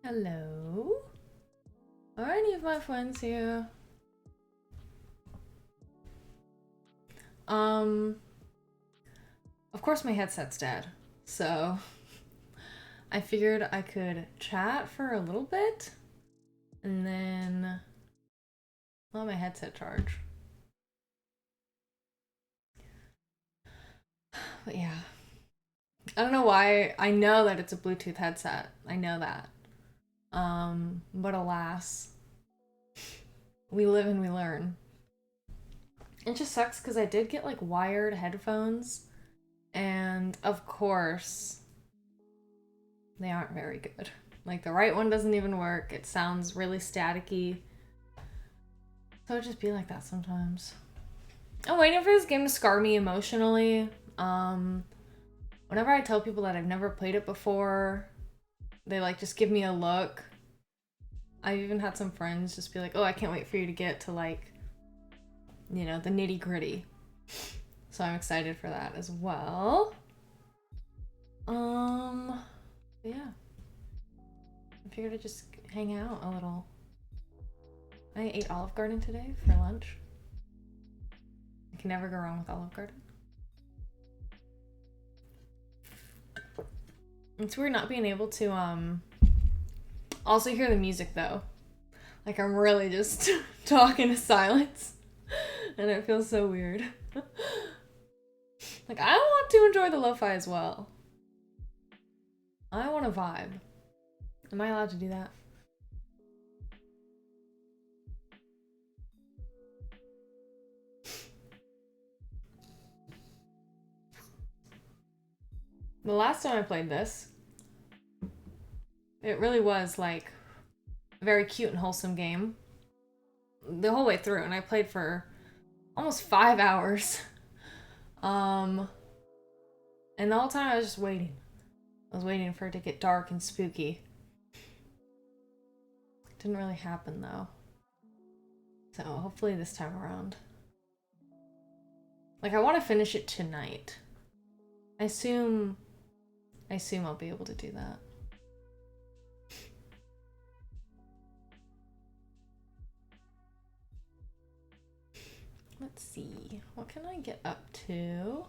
Hello? Are any of my friends here? Of course my headset's dead, so I figured I could chat for a little bit and then let my headset charge. But yeah. I don't know why. I know that it's a Bluetooth headset. I know that. But alas, we live and we learn. It just sucks because I did get like wired headphones, and of course, they aren't very good. Like the right one doesn't even work. It sounds really staticky. So it just be like that sometimes. I'm waiting for this game to scar me emotionally. Whenever I tell people that I've never played it before, they like just give me a look. I've even had some friends just be like, oh, I can't wait for you to get to like, you know, the nitty gritty. So I'm excited for that as well. Yeah. I figured I'd just hang out a little. I ate Olive Garden today for lunch. I can never go wrong with Olive Garden. It's weird not being able to also hear the music though. Like I'm really just talking to silence. And it feels so weird. Like I want to enjoy the lo-fi as well. I want to vibe. Am I allowed to do that? The last time I played this, it really was like a very cute and wholesome game. The whole way through, and I played for almost 5 hours. And the whole time I was just waiting. I was waiting for it to get dark and spooky. It didn't really happen though. So hopefully this time around. Like I want to finish it tonight. I assume I'll be able to do that. Let's see. What can I get up to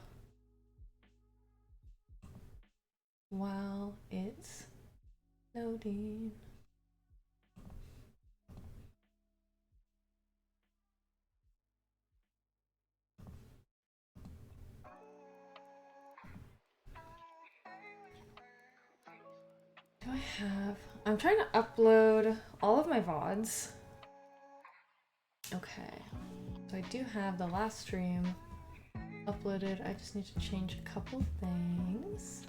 while it's loading? Do I have... I'm trying to upload all of my VODs. Okay. So I do have the last stream uploaded. I just need to change a couple things.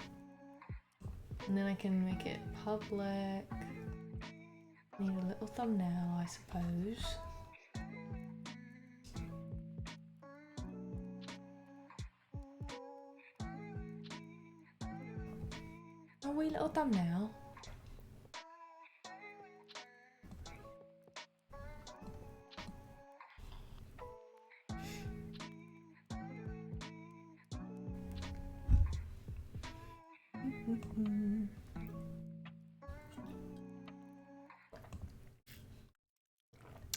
And then I can make it public. Need a little thumbnail, I suppose. A wee little thumbnail.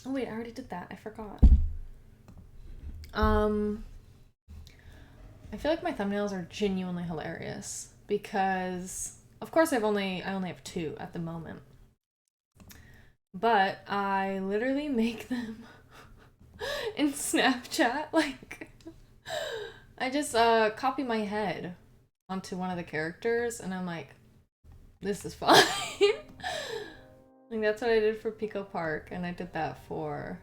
Oh wait, I already did that. I forgot. I feel like my thumbnails are genuinely hilarious because, of course, I only have 2 at the moment. But I literally make them in Snapchat. Like, I just copy my head onto one of the characters, and I'm like, this is fine. Like that's what I did for Pico Park, and I did that for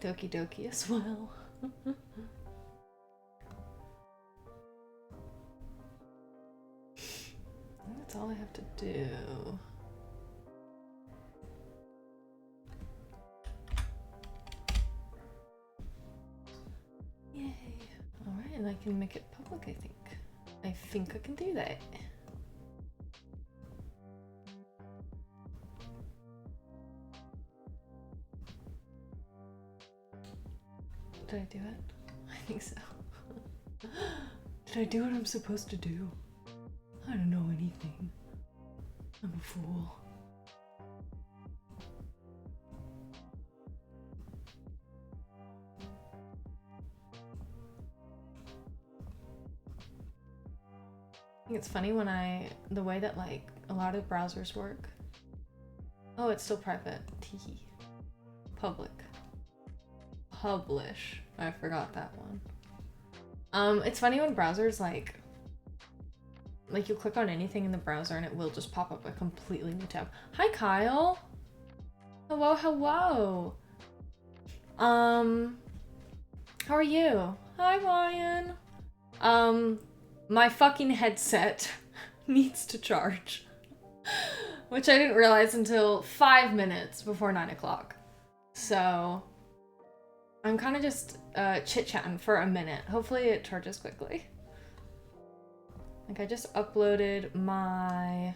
Doki as well. That's all I have to do. Yay. Alright, and I can make it public, I think. I think I can do that. Did I do it? I think so. Did I do what I'm supposed to do? I don't know anything. I'm a fool. think it's funny when the way that like a lot of browsers work. Oh, it's still private. Teehee. Public. Publish. I forgot that one. It's funny when browsers like you click on anything in the browser and it will just pop up a completely new tab. Hi, Kyle. Hello, hello. How are you? Hi, Ryan. My fucking headset needs to charge, which I didn't realize until 5 minutes before 9 o'clock. So I'm kind of just chit-chatting for a minute. Hopefully it charges quickly. Like I just uploaded my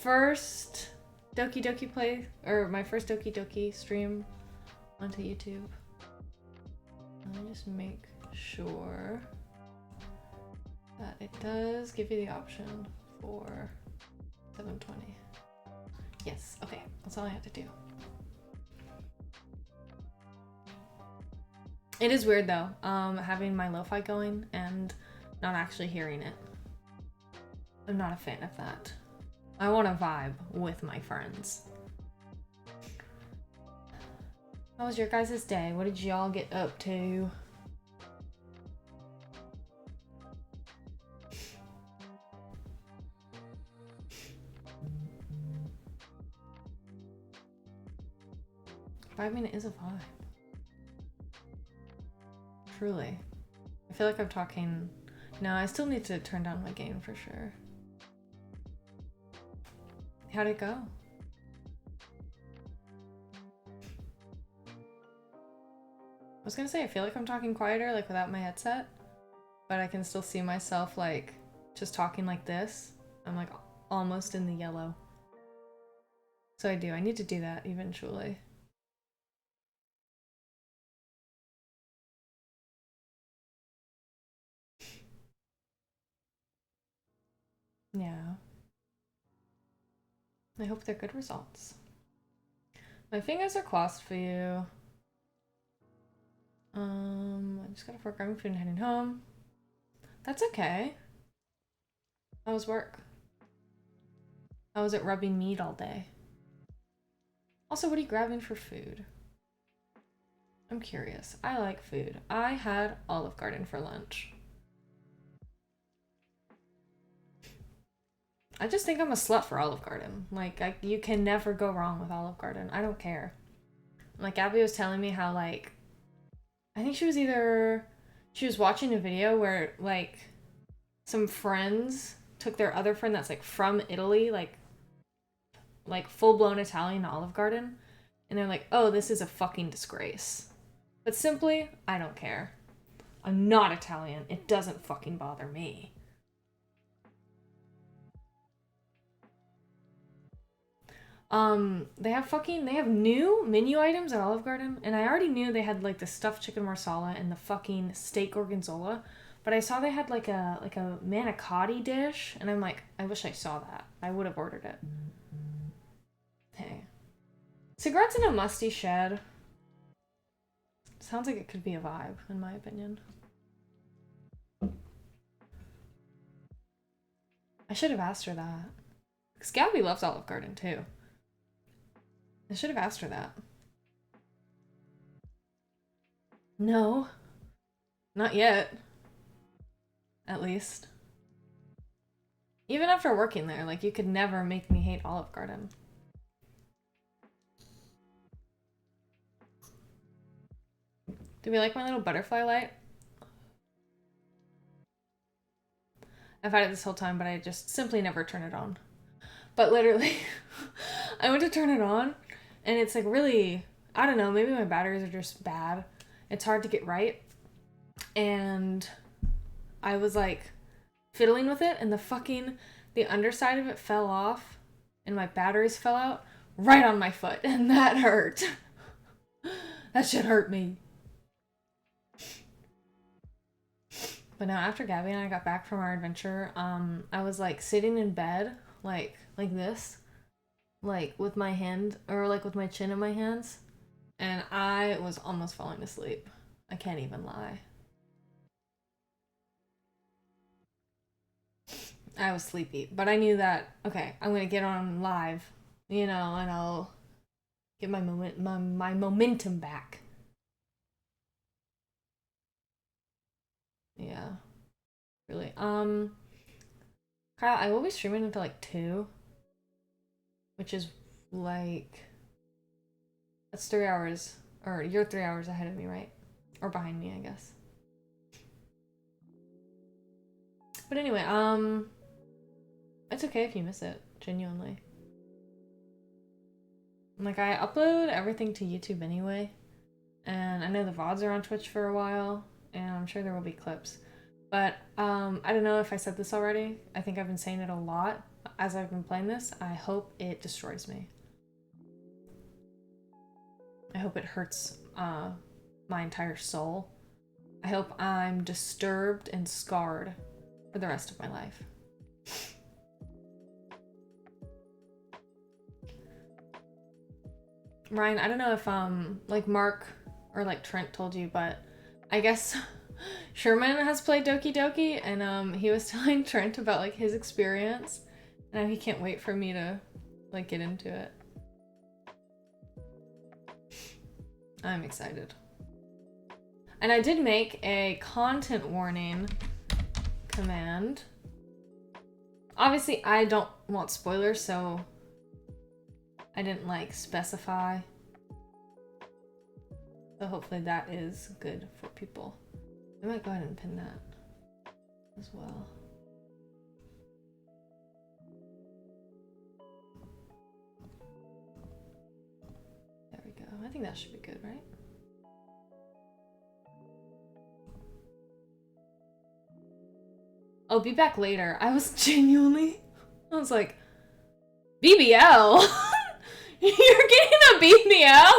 first Doki Doki play, or my first Doki Doki stream onto YouTube. Let me just make sure that it does give you the option for 720. Yes, okay, that's all I have to do. It is weird though, having my lo-fi going and not actually hearing it. I'm not a fan of that. I want to vibe with my friends. How was your guys' day? What did y'all get up to? Vibing is a vibe. Truly. I feel like I'm talking... No, I still need to turn down my gain for sure. How'd it go? I was gonna say, I feel like I'm talking quieter, like without my headset, but I can still see myself like just talking like this. I'm like almost in the yellow. So I need to do that eventually. Yeah. I hope they're good results. My fingers are crossed for you. I just got off work, grabbing food and heading home. That's okay. How was work? How was it rubbing meat all day? Also, what are you grabbing for food? I'm curious. I like food. I had Olive Garden for lunch. I just think I'm a slut for Olive Garden. Like, you can never go wrong with Olive Garden. I don't care. Like, Abby was telling me how, like, I think she was watching a video where, like, some friends took their other friend that's, like, from Italy, like full-blown Italian Olive Garden, and they're like, oh, this is a fucking disgrace. But simply, I don't care. I'm not Italian. It doesn't fucking bother me. They have new menu items at Olive Garden, and I already knew they had like the stuffed chicken marsala and the fucking steak gorgonzola, but I saw they had like a manicotti dish, and I'm like, I wish I saw that. I would have ordered it. Hey. Cigarettes in a musty shed. Sounds like it could be a vibe, in my opinion. I should have asked her that. Because Gabby loves Olive Garden, too. I should have asked her that. No. Not yet. At least. Even after working there, like, you could never make me hate Olive Garden. Do we like my little butterfly light? I've had it this whole time, but I just simply never turn it on. But literally, I went to turn it on, and it's like really, I don't know, maybe my batteries are just bad. It's hard to get right. And I was like fiddling with it, and the underside of it fell off, and my batteries fell out right on my foot, and that hurt. That shit hurt me. But now after Gabby and I got back from our adventure, I was like sitting in bed, like this, like with my hand, or like with my chin in my hands, and I was almost falling asleep. I can't even lie. I was sleepy, but I knew that, okay, I'm gonna get on live, you know, and I'll get my momentum back. Yeah, really. Kyle, I will be streaming until like 2, which is like, that's 3 hours, or you're 3 hours ahead of me, right? Or behind me, I guess. But anyway, it's okay if you miss it, genuinely. Like, I upload everything to YouTube anyway, and I know the VODs are on Twitch for a while, and I'm sure there will be clips. But, I don't know if I said this already. I think I've been saying it a lot as I've been playing this. I hope it destroys me. I hope it hurts, my entire soul. I hope I'm disturbed and scarred for the rest of my life. Ryan, I don't know if like Mark or like Trent told you, but I guess Sherman has played Doki Doki, and he was telling Trent about like his experience, and he can't wait for me to like get into it. I'm excited. And I did make a content warning command. Obviously, I don't want spoilers, so I didn't like specify. So hopefully that is good for people. I might go ahead and pin that as well. There we go. I think that should be good, right? I'll be back later. I was genuinely, I was like, BBL? You're getting a BBL?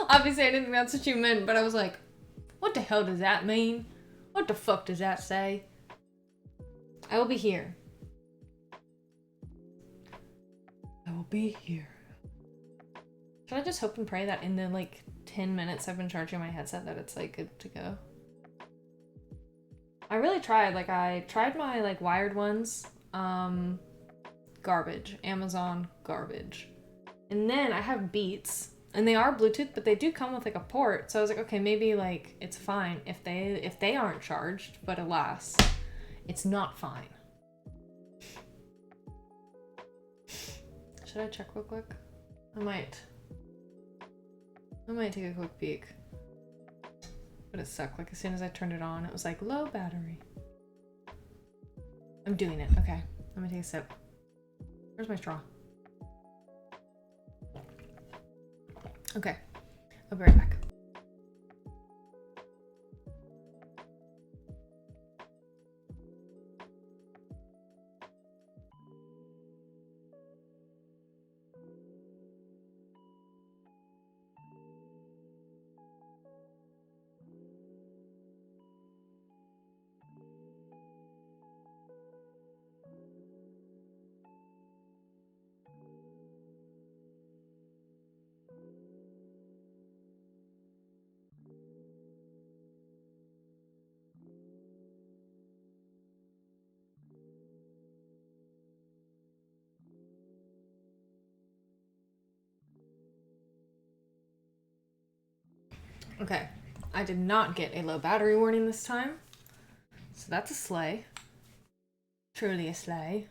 Obviously, I didn't think that's what you meant, but I was like, what the hell does that mean? What the fuck does that say? I will be here. I will be here. Should I just hope and pray that in the like 10 minutes I've been charging my headset that it's like good to go? I really tried. Like, I tried my like wired ones. Garbage. Amazon garbage. And then I have Beats, and they are Bluetooth, but they do come with like a port. So I was like, okay, maybe like it's fine if they aren't charged, but alas, it's not fine. Should I check real quick? I might take a quick peek. But it sucked. Like, as soon as I turned it on, it was like low battery. I'm doing it. Okay. I'm gonna take a sip. Where's my straw? Okay. I'll be right back. Okay, I did not get a low battery warning this time. So that's a sleigh. Truly a sleigh.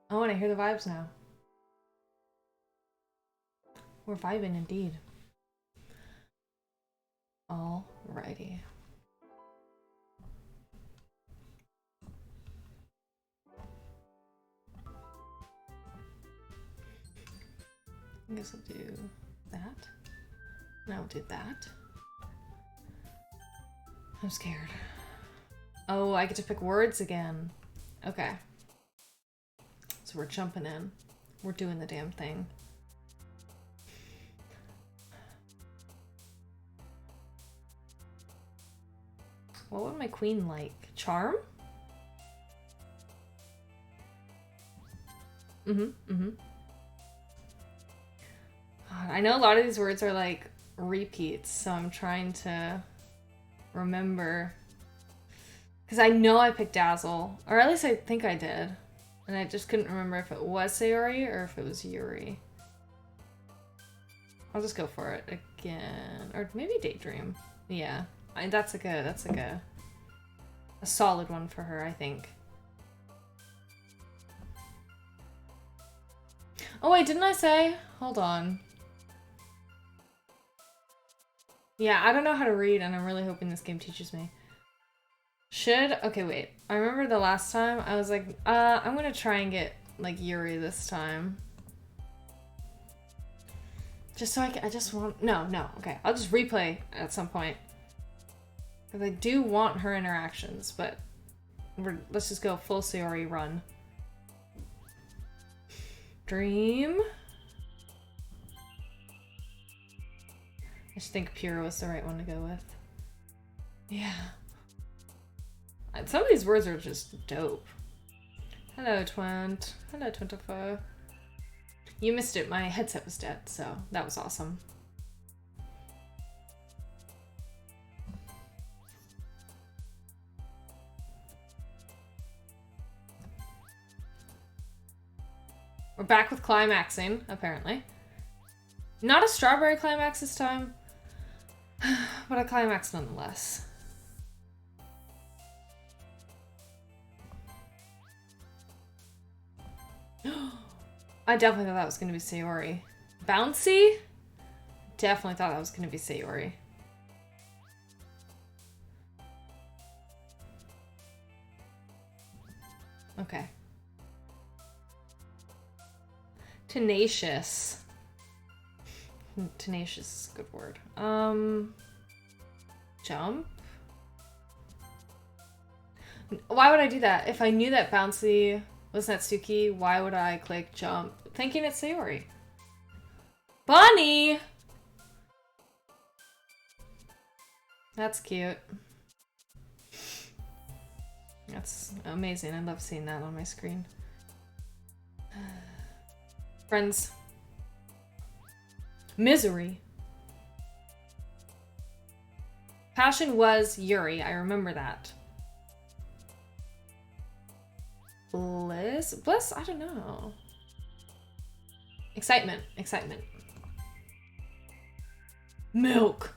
Oh, and I hear the vibes now. We're vibing indeed. Alrighty. I guess I'll do that. And I'll do that. I'm scared. Oh, I get to pick words again. Okay. So we're jumping in. We're doing the damn thing. What would my queen like? Charm? God, I know a lot of these words are like repeats, so I'm trying to remember. Because I know I picked Dazzle. Or at least I think I did. And I just couldn't remember if it was Sayori or if it was Yuri. I'll just go for it again. Or maybe Daydream. Yeah. That's a solid one for her, I think. Oh wait, didn't I say? Hold on. Yeah, I don't know how to read, and I'm really hoping this game teaches me. Okay, wait. I remember the last time I was like, I'm gonna try and get like Yuri this time. Just so I just want, no, okay. I'll just replay at some point. Because I do want her interactions, but let's just go full Sayori run. Dream. I just think Pure was the right one to go with. Yeah. Some of these words are just dope. Hello, Twent. Hello, 24. You missed it. My headset was dead, so that was awesome. We're back with climaxing, apparently. Not a strawberry climax this time, but a climax nonetheless. I definitely thought that was going to be Sayori. Bouncy? Definitely thought that was going to be Sayori. Okay. Tenacious. Tenacious is a good word. Jump? Why would I do that? If I knew that Bouncy was Natsuki, why would I click jump? Thinking it's Sayori. Bunny! That's cute. That's amazing. I love seeing that on my screen. Friends. Misery. Passion was Yuri. I remember that. Bliss? Bliss? I don't know. Excitement. Excitement. Milk.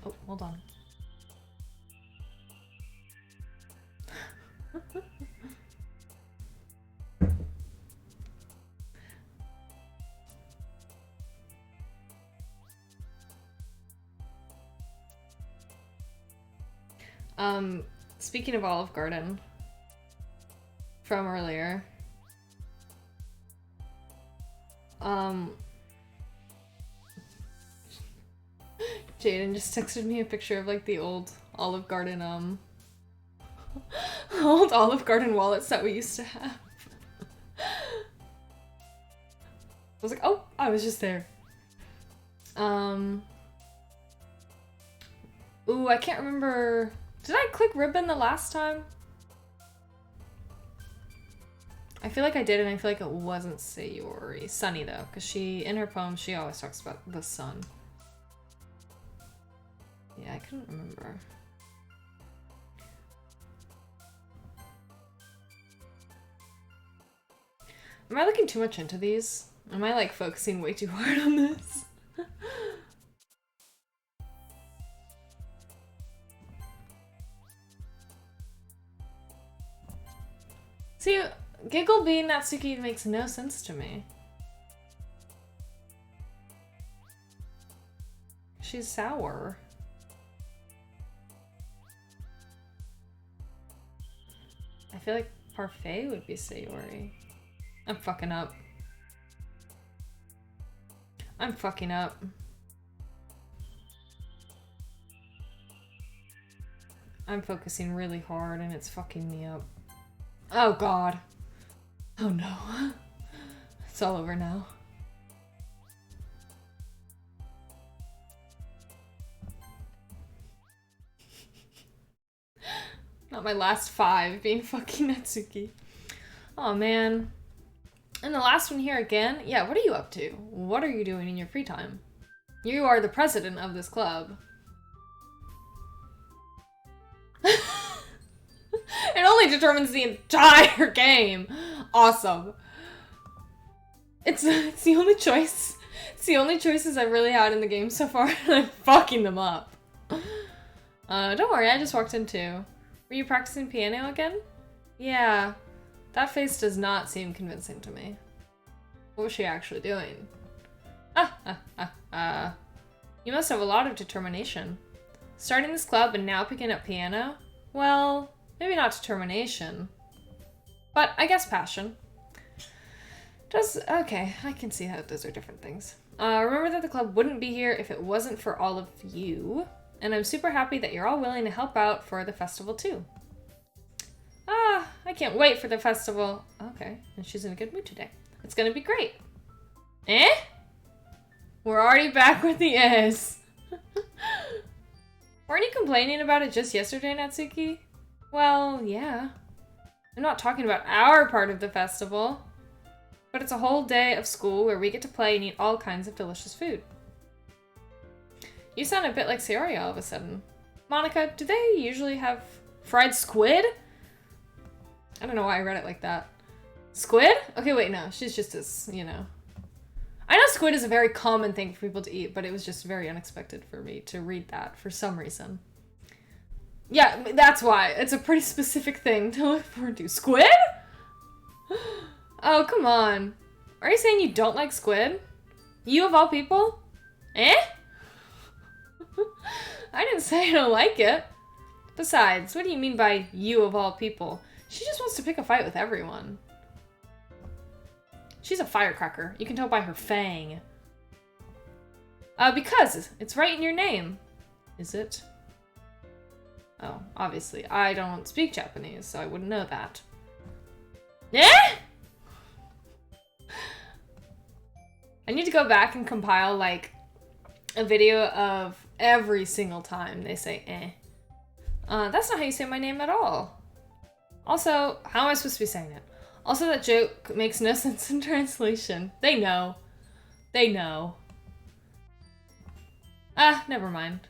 Oh, hold on. Speaking of Olive Garden from earlier, Jaden just texted me a picture of like the old Olive Garden, old Olive Garden wallets that we used to have. I was like, oh, I was just there. Ooh, I can't remember. Did I click ribbon the last time? I feel like I did, and I feel like it wasn't Sayori. Sunny, though, because she, in her poem, she always talks about the sun. Yeah, I couldn't remember. Am I looking too much into these? Am I, like, focusing way too hard on this? See, Giggle being Natsuki makes no sense to me. She's sour. I feel like Parfait would be Sayori. I'm fucking up. I'm fucking up. I'm focusing really hard and it's fucking me up. Oh god. Oh no. It's all over now. Not my last 5 being fucking Natsuki. Oh man. And the last one here again. Yeah, what are you up to? What are you doing in your free time? You are the president of this club. It only determines the entire game. Awesome. It's the only choice. It's the only choices I've really had in the game so far, and I'm fucking them up. Don't worry, I just walked in too. Were you practicing piano again? Yeah. That face does not seem convincing to me. What was she actually doing? You must have a lot of determination. Starting this club and now picking up piano? Well, maybe not determination. But I guess passion. Okay, I can see how those are different things. Remember that the club wouldn't be here if it wasn't for all of you. And I'm super happy that you're all willing to help out for the festival too. I can't wait for the festival. Okay, and she's in a good mood today. It's gonna be great. Eh? We're already back with the S. Weren't you complaining about it just yesterday, Natsuki? Well, yeah. I'm not talking about our part of the festival. But it's a whole day of school where we get to play and eat all kinds of delicious food. You sound a bit like Sayori all of a sudden. Monica, do they usually have fried squid? I don't know why I read it like that. Squid? Okay, wait, no. She's just as, you know. I know squid is a very common thing for people to eat, but it was just very unexpected for me to read that for some reason. Yeah, that's why. It's a pretty specific thing to look forward to. Squid? Oh, come on. Are you saying you don't like squid? You of all people? Eh? I didn't say I don't like it. Besides, what do you mean by you of all people? She just wants to pick a fight with everyone. She's a firecracker. You can tell by her fang. Because it's right in your name. Is it? Oh, obviously. I don't speak Japanese, so I wouldn't know that. Eh? I need to go back and compile, like, a video of every single time they say eh. That's not how you say my name at all. Also, how am I supposed to be saying it? Also, that joke makes no sense in translation. They know. They know. Never mind.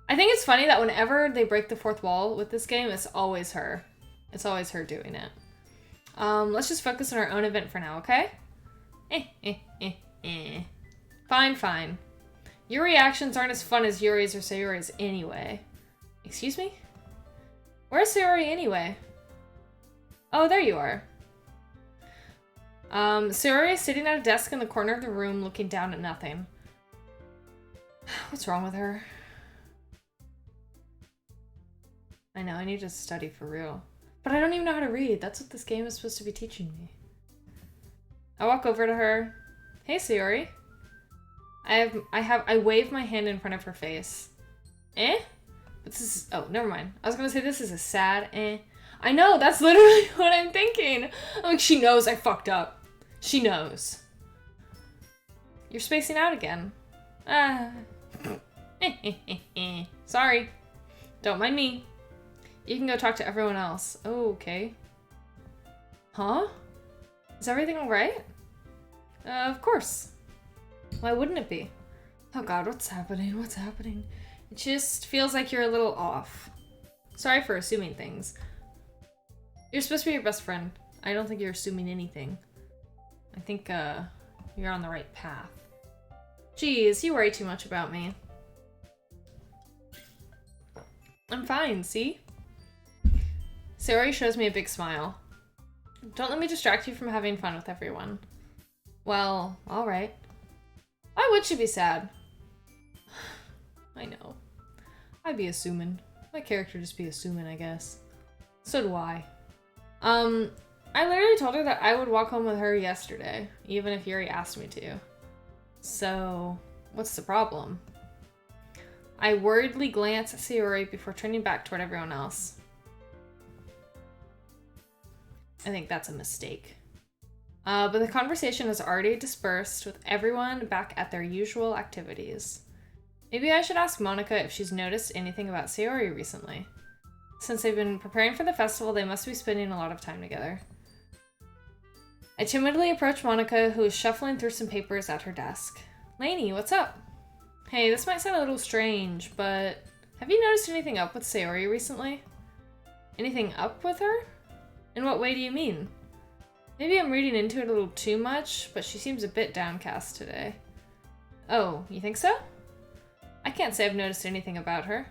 I think it's funny that whenever they break the fourth wall with this game, it's always her. It's always her doing it. Let's just focus on our own event for now, okay? Fine, fine. Your reactions aren't as fun as Yuri's or Sayori's anyway. Excuse me? Where's Sayori anyway? Oh, there you are. Sayori is sitting at a desk in the corner of the room looking down at nothing. What's wrong with her? I know, I need to study for real. But I don't even know how to read. That's what this game is supposed to be teaching me. I walk over to her. Hey, Sayori. I wave my hand in front of her face. Eh? But this is, oh, never mind. I was gonna say this is a sad eh. I know, that's literally what I'm thinking. I'm like, she knows I fucked up. She knows. You're spacing out again. Sorry. Don't mind me. You can go talk to everyone else. Oh, okay. Huh? Is everything alright? Of course. Why wouldn't it be? Oh god, what's happening? What's happening? It just feels like you're a little off. Sorry for assuming things. You're supposed to be your best friend. I don't think you're assuming anything. I think, you're on the right path. Jeez, you worry too much about me. I'm fine, see? Sayori shows me a big smile. Don't let me distract you from having fun with everyone. Well, alright. Why would she be sad? I know. I'd be assuming. My character just be assuming, I guess. So do I. I literally told her that I would walk home with her yesterday, even if Yuri asked me to. So, what's the problem? I worriedly glance at Sayori before turning back toward everyone else. I think that's a mistake. But the conversation has already dispersed with everyone back at their usual activities. Maybe I should ask Monica if she's noticed anything about Sayori recently. Since they've been preparing for the festival, they must be spending a lot of time together. I timidly approach Monica, who is shuffling through some papers at her desk. Lainey, what's up? Hey, this might sound a little strange, but have you noticed anything up with Sayori recently? Anything up with her? In what way do you mean? Maybe I'm reading into it a little too much, but she seems a bit downcast today. Oh, you think so? I can't say I've noticed anything about her.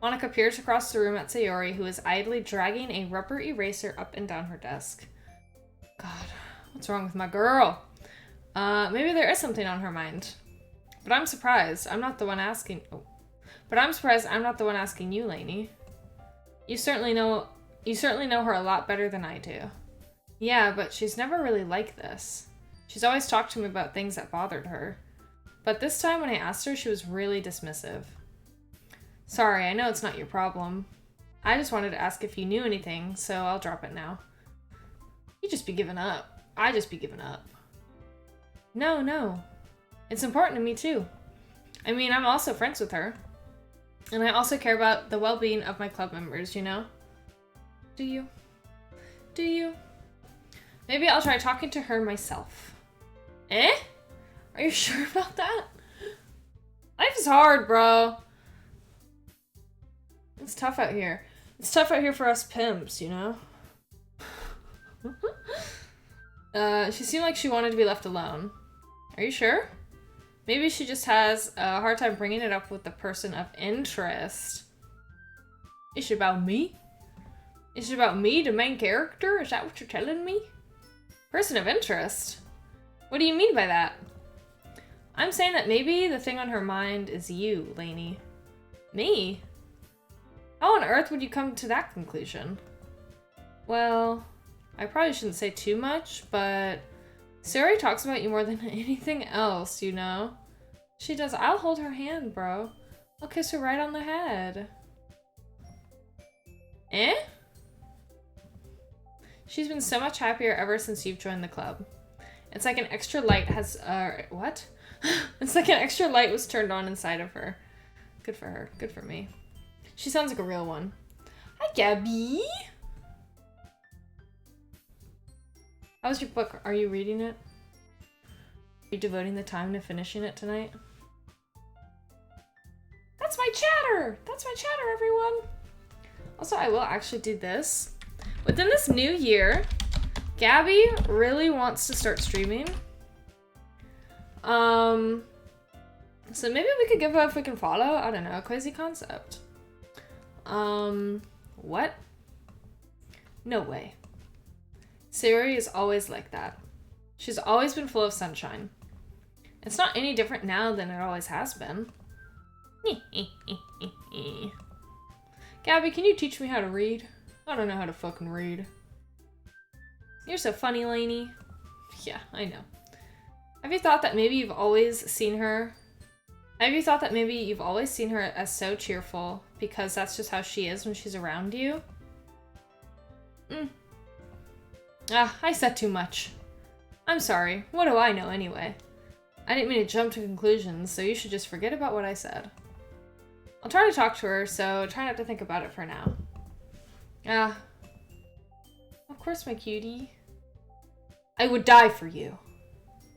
Monica peers across the room at Sayori, who is idly dragging a rubber eraser up and down her desk. God, what's wrong with my girl? Maybe there is something on her mind. But I'm surprised I'm not the one asking. Oh. But I'm surprised I'm not the one asking you, Lainey. You certainly know her a lot better than I do. Yeah, but she's never really like this. She's always talked to me about things that bothered her. But this time when I asked her, she was really dismissive. Sorry, I know it's not your problem. I just wanted to ask if you knew anything, so I'll drop it now. You just be giving up. I just be giving up. No. It's important to me too. I mean, I'm also friends with her. And I also care about the well-being of my club members, you know? Do you? Do you? Maybe I'll try talking to her myself. Eh? Are you sure about that? Life is hard, bro. It's tough out here. It's tough out here for us pimps, you know? She seemed like she wanted to be left alone. Are you sure? Maybe she just has a hard time bringing it up with the person of interest. Is it about me? Is it about me, the main character? Is that what you're telling me? Person of interest? What do you mean by that? I'm saying that maybe the thing on her mind is you, Lainey. Me? How on earth would you come to that conclusion? Well, I probably shouldn't say too much, but Sayori talks about you more than anything else, you know? She does. I'll hold her hand, bro. I'll kiss her right on the head. Eh? She's been so much happier ever since you've joined the club. It's like an extra light has, what? It's like an extra light was turned on inside of her. Good for her. Good for me. She sounds like a real one. Hi, Gabby! How's your book? Are you reading it? Are you devoting the time to finishing it tonight? That's my chatter! That's my chatter, everyone! Also, I will actually do this. Within this new year, Gabby really wants to start streaming. So maybe we could give a if we can follow, I don't know, a crazy concept. What? No way. Sayori is always like that. She's always been full of sunshine. It's not any different now than it always has been. Gabby, can you teach me how to read? I don't know how to fucking read. You're so funny, Lainey. Yeah, I know. Have you thought that maybe you've always seen her as so cheerful because that's just how she is when she's around you? I said too much. I'm sorry. What do I know anyway? I didn't mean to jump to conclusions, so you should just forget about what I said. I'll try to talk to her, so try not to think about it for now. Of course, my cutie. I would die for you.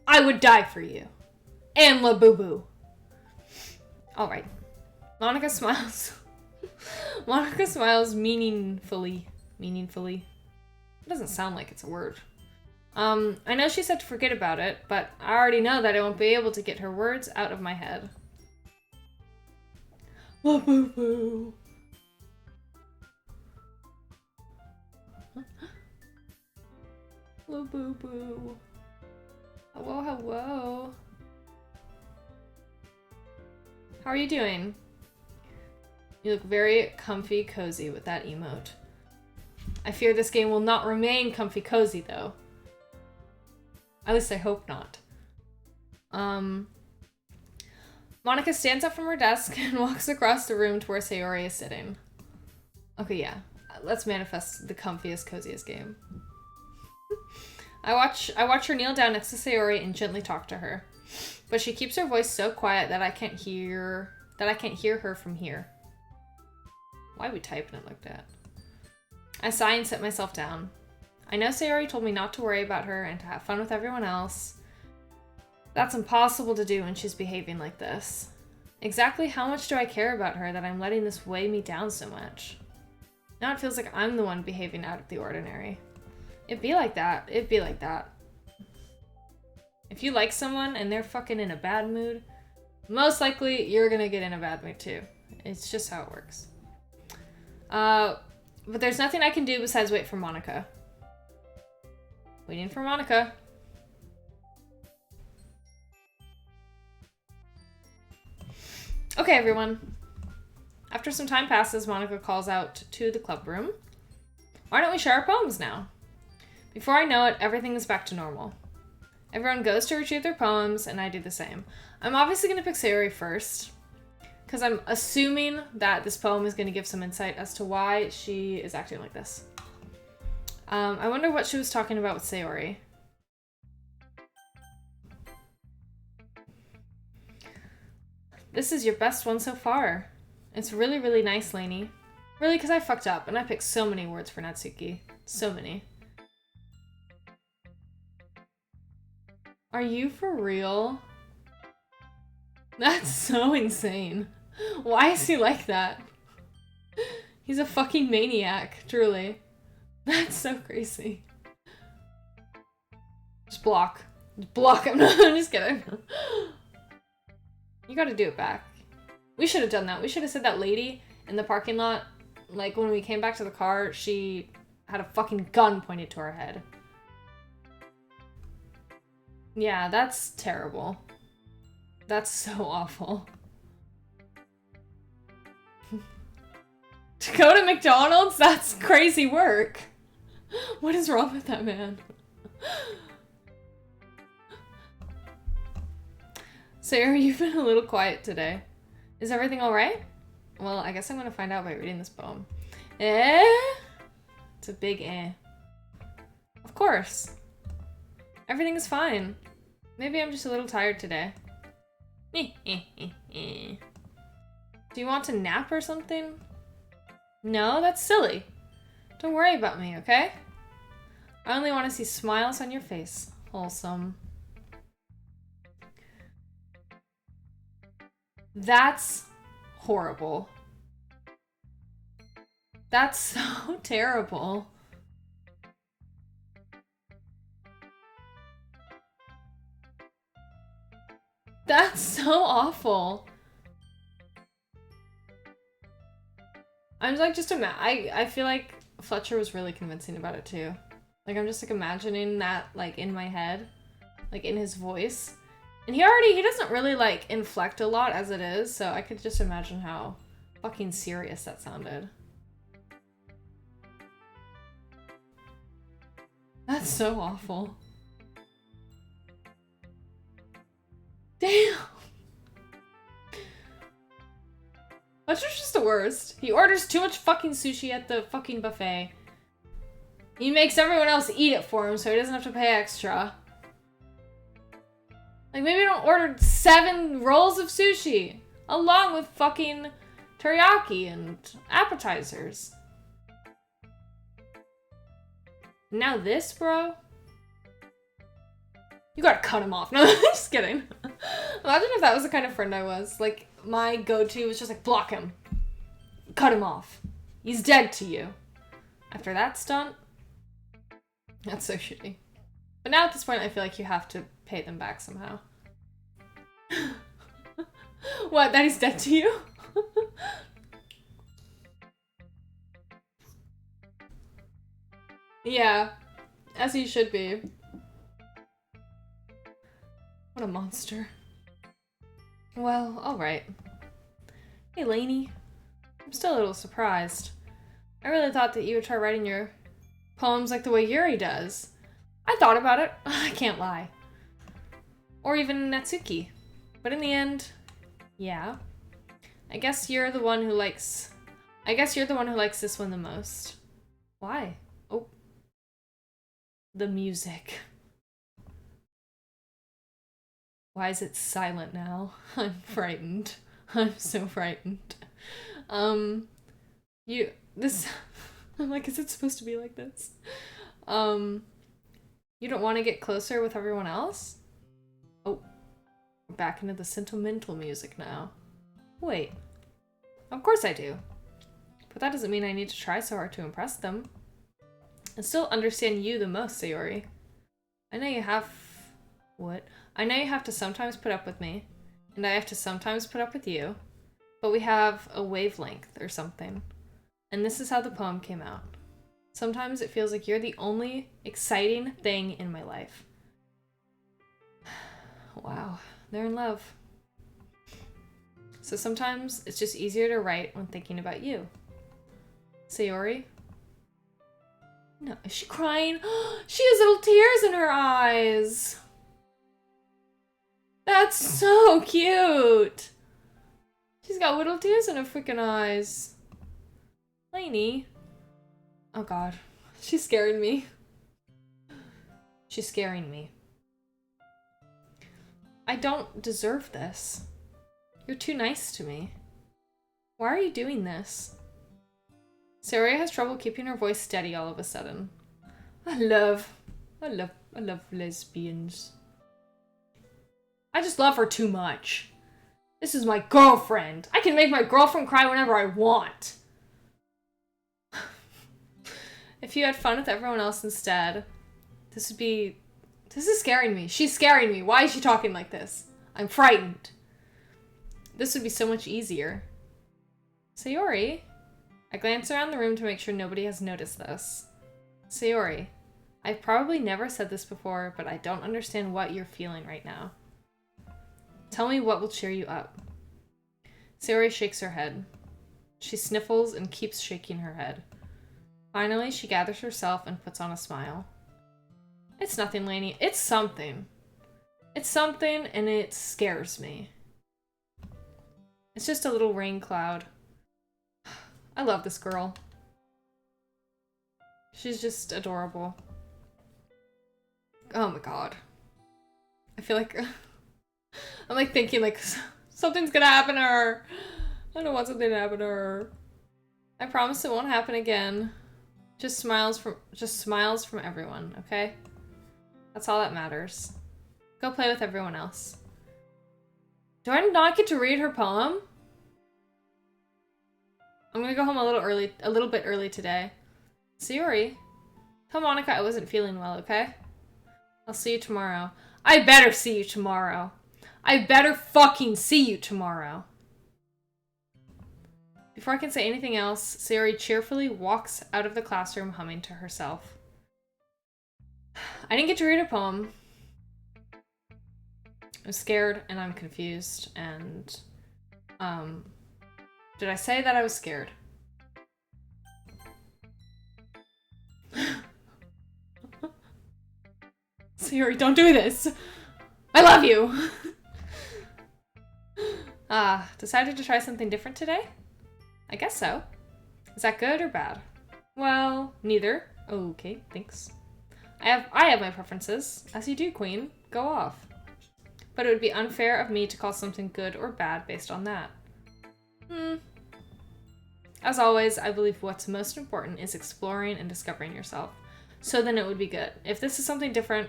I would die for you. And La Boo Boo. Alright. Monica smiles. Monica smiles meaningfully. Meaningfully. It doesn't sound like it's a word. I know she said to forget about it, but I already know that I won't be able to get her words out of my head. La Boo Boo. La Boo Boo. Hello, hello. How are you doing? You look very comfy cozy with that emote. I fear this game will not remain comfy cozy though. At least I hope not. Monica stands up from her desk and walks across the room to where Sayori is sitting. Okay, yeah. Let's manifest the comfiest, coziest game. I watch her kneel down next to Sayori and gently talk to her. But she keeps her voice so quiet that I can't hear her from here. Why are we typing it like that? I sigh and sit myself down. I know Sayori told me not to worry about her and to have fun with everyone else. That's impossible to do when she's behaving like this. Exactly how much do I care about her that I'm letting this weigh me down so much? Now it feels like I'm the one behaving out of the ordinary. It'd be like that. It'd be like that. If you like someone and they're fucking in a bad mood, most likely you're gonna get in a bad mood too. It's just how it works. But there's nothing I can do besides wait for Monica. Waiting for Monica. Okay, everyone. After some time passes, Monica calls out to the club room. Why don't we share our poems now? Before I know it, everything is back to normal. Everyone goes to retrieve their poems, and I do the same. I'm obviously going to pick Sayori first, because I'm assuming that this poem is going to give some insight as to why she is acting like this. I wonder what she was talking about with Sayori. This is your best one so far. It's really, really nice, Lainey. Really, because I fucked up, and I picked so many words for Natsuki. So many. Are you for real? That's so insane. Why is he like that? He's a fucking maniac, truly. That's so crazy. Just block. Just block him. I'm just kidding. You gotta do it back. We should have done that. We should have said that lady in the parking lot, like when we came back to the car, she had a fucking gun pointed to her head. Yeah, that's terrible. That's so awful. To go to McDonald's? That's crazy work. What is wrong with that man? Sarah, you've been a little quiet today. Is everything alright? Well, I guess I'm gonna find out by reading this poem. Eh? It's a big eh. Of course. Everything is fine. Maybe I'm just a little tired today. Do you want to nap or something? No, that's silly. Don't worry about me, okay? I only want to see smiles on your face. Wholesome. That's horrible. That's so terrible. That's so awful. I'm like just I feel like Fletcher was really convincing about it too. Like I'm just like imagining that like in my head, like in his voice. And he doesn't really like inflect a lot as it is, so I could just imagine how fucking serious that sounded. That's so awful. Damn. Fletcher's just the worst. He orders too much fucking sushi at the fucking buffet. He makes everyone else eat it for him so he doesn't have to pay extra. Like, maybe don't order 7 rolls of sushi along with fucking teriyaki and appetizers. Now this, bro? You gotta cut him off. No, I'm just kidding. Imagine if that was the kind of friend I was. Like, my go-to was just like, block him. Cut him off. He's dead to you. After that stunt, that's so shitty. But now at this point, I feel like you have to pay them back somehow. What, that he's dead to you? Yeah, as he should be. What a monster. Well, alright. Hey, Lainey. I'm still a little surprised. I really thought that you would try writing your poems like the way Yuri does. I thought about it, I can't lie. Or even Natsuki. But in the end, yeah. I guess you're the one who likes this one the most. Why? Oh. The music. Why is it silent now? I'm frightened. I'm so frightened. I'm like, is it supposed to be like this? You don't want to get closer with everyone else? Oh, We're back into the sentimental music now. Wait. Of course I do. But that doesn't mean I need to try so hard to impress them. I still understand you the most, Sayori. I know you have... What? I know you have to sometimes put up with me. And I have to sometimes put up with you. But we have a wavelength or something. And this is how the poem came out. Sometimes it feels like you're the only exciting thing in my life. Wow, they're in love. So sometimes it's just easier to write when thinking about you. Sayori? No, is she crying? She has little tears in her eyes. That's so cute. She's got little tears in her freaking eyes. Lainey. Oh god. She's scaring me. She's scaring me. I don't deserve this. You're too nice to me. Why are you doing this? Sayori has trouble keeping her voice steady all of a sudden. I love lesbians. I just love her too much. This is my girlfriend. I can make my girlfriend cry whenever I want. If you had fun with everyone else instead, this is scaring me. She's scaring me. Why is she talking like this? I'm frightened. This would be so much easier. Sayori? I glance around the room to make sure nobody has noticed this. Sayori, I've probably never said this before, but I don't understand what you're feeling right now. Tell me what will cheer you up. Sayori shakes her head. She sniffles and keeps shaking her head. Finally, she gathers herself and puts on a smile. It's nothing, Lainey. It's something. It's something, and it scares me. It's just a little rain cloud. I love this girl. She's just adorable. Oh my god. I feel like... I'm like thinking like something's gonna happen to her. I don't want something to happen to her. I promise it won't happen again. Just smiles from everyone, okay? That's all that matters. Go play with everyone else. Do I not get to read her poem? I'm gonna go home a little bit early today. Sayori, tell Monica I wasn't feeling well, okay? I'll see you tomorrow. I better see you tomorrow. I better fucking see you tomorrow. Before I can say anything else, Sayori cheerfully walks out of the classroom humming to herself. I didn't get to read a poem. I'm scared and I'm confused and, did I say that I was scared? Sayori, don't do this! I love you! Decided to try something different today? I guess so. Is that good or bad? Well, neither. Okay, thanks. I have my preferences. As you do, Queen. Go off. But it would be unfair of me to call something good or bad based on that. As always, I believe what's most important is exploring and discovering yourself. So then it would be good. If this is something different,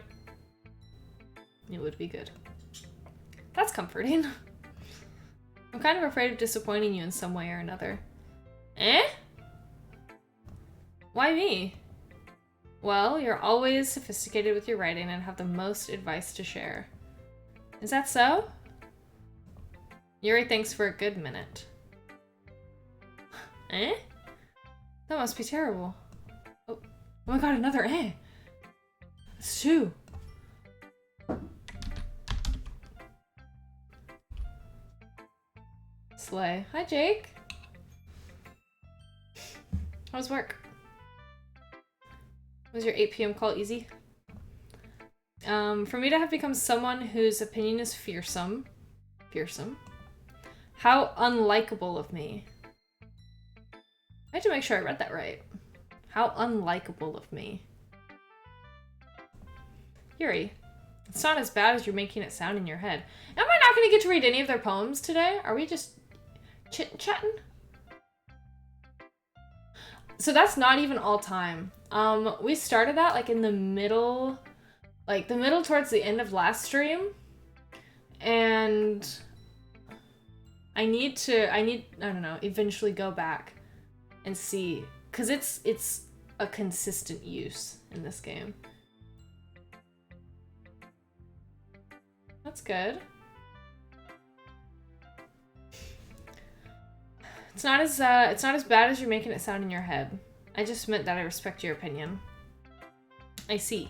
it would be good. That's comforting. I'm kind of afraid of disappointing you in some way or another. Eh? Why me? Well, you're always sophisticated with your writing and have the most advice to share. Is that so? Yuri thinks for a good minute. Eh? That must be terrible. Oh my god, another eh! It's two. Slay. Hi, Jake. How's work? Was your 8 p.m. call easy? For me to have become someone whose opinion is fearsome. Fearsome? How unlikable of me. I had to make sure I read that right. How unlikable of me. Yuri, it's not as bad as you're making it sound in your head. Am I not going to get to read any of their poems today? Are we just chit-chatting? So that's not even all time. We started that like in the middle towards the end of last stream. And I don't know, eventually go back and see, because it's a consistent use in this game. That's good. It's not as bad as you're making it sound in your head. I just meant that I respect your opinion. I see.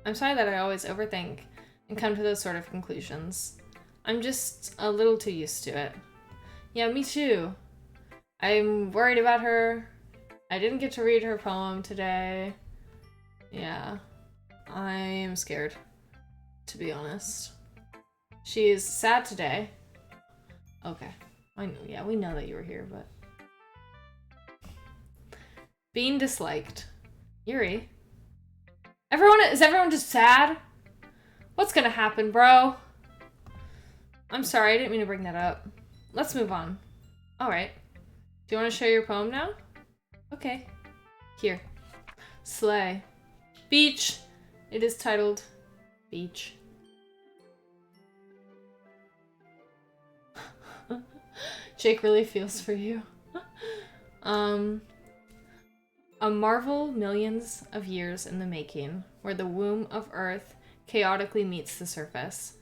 I'm sorry that I always overthink and come to those sort of conclusions. I'm just a little too used to it. Yeah, me too. I'm worried about her. I didn't get to read her poem today. Yeah. I am scared, to be honest. She is sad today. Okay. I know, yeah, we know that you were here, but... Being disliked. Yuri. Is everyone just sad? What's gonna happen, bro? I'm sorry, I didn't mean to bring that up. Let's move on. Alright. Do you want to share your poem now? Okay. Here. Slay. Beach. It is titled Beach. Jake really feels for you. A marvel millions of years in the making, where the womb of Earth chaotically meets the surface.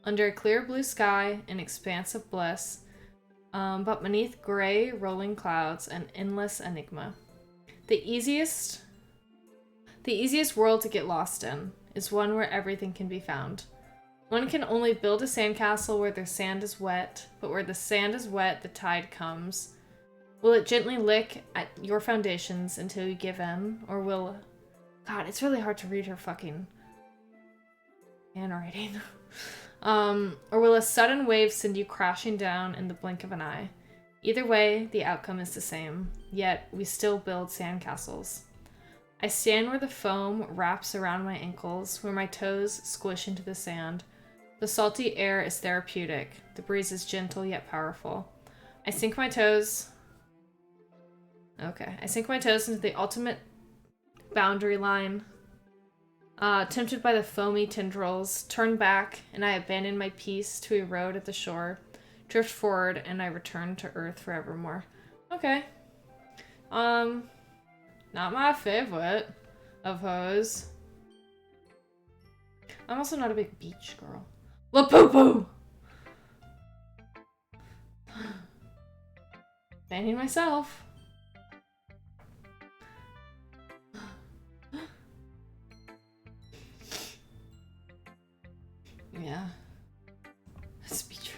Under a clear blue sky, an expanse of bliss, but beneath gray rolling clouds, an endless enigma. The easiest world to get lost in is one where everything can be found. One can only build a sandcastle where the sand is wet, but where the sand is wet, the tide comes. Will it gently lick at your foundations until you give in, or will... God, it's really hard to read her fucking handwriting. Or will a sudden wave send you crashing down in the blink of an eye? Either way, the outcome is the same, yet we still build sandcastles. I stand where the foam wraps around my ankles, where my toes squish into the sand. The salty air is therapeutic. The breeze is gentle yet powerful. I sink my toes into the ultimate boundary line. Tempted by the foamy tendrils, turn back, and I abandon my peace to erode at the shore, drift forward, and I return to Earth forevermore. Okay. Not my favorite of hers. I'm also not a big beach girl. La poo poo! Banning myself. Yeah. This beach.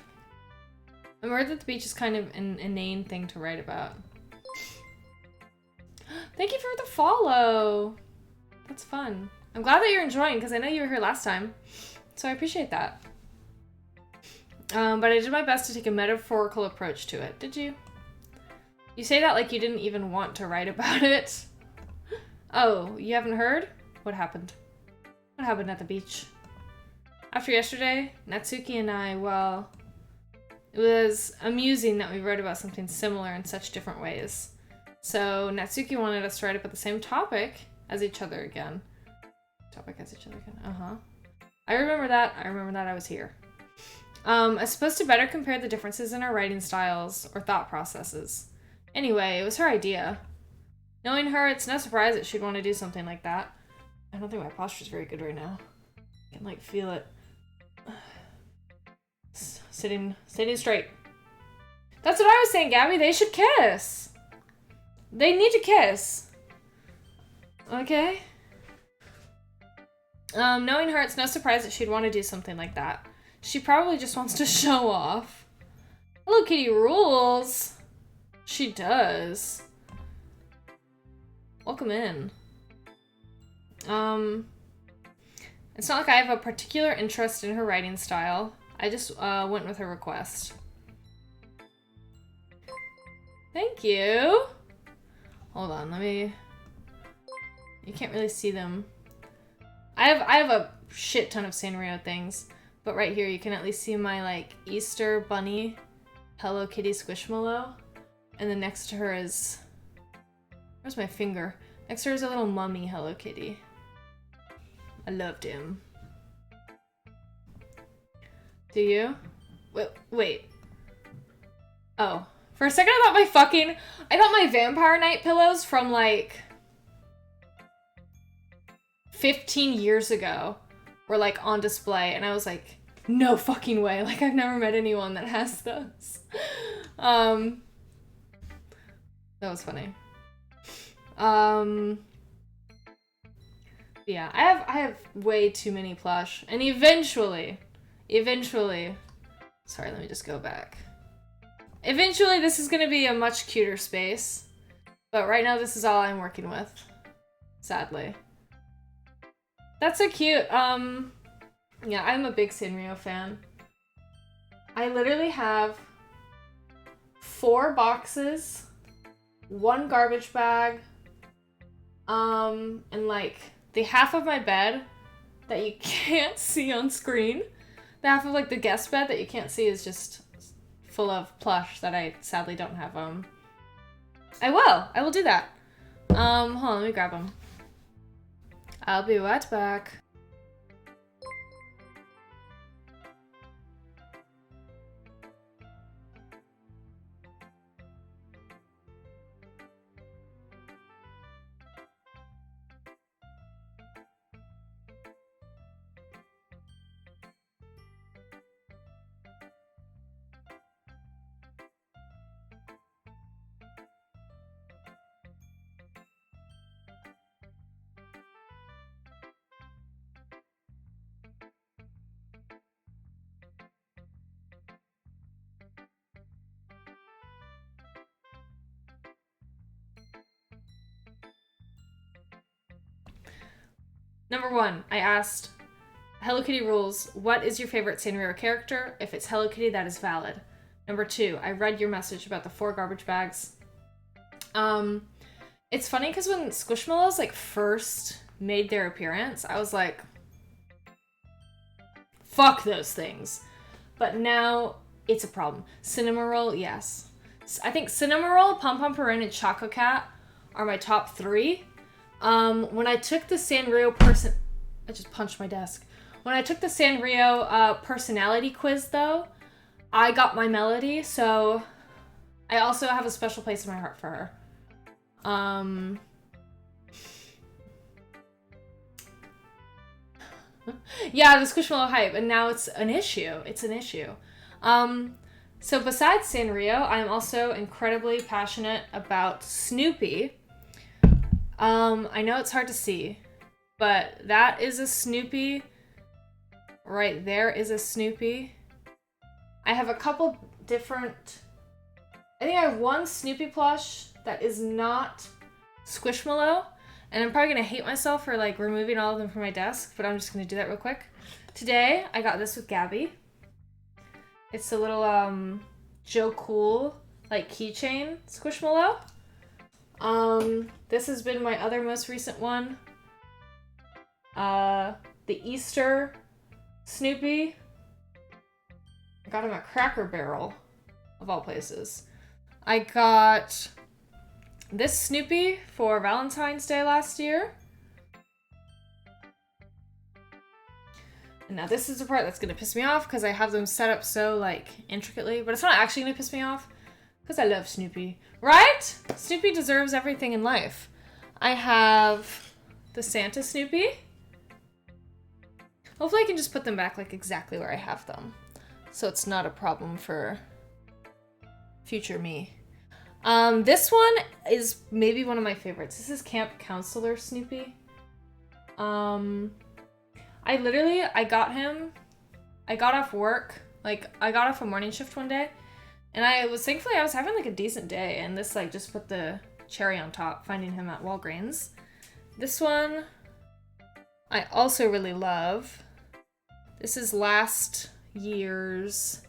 I'm worried that the beach is kind of an inane thing to write about. Thank you for the follow. That's fun. I'm glad that you're enjoying, because I know you were here last time. So I appreciate that. But I did my best to take a metaphorical approach to it. Did you? You say that like you didn't even want to write about it. Oh, you haven't heard? What happened? What happened at the beach? After yesterday, Natsuki and I, well, it was amusing that we wrote about something similar in such different ways. So Natsuki wanted us to write about the same topic as each other again. I remember that. I was here. I suppose to better compare the differences in our writing styles or thought processes. Anyway, it was her idea. Knowing her, it's no surprise that she'd want to do something like that. I don't think my posture's very good right now. I can, like, feel it. Sitting straight. That's what I was saying, Gabby. They should kiss. They need to kiss. Okay? Knowing her, it's no surprise that she'd want to do something like that. She probably just wants to show off. Hello Kitty rules. She does. Welcome in. It's not like I have a particular interest in her writing style. I just went with her request. Thank you. Hold on, let me... You can't really see them. I have a shit ton of Sanrio things, but right here you can at least see my, like, Easter bunny Hello Kitty Squishmallow. And then next to her is... Where's my finger? Next to her is a little mummy Hello Kitty. I loved him. Do you? Wait. Oh. For a second I thought my Vampire Night pillows from like 15 years ago were like on display, and I was like, no fucking way. Like, I've never met anyone that has those. That was funny. Yeah, I have way too many plush, and eventually, sorry, let me just go back. Eventually, this is gonna be a much cuter space, but right now, this is all I'm working with, sadly. That's so cute. Yeah, I'm a big Sanrio fan. I literally have 4 boxes, 1 garbage bag, and like the half of my bed that you can't see on screen. The half of like the guest bed that you can't see is just full of plush that I sadly don't have. I will do that. Hold on, let me grab them. I'll be right back. Number 1, I asked Hello Kitty rules, what is your favorite Sanrio character? If it's Hello Kitty, that is valid. Number 2, I read your message about the 4 garbage bags. It's funny because when Squishmallows like first made their appearance, I was like, fuck those things. But now it's a problem. Cinnamoroll, yes. I think Cinnamoroll, Pom Pom Purin, and Choco Cat are my top 3. When I took the Sanrio I just punched my desk. When I took the Sanrio personality quiz, though, I got my Melody, so I also have a special place in my heart for her. Yeah, the Squishmallow hype, and now it's an issue. It's an issue. So besides Sanrio, I'm also incredibly passionate about Snoopy. I know it's hard to see, but that is a Snoopy. Right there is a Snoopy. I have a couple different... I think I have 1 Snoopy plush that is not Squishmallow, and I'm probably going to hate myself for like removing all of them from my desk, but I'm just going to do that real quick. Today, I got this with Gabby. It's a little Joe Cool like keychain Squishmallow. This has been my other most recent one. The Easter Snoopy. I got him at Cracker Barrel, of all places. I got this Snoopy for Valentine's Day last year. And now this is the part that's gonna piss me off because I have them set up so like intricately, but it's not actually gonna piss me off because I love Snoopy. Right? Snoopy deserves everything in life. I have the Santa Snoopy. Hopefully I can just put them back like exactly where I have them, so it's not a problem for future me. This one is maybe one of my favorites. This is Camp Counselor Snoopy. I got off work, like I got off a morning shift one day, and I was having like a decent day, and this like just put the cherry on top, finding him at Walgreens. This one I also really love. This is last year's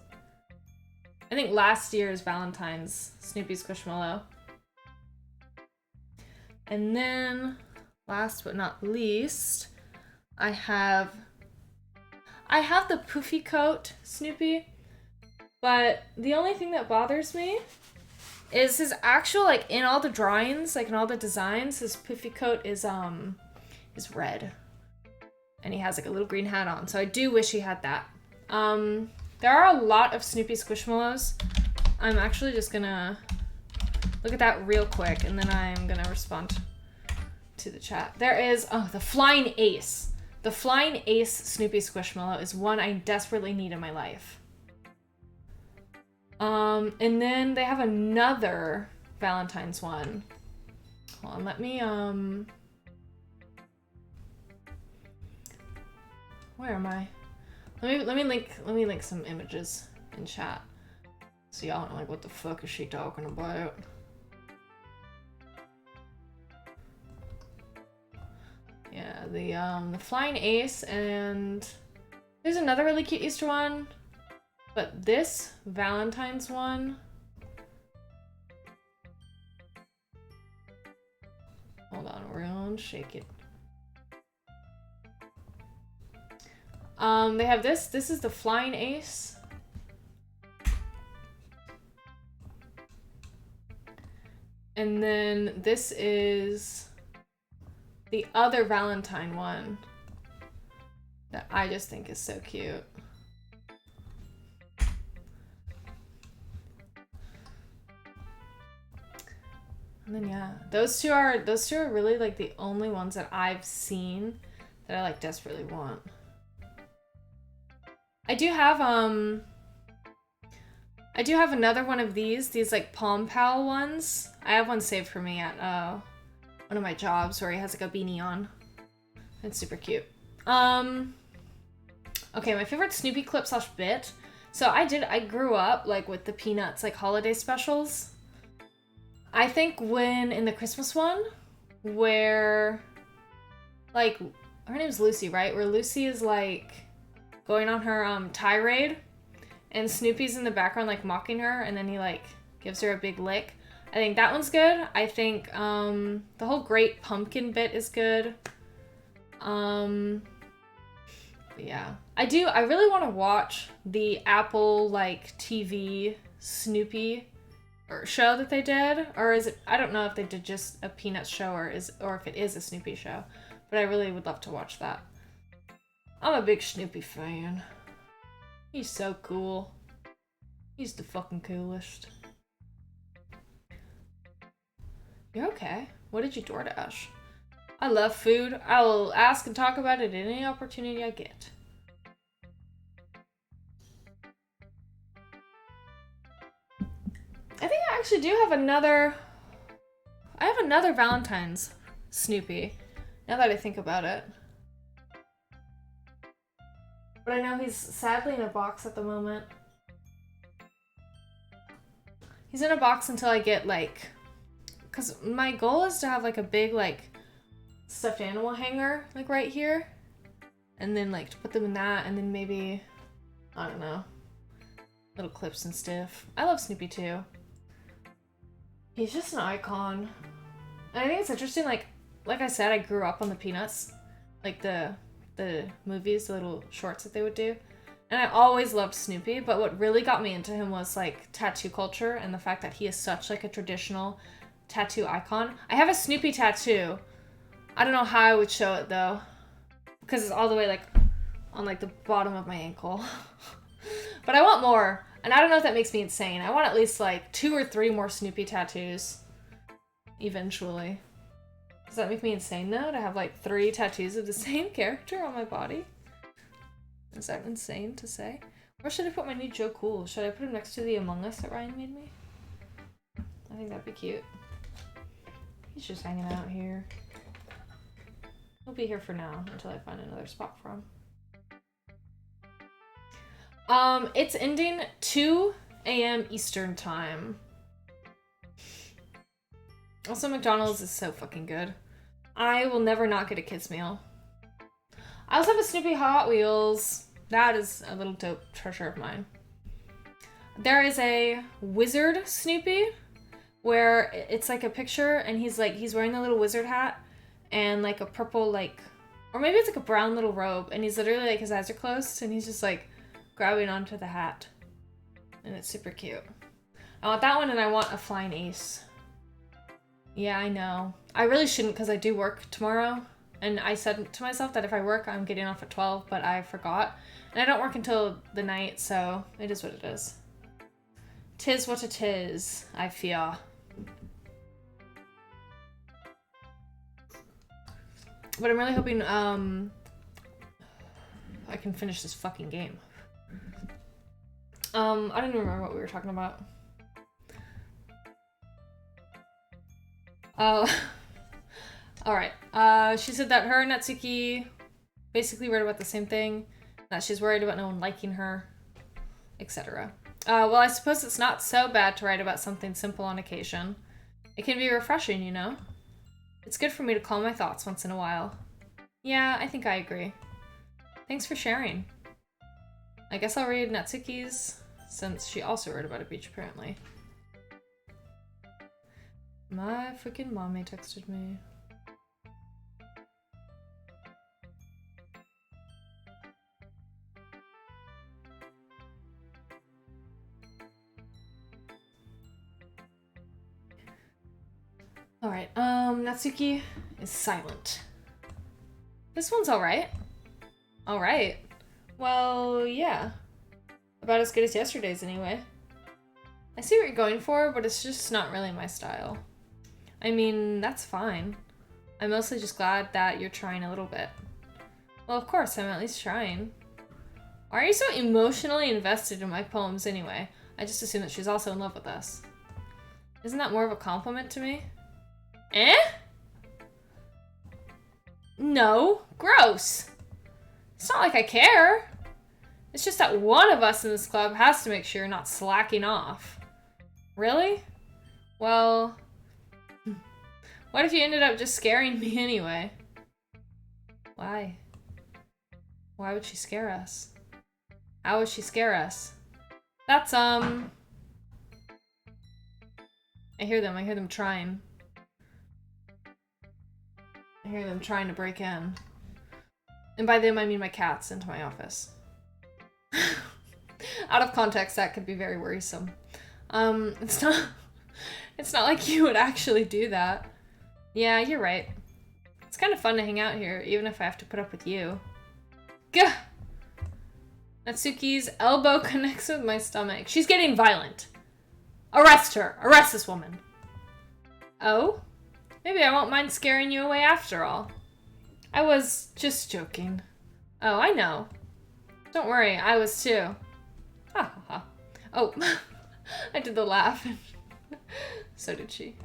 Valentine's Snoopy Squishmallow. And then, last but not least, I have the Poofy Coat Snoopy, but the only thing that bothers me is his actual, like, in all the drawings, like in all the designs, his Poofy Coat is red. And he has like a little green hat on, so I do wish he had that. There are a lot of Snoopy Squishmallows. I'm actually just gonna look at that real quick, and then I'm gonna respond to the chat. There is, oh, the Flying Ace. The Flying Ace Snoopy Squishmallow is one I desperately need in my life. And then they have another Valentine's one. Hold on, let me, where am I? Let me link some images in chat. So y'all know, like, what the fuck is she talking about? Yeah, the Flying Ace, and there's another really cute Easter one, but this Valentine's one, hold on, we're gonna shake it. They have this is the Flying Ace. And then this is the other Valentine one that I just think is so cute. And then yeah, those two are really like the only ones that I've seen that I like desperately want. I do have another one of these like Palm Pal ones. I have one saved for me at one of my jobs where he has like a beanie on. It's super cute. Okay, my favorite Snoopy clip / bit. So I grew up like with the Peanuts like holiday specials. I think when in the Christmas one where like her name's Lucy, right? Where Lucy is like going on her tirade and Snoopy's in the background like mocking her, and then he like gives her a big lick. I think that one's good. I think the whole Great Pumpkin bit is good. But yeah. I really want to watch the Apple like TV Snoopy or show that they did, or is it, I don't know if they did just a Peanuts show or if it is a Snoopy show, but I really would love to watch that. I'm a big Snoopy fan. He's so cool. He's the fucking coolest. You're okay. What did you DoorDash? I love food. I will ask and talk about it any opportunity I get. I think I actually do have another... I have another Valentine's Snoopy, now that I think about it. But I know he's sadly in a box at the moment. He's in a box until I get like... Because my goal is to have like a big like stuffed animal hanger like right here. And then like to put them in that, and then maybe, I don't know, little clips and stuff. I love Snoopy too. He's just an icon. And I think it's interesting, like I said, I grew up on the Peanuts. Like the movies, the little shorts that they would do. And I always loved Snoopy, but what really got me into him was like tattoo culture and the fact that he is such like a traditional tattoo icon. I have a Snoopy tattoo. I don't know how I would show it though, because it's all the way like on like the bottom of my ankle. But I want more, and I don't know if that makes me insane. I want at least like 2 or 3 more Snoopy tattoos eventually. Does that make me insane though, to have like 3 tattoos of the same character on my body? Is that insane to say? Where should I put my new Joe Cool? Should I put him next to the Among Us that Ryan made me? I think that'd be cute. He's just hanging out here. He'll be here for now until I find another spot for him. It's ending 2 a.m. Eastern time. Also, McDonald's is so fucking good. I will never not get a kids meal. I also have a Snoopy Hot Wheels. That is a little dope treasure of mine. There is a wizard Snoopy where it's like a picture and he's wearing the little wizard hat and like a purple like, or maybe it's like a brown little robe, and he's literally like his eyes are closed and he's just like grabbing onto the hat. And it's super cute. I want that one, and I want a Flying Ace. Yeah, I know. I really shouldn't because I do work tomorrow. And I said to myself that if I work, I'm getting off at 12, but I forgot. And I don't work until the night, so it is what it is. 'Tis what it is, I fear. But I'm really hoping, I can finish this fucking game. I don't even remember what we were talking about. Oh. Alright. She said that her and Natsuki basically wrote about the same thing. That she's worried about no one liking her, etc. Well, I suppose it's not so bad to write about something simple on occasion. It can be refreshing, you know? It's good for me to calm my thoughts once in a while. Yeah, I think I agree. Thanks for sharing. I guess I'll read Natsuki's, since she also wrote about a beach, apparently. My freaking mommy texted me. Alright, Natsuki is silent. This one's alright. Alright. Well, yeah. About as good as yesterday's, anyway. I see what you're going for, but it's just not really my style. I mean, that's fine. I'm mostly just glad that you're trying a little bit. Well, of course, I'm at least trying. Why are you so emotionally invested in my poems anyway? I just assume that she's also in love with us. Isn't that more of a compliment to me? Eh? No. Gross. It's not like I care. It's just that one of us in this club has to make sure you're not slacking off. Really? Well, what if you ended up just scaring me anyway? Why? Why would she scare us? How would she scare us? That's, I hear them trying. I hear them trying to break in. And by them, I mean my cats into my office. Out of context, that could be very worrisome. It's not like you would actually do that. Yeah, you're right. It's kind of fun to hang out here, even if I have to put up with you. Gah! Natsuki's elbow connects with my stomach. She's getting violent. Arrest her! Arrest this woman! Oh? Maybe I won't mind scaring you away after all. I was just joking. Oh, I know. Don't worry, I was too. Ha ha ha. Oh, I did the laugh. So did she.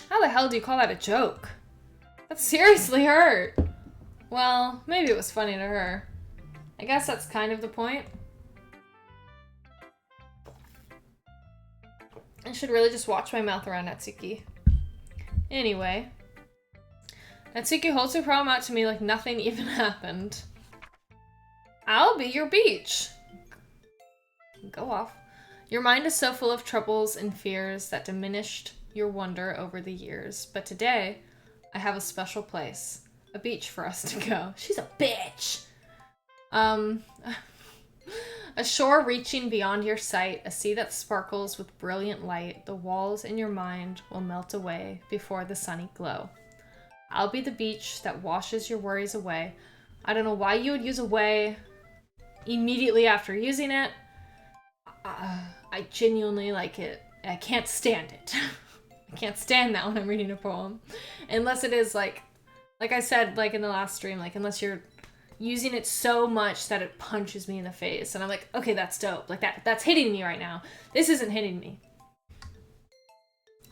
How the hell do you call that a joke? That seriously hurt. Well, maybe it was funny to her. I guess that's kind of the point. I should really just watch my mouth around Natsuki. Anyway. Natsuki holds her palm out to me like nothing even happened. I'll be your beach. Go off. Your mind is so full of troubles and fears that diminished your wonder over the years. But today, I have a special place. A beach for us to go. She's a bitch! A shore reaching beyond your sight, a sea that sparkles with brilliant light, the walls in your mind will melt away before the sunny glow. I'll be the beach that washes your worries away. I don't know why you would use away immediately after using it. I genuinely like it. I can't stand it. I can't stand that when I'm reading a poem. Unless it is like I said, like in the last stream, like unless you're using it so much that it punches me in the face. And I'm like, okay, that's dope. Like that's hitting me right now. This isn't hitting me.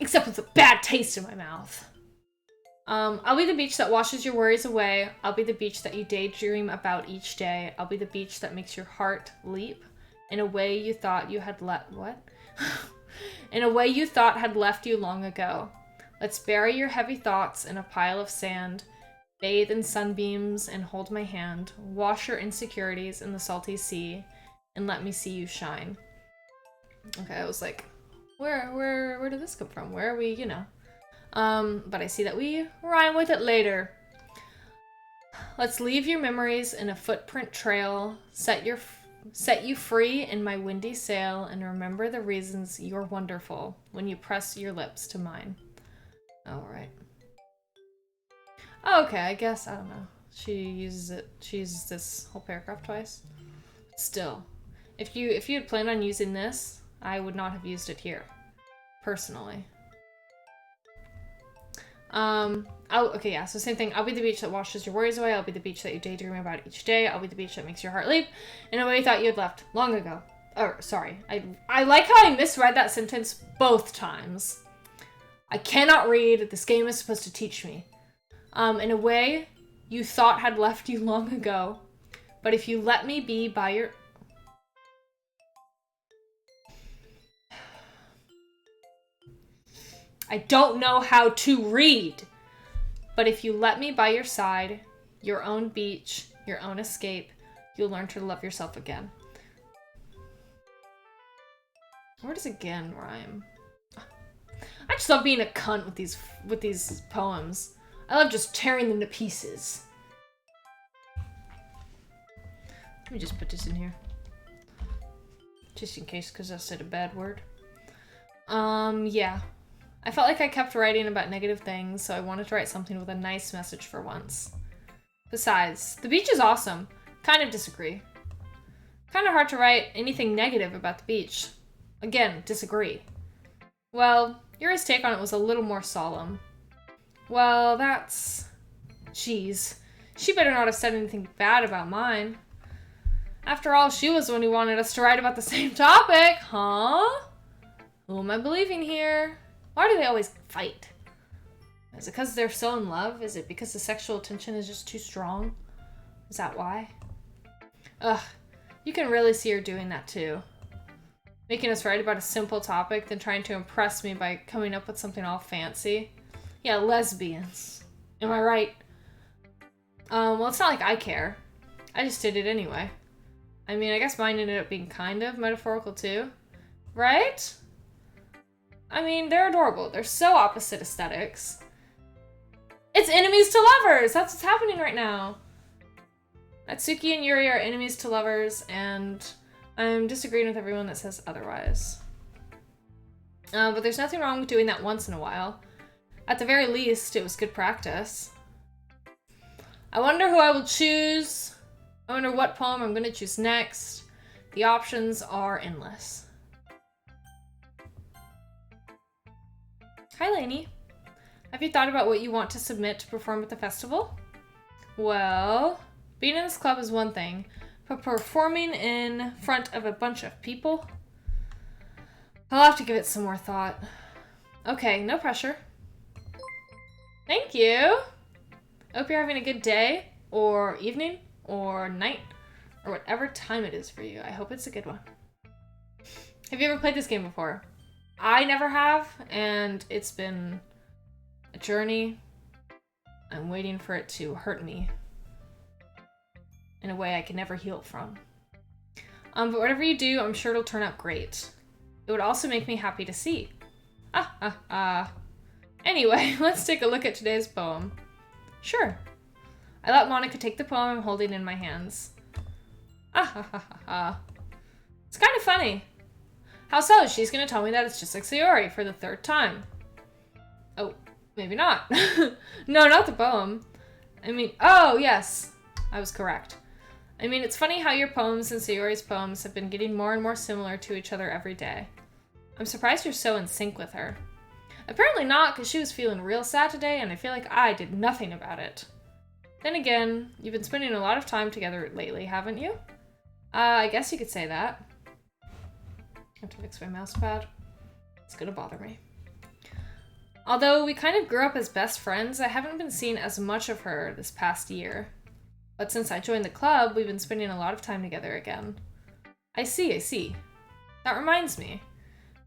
Except with a bad taste in my mouth. I'll be the beach that washes your worries away. I'll be the beach that you daydream about each day. I'll be the beach that makes your heart leap in a way you thought you had in a way you thought had left you long ago. Let's bury your heavy thoughts in a pile of sand. Bathe in sunbeams and hold my hand. Wash your insecurities in the salty sea and let me see you shine. Okay, I was like, where did this come from? Where are we, you know? But I see that we rhyme with it later. Let's leave your memories in a footprint trail. Set you free in my windy sail and remember the reasons you're wonderful when you press your lips to mine. All right. Oh, okay, I guess, I don't know. She uses this whole paragraph twice. Still, if you had planned on using this, I would not have used it here, personally. Okay, yeah, so same thing. I'll be the beach that washes your worries away. I'll be the beach that you daydream about each day. I'll be the beach that makes your heart leap in a way you thought you had left long ago. Oh, sorry. I like how I misread that sentence both times. I cannot read. This game is supposed to teach me. In a way you thought had left you long ago. But if you let me be by your... I don't know how to read. But if you let me by your side, your own beach, your own escape, you'll learn to love yourself again. Where does again rhyme? I just love being a cunt with these poems. I love just tearing them to pieces. Let me just put this in here. Just in case, because I said a bad word. Yeah. I felt like I kept writing about negative things, so I wanted to write something with a nice message for once. Besides, the beach is awesome. Kind of disagree. Kind of hard to write anything negative about the beach. Again, disagree. Well, Yuri's take on it was a little more solemn. Well, that's... Jeez. She better not have said anything bad about mine. After all, she was the one who wanted us to write about the same topic, huh? Who am I believing here? Why do they always fight? Is it because they're so in love? Is it because the sexual tension is just too strong? Is that why? Ugh, you can really see her doing that too. Making us write about a simple topic, then trying to impress me by coming up with something all fancy. Yeah, lesbians. Am I right? Well, it's not like I care. I just did it anyway. I mean, I guess mine ended up being kind of metaphorical too. Right? I mean, they're adorable. They're so opposite aesthetics. It's enemies to lovers! That's what's happening right now. Natsuki and Yuri are enemies to lovers, and I'm disagreeing with everyone that says otherwise. But there's nothing wrong with doing that once in a while. At the very least, it was good practice. I wonder who I will choose. I wonder what poem I'm going to choose next. The options are endless. Hi, Lainey. Have you thought about what you want to submit to perform at the festival? Well, being in this club is one thing, but performing in front of a bunch of people? I'll have to give it some more thought. Okay, no pressure. Thank you. Hope you're having a good day, or evening, or night, or whatever time it is for you. I hope it's a good one. Have you ever played this game before? I never have, and it's been a journey. I'm waiting for it to hurt me in a way I can never heal from. But whatever you do, I'm sure it'll turn out great. It would also make me happy to see. Anyway, let's take a look at today's poem. Sure. I let Monica take the poem I'm holding in my hands. It's kind of funny. How so? She's gonna tell me that it's just like Sayori for the third time. Oh, maybe not. No, not the poem. I mean, oh, yes. I was correct. I mean, it's funny how your poems and Sayori's poems have been getting more and more similar to each other every day. I'm surprised you're so in sync with her. Apparently not, because she was feeling real sad today, and I feel like I did nothing about it. Then again, you've been spending a lot of time together lately, haven't you? I guess you could say that. I have to fix my mouse pad. It's gonna bother me. Although we kind of grew up as best friends, I haven't been seeing as much of her this past year. But since I joined the club, we've been spending a lot of time together again. I see. That reminds me.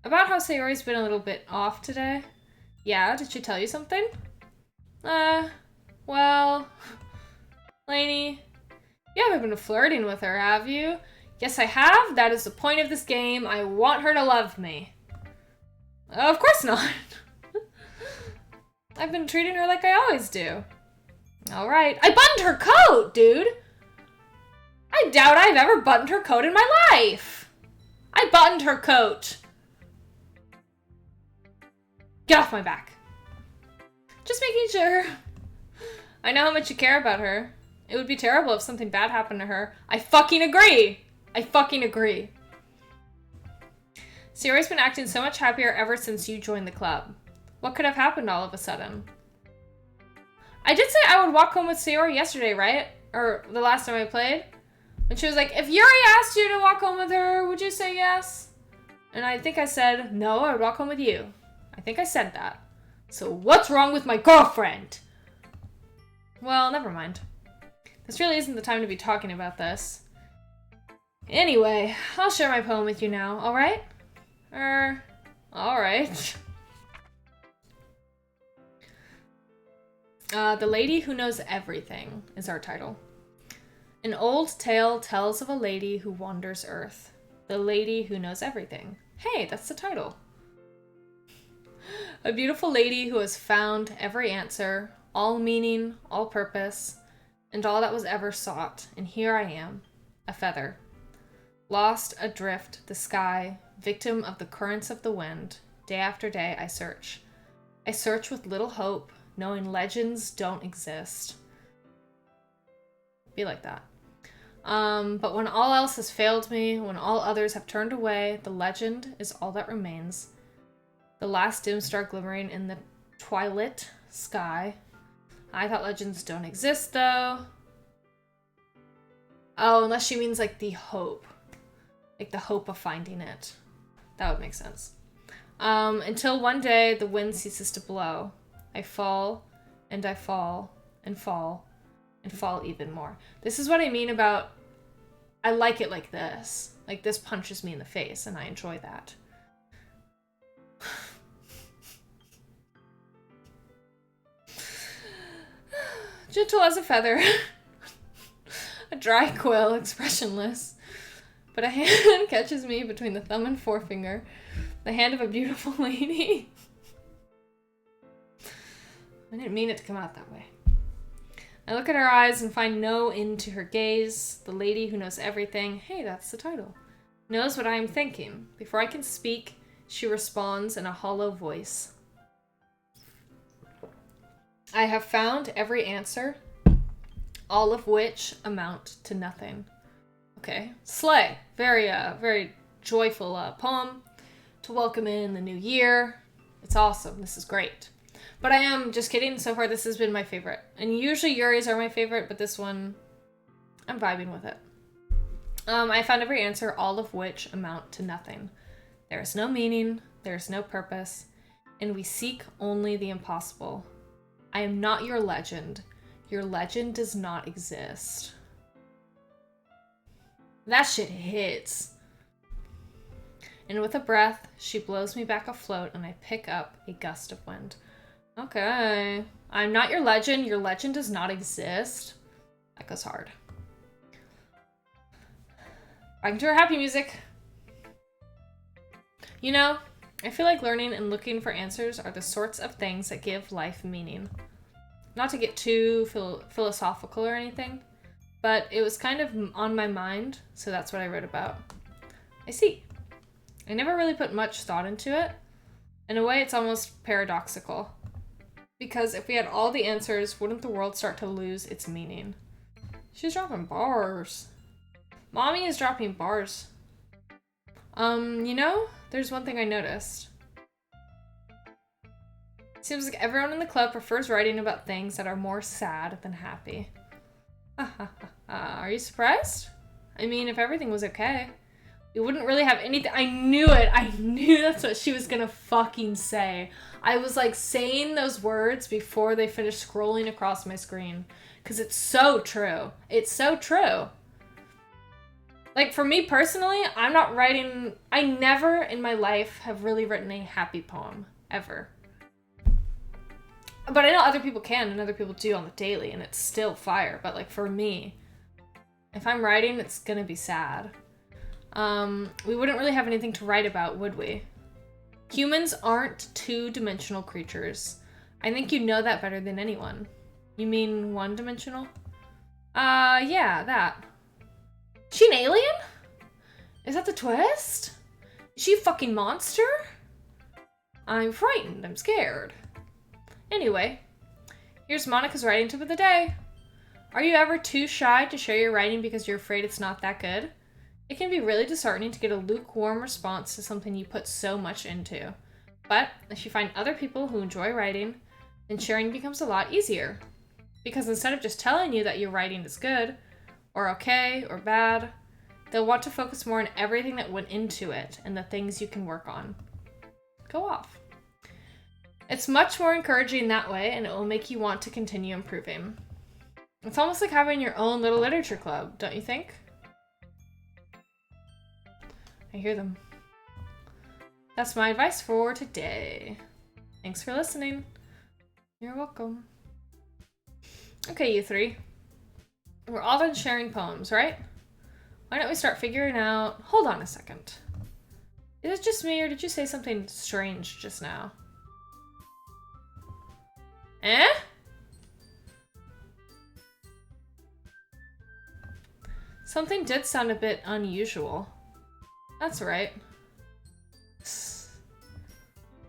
About how Sayori's been a little bit off today. Yeah, did she tell you something? Well... Lainey, you haven't been flirting with her, have you? Yes, I have. That is the point of this game. I want her to love me. Of course not. I've been treating her like I always do. Alright. I buttoned her coat, dude! I doubt I've ever buttoned her coat in my life! I buttoned her coat! Get off my back. Just making sure. I know how much you care about her. It would be terrible if something bad happened to her. I fucking agree! I fucking agree. Sayori's been acting so much happier ever since you joined the club. What could have happened all of a sudden? I did say I would walk home with Sayori yesterday, right? Or the last time I played. And she was like, if Yuri asked you to walk home with her, would you say yes? And I think I said, no, I would walk home with you. I think I said that. So what's wrong with my girlfriend? Well, never mind. This really isn't the time to be talking about this. Anyway, I'll share my poem with you now, alright? Alright. The Lady Who Knows Everything is our title. An old tale tells of a lady who wanders Earth. The Lady Who Knows Everything. Hey, that's the title. A beautiful lady who has found every answer, all meaning, all purpose, and all that was ever sought. And here I am, a feather. Lost adrift the sky, victim of the currents of the wind. Day after day I search. I search with little hope, knowing legends don't exist. Be like that. But when all else has failed me, when all others have turned away, the legend is all that remains. The last dim star glimmering in the twilit sky. I thought legends don't exist, though. Oh, unless she means, like, the hope. Like, the hope of finding it. That would make sense. Until one day, the wind ceases to blow. I fall, and I fall, and fall, and fall even more. This is what I mean about, I like it like this. Like, this punches me in the face, and I enjoy that. Gentle as a feather. A dry quill, expressionless. But a hand catches me between the thumb and forefinger. The hand of a beautiful lady. I didn't mean it to come out that way. I look at her eyes and find no end to her gaze. The lady who knows everything. Hey, that's the title. Knows what I am thinking. Before I can speak, she responds in a hollow voice. I have found every answer, all of which amount to nothing. Okay. Slay. Very joyful poem to welcome in the new year. It's awesome. This is great. But I am just kidding. So far, this has been my favorite. And usually Yuri's are my favorite, but this one, I'm vibing with it. I found every answer, all of which amount to nothing. There is no meaning, there is no purpose, and we seek only the impossible. I am not your legend. Your legend does not exist. That shit hits. And with a breath, she blows me back afloat, and I pick up a gust of wind. Okay. I'm not your legend. Your legend does not exist. That goes hard. Back into our happy music. You know, I feel like learning and looking for answers are the sorts of things that give life meaning. Not to get too philosophical or anything, but it was kind of on my mind, so that's what I wrote about. I see. I never really put much thought into it. In a way, it's almost paradoxical. Because if we had all the answers, wouldn't the world start to lose its meaning? She's dropping bars. Mommy is dropping bars. You know, there's one thing I noticed. Seems like everyone in the club prefers writing about things that are more sad than happy. Are you surprised? I mean, if everything was okay, we wouldn't really have anything. I knew it. I knew that's what she was gonna fucking say. I was like saying those words before they finished scrolling across my screen. Because it's so true. It's so true. Like, for me personally, I'm not writing... I never in my life have really written a happy poem. Ever. But I know other people can, and other people do on the daily, and it's still fire. But, like, for me, if I'm writing, it's gonna be sad. We wouldn't really have anything to write about, would we? Humans aren't two-dimensional creatures. I think you know that better than anyone. You mean one-dimensional? Yeah, that. She an alien? Is that the twist? Is she a fucking monster? I'm frightened. I'm scared. Anyway, Here's Monica's writing tip of the day. Are you ever too shy to share your writing because you're afraid it's not that good? It can be really disheartening to get a lukewarm response to something you put so much into. But if you find other people who enjoy writing, then sharing becomes a lot easier. Because instead of just telling you that your writing is good, or okay, or bad, they'll want to focus more on everything that went into it and the things you can work on. Go off. It's much more encouraging that way, and it will make you want to continue improving. It's almost like having your own little literature club, don't you think? I hear them. That's my advice for today. Thanks for listening. You're welcome. Okay, you three. We're all done sharing poems, right? Why don't we start figuring out... Hold on a second. Is it just me, or did you say something strange just now? Eh? Something did sound a bit unusual. That's right.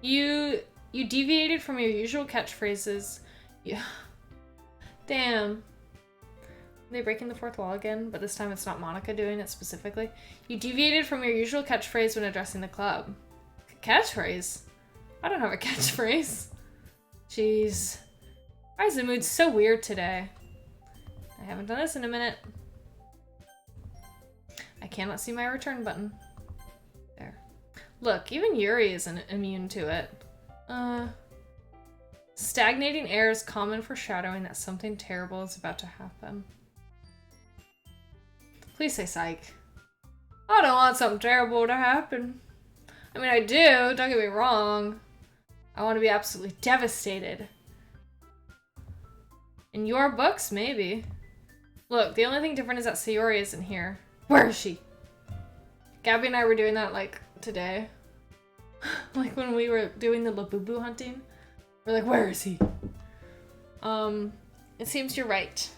You deviated from your usual catchphrases. Yeah. Damn. Are they breaking the fourth wall again? But this time it's not Monica doing it specifically. You deviated from your usual catchphrase when addressing the club. Catchphrase? I don't have a catchphrase. Jeez. Why is the mood so weird today? I haven't done this in a minute. I cannot see my return button. There. Look, even Yuri isn't immune to it. Stagnating air is common foreshadowing that something terrible is about to happen. Please say psych. I don't want something terrible to happen. I mean, I do, don't get me wrong. I want to be absolutely devastated. In your books, maybe. Look, the only thing different is that Sayori isn't here. Where is she? Gabby and I were doing that, like, today. Like, when we were doing the Labubu hunting. We're like, where is he? It seems you're right.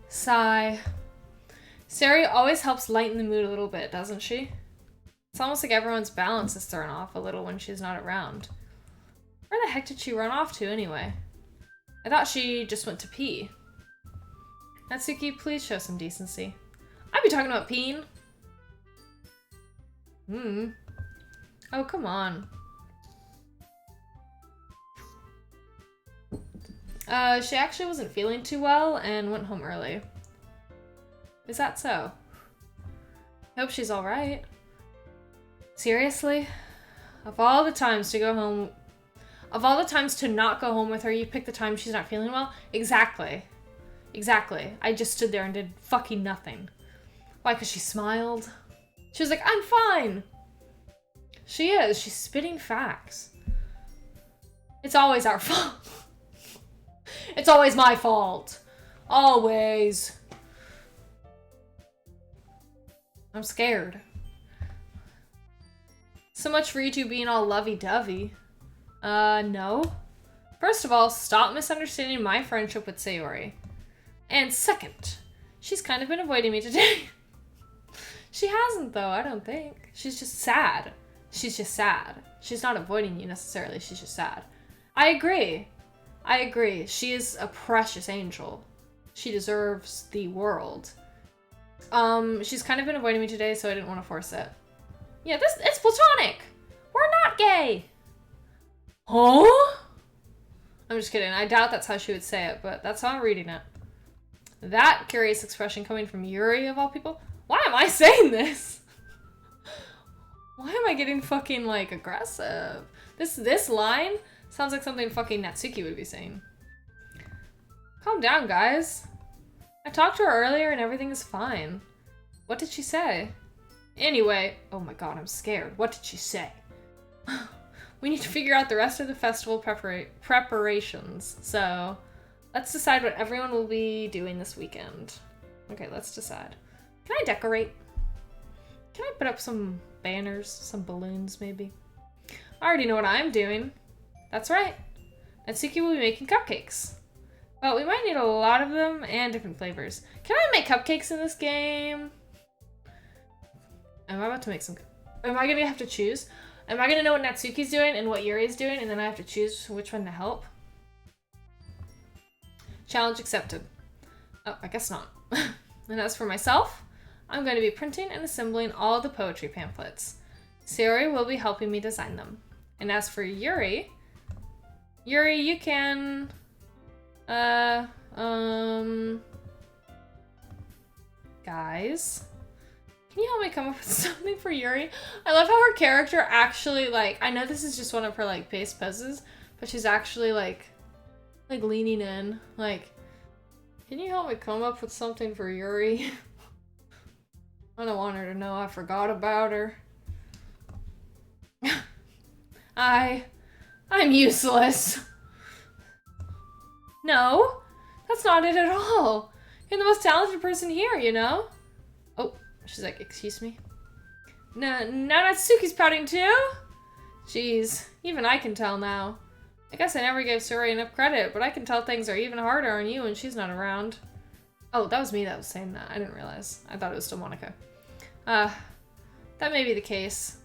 Sigh. Sari always helps lighten the mood a little bit, doesn't she? It's almost like everyone's balance is thrown off a little when she's not around. Where the heck did she run off to, anyway? I thought she just went to pee. Natsuki, please show some decency. I'd be talking about peeing. Oh, come on. She actually wasn't feeling too well and went home early. Is that so? I hope she's alright. Seriously? Of all the times to go home... Of all the times to not go home with her, you pick the time she's not feeling well? Exactly. Exactly. I just stood there and did fucking nothing. Why? Because she smiled? She was like, I'm fine! She is. She's spitting facts. It's always our fault. It's always my fault. Always. I'm scared. So much for you two being all lovey-dovey. No. First of all, stop misunderstanding my friendship with Sayori. And second, she's kind of been avoiding me today. She hasn't, though, I don't think. She's just sad. She's just sad. She's not avoiding you necessarily, she's just sad. I agree. I agree. She is a precious angel. She deserves the world. She's kind of been avoiding me today, so I didn't want to force it. Yeah, it's platonic! We're not gay! Huh? I'm just kidding. I doubt that's how she would say it, but that's how I'm reading it. That curious expression coming from Yuri, of all people. Why am I saying this? Why am I getting fucking, like, aggressive? This line sounds like something fucking Natsuki would be saying. Calm down, guys. I talked to her earlier and everything is fine. What did she say? Anyway, oh my god, I'm scared. What did she say? We need to figure out the rest of the festival preparations, so let's decide what everyone will be doing this weekend. Okay, let's decide. Can I decorate? Can I put up some banners, some balloons maybe? I already know what I'm doing. That's right. Natsuki will be making cupcakes. But we might need a lot of them and different flavors. Can I make cupcakes in this game? Am I about to make some... Am I gonna have to choose? Am I gonna know what Natsuki's doing and what Yuri's doing and then I have to choose which one to help? Challenge accepted. Oh, I guess not. And as for myself, I'm going to be printing and assembling all of the poetry pamphlets. Sayori will be helping me design them. And as for Yuri, you can, guys, can you help me come up with something for Yuri? I love how her character actually, like, I know this is just one of her, like, base poses, but she's actually, like leaning in, like, can you help me come up with something for Yuri? I don't want her to know I forgot about her. I'm useless. No, that's not it at all. You're the most talented person here, you know? Oh, she's like, excuse me? Now Natsuki's pouting too? Jeez, even I can tell now. I guess I never gave Sayori enough credit, but I can tell things are even harder on you when she's not around. Oh, that was me that was saying that. I didn't realize. I thought it was still Monica. That may be the case.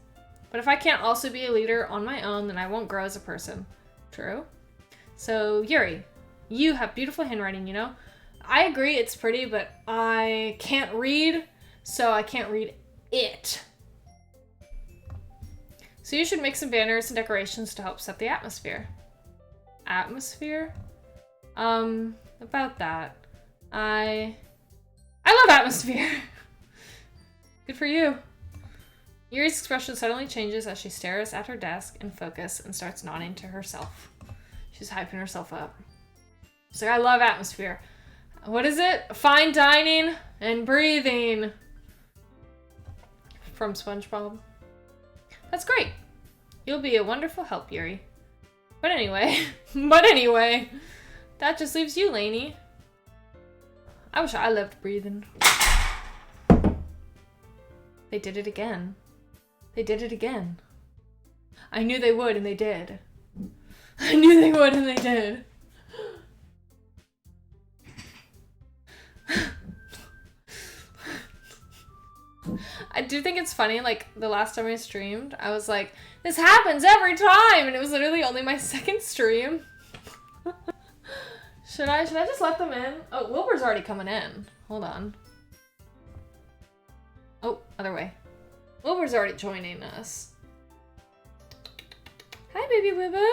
But if I can't also be a leader on my own, then I won't grow as a person. True? So, Yuri, you have beautiful handwriting, you know? I agree it's pretty, but I can't read, so I can't read it. So you should make some banners and decorations to help set the atmosphere. Atmosphere? About that. I love atmosphere! Good for you. Yuri's expression suddenly changes as she stares at her desk in focus and starts nodding to herself. She's hyping herself up. She's like, I love atmosphere. What is it? Fine dining and breathing. From SpongeBob. That's great. You'll be a wonderful help, Yuri. But anyway, that just leaves you, Lainey. I wish I loved breathing. They did it again. They did it again. I knew they would, and they did. I knew they would, and they did. I do think it's funny, like, the last time I streamed, I was like, this happens every time! And it was literally only my second stream. Should I just let them in? Oh, Wilbur's already coming in. Hold on. Oh, other way. Wilbur's already joining us. Hi, baby Wilbur.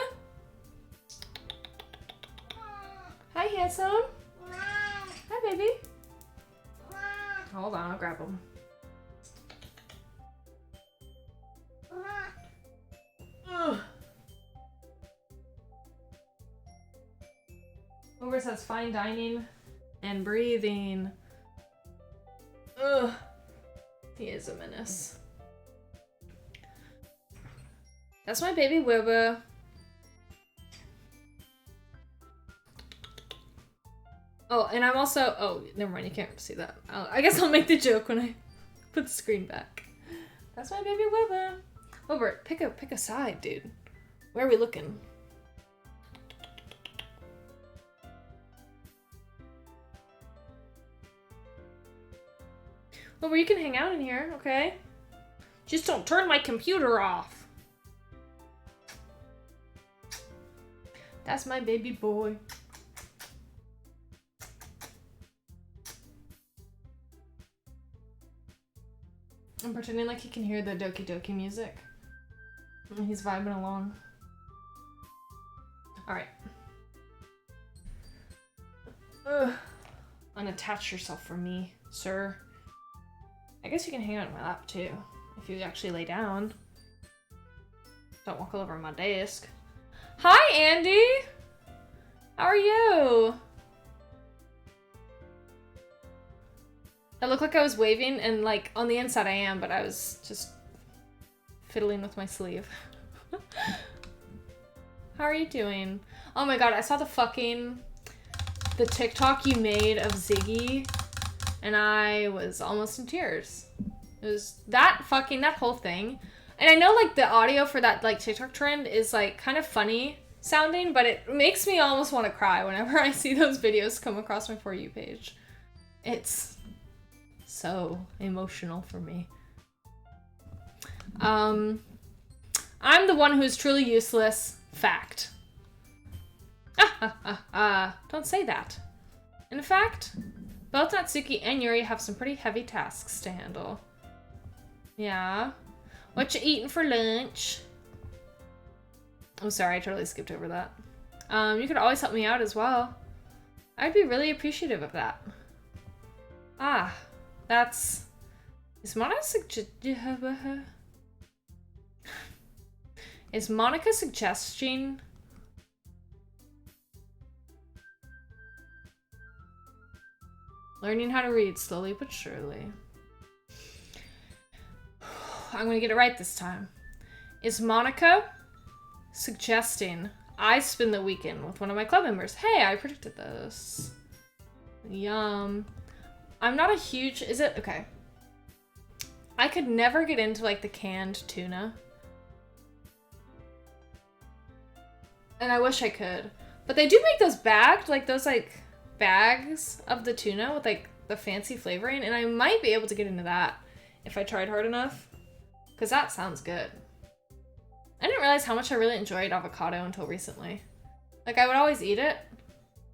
Hi, handsome. Hi, baby. Hold on, I'll grab him. Wilbur says fine dining and breathing. Ugh. He is a menace. That's my baby Wilbur. Oh, and I'm also... Oh, never mind. You can't see that. I guess I'll make the joke when I put the screen back. That's my baby Wilbur. Wilbur, pick a side, dude. Where are we looking? Wilbur, you can hang out in here, okay? Just don't turn my computer off. That's my baby boy. I'm pretending like he can hear the Doki Doki music. And he's vibing along. Alright. Unattach yourself from me, sir. I guess you can hang out on my lap too, if you actually lay down. Don't walk all over my desk. Hi, Andy! How are you? I look like I was waving, and like on the inside I am, but I was just fiddling with my sleeve. How are you doing? Oh my god, I saw the TikTok you made of Ziggy, and I was almost in tears. It was that whole thing. And I know like the audio for that like TikTok trend is like kind of funny sounding, but it makes me almost want to cry whenever I see those videos come across my For You page. It's so emotional for me. I'm the one who's truly useless. Fact. Don't say that. In fact, both Natsuki and Yuri have some pretty heavy tasks to handle. Yeah. What you eating for lunch? I'm sorry, I totally skipped over that. You could always help me out as well. I'd be really appreciative of that. Ah, that's... Is Monica suggesting... Learning how to read slowly but surely. I'm gonna get it right this time. Is Monica suggesting I spend the weekend with one of my club members? Hey, I predicted this. Yum. I'm not a huge... Is it? Okay. I could never get into, like, the canned tuna. And I wish I could. But they do make those bagged, like, those, like, bags of the tuna with, like, the fancy flavoring. And I might be able to get into that if I tried hard enough. Because that sounds good. I didn't realize how much I really enjoyed avocado until recently. Like, I would always eat it.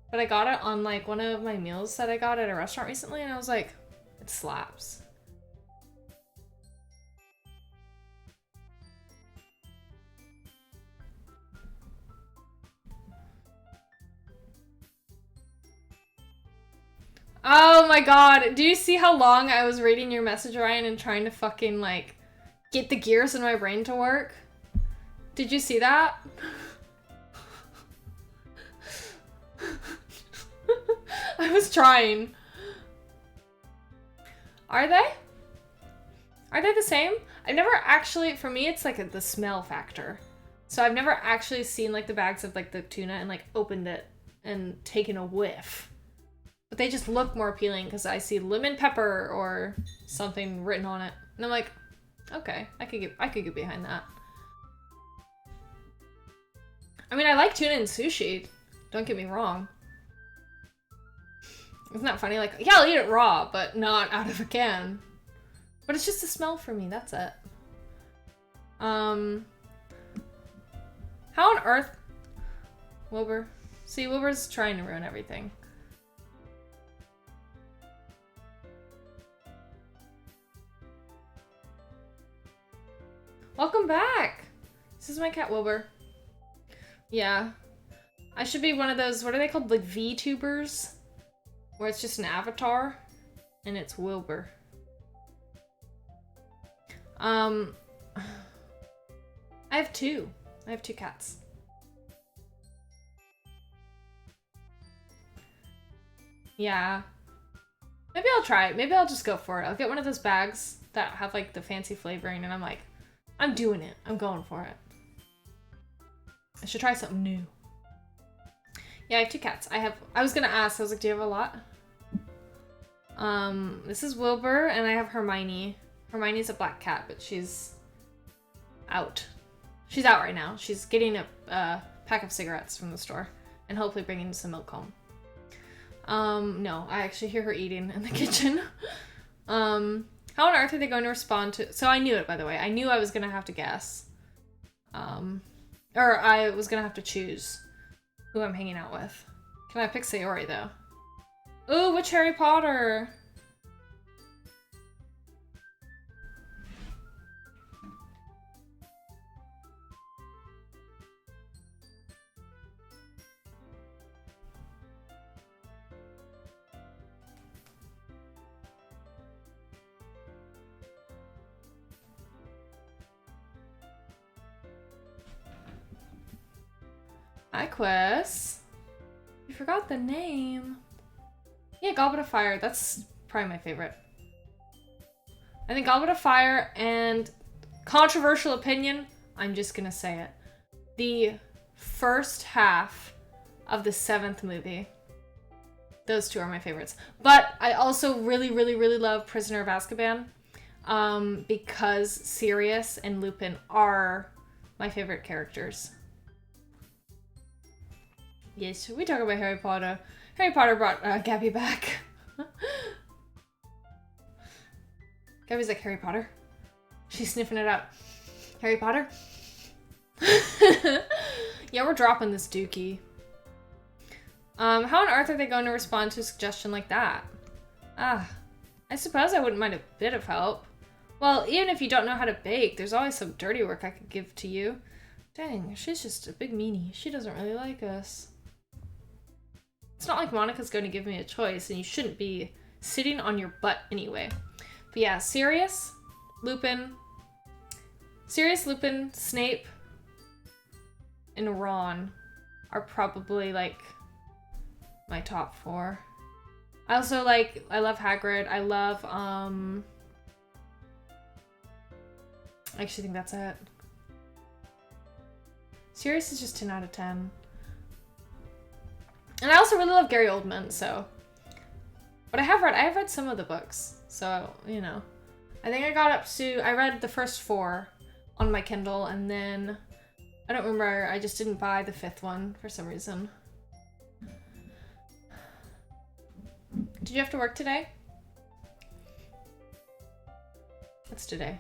But I got it on, like, one of my meals that I got at a restaurant recently. And I was like, it slaps. Oh my god. Do you see how long I was reading your message, Ryan, and trying to fucking, like, get the gears in my brain to work? Did you see that? I was trying. Are they? Are they the same? I've never actually, for me, it's like the smell factor. So I've never actually seen like the bags of like the tuna and like opened it and taken a whiff. But they just look more appealing because I see lemon pepper or something written on it. And I'm like, okay, I could get behind that. I mean, I like tuna and sushi. Don't get me wrong. Isn't that funny? Like, yeah, I'll eat it raw, but not out of a can. But it's just a smell for me, that's it. How on earth... Wilbur. See, Wilbur's trying to ruin everything. Welcome back! This is my cat, Wilbur. Yeah. I should be one of those, what are they called? Like VTubers? Where it's just an avatar, and it's Wilbur. I have two. I have two cats. Yeah. Maybe I'll try it. Maybe I'll just go for it. I'll get one of those bags that have like the fancy flavoring, and I'm like, I'm doing it. I'm going for it. I should try something new. Yeah, I have two cats. I was gonna ask, I was like, do you have a lot? This is Wilbur, and I have Hermione. Hermione's a black cat, but she's out. She's out right now. She's getting a pack of cigarettes from the store, and hopefully bringing some milk home. No, I actually hear her eating in the kitchen. How on earth are they going to respond to... So I knew it, by the way. I knew I was gonna have to guess. Or I was gonna have to choose who I'm hanging out with. Can I pick Sayori, though? Ooh, which Harry Potter? Hi, Quest. You forgot the name. Yeah, Goblet of Fire. That's probably my favorite. I think Goblet of Fire and controversial opinion, I'm just gonna say it. The first half of the 7th movie. Those two are my favorites. But I also really, really, really love Prisoner of Azkaban. Because Sirius and Lupin are my favorite characters. Yes, we talk about Harry Potter. Harry Potter brought Gabby back. Gabby's like, Harry Potter? She's sniffing it out. Harry Potter? Yeah, we're dropping this dookie. How on earth are they going to respond to a suggestion like that? I suppose I wouldn't mind a bit of help. Well, even if you don't know how to bake, there's always some dirty work I could give to you. Dang, she's just a big meanie. She doesn't really like us. It's not like Monica's going to give me a choice, and you shouldn't be sitting on your butt anyway. But yeah, Sirius, Lupin, Snape, and Ron are probably, like, my top 4. I also, like, I love Hagrid. I love, I actually think that's it. Sirius is just 10 out of 10. And I also really love Gary Oldman, so. But I have read some of the books, so, you know. I think I got up to, I read the first 4 on my Kindle, and then, I don't remember, I just didn't buy the 5th one for some reason. Did you have to work today? What's today?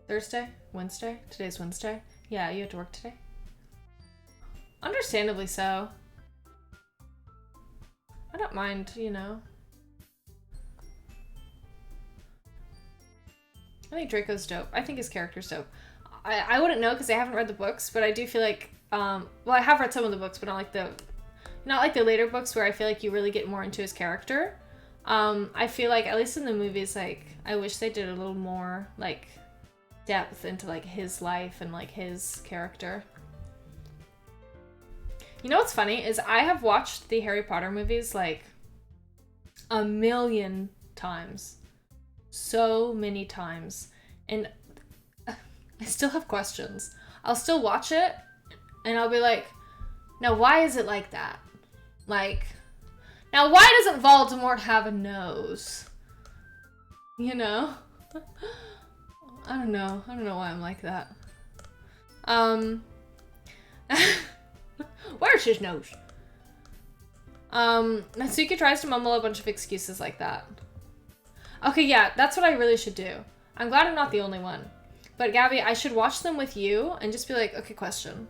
Thursday? Wednesday? Today's Wednesday? Yeah, you have to work today. Understandably so. I don't mind, you know. I think Draco's dope. I think his character's dope. I wouldn't know because I haven't read the books, but I do feel like, well, I have read some of the books, but not like the later books where I feel like you really get more into his character. I feel like, at least in the movies, like, I wish they did a little more, like, depth into, like, his life and, like, his character. You know what's funny is I have watched the Harry Potter movies, like, a million times. So many times. And I still have questions. I'll still watch it, and I'll be like, now why is it like that? Like, now why doesn't Voldemort have a nose? You know? I don't know. I don't know why I'm like that. Where's his nose? Natsuki tries to mumble a bunch of excuses like that. Okay, yeah, that's what I really should do. I'm glad I'm not the only one. But Gabby, I should watch them with you and just be like, okay, question.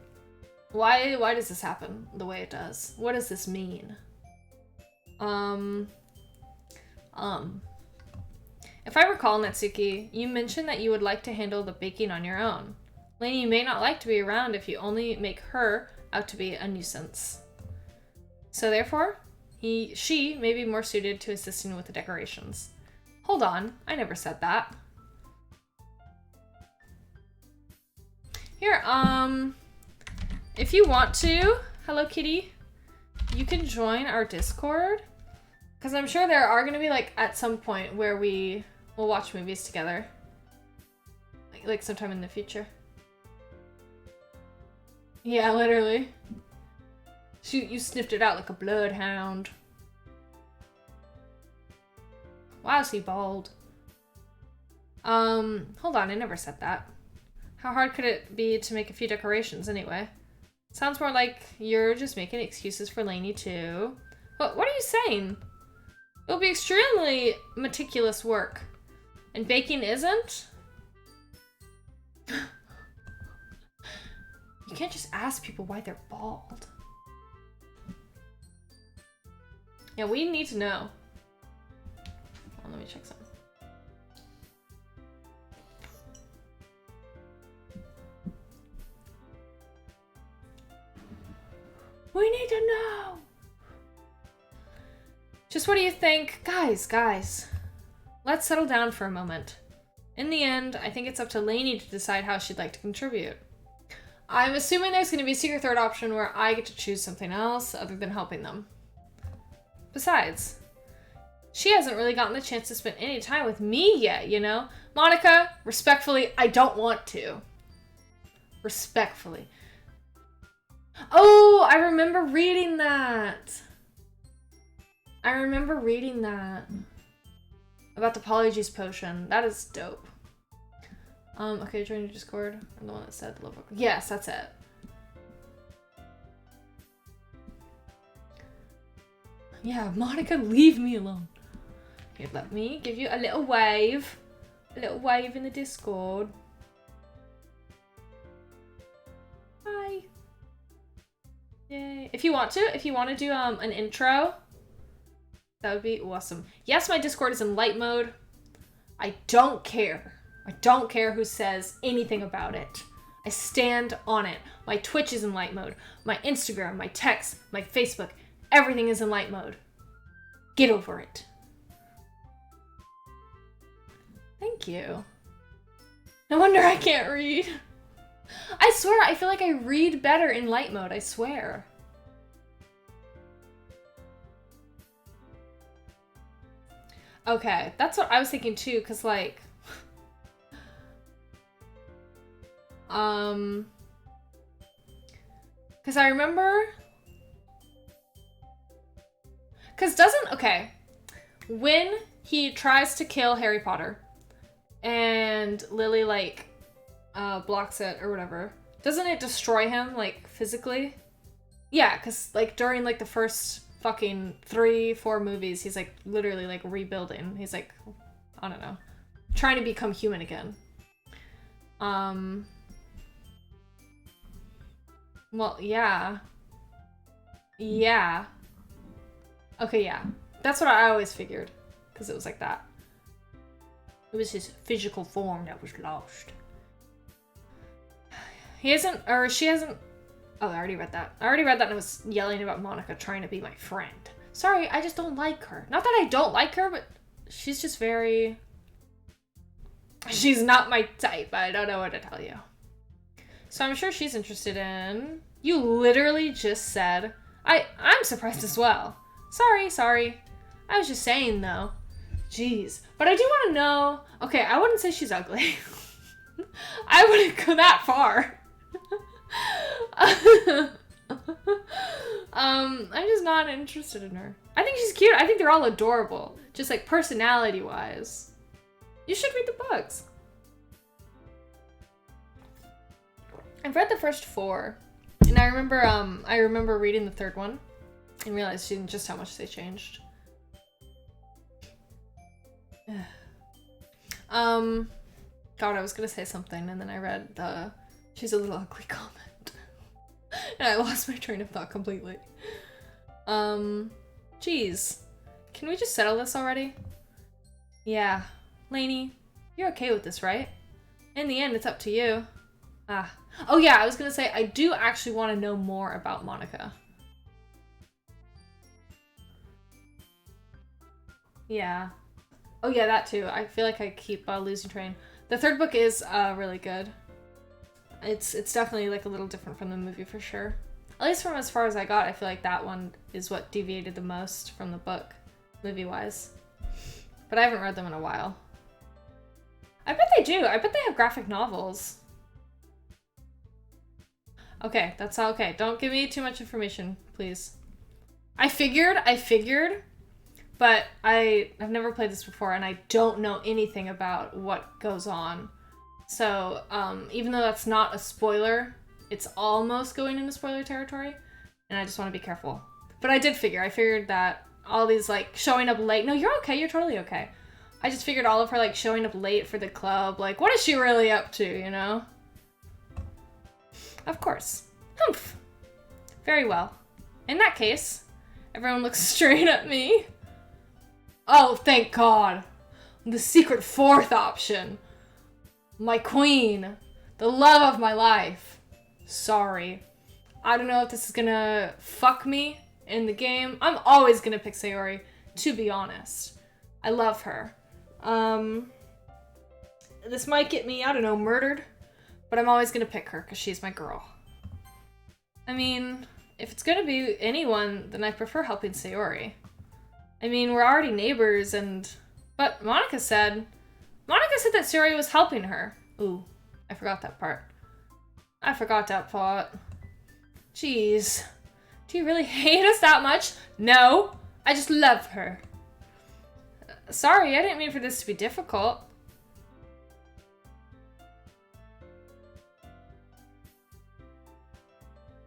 Why does this happen the way it does? What does this mean? If I recall, Natsuki, you mentioned that you would like to handle the baking on your own. Lainey may not like to be around if you only make her out to be a nuisance. So therefore, she may be more suited to assisting with the decorations. Hold on, I never said that. Here, if you want to, Hello Kitty, you can join our Discord. Because I'm sure there are going to be, like, at some point where we'll watch movies together. Like sometime in the future. Yeah, literally. You sniffed it out like a bloodhound. Wow, is he bald? Hold on, I never said that. How hard could it be to make a few decorations anyway? Sounds more like you're just making excuses for Lainey too. What are you saying? It'll be extremely meticulous work. And baking isn't? You can't just ask people why they're bald. Yeah, we need to know. Hold on, let me check something. We need to know! Just what do you think? Guys. Let's settle down for a moment. In the end, I think it's up to Lainey to decide how she'd like to contribute. I'm assuming there's going to be a secret third option where I get to choose something else other than helping them. Besides, she hasn't really gotten the chance to spend any time with me yet, you know? Monica, respectfully, I don't want to. Respectfully. Oh, I remember reading that. About the Polyjuice potion. That is dope. Okay, join your Discord. I'm the one that said the love book. Yes, that's it. Yeah, Monica, leave me alone. Here, let me give you a little wave. A little wave in the Discord. Hi. Yay. If you want to do an intro, that would be awesome. Yes, my Discord is in light mode. I don't care. I don't care who says anything about it. I stand on it. My Twitch is in light mode. My Instagram, my text, my Facebook, everything is in light mode. Get over it. Thank you. No wonder I can't read. I swear, I feel like I read better in light mode, I swear. Okay, that's what I was thinking too, because like... Because I remember... Because okay. When he tries to kill Harry Potter, and Lily, like, blocks it or whatever, doesn't it destroy him, like, physically? Yeah, because, like, during, like, the first fucking 3-4 movies, he's, like, literally, like, rebuilding. He's, like, I don't know, trying to become human again. Well, yeah. Yeah. Okay, yeah. That's what I always figured, because it was like that. It was his physical form that was lost. He hasn't, or she hasn't... Oh, I already read that. I already read that and I was yelling about Monica trying to be my friend. Sorry, I just don't like her. Not that I don't like her, but she's just very... She's not my type. I don't know what to tell you. So I'm sure she's interested in... You literally just said... I'm surprised as well. Sorry. I was just saying, though. Jeez. But I do want to know... Okay, I wouldn't say she's ugly. I wouldn't go that far. I'm just not interested in her. I think she's cute. I think they're all adorable. Just, like, personality-wise. You should read the books. I've read the first 4. And I remember reading the 3rd one and realizing just how much they changed. God, I was gonna say something and then I read the "she's a little ugly" comment. And I lost my train of thought completely. Geez. Can we just settle this already? Yeah. Lainey, you're okay with this, right? In the end, it's up to you. Ah. Oh yeah, I was gonna say, I do actually want to know more about Monica. Yeah. Oh yeah, that too. I feel like I keep losing train. The 3rd book is really good. It's definitely like a little different from the movie for sure. At least from as far as I got, I feel like that one is what deviated the most from the book, movie-wise. But I haven't read them in a while. I bet they do. I bet they have graphic novels. Okay, that's all okay. Don't give me too much information, please. I figured, but I've never played this before and I don't know anything about what goes on. So, even though that's not a spoiler, it's almost going into spoiler territory, and I just want to be careful. But I figured that all these, like, showing up late... No, you're okay, you're totally okay. I just figured all of her, like, showing up late for the club, like, what is she really up to, you know? Of course. Humph. Very well. In that case, everyone looks straight at me. Oh, thank God. The secret 4th option. My queen. The love of my life. Sorry. I don't know if this is gonna fuck me in the game. I'm always gonna pick Sayori, to be honest. I love her. This might get me, I don't know, murdered. But I'm always gonna pick her, because she's my girl. I mean, if it's gonna be anyone, then I prefer helping Sayori. I mean, we're already neighbors, and... But Monica said that Sayori was helping her. Ooh, I forgot that part. Jeez. Do you really hate us that much? No, I just love her. Sorry, I didn't mean for this to be difficult.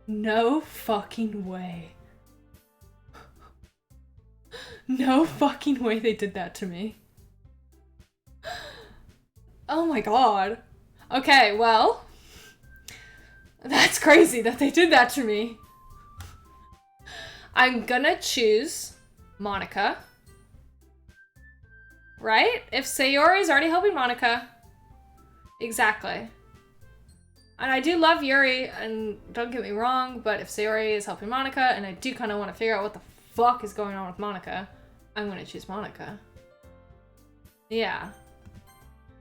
No fucking way. No fucking way they did that to me. Oh my God. Okay, well, that's crazy that they did that to me. I'm gonna choose Monica. Right? If Sayori is already helping Monica. Exactly. And I do love Yuri, and don't get me wrong, but if Sayori is helping Monica, and I do kind of want to figure out what the fuck is going on with Monica, I'm gonna choose Monica. Yeah.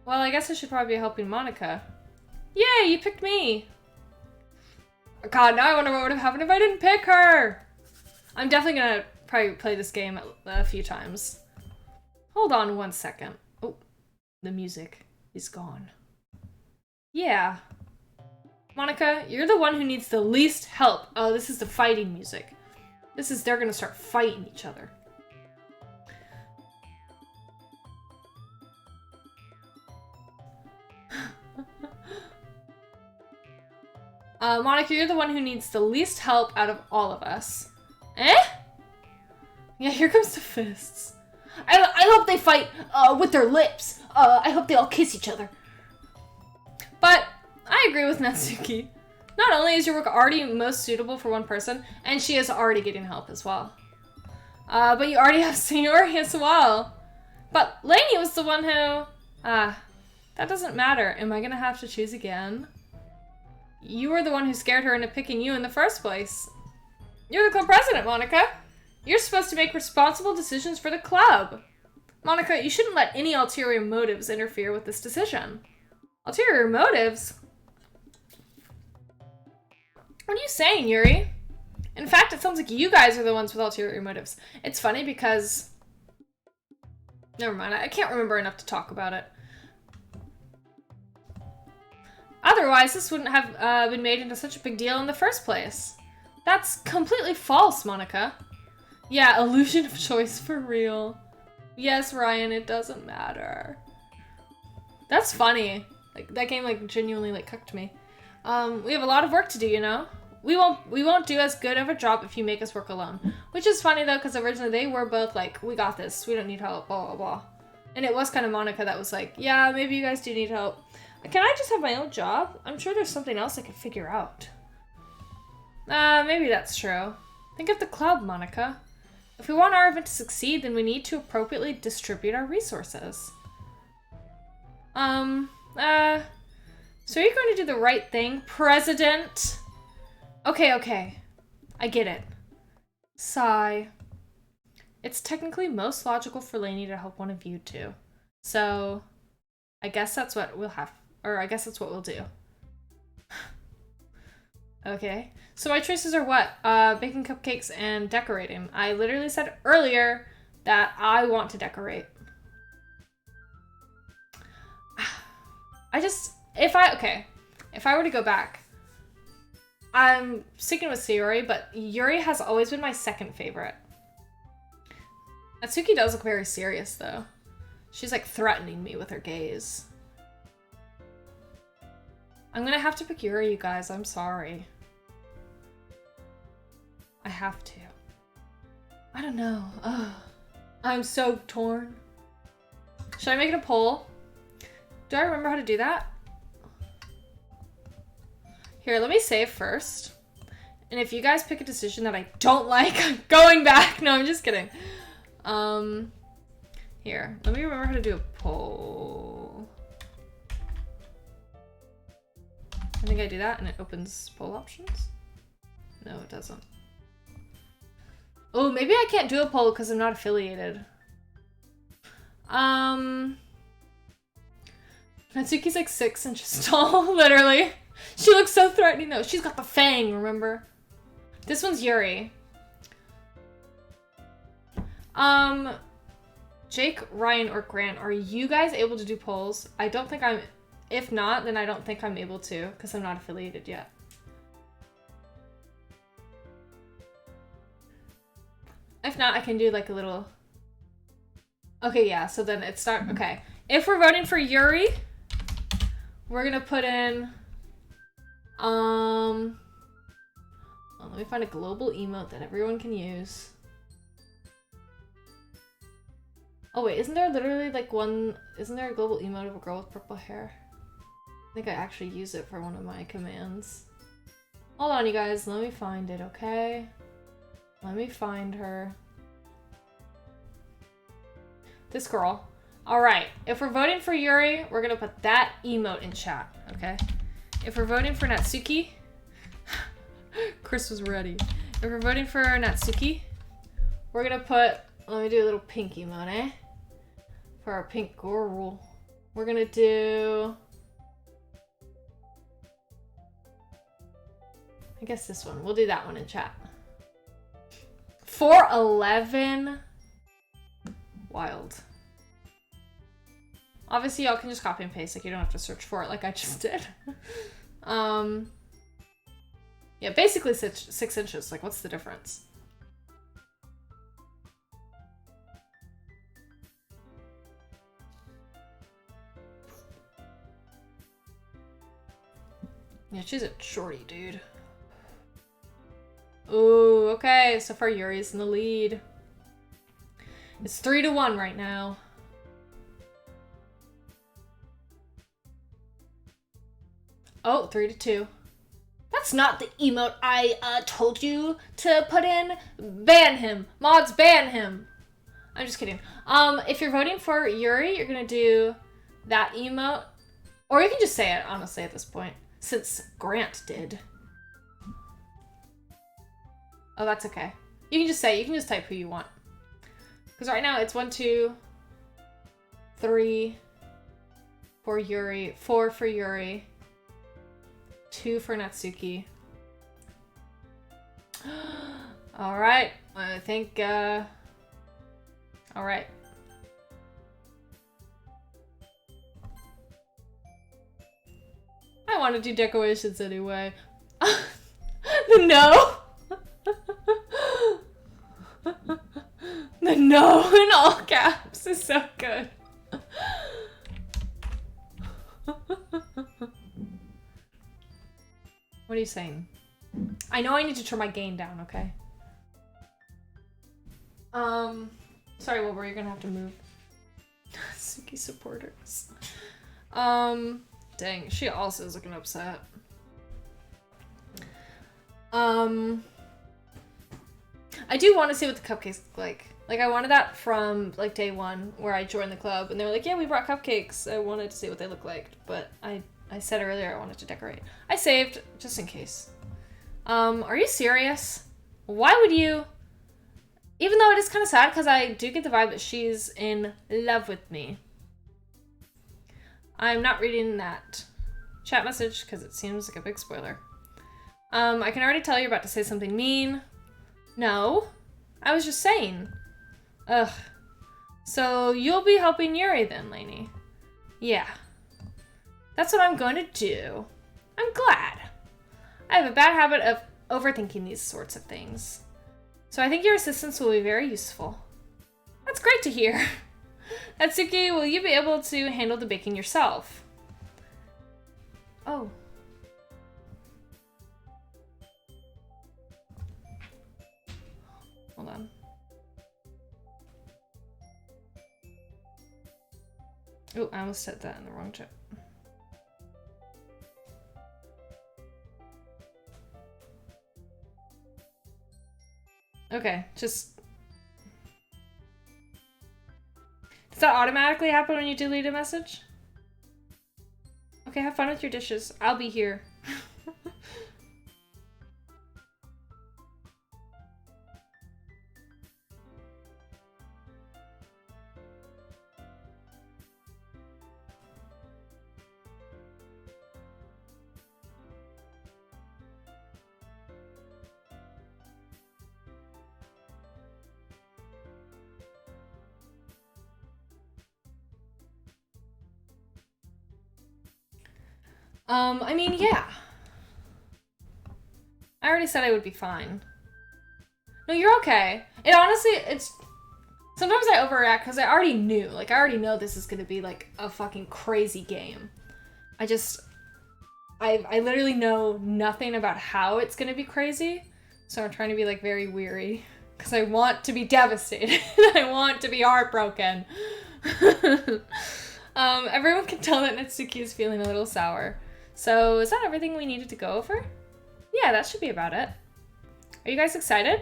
Well, I guess I should probably be helping Monica. Yay, you picked me! God, now I wonder what would have happened if I didn't pick her! I'm definitely gonna probably play this game a few times. Hold on 1 second. Oh, the music is gone. Yeah. Monica, you're the one who needs the least help. Oh, this is the fighting music. They're gonna start fighting each other. Monica, you're the one who needs the least help out of all of us. Eh? Yeah, here comes the fists. I hope they fight with their lips. I hope they all kiss each other. But I agree with Natsuki. Not only is your work already most suitable for one person, and she is already getting help as well. But you already have Sayori as well. But Lainey was the one who... that doesn't matter. Am I gonna have to choose again? You were the one who scared her into picking you in the first place. You're the club president, Monica. You're supposed to make responsible decisions for the club. Monica, you shouldn't let any ulterior motives interfere with this decision. Ulterior motives? What are you saying, Yuri? In fact, it sounds like you guys are the ones with ulterior motives. It's funny because... Never mind, I can't remember enough to talk about it. Otherwise, this wouldn't have been made into such a big deal in the first place. That's completely false, Monica. Yeah, illusion of choice for real. Yes, Ryan, it doesn't matter. That's funny. Like, that game, like, genuinely, like, cooked me. We have a lot of work to do, you know? We won't do as good of a job if you make us work alone. Which is funny, though, because originally they were both like, we got this, we don't need help, blah, blah, blah. And it was kind of Monica that was like, yeah, maybe you guys do need help. Can I just have my own job? I'm sure there's something else I could figure out. Maybe that's true. Think of the club, Monica. If we want our event to succeed, then we need to appropriately distribute our resources. So are you going to do the right thing, President? Okay. I get it. Sigh. It's technically most logical for Lainey to help one of you two. So, I guess that's what we'll have. Or I guess that's what we'll do. Okay. So my choices are what? Baking cupcakes and decorating. I literally said earlier that I want to decorate. If I were to go back, I'm sticking with Sayori, but Yuri has always been my second favorite. Natsuki does look very serious, though. She's, like, threatening me with her gaze. I'm gonna have to pick Yuri, you guys. I'm sorry. I have to. I don't know. Ugh. I'm so torn. Should I make it a poll? Do I remember how to do that? Here, let me save first. And if you guys pick a decision that I don't like, I'm going back. No, I'm just kidding. Here, let me remember how to do a poll. I think I do that and it opens poll options. No, it doesn't. Oh, maybe I can't do a poll because I'm not affiliated. Natsuki's like 6 inches tall, literally. She looks so threatening though. She's got the fang, remember? This one's Yuri. Jake, Ryan, or Grant, are you guys able to do polls? I don't think I'm... If not, then I don't think I'm able to, because I'm not affiliated yet. If not, I can do like a little... Okay, yeah, so then it's start... Okay. If we're voting for Yuri, we're gonna put in... let me find a global emote that everyone can use. Oh wait, isn't there literally like one... Isn't there a global emote of a girl with purple hair? I think I actually use it for one of my commands. Hold on, you guys. Let me find it, okay? Let me find her. This girl. Alright, if we're voting for Yuri, we're gonna put that emote in chat, okay? If we're voting for Natsuki, Chris was ready. If we're voting for Natsuki, we're gonna put, let me do a little pink emote, eh? For our pink girl. We're gonna do, I guess this one. We'll do that one in chat. 411. Wild. Obviously, y'all can just copy and paste. Like, you don't have to search for it like I just did. Yeah, basically 6 inches. Like, what's the difference? Yeah, she's a shorty, dude. Ooh, okay. So far, Yuri's in the lead. It's 3-1 right now. Oh, 3-2. That's not the emote I told you to put in. Ban him. Mods, ban him. I'm just kidding. If you're voting for Yuri, you're gonna do that emote. Or you can just say it, honestly, at this point. Since Grant did. Oh, that's okay. You can just say, you can just type who you want. Because right now it's 1, 2, 3 for Yuri, 4 for Yuri, 2 for Natsuki. All right, I think, all right. I want to do decorations anyway. The no. The no in all caps is so good. What are you saying? I know I need to turn my gain down, okay? Sorry, Wilbur, you're gonna have to move. Suki supporters. Dang, she also is looking upset. I do want to see what the cupcakes look like. Like, I wanted that from, like, day one, where I joined the club, and they were like, yeah, we brought cupcakes. I wanted to see what they look like, but I said earlier I wanted to decorate. I saved, just in case. Are you serious? Why would you? Even though it is kind of sad, because I do get the vibe that she's in love with me. I'm not reading that chat message, because it seems like a big spoiler. I can already tell you're about to say something mean. No, I was just saying. Ugh. So you'll be helping Yuri then, Lainey? Yeah. That's what I'm going to do. I'm glad. I have a bad habit of overthinking these sorts of things. So I think your assistance will be very useful. That's great to hear. Natsuki, will you be able to handle the baking yourself? Oh. Hold on. Oh, I almost said that in the wrong chat. Okay, just... Does that automatically happen when you delete a message? Okay, have fun with your dishes. I'll be here. I mean, yeah. I already said I would be fine. No, you're okay. It honestly, it's... Sometimes I overreact because I already knew. Like, I already know this is gonna be, like, a fucking crazy game. I literally know nothing about how it's gonna be crazy. So I'm trying to be, like, very weary. Because I want to be devastated. I want to be heartbroken. Everyone can tell that Natsuki is feeling a little sour. So, is that everything we needed to go over? Yeah, that should be about it. Are you guys excited?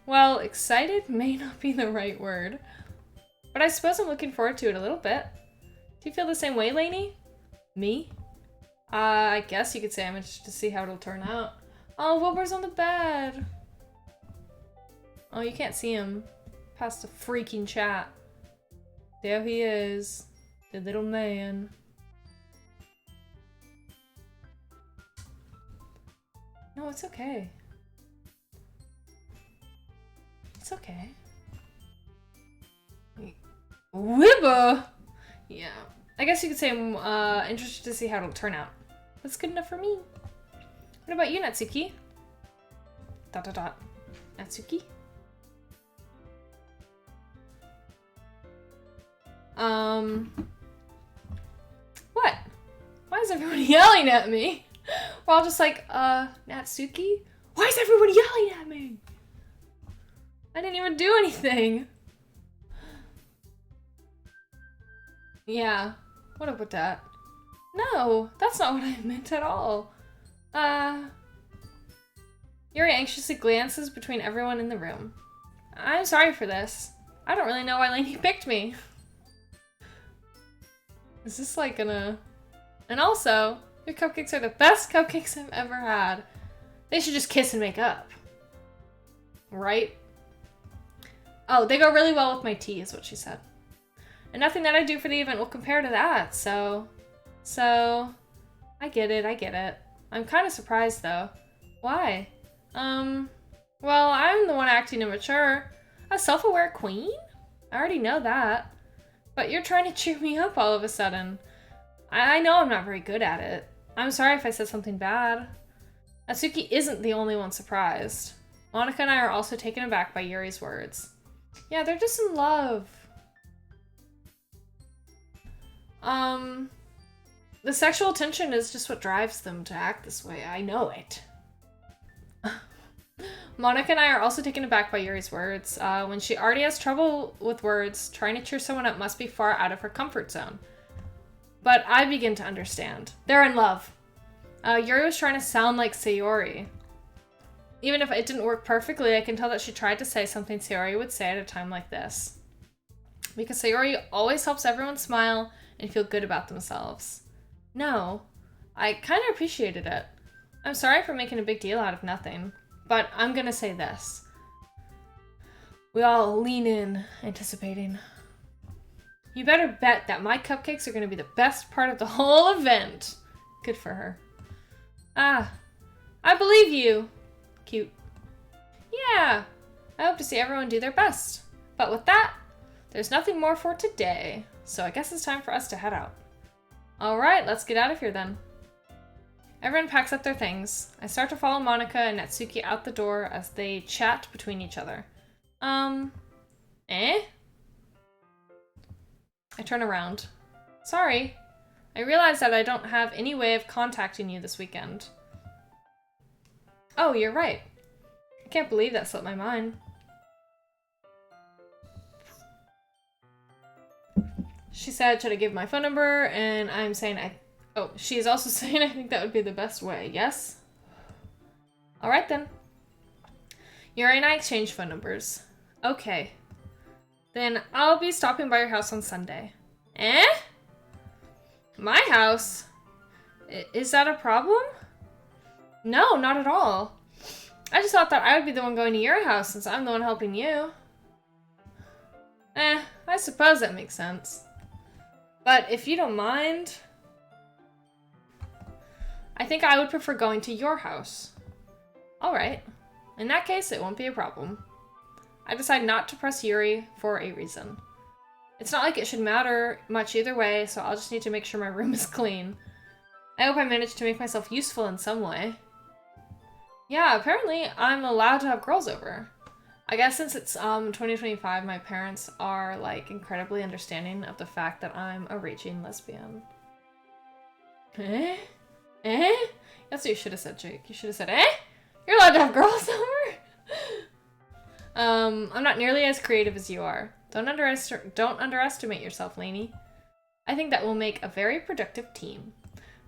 Well, excited may not be the right word, but I suppose I'm looking forward to it a little bit. Do you feel the same way, Lainey? Me? I guess you could say I'm interested to see how it'll turn out. Oh, Wilbur's on the bed. Oh, you can't see him past the freaking chat. There he is, the little man. No, it's okay. It's okay. Wibba! Yeah. I guess you could say I'm interested to see how it'll turn out. That's good enough for me. What about you, Natsuki? ... Natsuki? What? Why is everyone yelling at me? We're all just like, Natsuki? Why is everyone yelling at me? I didn't even do anything. Yeah, what up with that? No, that's not what I meant at all. Yuri anxiously glances between everyone in the room. I'm sorry for this. I don't really know why Lainey picked me. Is this like gonna... And also, your cupcakes are the best cupcakes I've ever had. They should just kiss and make up. Right? Oh, they go really well with my tea, is what she said. And nothing that I do for the event will compare to that, so... I get it. I'm kind of surprised, though. Why? Well, I'm the one acting immature. A self-aware queen? I already know that. But you're trying to cheer me up all of a sudden. I know I'm not very good at it. I'm sorry if I said something bad. Natsuki isn't the only one surprised. Monica and I are also taken aback by Yuri's words. Yeah, they're just in love. The sexual tension is just what drives them to act this way. I know it. Monica and I are also taken aback by Yuri's words. When she already has trouble with words, trying to cheer someone up must be far out of her comfort zone. But I begin to understand. They're in love. Yuri was trying to sound like Sayori. Even if it didn't work perfectly, I can tell that she tried to say something Sayori would say at a time like this. Because Sayori always helps everyone smile and feel good about themselves. No, I kind of appreciated it. I'm sorry for making a big deal out of nothing, but I'm gonna say this. We all lean in, anticipating. You better bet that my cupcakes are gonna be the best part of the whole event. Good for her. Ah, I believe you. Cute. Yeah, I hope to see everyone do their best. But with that, there's nothing more for today, so I guess it's time for us to head out. Alright, let's get out of here then. Everyone packs up their things. I start to follow Monica and Natsuki out the door as they chat between each other. Eh? I turn around. Sorry. I realize that I don't have any way of contacting you this weekend. Oh, you're right. I can't believe that slipped my mind. She said, should I give my phone number? And I'm saying Oh, she is also saying I think that would be the best way. Yes? Alright then. Yuri and I exchange phone numbers. Okay. Then I'll be stopping by your house on Sunday. Eh? My house? Is that a problem? No, not at all. I just thought that I would be the one going to your house since I'm the one helping you. I suppose that makes sense. But if you don't mind, I think I would prefer going to your house. Alright. In that case, it won't be a problem. I decide not to press Yuri for a reason. It's not like it should matter much either way, so I'll just need to make sure my room is clean. I hope I managed to make myself useful in some way. Yeah, apparently I'm allowed to have girls over. I guess since it's 2025, my parents are like incredibly understanding of the fact that I'm a raging lesbian. Eh? Eh? That's what you should have said, Jake. You should have said, eh? You're allowed to have girls over? I'm not nearly as creative as you are. Don't underestimate yourself, Lainey. I think that will make a very productive team.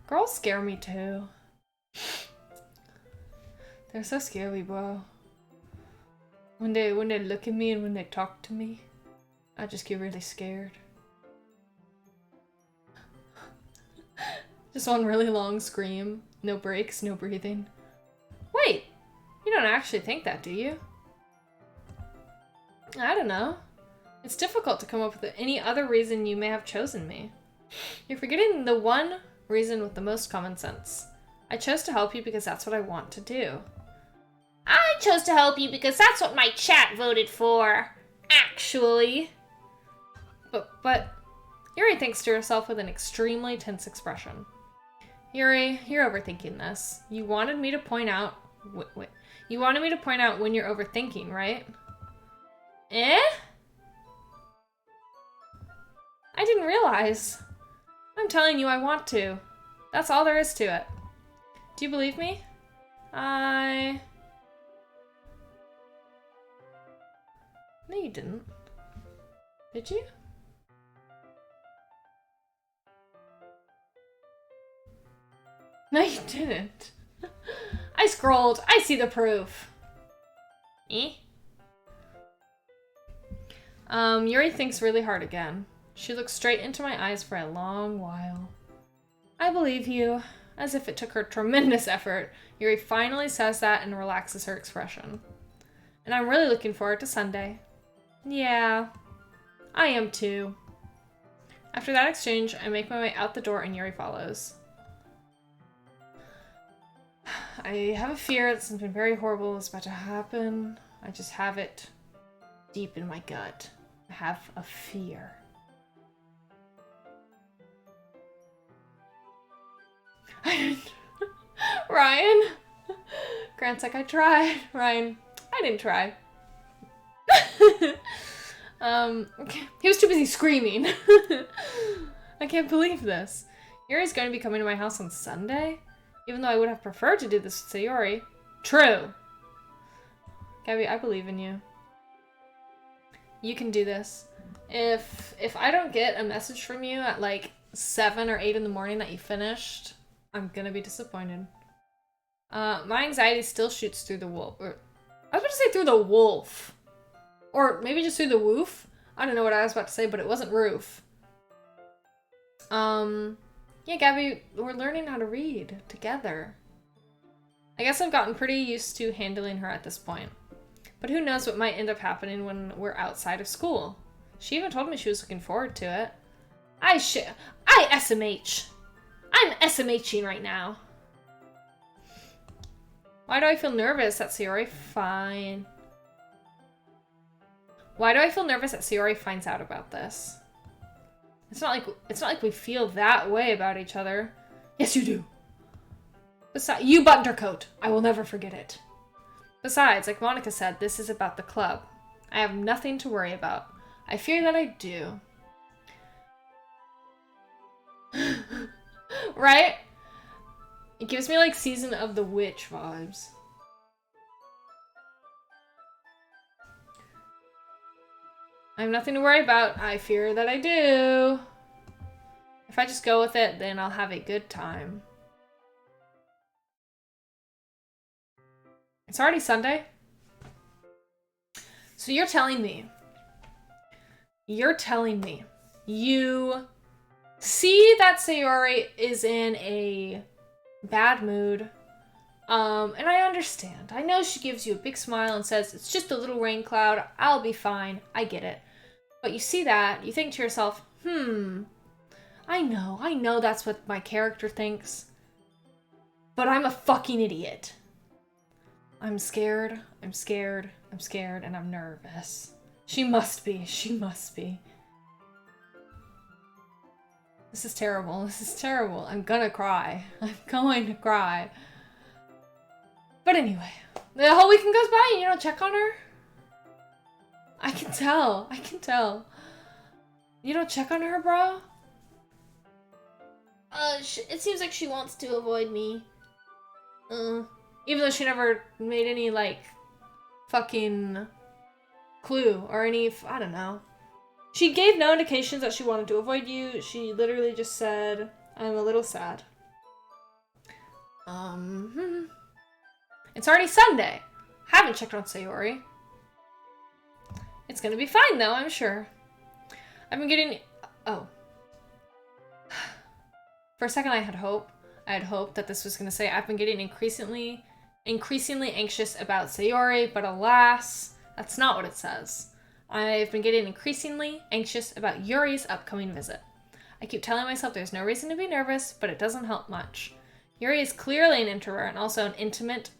Girls scare me too. They're so scary, bro. When they look at me and when they talk to me, I just get really scared. Just one really long scream. No breaks, no breathing. Wait, you don't actually think that, do you? I don't know. It's difficult to come up with any other reason you may have chosen me. You're forgetting the one reason with the most common sense. I chose to help you because that's what I want to do. I chose to help you because that's what my chat voted for. Actually. But Yuri thinks to herself with an extremely tense expression. Yuri, you're overthinking this. You wanted me to point out... Wait. You wanted me to point out when you're overthinking, right? Eh? I didn't realize. I'm telling you I want to. That's all there is to it. Do you believe me? No, you didn't. Did you? No, you didn't. I scrolled. I see the proof. Eh? Yuri thinks really hard again. She looks straight into my eyes for a long while. I believe you. As if it took her tremendous effort, Yuri finally says that and relaxes her expression. And I'm really looking forward to Sunday. Yeah, I am too. After that exchange, I make my way out the door and Yuri follows. I have a fear that something very horrible is about to happen. I just have it deep in my gut. I have a fear. Ryan? Grant's like, I tried. Ryan, I didn't try. He was too busy screaming. I can't believe this. Yuri's going to be coming to my house on Sunday? Even though I would have preferred to do this with Sayori. True. Gabby, I believe in you. You can do this. If I don't get a message from you at like 7 or 8 in the morning that you finished, I'm gonna be disappointed. My anxiety still shoots through the wolf. I was about to say through the wolf. Or maybe just through the woof. I don't know what I was about to say, but it wasn't roof. Yeah, Gabby, we're learning how to read together. I guess I've gotten pretty used to handling her at this point. But who knows what might end up happening when we're outside of school. She even told me she was looking forward to it. I SMH. I'm SMHing right now. Why do I feel nervous that Sayori Why do I feel nervous that Sayori finds out about this? It's not like we feel that way about each other. Yes, you do. Besides, you buttoned her coat. I will never forget it. Besides, like Monica said, this is about the club. I have nothing to worry about. I fear that I do. Right? It gives me like Season of the Witch vibes. I have nothing to worry about. I fear that I do. If I just go with it, then I'll have a good time. It's already Sunday. So you're telling me you see that Sayori is in a bad mood. And I understand. I know she gives you a big smile and says, it's just a little rain cloud. I'll be fine. I get it. But you see that, you think to yourself, I know that's what my character thinks. But I'm a fucking idiot. I'm scared, and I'm nervous. She must be. This is terrible. I'm gonna cry. But anyway, the whole weekend goes by and you don't check on her? I can tell. You don't check on her, bro? It seems like she wants to avoid me. Even though she never made any, like, fucking clue or any, I don't know. She gave no indications that she wanted to avoid you. She literally just said, I'm a little sad. It's already Sunday. Haven't checked on Sayori. It's gonna be fine though, I'm sure. I've been getting... Oh. For a second I had hope. I had hoped that this was gonna say, I've been getting increasingly anxious about Sayori, but alas, that's not what it says. I've been getting increasingly anxious about Yuri's upcoming visit. I keep telling myself there's no reason to be nervous, but it doesn't help much. Yuri is clearly an introvert and also an intimate...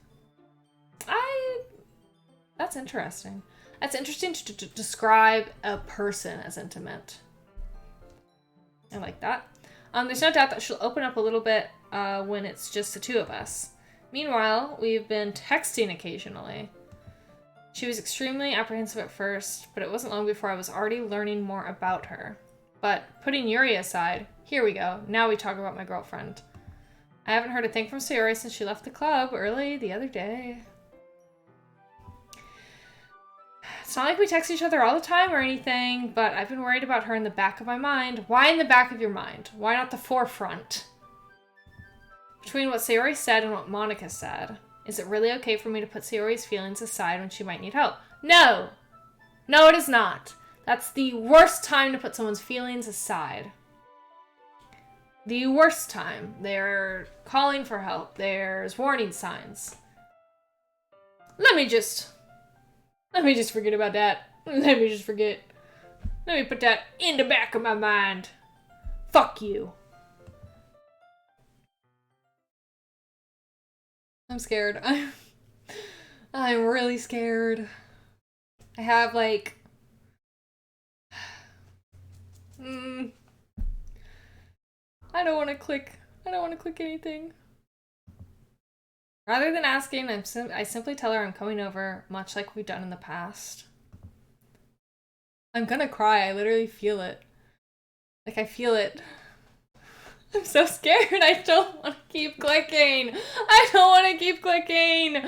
That's interesting. That's interesting to describe a person as intimate. I like that. There's no doubt that she'll open up a little bit when it's just the two of us. Meanwhile, we've been texting occasionally. She was extremely apprehensive at first, but it wasn't long before I was already learning more about her. But putting Yuri aside, here we go. Now we talk about my girlfriend. I haven't heard a thing from Sayori since she left the club early the other day. It's not like we text each other all the time or anything, but I've been worried about her in the back of my mind. Why in the back of your mind? Why not the forefront? Between what Sayori said and what Monica said, is it really okay for me to put Sayori's feelings aside when she might need help? No! No, it is not. That's the worst time to put someone's feelings aside. The worst time. They're calling for help. There's warning signs. Let me just forget about that. Let me just forget. Let me put that in the back of my mind. Fuck you. I'm scared. I'm really scared. I have like... I don't want to click anything. Rather than asking, I simply tell her I'm coming over, much like we've done in the past. I'm gonna cry. I literally feel it. Like, I feel it. I'm so scared. I don't want to keep clicking. I don't want to keep clicking.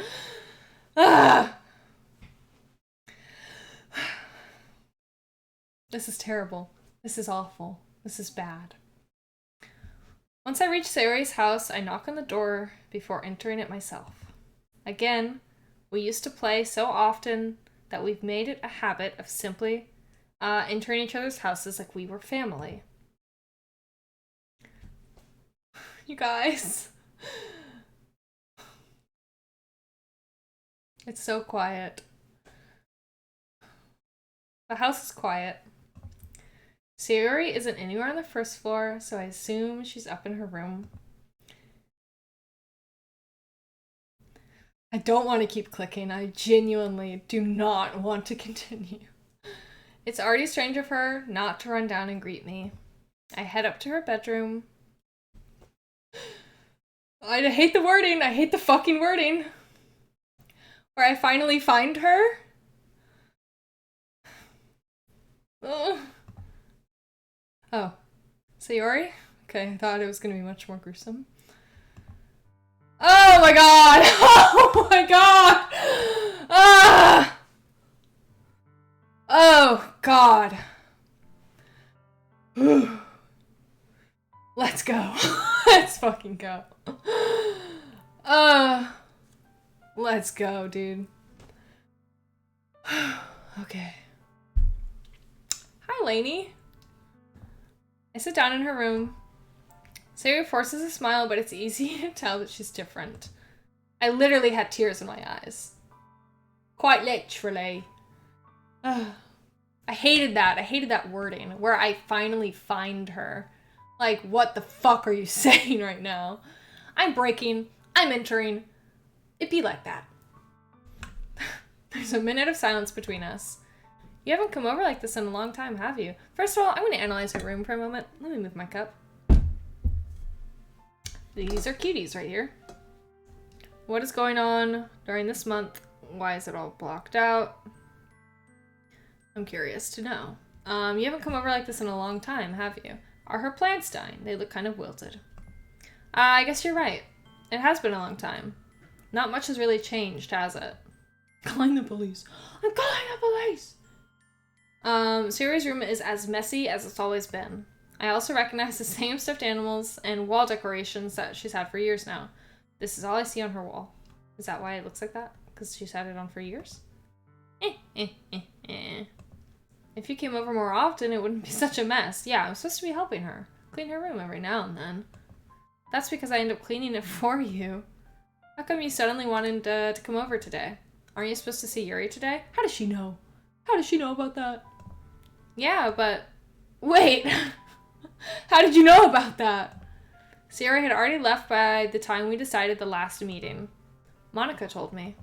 Ah. This is terrible. This is awful. This is bad. Once I reach Sayori's house, I knock on the door before entering it myself. Again, we used to play so often that we've made it a habit of simply entering each other's houses like we were family. You guys. It's so quiet. The house is quiet. Sayori isn't anywhere on the first floor, so I assume she's up in her room. I don't want to keep clicking. I genuinely do not want to continue. It's already strange of her not to run down and greet me. I head up to her bedroom. I hate the wording. I hate the fucking wording. Where I finally find her. Ugh. Oh. Sayori? Okay, I thought it was gonna be much more gruesome. Oh my god! Oh my god! Ah! Oh god. Let's go. Let's fucking go. Let's go, dude. Okay. Hi, Lainey. I sit down in her room. Sayori forces a smile, but it's easy to tell that she's different. I literally had tears in my eyes. Quite literally. I hated that. I hated that wording, where I finally find her. Like, what the fuck are you saying right now? I'm breaking. I'm entering. It be like that. There's a minute of silence between us. You haven't come over like this in a long time, have you? First of all, I'm going to analyze her room for a moment. Let me move my cup. These are cuties right here. What is going on during this month? Why is it all blocked out? I'm curious to know. You haven't come over like this in a long time, have you? Are her plants dying? They look kind of wilted. I guess you're right. It has been a long time. Not much has really changed, has it? Calling the police. I'm calling the police! Sayori's room is as messy as it's always been. I also recognize the same stuffed animals and wall decorations that she's had for years now. This is all I see on her wall. Is that why it looks like that? Because she's had it on for years? If you came over more often, it wouldn't be such a mess. Yeah, I'm supposed to be helping her. Clean her room every now and then. That's because I end up cleaning it for you. How come you suddenly wanted to come over today? Aren't you supposed to see Yuri today? How does she know? How does she know about that? Yeah, but... Wait! How did you know about that? Sayori had already left by the time we decided the last meeting. Monica told me.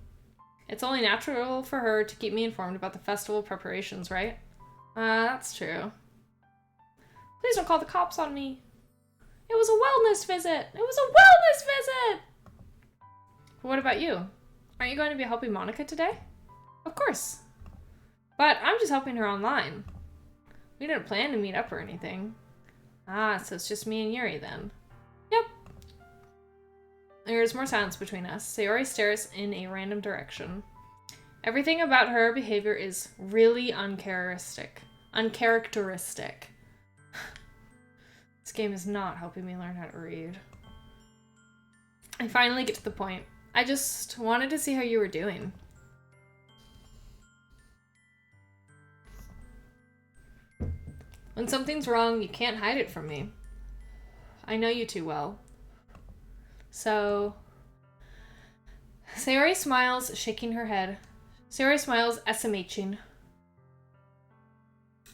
It's only natural for her to keep me informed about the festival preparations, right? That's true. Please don't call the cops on me. It was a wellness visit! It was a wellness visit! But what about you? Aren't you going to be helping Monica today? Of course. But I'm just helping her online. We didn't plan to meet up or anything. Ah, so it's just me and Yuri then. Yep. There's more silence between us. Sayori stares in a random direction. Everything about her behavior is really uncharacteristic. This game is not helping me learn how to read. I finally get to the point. I just wanted to see how you were doing. When something's wrong, you can't hide it from me. I know you too well. So... Sayori smiles, shaking her head. Sayori smiles, SMHing.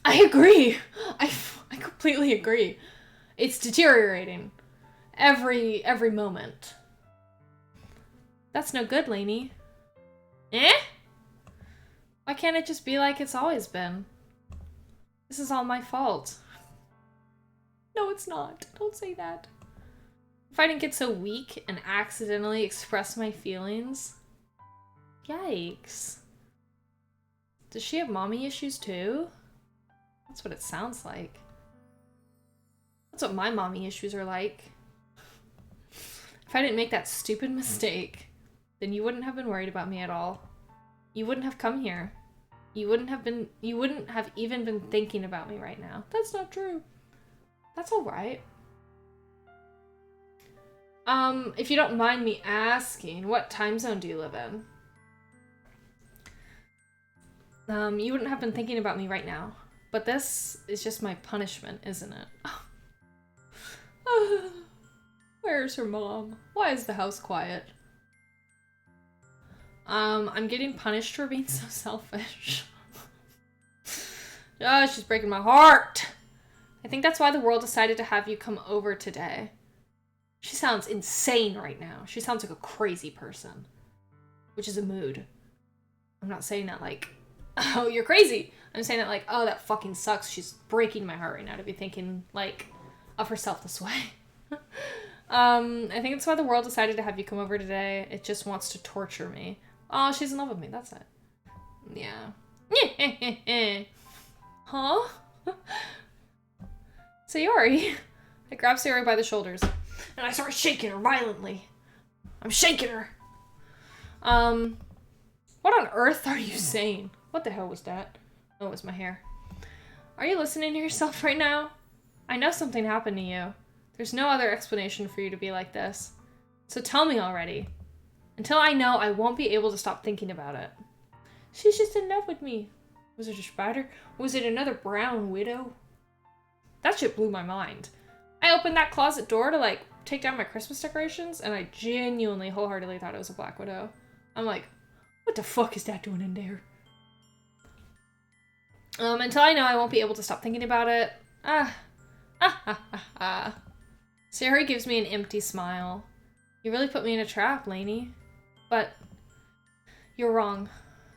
I agree! I completely agree. It's deteriorating. Every moment. That's no good, Lainey. Eh? Why can't it just be like it's always been? This is all my fault. No, it's not. Don't say that. If I didn't get so weak and accidentally express my feelings. Yikes. Does she have mommy issues too? That's what it sounds like. That's what my mommy issues are like. If I didn't make that stupid mistake, then you wouldn't have been worried about me at all. You wouldn't have come here. You wouldn't have even been thinking about me right now. That's not true. That's all right. If you don't mind me asking, what time zone do you live in? You wouldn't have been thinking about me right now. But this is just my punishment, isn't it? Where's her mom? Why is the house quiet? I'm getting punished for being so selfish. Oh, she's breaking my heart. I think that's why the world decided to have you come over today. She sounds insane right now. She sounds like a crazy person. Which is a mood. I'm not saying that like, oh, you're crazy. I'm saying that like, oh, that fucking sucks. She's breaking my heart right now to be thinking like of herself this way. I think that's why the world decided to have you come over today. It just wants to torture me. Oh, she's in love with me. That's it. Yeah. Huh? Sayori. I grab Sayori by the shoulders and I start shaking her violently. I'm shaking her. What on earth are you saying? What the hell was that? Oh, it was my hair. Are you listening to yourself right now? I know something happened to you. There's no other explanation for you to be like this. So tell me already. Until I know, I won't be able to stop thinking about it. She's just in love with me. Was it a spider? Was it another brown widow? That shit blew my mind. I opened that closet door to like take down my Christmas decorations and I genuinely wholeheartedly thought it was a black widow. I'm like, what the fuck is that doing in there? Until I know, I won't be able to stop thinking about it. Sayori gives me an empty smile. You really put me in a trap, Lainey. But you're wrong.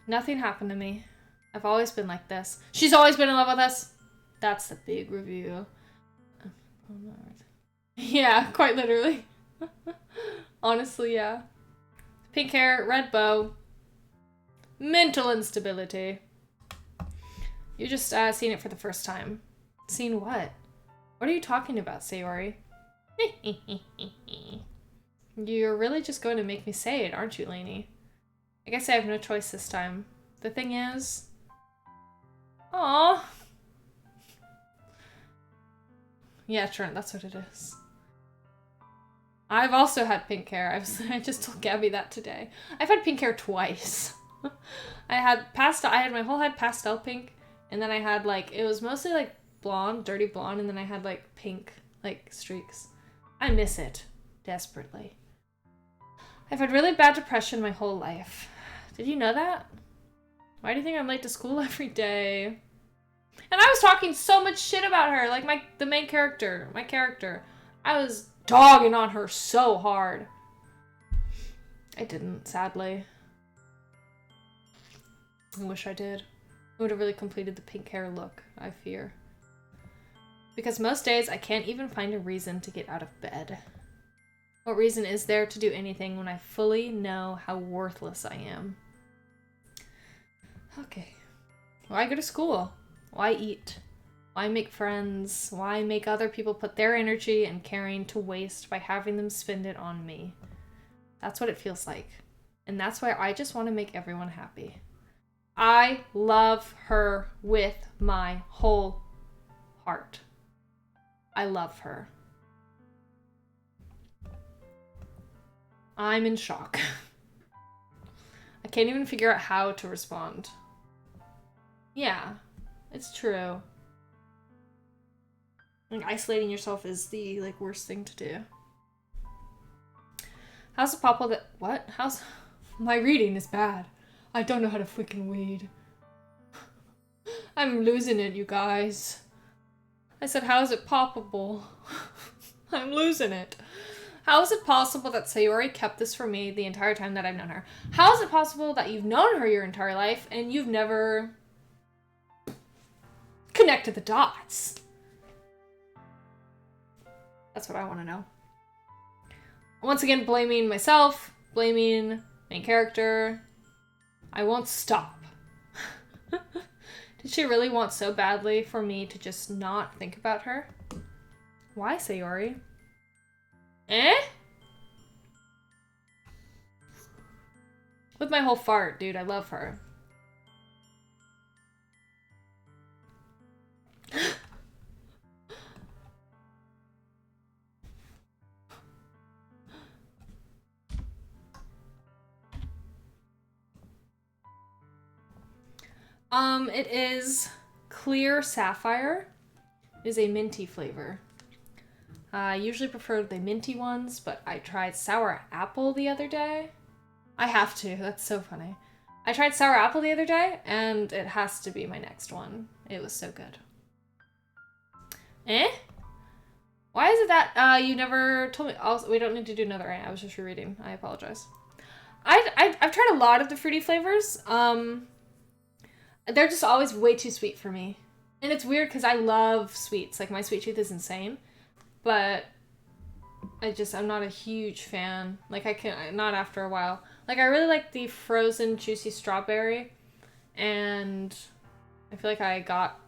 Nothing happened to me. I've always been like this. She's always been in love with us. That's the big review. Yeah, quite literally. Honestly, yeah. Pink hair, red bow. Mental instability. You're just seeing it for the first time. Seeing what? What are you talking about, Sayori? You're really just going to make me say it, aren't you, Lainey? I guess I have no choice this time. The thing is... Aww. Yeah, Trent, that's what it is. I've also had pink hair. I just told Gabby that today. I've had pink hair twice. I had my whole head pastel pink, And then I had like, it was mostly like blonde, dirty blonde, and then I had like pink like streaks. I miss it desperately. I've had really bad depression my whole life. Did you know that? Why do you think I'm late to school every day? And I was talking so much shit about her, like the main character, my character. I was dogging on her so hard. I didn't, sadly. I wish I did. It would have really completed the pink hair look, I fear. Because most days I can't even find a reason to get out of bed. What reason is there to do anything when I fully know how worthless I am? Okay. Why go to school? Why eat? Why make friends? Why make other people put their energy and caring to waste by having them spend it on me? That's what it feels like. And that's why I just want to make everyone happy. I love her with my whole heart. I love her. I'm in shock. I can't even figure out how to respond. Yeah, it's true. Like, isolating yourself is the, like, worst thing to do. How's it possible that... What? How's... My reading is bad. I don't know how to freaking read. I'm losing it, you guys. I said, how is it possible? I'm losing it. How is it possible that Sayori kept this from me the entire time that I've known her? How is it possible that you've known her your entire life and you've never connected the dots? That's what I want to know. Once again, blaming myself, blaming main character. I won't stop. Did she really want so badly for me to just not think about her? Why, Sayori? Eh? With my whole fart, dude. I love her. It is clear sapphire. It is a minty flavor. I usually prefer the minty ones, but I tried sour apple the other day. I have to. That's so funny. I tried sour apple the other day, and it has to be my next one. It was so good. Eh? Why is it that you never told me? Also, we don't need to do another. I was just rereading. I apologize. I've tried a lot of the fruity flavors. They're just always way too sweet for me. And it's weird because I love sweets. Like, my sweet tooth is insane. But I'm not a huge fan. Like, not after a while. Like, I really like the frozen juicy strawberry. And I feel like I got,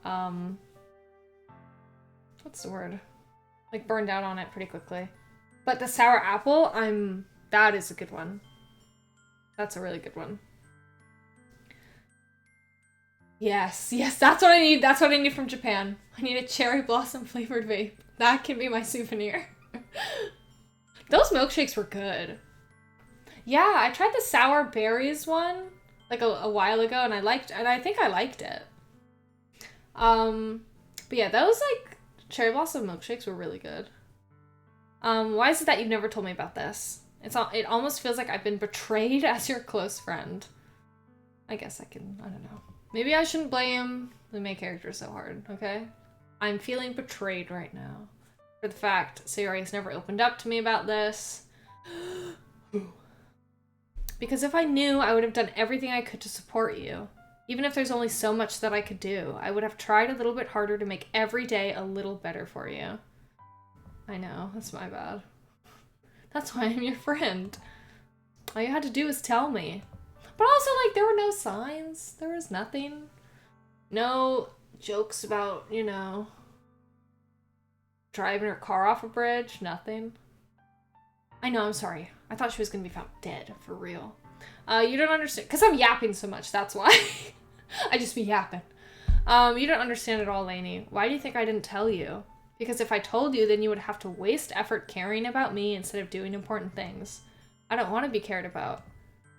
what's the word? Like, burned out on it pretty quickly. But the sour apple, that is a good one. That's a really good one. Yes, that's what I need. That's what I need from Japan. I need a cherry blossom flavored vape. That can be my souvenir. Those milkshakes were good. Yeah, I tried the sour berries one like a while ago, and I think I liked it. But yeah, those like cherry blossom milkshakes were really good. Why is it that you've never told me about this? It almost feels like I've been betrayed as your close friend. I guess I don't know. Maybe I shouldn't blame the main character so hard, okay? I'm feeling betrayed right now. For the fact Sayori has never opened up to me about this. Because if I knew, I would have done everything I could to support you. Even if there's only so much that I could do, I would have tried a little bit harder to make every day a little better for you. I know, that's my bad. That's why I'm your friend. All you had to do was tell me. But also, like, there were no signs. There was nothing. No jokes about, you know, driving her car off a bridge. Nothing. I know, I'm sorry. I thought she was going to be found dead, for real. You don't understand. Because I'm yapping so much, that's why. I just be yapping. You don't understand at all, Lainey. Why do you think I didn't tell you? Because if I told you, then you would have to waste effort caring about me instead of doing important things. I don't want to be cared about.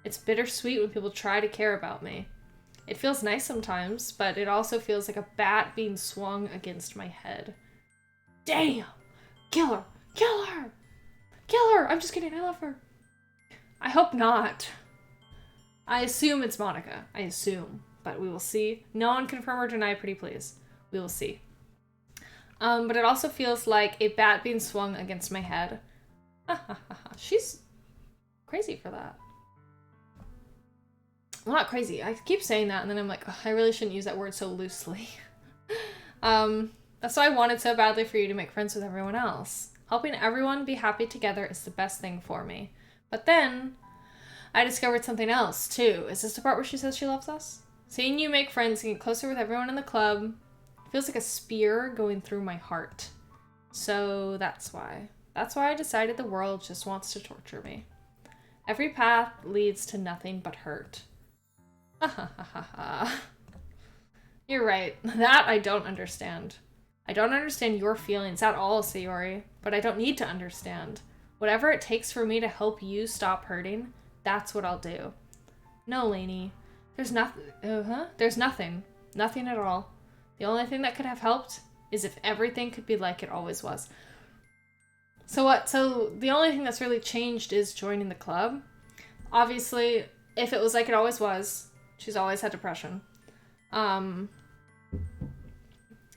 It's bittersweet when people try to care about me. It feels nice sometimes, but it also feels like a bat being swung against my head. Damn! Kill her! Kill her! Kill her! I'm just kidding, I love her. I hope not. I assume it's Monica. I assume. But we will see. No one confirm or deny, pretty please. We will see. But it also feels like a bat being swung against my head. She's crazy for that. Well, not crazy. I keep saying that, and then I'm like, I really shouldn't use that word so loosely. That's why I wanted so badly for you to make friends with everyone else. Helping everyone be happy together is the best thing for me. But then, I discovered something else, too. Is this the part where she says she loves us? Seeing you make friends and get closer with everyone in the club feels like a spear going through my heart. So that's why. That's why I decided the world just wants to torture me. Every path leads to nothing but hurt. You're right. That I don't understand. I don't understand your feelings at all, Sayori, but I don't need to understand. Whatever it takes for me to help you stop hurting, that's what I'll do. No, Lainey. There's nothing. There's nothing. Nothing at all. The only thing that could have helped is if everything could be like it always was. So what? So the only thing that's really changed is joining the club. Obviously, if it was like it always was, she's always had depression.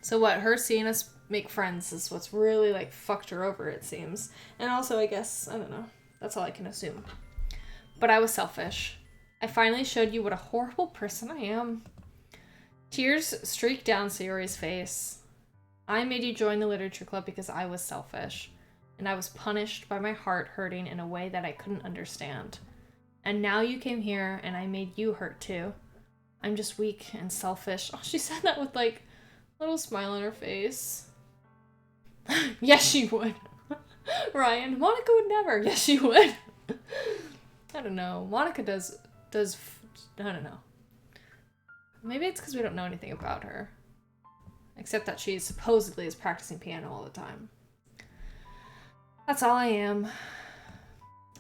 So what? Her seeing us make friends is what's really like fucked her over, it seems. And also, I guess, I don't know. That's all I can assume. But I was selfish. I finally showed you what a horrible person I am. Tears streaked down Sayori's face. I made you join the literature club because I was selfish. And I was punished by my heart hurting in a way that I couldn't understand. And now you came here and I made you hurt too. I'm just weak and selfish. Oh, she said that with like a little smile on her face. Yes, she would. Ryan, Monica would never. Yes, she would. I don't know. Monica does, I don't know. Maybe it's because we don't know anything about her. Except that she supposedly is practicing piano all the time. That's all I am.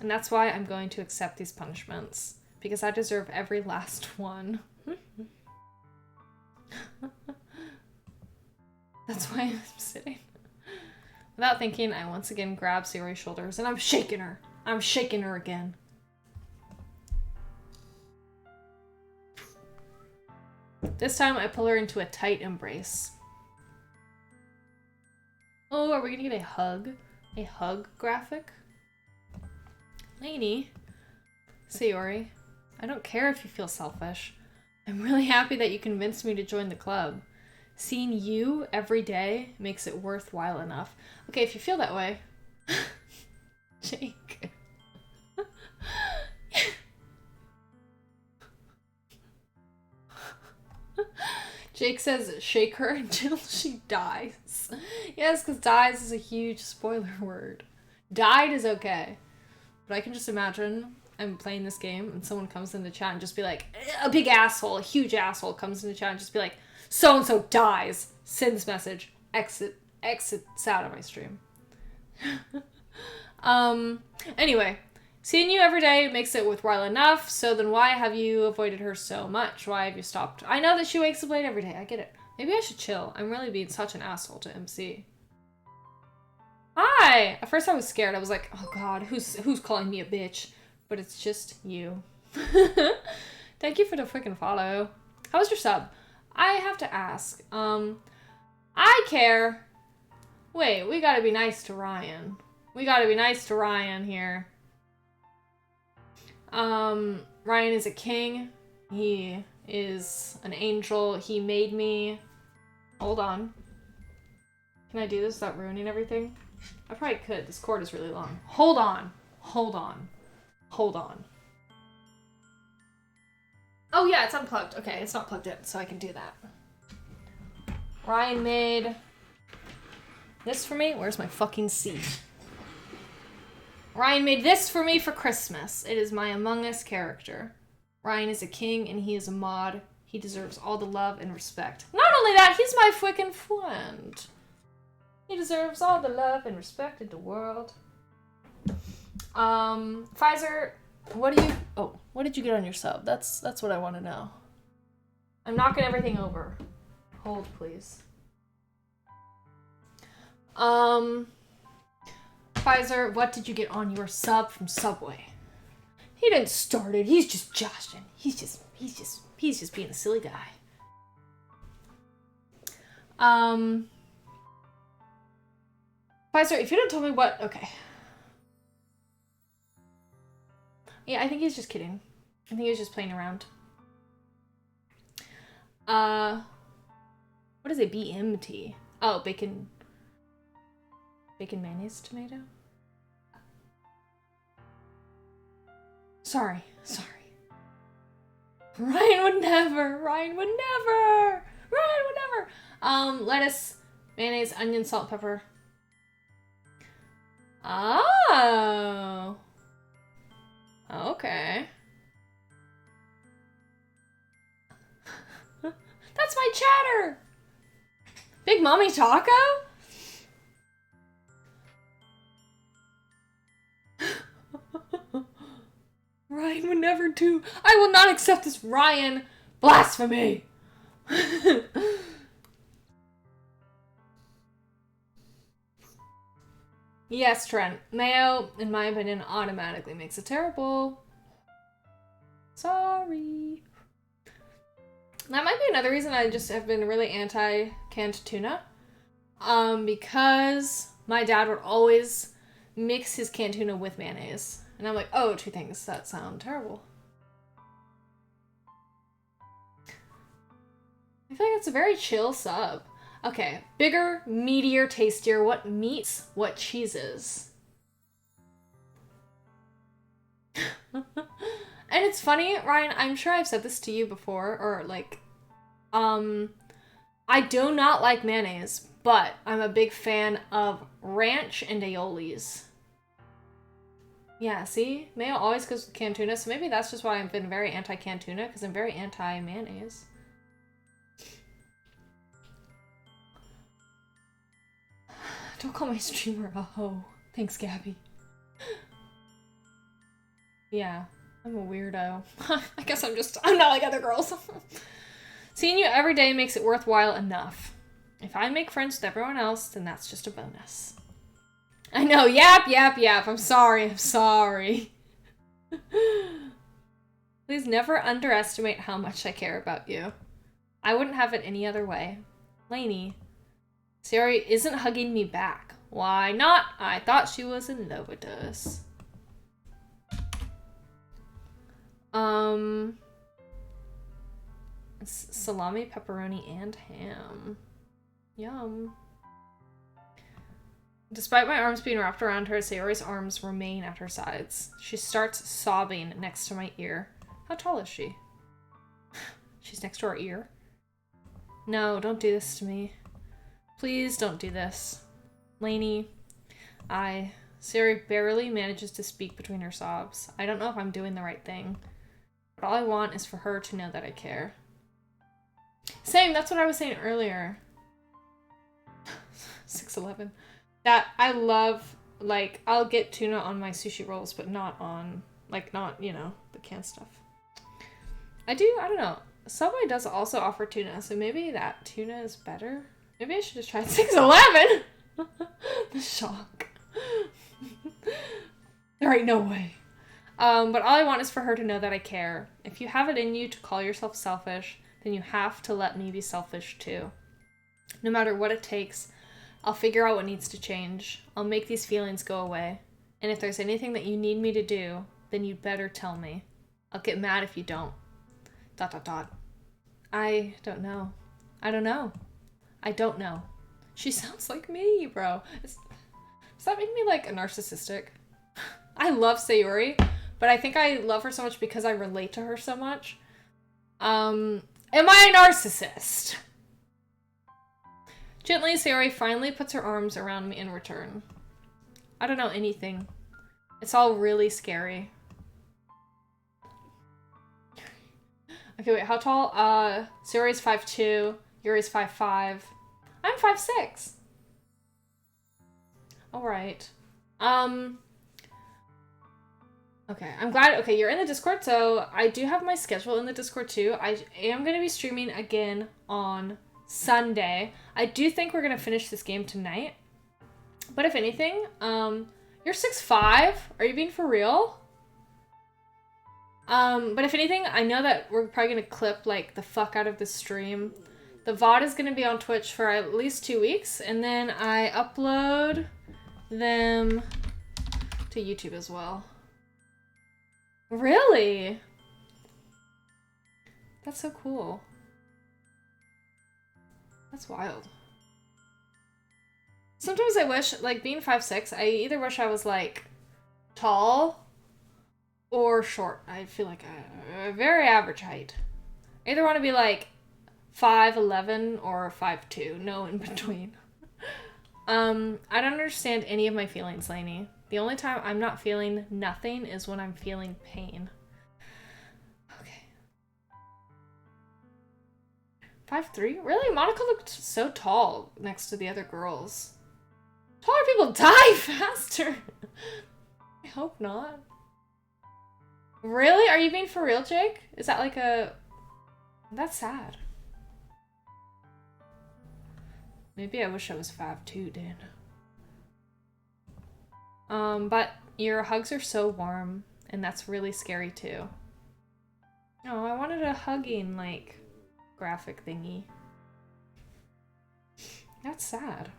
And that's why I'm going to accept these punishments. Because I deserve every last one. That's why I'm sitting. Without thinking, I once again grab Sayori's shoulders and I'm shaking her. I'm shaking her again. This time I pull her into a tight embrace. Oh, are we gonna get a hug? A hug graphic? Lainey? Sayori, I don't care if you feel selfish. I'm really happy that you convinced me to join the club. Seeing you every day makes it worthwhile enough. Okay, if you feel that way. Jake. Jake says, shake her until she dies. Yes, because dies is a huge spoiler word. Died is okay. But I can just imagine I'm playing this game and someone comes in the chat and just be like, a big asshole, a huge asshole comes in the chat and just be like, so-and-so dies. Send this message. Exits out of my stream. Anyway. Seeing you every day makes it worthwhile enough, so then why have you avoided her so much? Why have you stopped? I know that she wakes up late every day. I get it. Maybe I should chill. I'm really being such an asshole to MC. Hi! At first I was scared. I was like, oh god, who's calling me a bitch? But it's just you. Thank you for the freaking follow. How was your sub? I have to ask. I care. Wait, we gotta be nice to Ryan. We gotta be nice to Ryan here. Ryan is a king. He is an angel. He made me. Hold on. Can I do this without ruining everything? I probably could. This cord is really long. Hold on. Hold on. Hold on. Oh yeah, it's unplugged. Okay, it's not plugged in, so I can do that. Ryan made this for me. Where's my fucking seat? Ryan made this for me for Christmas. It is my Among Us character. Ryan is a king and he is a mod. He deserves all the love and respect. Not only that, he's my freaking friend. He deserves all the love and respect in the world. Pfizer, what did you get on your sub? That's what I want to know. I'm knocking everything over. Hold, please. Pfizer, what did you get on your sub from Subway? He didn't start it. He's just joshing. He's just being a silly guy. Pfizer, if you don't tell me what, okay. Yeah, I think he's just kidding. I think he was just playing around. What is a BMT? Oh, bacon mayonnaise tomato? Sorry. Ryan would never. Lettuce, mayonnaise, onion, salt, pepper. Oh. Okay. That's my chatter! Big Mommy Taco? Ryan would never do. I will not accept this, Ryan. Blasphemy! Yes, Trent. Mayo, in my opinion, automatically makes it terrible. Sorry. That might be another reason I just have been really anti-canned tuna. Because my dad would always mix his canned tuna with mayonnaise. And I'm like, oh, two things that sound terrible. I feel like it's a very chill sub. Okay, bigger, meatier, tastier. What meats? What cheeses? And it's funny, Ryan, I'm sure I've said this to you before, or like, I do not like mayonnaise, but I'm a big fan of ranch and aiolis. Yeah, see? Mayo always goes with canned tuna, so maybe that's just why I've been very anti-canned tuna, because I'm very anti-mayonnaise. Don't call my streamer a hoe. Thanks, Gabby. Yeah, I'm a weirdo. I guess I'm not like other girls. Seeing you every day makes it worthwhile enough. If I make friends with everyone else, then that's just a bonus. I know, yap. I'm sorry. Please never underestimate how much I care about you. I wouldn't have it any other way. Lainey. Sari isn't hugging me back. Why not? I thought she was in love with us. Salami, pepperoni, and ham. Yum. Despite my arms being wrapped around her, Sayori's arms remain at her sides. She starts sobbing next to my ear. How tall is she? She's next to our ear. No, don't do this to me. Please don't do this. Lainey, Sayori barely manages to speak between her sobs. I don't know if I'm doing the right thing, but all I want is for her to know that I care. Same, that's what I was saying earlier. 6'11". That I love, like, I'll get tuna on my sushi rolls, but not on, like, not, you know, the canned stuff. I don't know. Subway does also offer tuna, so maybe that tuna is better. Maybe I should just try 6'11". The shock. There ain't no way. But all I want is for her to know that I care. If you have it in you to call yourself selfish, then you have to let me be selfish too. No matter what it takes, I'll figure out what needs to change. I'll make these feelings go away. And if there's anything that you need me to do, then you'd better tell me. I'll get mad if you don't. ... I don't know. I don't know. She sounds like me, bro. Does that make me, like, a narcissistic? I love Sayori, but I think I love her so much because I relate to her so much. Am I a narcissist? Gently, Sayori finally puts her arms around me in return. I don't know anything. It's all really scary. Okay, wait, how tall? Sayori's 5'2", Yuri's 5'5". I'm 5'6". Alright. Okay, I'm glad. Okay, you're in the Discord, so I do have my schedule in the Discord too. I am going to be streaming again on Sunday. I do think we're going to finish this game tonight. But if anything, you're 6'5". Are you being for real? But if anything, I know that we're probably going to clip, like, the fuck out of this stream. The VOD is going to be on Twitch for at least 2 weeks, and then I upload them to YouTube as well. Really? That's so cool. That's wild. Sometimes I wish, like, being 5'6", I either wish I was, like, tall or short. I feel like a very average height. I either want to be, like, 5'11" or 5'2", no in between. I don't understand any of my feelings, Lainey. The only time I'm not feeling nothing is when I'm feeling pain. Okay. 5'3"? Really? Monica looked so tall next to the other girls. Taller people die faster. I hope not. Really? Are you being for real, Jake? Is that like a... That's sad. Maybe I wish I was 5'2", Dan. But your hugs are so warm, and that's really scary too. Oh, I wanted a hugging, like, graphic thingy. That's sad.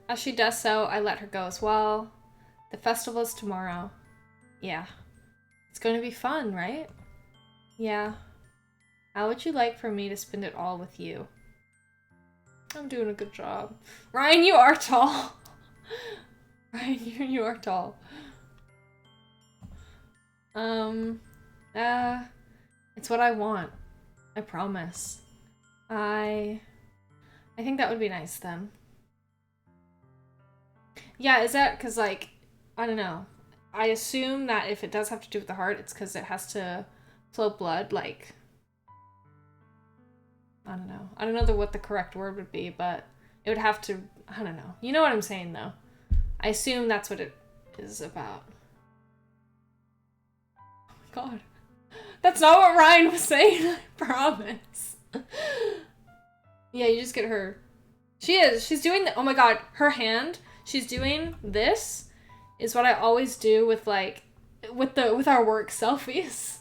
As she does so, I let her go as well. The festival is tomorrow. Yeah. It's going to be fun, right? Yeah. How would you like for me to spend it all with you? I'm doing a good job. Ryan, you are tall. Ryan, you are tall. It's what I want. I promise. I think that would be nice then. Yeah, is that because, like, I don't know. I assume that if it does have to do with the heart, it's because it has to flow blood, like, I don't know. I don't know what the correct word would be, but it would have to, I don't know. You know what I'm saying, though. I assume that's what it is about. Oh my god. That's not what Ryan was saying, I promise. Yeah, you just get her. She is. She's doing the, oh my god, her hand. She's doing this is what I always do with, like, with our work selfies.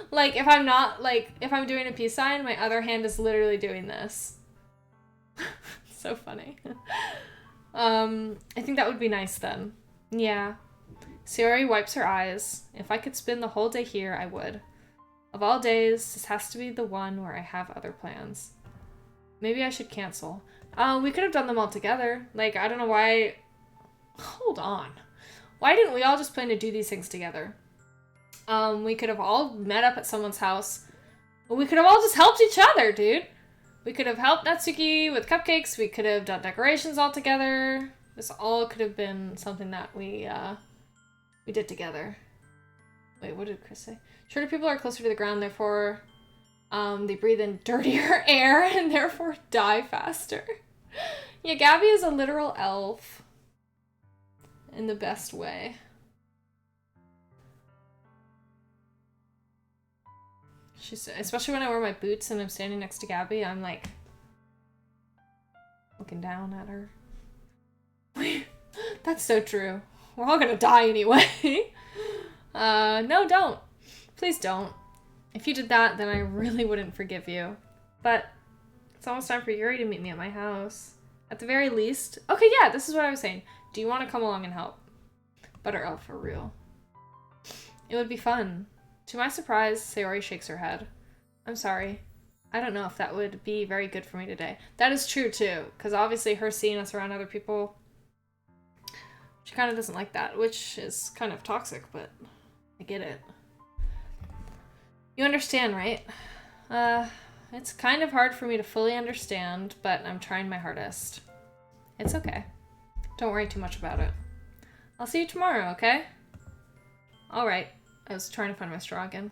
Like, if I'm not, like, if I'm doing a peace sign, my other hand is literally doing this. So funny. I think that would be nice then. Yeah. Sayori wipes her eyes. If I could spend the whole day here, I would. Of all days, this has to be the one where I have other plans. Maybe I should cancel. We could have done them all together. Like, I don't know why... Hold on. Why didn't we all just plan to do these things together? We could have all met up at someone's house. We could have all just helped each other, dude. We could have helped Natsuki with cupcakes. We could have done decorations all together. This all could have been something that we did together. Wait, what did Chris say? Shorter people are closer to the ground, therefore they breathe in dirtier air and therefore die faster. Yeah, Gabby is a literal elf. In the best way. She's, especially when I wear my boots and I'm standing next to Gabby, I'm like looking down at her. That's so true. We're all gonna die anyway. No, don't. Please don't. If you did that, then I really wouldn't forgive you. But it's almost time for Yuri to meet me at my house. At the very least. Okay, yeah, this is what I was saying. Do you want to come along and help? Butter elf for real. It would be fun. To my surprise, Sayori shakes her head. I'm sorry. I don't know if that would be very good for me today. That is true, too. Because obviously her seeing us around other people, she kind of doesn't like that. Which is kind of toxic, but I get it. You understand, right? It's kind of hard for me to fully understand, but I'm trying my hardest. It's okay. Don't worry too much about it. I'll see you tomorrow, okay? Alright. I was trying to find my straw again.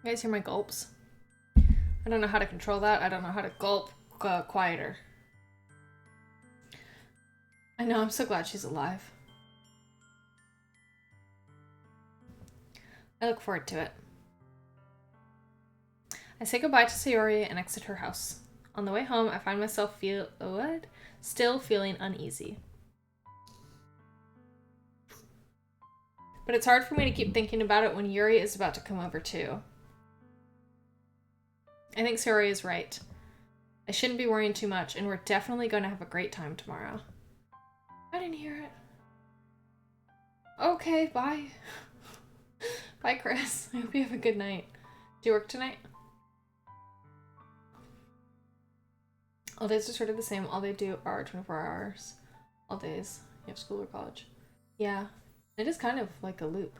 You guys hear my gulps? I don't know how to control that. I don't know how to gulp quieter. I know, I'm so glad she's alive. I look forward to it. I say goodbye to Sayori and exit her house. On the way home, I find myself still feeling uneasy. But it's hard for me to keep thinking about it when Yuri is about to come over too. I think Sayori is right. I shouldn't be worrying too much, and we're definitely going to have a great time tomorrow. I didn't hear it. Okay, bye. Bye, Chris. I hope you have a good night. Do you work tonight? All days are sort of the same. All they do are 24 hours. All days. You have school or college. Yeah. It is kind of like a loop.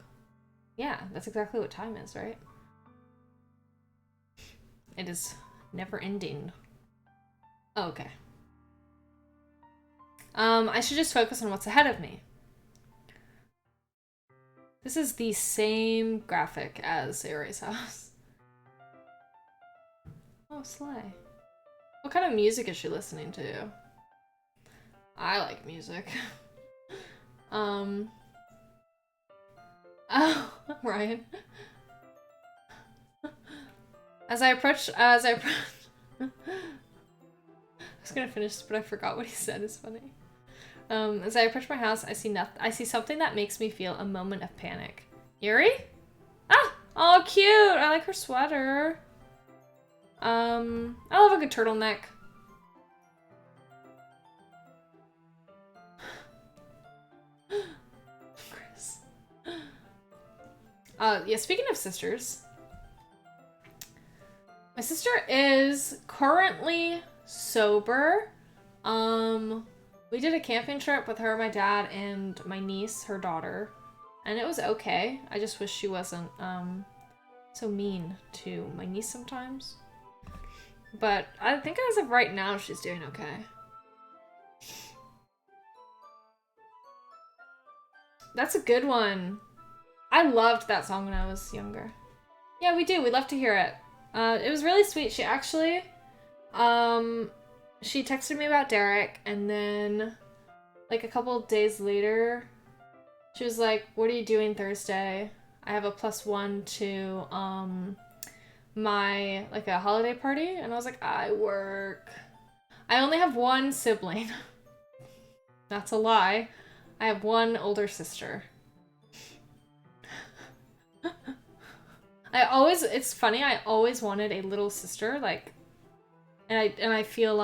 Yeah, that's exactly what time is, right? It is never ending. Oh, okay. I should just focus on what's ahead of me. This is the same graphic as Sayori's house. Oh, slay. What kind of music is she listening to? I like music. Oh, Ryan. As I approach, I was gonna finish this, but I forgot what he said. It's funny. As I approach my house, I see something that makes me feel a moment of panic. Yuri? Ah! Oh, cute! I like her sweater. I love a good turtleneck. Chris. Yeah, speaking of sisters. My sister is currently sober. We did a camping trip with her, my dad, and my niece, her daughter. And it was okay. I just wish she wasn't, so mean to my niece sometimes. But I think as of right now, she's doing okay. That's a good one. I loved that song when I was younger. Yeah, we do. We love to hear it. It was really sweet. She actually, she texted me about Derek, and then, like, a couple of days later, she was like, what are you doing Thursday? I have a +1 to, my, like, a holiday party, and I was like, I work. I only have one sibling. That's a lie. I have one older sister. It's funny, I always wanted a little sister, like, and I feel,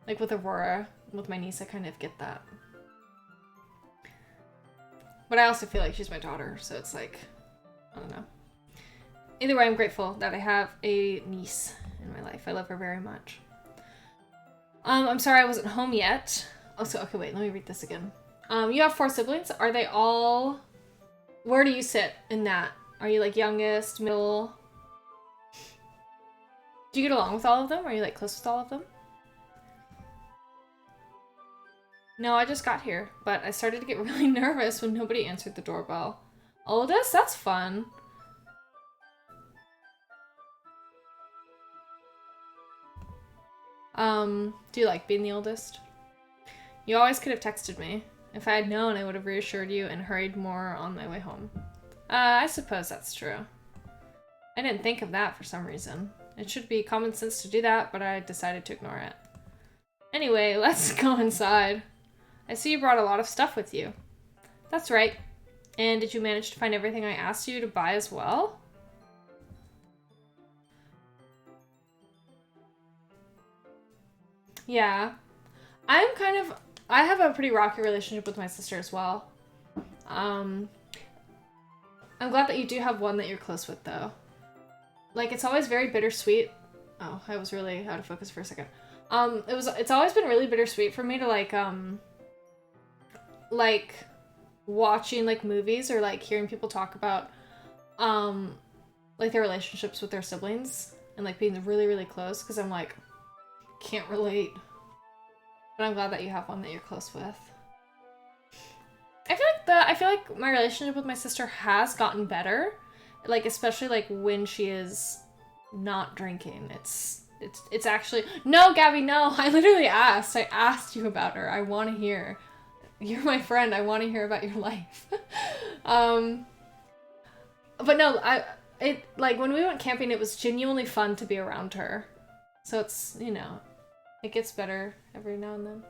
like with Aurora, with my niece, I kind of get that. But I also feel like she's my daughter, so it's like, I don't know. Either way, I'm grateful that I have a niece in my life. I love her very much. I'm sorry I wasn't home yet. Also, okay, wait, let me read this again. You have 4 siblings. Are they all... Where do you sit in that? Are you, like, youngest, middle? Do you get along with all of them? Are you, like, close with all of them? No, I just got here, but I started to get really nervous when nobody answered the doorbell. Oldest? That's fun. Do you like being the oldest? You always could have texted me. If I had known, I would have reassured you and hurried more on my way home. I suppose that's true. I didn't think of that for some reason. It should be common sense to do that, but I decided to ignore it. Anyway, let's go inside. I see you brought a lot of stuff with you. That's right. And did you manage to find everything I asked you to buy as well? Yeah. I have a pretty rocky relationship with my sister as well. I'm glad that you do have one that you're close with, though. Like, it's always very bittersweet. Oh, I was really out of focus for a second. It's always been really bittersweet for me to, like, watching, like, movies or, like, hearing people talk about, like, their relationships with their siblings and, like, being really, really close, because I'm, like, can't relate. But I'm glad that you have one that you're close with. I feel like my relationship with my sister has gotten better. Like, especially, like, when she is not drinking. It's actually... No, Gabby, no. I literally asked. I asked you about her. I want to hear. You're my friend. I want to hear about your life. But no, like, when we went camping, it was genuinely fun to be around her. So it's, you know, it gets better every now and then.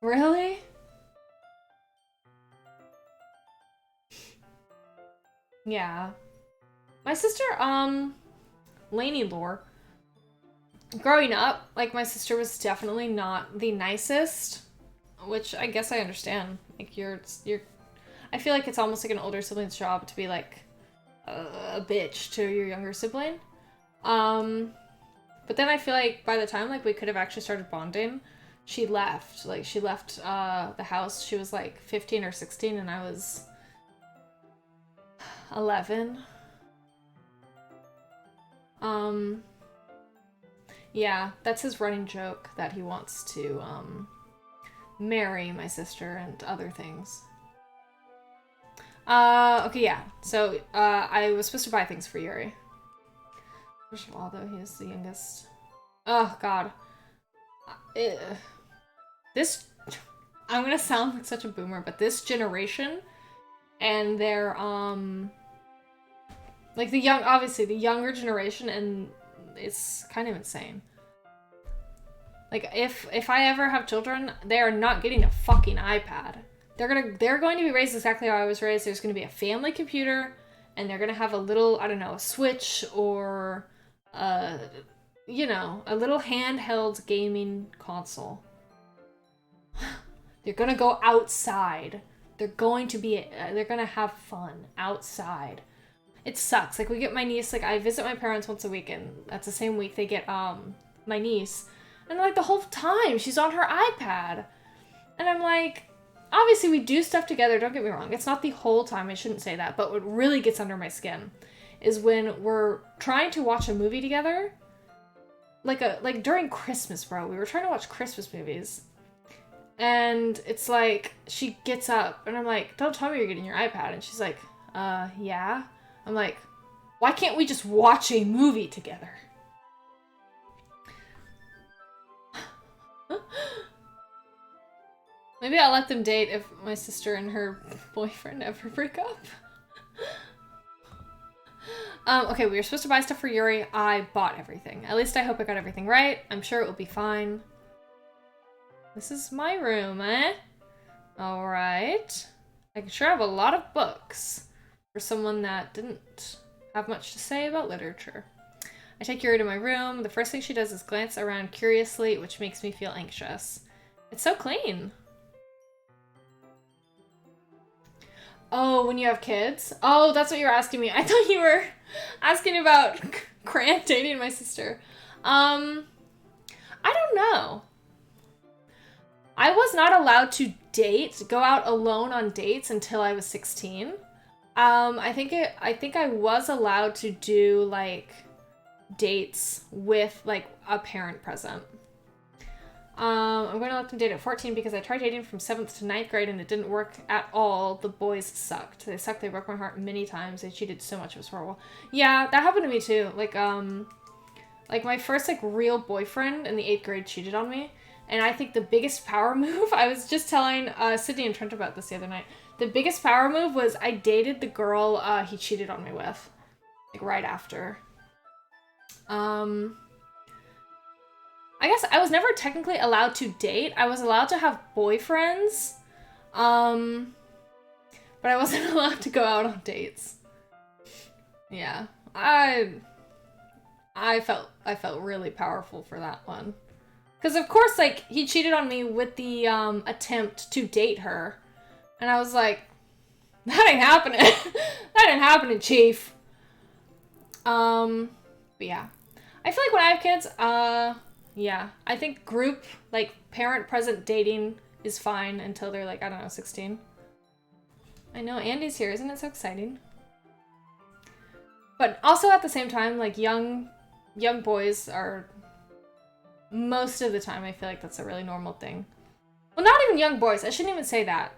Really? Yeah. My sister, Lainey lore. Growing up, like, my sister was definitely not the nicest, which I guess I understand. Like, I feel like it's almost like an older sibling's job to be, like, a bitch to your younger sibling. But then I feel like by the time, like, we could have actually started bonding, she left. Like, she left, the house. She was, like, 15 or 16, and I was 11. Yeah, that's his running joke, that he wants to, marry my sister and other things. Okay, yeah. So, I was supposed to buy things for Yuri. First of all, though, he is the youngest. Oh, God. This... I'm gonna sound like such a boomer, but this generation and their, like, obviously, the younger generation, and it's kind of insane. Like, if I ever have children, they are not getting a fucking iPad. They're going to be raised exactly how I was raised. There's going to be a family computer, and they're going to have a little, I don't know, a Switch or, you know, a little handheld gaming console. They're going to go outside. They're going to have fun outside. It sucks. Like, we get my niece, like, I visit my parents once a week, and that's the same week they get, my niece. And, like, the whole time, she's on her iPad. And I'm like, obviously we do stuff together, don't get me wrong. It's not the whole time, I shouldn't say that. But what really gets under my skin is when we're trying to watch a movie together. Like during Christmas, bro. We were trying to watch Christmas movies. And it's like, she gets up, and I'm like, don't tell me you're getting your iPad. And she's like, yeah. I'm like, why can't we just watch a movie together? Maybe I'll let them date if my sister and her boyfriend ever break up. Okay, we were supposed to buy stuff for Yuri. I bought everything. At least I hope I got everything right. I'm sure it will be fine. This is my room, eh? Alright. I can sure have a lot of books for someone that didn't have much to say about literature. I take Yuri to my room. The first thing she does is glance around curiously, which makes me feel anxious. It's so clean. Oh, when you have kids? Oh, that's what you were asking me. I thought you were asking about Grant dating my sister. I don't know. I was not allowed to go out alone on dates until I was 16. I think I was allowed to do, like, dates with, like, a parent present. I'm going to let them date at 14 because I tried dating from 7th to 9th grade and it didn't work at all. The boys sucked. They sucked. They broke my heart many times. They cheated so much. It was horrible. Yeah, that happened to me too. Like my first, like, real boyfriend in the 8th grade cheated on me. And I think the biggest power move, I was just telling Sydney and Trent about this the other night. The biggest power move was I dated the girl he cheated on me with. Like, right after. I guess I was never technically allowed to date. I was allowed to have boyfriends. But I wasn't allowed to go out on dates. Yeah. I felt really powerful for that one. Because, of course, like, he cheated on me with the attempt to date her. And I was like, that ain't happening. That ain't happening, chief. But yeah. I feel like when I have kids, yeah. I think group, like, parent-present dating is fine until they're, like, I don't know, 16. I know, Andy's here. Isn't it so exciting? But also at the same time, like, young boys are... Most of the time, I feel like that's a really normal thing. Well, not even young boys. I shouldn't even say that.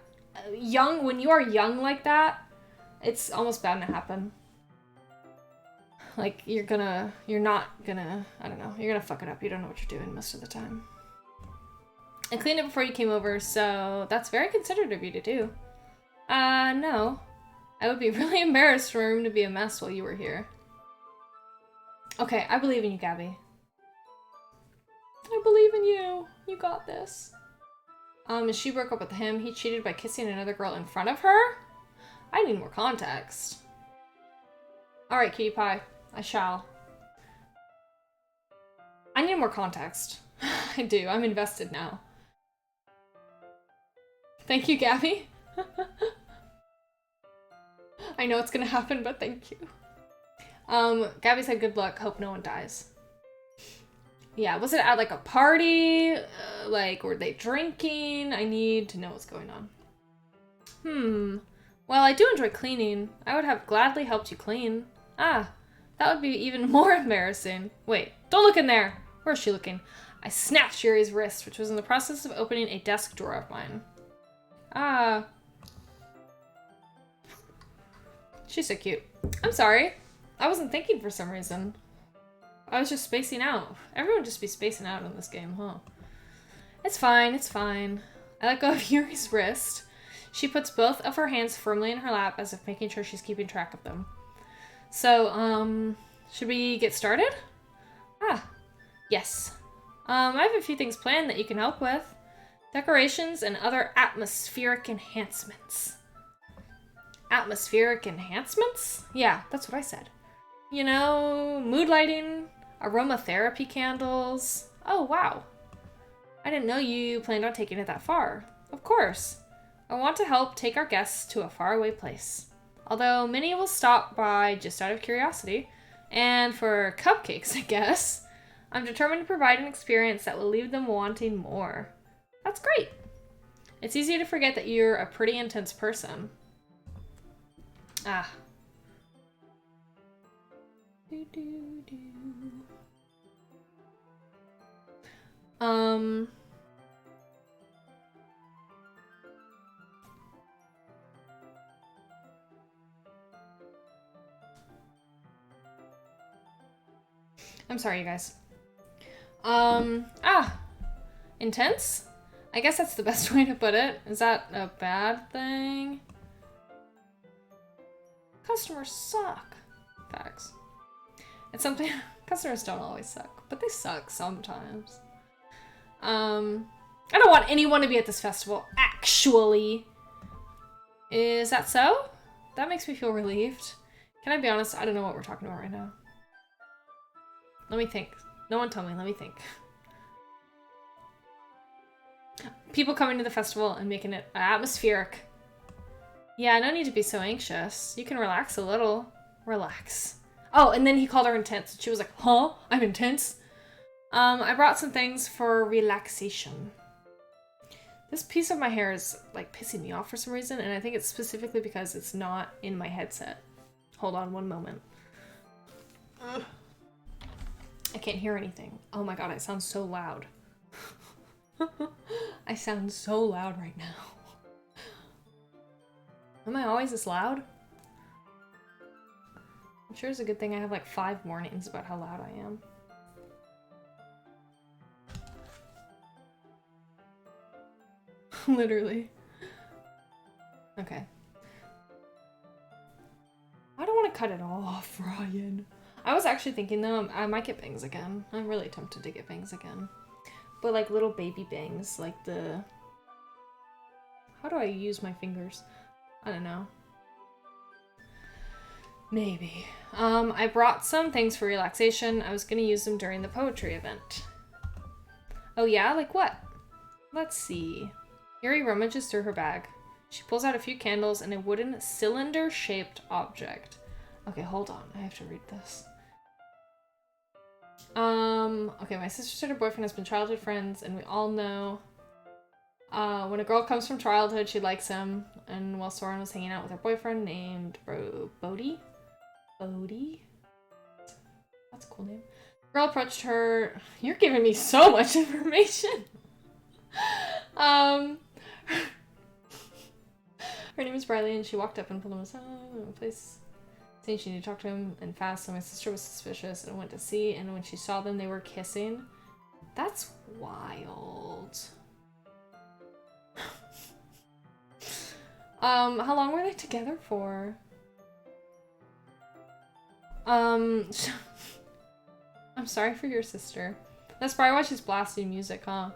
When you are young like that, it's almost bound to happen. Like, you're not gonna, I don't know, you're gonna fuck it up. You don't know what you're doing most of the time. I cleaned it before you came over, so that's very considerate of you to do. No. I would be really embarrassed for my room to be a mess while you were here. Okay, I believe in you, Gabby. I believe in you. You got this. She broke up with him. He cheated by kissing another girl in front of her? I need more context. Alright, cutie pie. I shall. I need more context. I do. I'm invested now. Thank you, Gabby. I know it's gonna happen, but thank you. Gabby said good luck. Hope no one dies. Yeah, was it at like a party? Like, were they drinking? I need to know what's going on. Well, I do enjoy cleaning. I would have gladly helped you clean. Ah, that would be even more embarrassing. Wait, don't look in there. Where is she looking? I snapped Yuri's wrist, which was in the process of opening a desk drawer of mine. Ah. She's so cute. I'm sorry. I wasn't thinking for some reason. I was just spacing out. Everyone just be spacing out in this game, huh? It's fine, it's fine. I let go of Yuri's wrist. She puts both of her hands firmly in her lap as if making sure she's keeping track of them. So, should we get started? Ah, yes. I have a few things planned that you can help with. Decorations and other atmospheric enhancements. Atmospheric enhancements? Yeah, that's what I said. You know, mood lighting, aromatherapy candles. Oh, wow. I didn't know you planned on taking it that far. Of course. I want to help take our guests to a faraway place. Although many will stop by just out of curiosity. And for cupcakes, I guess. I'm determined to provide an experience that will leave them wanting more. That's great. It's easy to forget that you're a pretty intense person. Ah. I'm sorry, you guys. Intense? I guess that's the best way to put it. Is that a bad thing? Customers suck. Facts. It's something, customers don't always suck, but they suck sometimes. I don't want anyone to be at this festival, actually. Is that so? That makes me feel relieved. Can I be honest? I don't know what we're talking about right now. Let me think. No one tell me, let me think. People coming to the festival and making it atmospheric. Yeah, no need to be so anxious. You can relax a little. Relax. Oh, and then he called her intense. She was like, huh? I'm intense? I brought some things for relaxation. This piece of my hair is like pissing me off for some reason, and I think it's specifically because it's not in my headset. Hold on one moment. Ugh. I can't hear anything. Oh my god, I sound so loud. I sound so loud right now. Am I always this loud? I'm sure it's a good thing I have like 5 warnings about how loud I am. Literally. Okay. I don't want to cut it off, Ryan. I was actually thinking though, I might get bangs again. I'm really tempted to get bangs again. But like little baby bangs, like the... How do I use my fingers? I don't know. Maybe. I brought some things for relaxation. I was gonna use them during the poetry event. Oh yeah? Like what? Let's see. Yuri rummages through her bag. She pulls out a few candles and a wooden cylinder-shaped object. Okay, hold on. I have to read this. Okay, my sister said her boyfriend has been childhood friends, and we all know when a girl comes from childhood, she likes him. And while Soren was hanging out with her boyfriend named Bodhi? Bodhi? That's a cool name. The girl approached her. You're giving me so much information. Her name is Briley, and she walked up and pulled him aside in a place saying she needed to talk to him and fast, so my sister was suspicious and went to see, and when she saw them, they were kissing. That's wild. How long were they together for? I'm sorry for your sister. That's probably why she's blasting music, huh?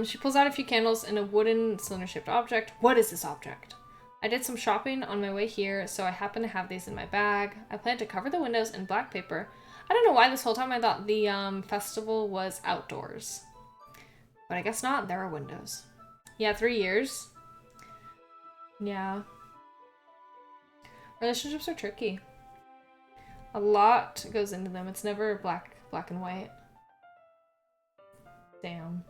She pulls out a few candles and a wooden cylinder-shaped object. What is this object? I did some shopping on my way here, so I happen to have these in my bag. I plan to cover the windows in black paper. I don't know why this whole time I thought the festival was outdoors. But I guess not. There are windows. Yeah, 3 years. Yeah. Relationships are tricky. A lot goes into them. It's never black and white. Damn.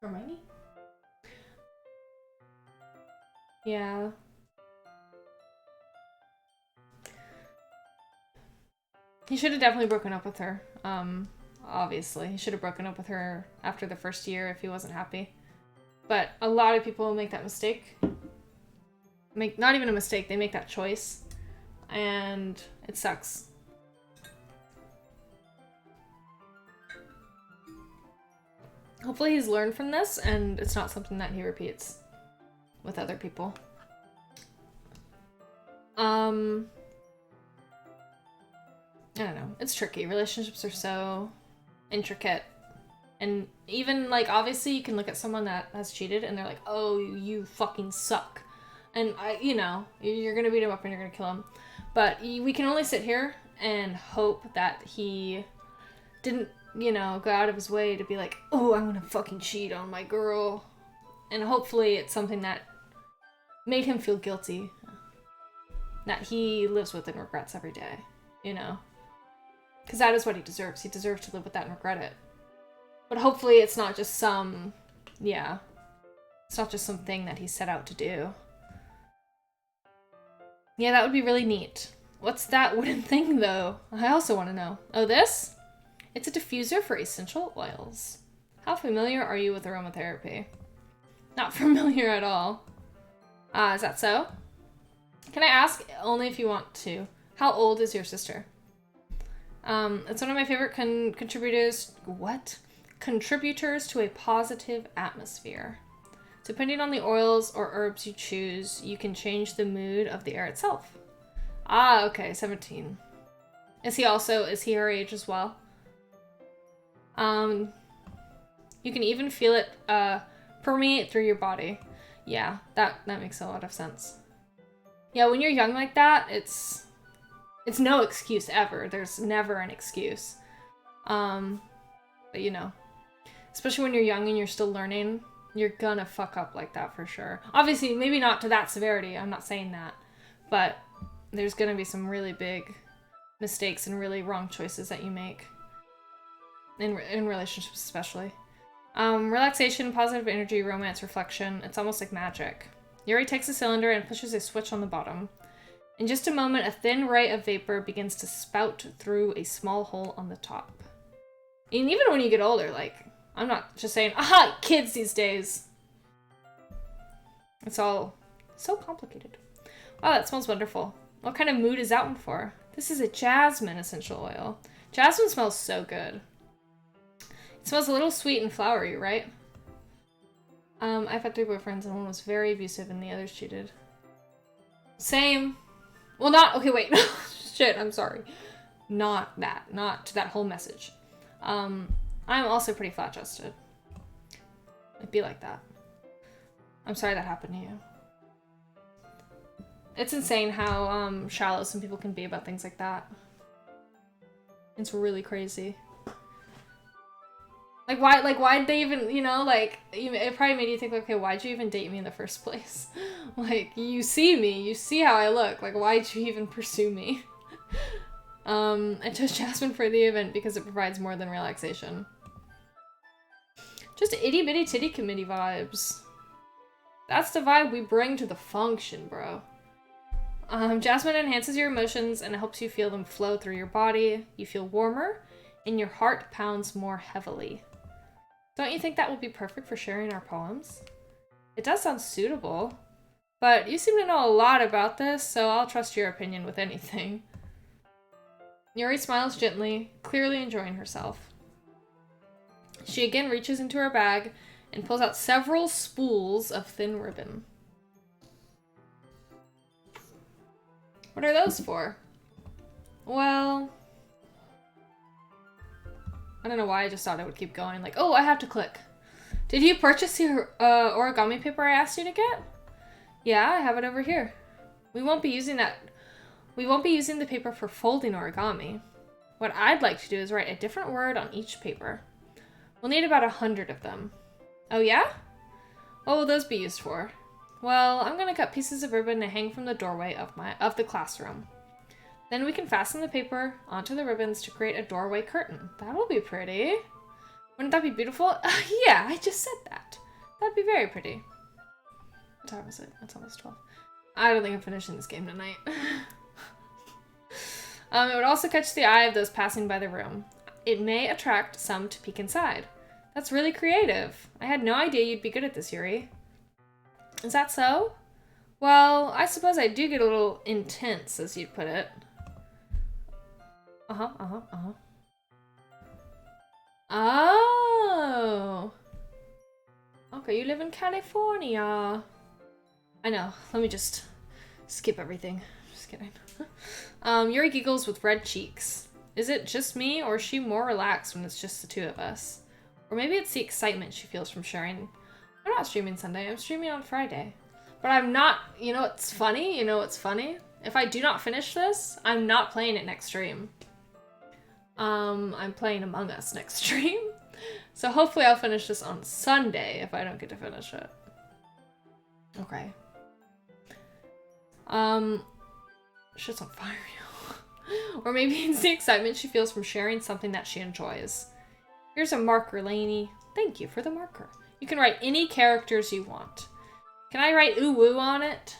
Hermione? Yeah. He should have definitely broken up with her. Obviously. He should have broken up with her after the first year if he wasn't happy. But a lot of people make that mistake. Not even a mistake, they make that choice. And it sucks. Hopefully he's learned from this and it's not something that he repeats with other people. I don't know. It's tricky. Relationships are so intricate. And even, like, obviously you can look at someone that has cheated and they're like, oh, you fucking suck. And, you know, you're gonna beat him up and you're gonna kill him. But we can only sit here and hope that he didn't, you know, go out of his way to be like, oh, I'm gonna fucking cheat on my girl. And hopefully it's something that made him feel guilty. That he lives with and regrets every day, you know? Because that is what he deserves. He deserves to live with that and regret it. But hopefully it's not just some, yeah. It's not just something that he set out to do. Yeah, that would be really neat. What's that wooden thing, though? I also want to know. Oh, this? It's a diffuser for essential oils. How familiar are you with aromatherapy? Not familiar at all. Is that so? Can I ask, only if you want to, how old is your sister? It's one of my favorite contributors. What? Contributors to a positive atmosphere. Depending on the oils or herbs you choose, you can change the mood of the air itself. Ah, okay, 17. Is he her age as well? You can even feel it permeate through your body. Yeah, that makes a lot of sense. Yeah, when you're young like that, it's no excuse ever. There's never an excuse. But you know, especially when you're young and you're still learning, you're gonna fuck up like that for sure. Obviously, maybe not to that severity. I'm not saying that. But there's gonna be some really big mistakes and really wrong choices that you make. In relationships especially. Relaxation, positive energy, romance, reflection. It's almost like magic. Yuri takes a cylinder and pushes a switch on the bottom. In just a moment, a thin ray of vapor begins to spout through a small hole on the top. And even when you get older, like, I'm not just saying, aha, kids these days. It's all so complicated. Wow, that smells wonderful. What kind of mood is that one for? This is a jasmine essential oil. Jasmine smells so good. It smells a little sweet and flowery, right? I've had 3 boyfriends and one was very abusive and the others cheated. Same. Well, not, okay, wait. Shit, I'm sorry. Not to that whole message. I'm also pretty flat-chested. It'd be like that. I'm sorry that happened to you. It's insane how shallow some people can be about things like that. It's really crazy. Why'd they even, you know, like, it probably made you think, okay, why'd you even date me in the first place? Like, you see me, you see how I look, like, why'd you even pursue me? I chose Jasmine for the event because it provides more than relaxation. Just itty bitty titty committee vibes. That's the vibe we bring to the function, bro. Jasmine enhances your emotions and helps you feel them flow through your body. You feel warmer, and your heart pounds more heavily. Don't you think that would be perfect for sharing our poems? It does sound suitable. But you seem to know a lot about this, so I'll trust your opinion with anything. Yuri smiles gently, clearly enjoying herself. She again reaches into her bag and pulls out several spools of thin ribbon. What are those for? Well, I don't know why I just thought I would keep going. Like, oh, I have to click. Did you purchase the origami paper I asked you to get? Yeah, I have it over here. We won't be using the paper for folding origami. What I'd like to do is write a different word on each paper. We'll need about 100 of them. Oh yeah? What will those be used for? Well, I'm gonna cut pieces of ribbon to hang from the doorway of the classroom. Then we can fasten the paper onto the ribbons to create a doorway curtain. That'll be pretty. Wouldn't that be beautiful? Yeah, I just said that. That'd be very pretty. What time is it? It's almost 12. I don't think I'm finishing this game tonight. It would also catch the eye of those passing by the room. It may attract some to peek inside. That's really creative. I had no idea you'd be good at this, Yuri. Is that so? Well, I suppose I do get a little intense, as you'd put it. Oh. Okay, you live in California. I know. Let me just skip everything. Just kidding. Yuri giggles with red cheeks. Is it just me, or is she more relaxed when it's just the two of us? Or maybe it's the excitement she feels from sharing. I'm not streaming Sunday, I'm streaming on Friday. But I'm not, you know what's funny? You know what's funny? If I do not finish this, I'm not playing it next stream. I'm playing Among Us next stream. So hopefully I'll finish this on Sunday if I don't get to finish it. Okay. Shit's on fire. Or maybe it's the excitement she feels from sharing something that she enjoys. Here's a marker, Lainey. Thank you for the marker. You can write any characters you want. Can I write ooh woo on it?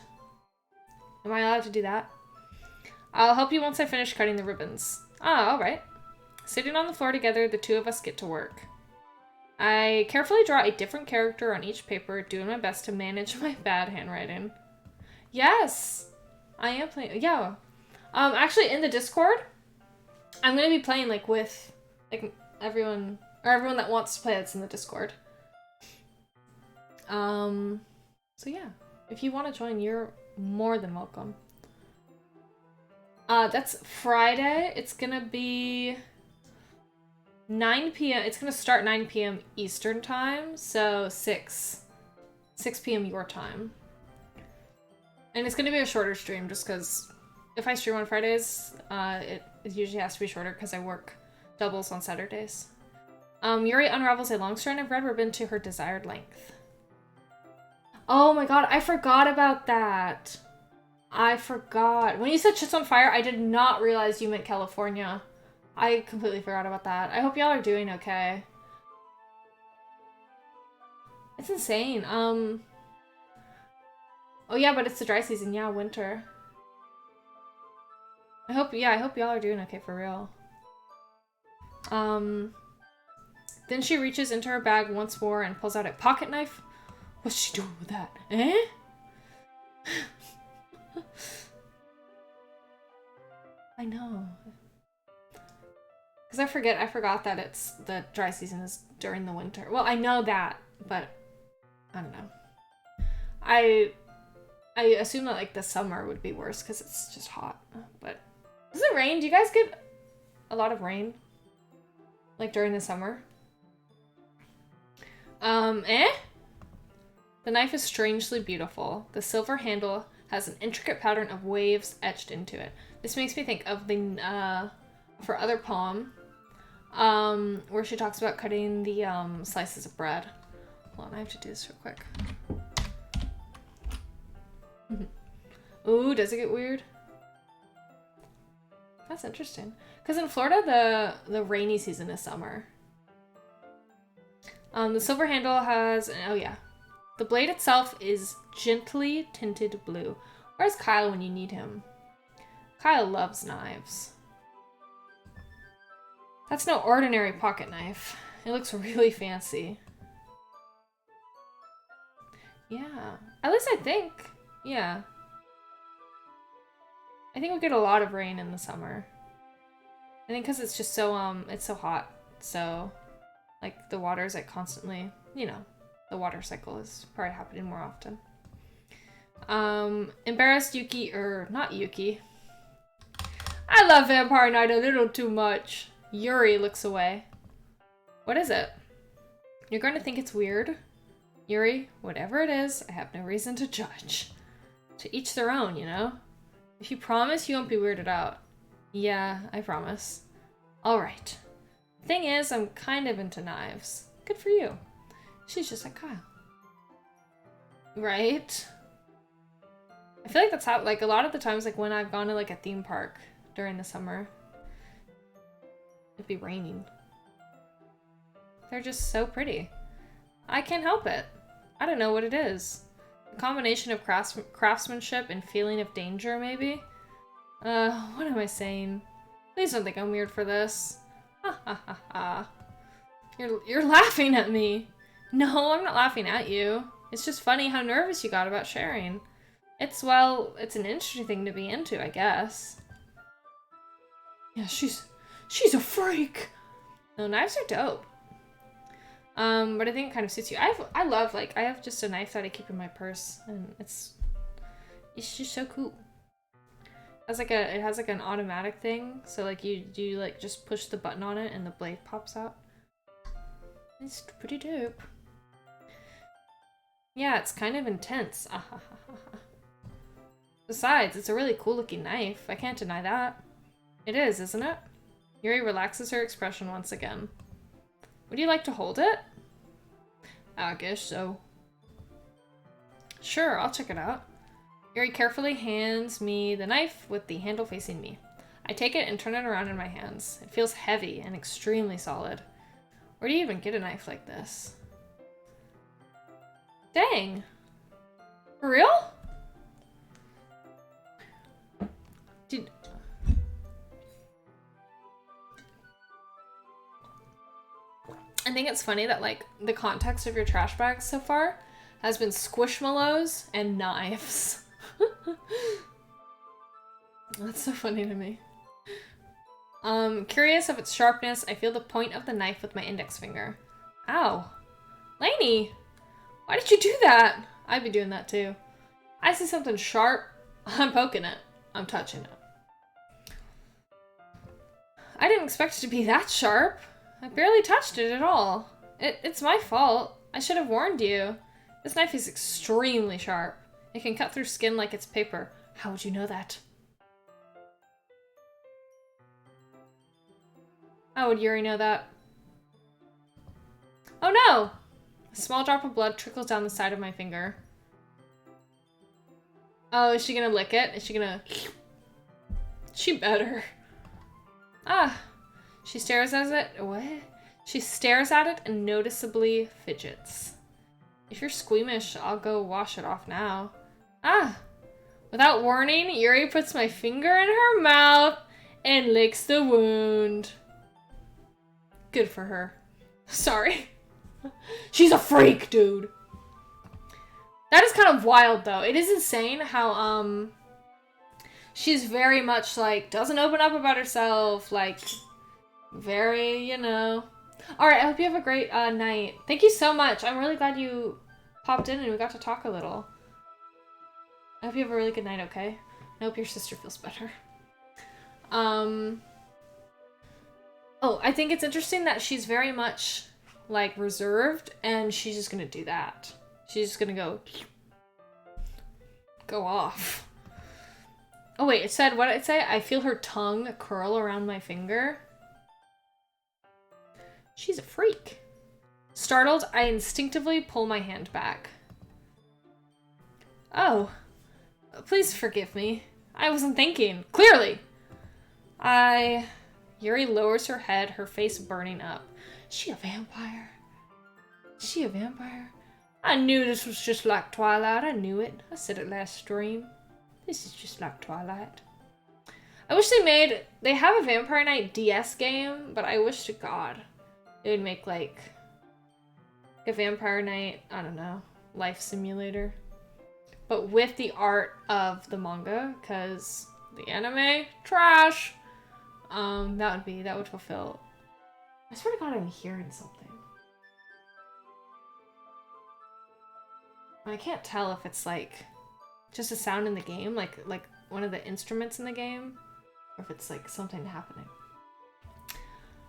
Am I allowed to do that? I'll help you once I finish cutting the ribbons. Ah, alright. Sitting on the floor together, the two of us get to work. I carefully draw a different character on each paper, doing my best to manage my bad handwriting. Yes! I am playing. Yeah. Actually, in the Discord, I'm gonna be playing, like, with, like, everyone that wants to play that's in the Discord. So yeah. If you want to join, you're more than welcome. That's Friday. It's gonna be 9 p.m. It's gonna start 9 p.m. Eastern time, so 6 p.m. your time. And it's gonna be a shorter stream just because if I stream on Fridays, it usually has to be shorter because I work doubles on Saturdays. Yuri unravels a long strand of red ribbon to her desired length. Oh my god, I forgot about that. I forgot. When you said shit's on fire, I did not realize you meant California. I completely forgot about that. I hope y'all are doing okay. It's insane. Oh yeah, but it's the dry season. Yeah, winter. I hope y'all are doing okay for real. Then she reaches into her bag once more and pulls out a pocket knife. What's she doing with that? Eh? I know. Because I forgot that it's the dry season is during the winter. Well, I know that, but I don't know. I assume that, like, the summer would be worse because it's just hot. But does it rain? Do you guys get a lot of rain? Like, during the summer? Eh? The knife is strangely beautiful. The silver handle has an intricate pattern of waves etched into it. This makes me think of the, her other poem, where she talks about cutting the, slices of bread. Hold on, I have to do this real quick. Ooh, does it get weird? That's interesting. Because in Florida, the rainy season is summer. The silver handle has, oh yeah. The blade itself is gently tinted blue. Where's Kyle when you need him? Kyle loves knives. That's no ordinary pocket knife. It looks really fancy. Yeah, at least I think. Yeah. I think we get a lot of rain in the summer. I think because it's just so, it's so hot. So, like, the water's, like, constantly, you know, the water cycle is probably happening more often. Embarrassed Yuki, or not Yuki. I love Vampire Night a little too much. Yuri looks away. What is it? You're going to think it's weird. Yuri, whatever it is, I have no reason to judge. To each their own, you know? If you promise, you won't be weirded out. Yeah, I promise. Alright. Thing is, I'm kind of into knives. Good for you. She's just like Kyle. Right? I feel like that's how, like, a lot of the times, like, when I've gone to, like, a theme park during the summer, it'd be raining. They're just so pretty. I can't help it. I don't know what it is. A combination of craftsmanship and feeling of danger, maybe? What am I saying? Please don't think I'm weird for this. Ha ha ha ha. You're laughing at me. No, I'm not laughing at you. It's just funny how nervous you got about sharing. It's an interesting thing to be into, I guess. Yeah, she's a freak. No, knives are dope. But I think it kind of suits you. I have just a knife that I keep in my purse, and it's just so cool. It has like an automatic thing, so like you like just push the button on it and the blade pops out. It's pretty dope. Yeah, it's kind of intense. Besides, it's a really cool looking knife. I can't deny that. It is, isn't it? Yuri relaxes her expression once again. Would you like to hold it? I guess so. Sure, I'll check it out. Yuri carefully hands me the knife with the handle facing me. I take it and turn it around in my hands. It feels heavy and extremely solid. Where do you even get a knife like this? Dang. For real? I think it's funny that, like, the context of your trash bags so far has been squishmallows and knives. That's so funny to me. Curious of its sharpness, I feel the point of the knife with my index finger. Ow. Lainey! Why did you do that? I'd be doing that too. I see something sharp, I'm poking it. I'm touching it. I didn't expect it to be that sharp. I barely touched it at all. It's my fault. I should have warned you. This knife is extremely sharp. It can cut through skin like it's paper. How would you know that? How would Yuri know that? Oh no! A small drop of blood trickles down the side of my finger. Oh, is she gonna lick it? Is she gonna... She better. Ah. She stares at it. What? She stares at it and noticeably fidgets. If you're squeamish, I'll go wash it off now. Ah! Without warning, Yuri puts my finger in her mouth and licks the wound. Good for her. Sorry. She's a freak, dude. That is kind of wild, though. It is insane how, she's very much, like, doesn't open up about herself, like, very, you know. Alright, I hope you have a great, night. Thank you so much. I'm really glad you popped in and we got to talk a little. I hope you have a really good night, okay? I hope your sister feels better. Oh, I think it's interesting that she's very much, like, reserved, and she's just gonna do that. She's just gonna go off. Oh wait, it said, what did it say? I feel her tongue curl around my finger. She's a freak. Startled, I instinctively pull my hand back. Oh, please forgive me. I wasn't thinking. Clearly! Yuri lowers her head, her face burning up. Is she a vampire? Is she a vampire? I knew this was just like Twilight. I knew it. I said it last stream. This is just like Twilight. I wish they have a Vampire Night DS game, but I wish to God they would make like a Vampire Night, I don't know, life simulator. but with the art of the manga, because the anime, trash. That would fulfill. I swear to God, I'm hearing something. I can't tell if it's like just a sound in the game, like one of the instruments in the game, or if it's like something happening.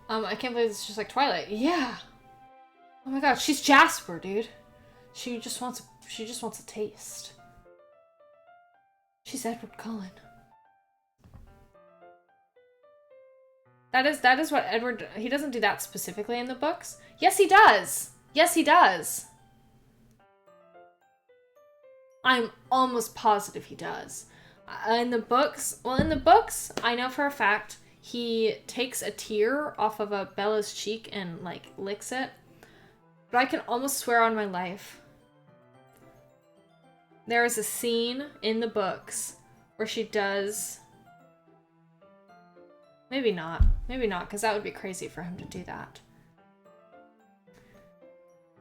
I can't believe it's just like Twilight. Yeah. Oh my God, she's Jasper, dude. She just wants a taste. She's Edward Cullen. That is what Edward, he doesn't do that specifically in the books. Yes, he does. Yes, he does. I'm almost positive he does. In the books, I know for a fact he takes a tear off of a Bella's cheek and like licks it. But I can almost swear on my life there is a scene in the books where she does. Maybe not, because that would be crazy for him to do that.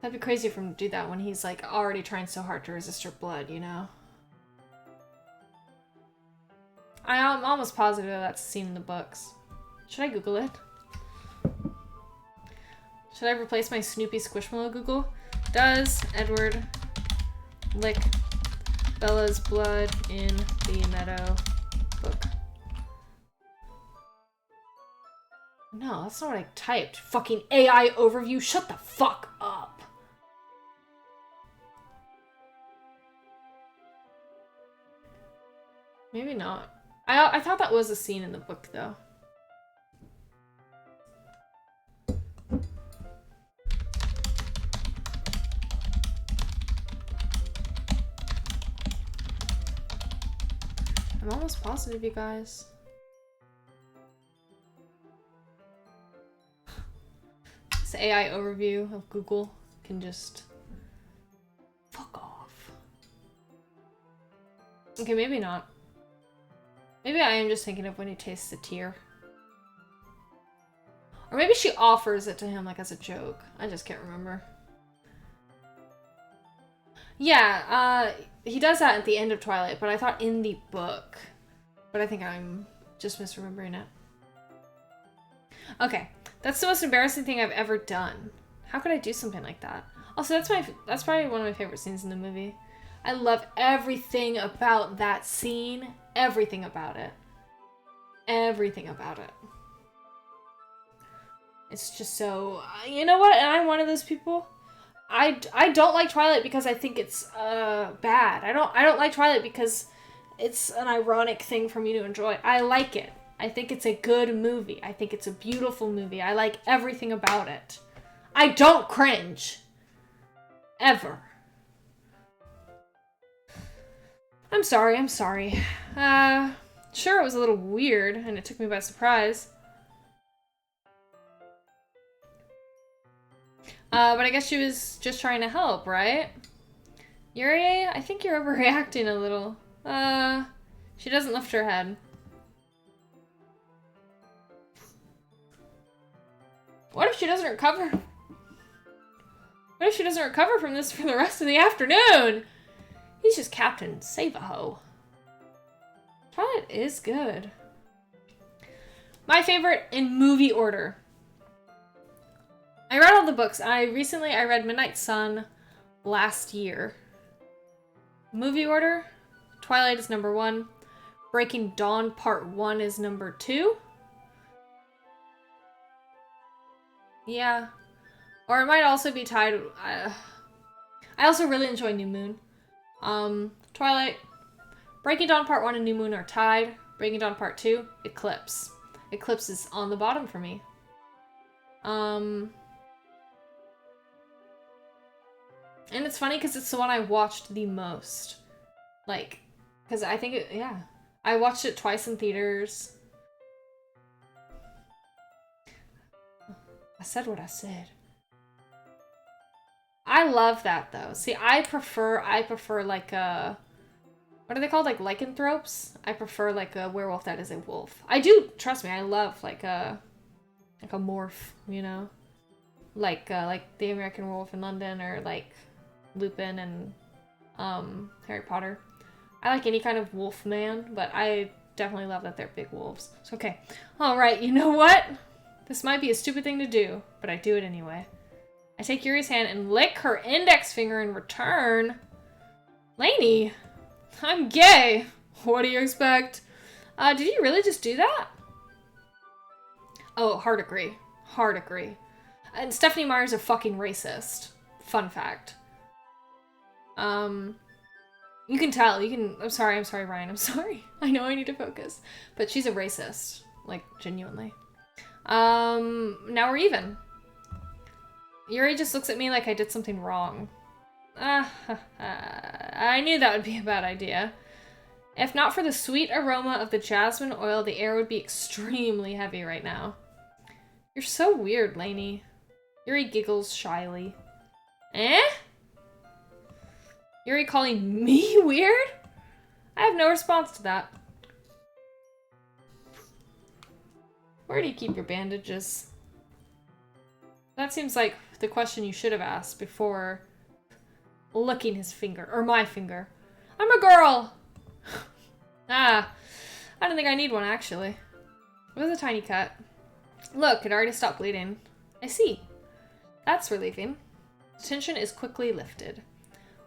That'd be crazy for him to do that when he's like already trying so hard to resist her blood, you know? I'm almost positive that's a scene in the books. Should I Google it? Should I replace my Snoopy Squishmallow Google? Does Edward lick Bella's blood in the Meadow book? No, that's not what I typed. Fucking AI overview, shut the fuck up. Maybe not. I thought that was a scene in the book, though. I'm almost positive, you guys. This AI overview of Google can just fuck off. Okay, maybe not. Maybe I am just thinking of when he tastes the tear. Or maybe she offers it to him like as a joke. I just can't remember. Yeah, he does that at the end of Twilight, but I thought in the book. But I think I'm just misremembering it. Okay, that's the most embarrassing thing I've ever done. How could I do something like that? Also, that's probably one of my favorite scenes in the movie. I love everything about that scene. Everything about it. Everything about it. It's just so... You know what? And I'm one of those people. I don't like Twilight because I think it's bad. I don't like Twilight because it's an ironic thing for me to enjoy. I like it. I think it's a good movie. I think it's a beautiful movie. I like everything about it. I don't cringe. Ever. I'm sorry. Sure, it was a little weird, and it took me by surprise. But I guess she was just trying to help, right? Yuri, I think you're overreacting a little. She doesn't lift her head. What if she doesn't recover? What if she doesn't recover from this for the rest of the afternoon? He's just Captain Save-A-Ho. Twilight is good. My favorite in movie order. I read all the books. I read Midnight Sun last year. Movie order, Twilight is number 1. Breaking Dawn Part 1 is number 2. Yeah. Or it might also be tied... I also really enjoy New Moon. Twilight, Breaking Dawn Part 1 and New Moon are tied. Breaking Dawn Part 2, Eclipse. Eclipse is on the bottom for me. And it's funny because it's the one I watched the most. Like, because I think it, yeah. I watched it twice in theaters. I said what I said. I love that though. See, I prefer like what are they called? Like lycanthropes? I prefer like a werewolf that is a wolf. I do, trust me, I love like a morph, you know? Like the American Werewolf in London, or like Lupin and Harry Potter. I like any kind of wolf man, but I definitely love that they're big wolves. So, okay. Alright, you know what? This might be a stupid thing to do, but I do it anyway. I take Yuri's hand and lick her index finger in return. Lainey, I'm gay. What do you expect? Did you really just do that? Oh, hard agree. Hard agree. And Stephanie Meyer's a fucking racist. Fun fact. You can tell. I'm sorry, Ryan. I'm sorry. I know I need to focus. But she's a racist. Like, genuinely. Now we're even. Yuri just looks at me like I did something wrong. I knew that would be a bad idea. If not for the sweet aroma of the jasmine oil, the air would be extremely heavy right now. You're so weird, Lainey. Yuri giggles shyly. Eh? Yuri calling me weird? I have no response to that. Where do you keep your bandages? That seems like the question you should have asked before licking his finger, or my finger. I'm a girl! I don't think I need one, actually. It was a tiny cut. Look, it already stopped bleeding. I see. That's relieving. Tension is quickly lifted.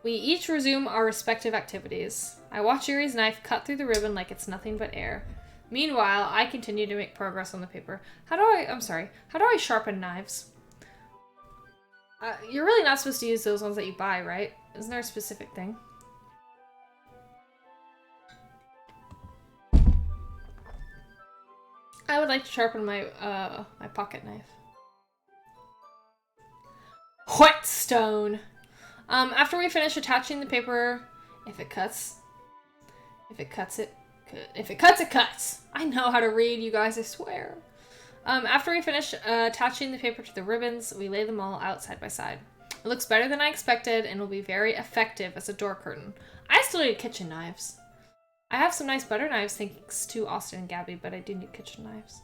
We each resume our respective activities. I watch Yuri's knife cut through the ribbon like it's nothing but air. Meanwhile, I continue to make progress on the paper. How do I sharpen knives? You're really not supposed to use those ones that you buy, right? Isn't there a specific thing? I would like to sharpen my, my pocket knife. Whetstone! After we finish attaching the paper, if it cuts, it cuts. I know how to read, you guys, I swear. After we finish attaching the paper to the ribbons, we lay them all out side by side. It looks better than I expected and will be very effective as a door curtain. I still need kitchen knives. I have some nice butter knives thanks to Austin and Gabby, but I do need kitchen knives.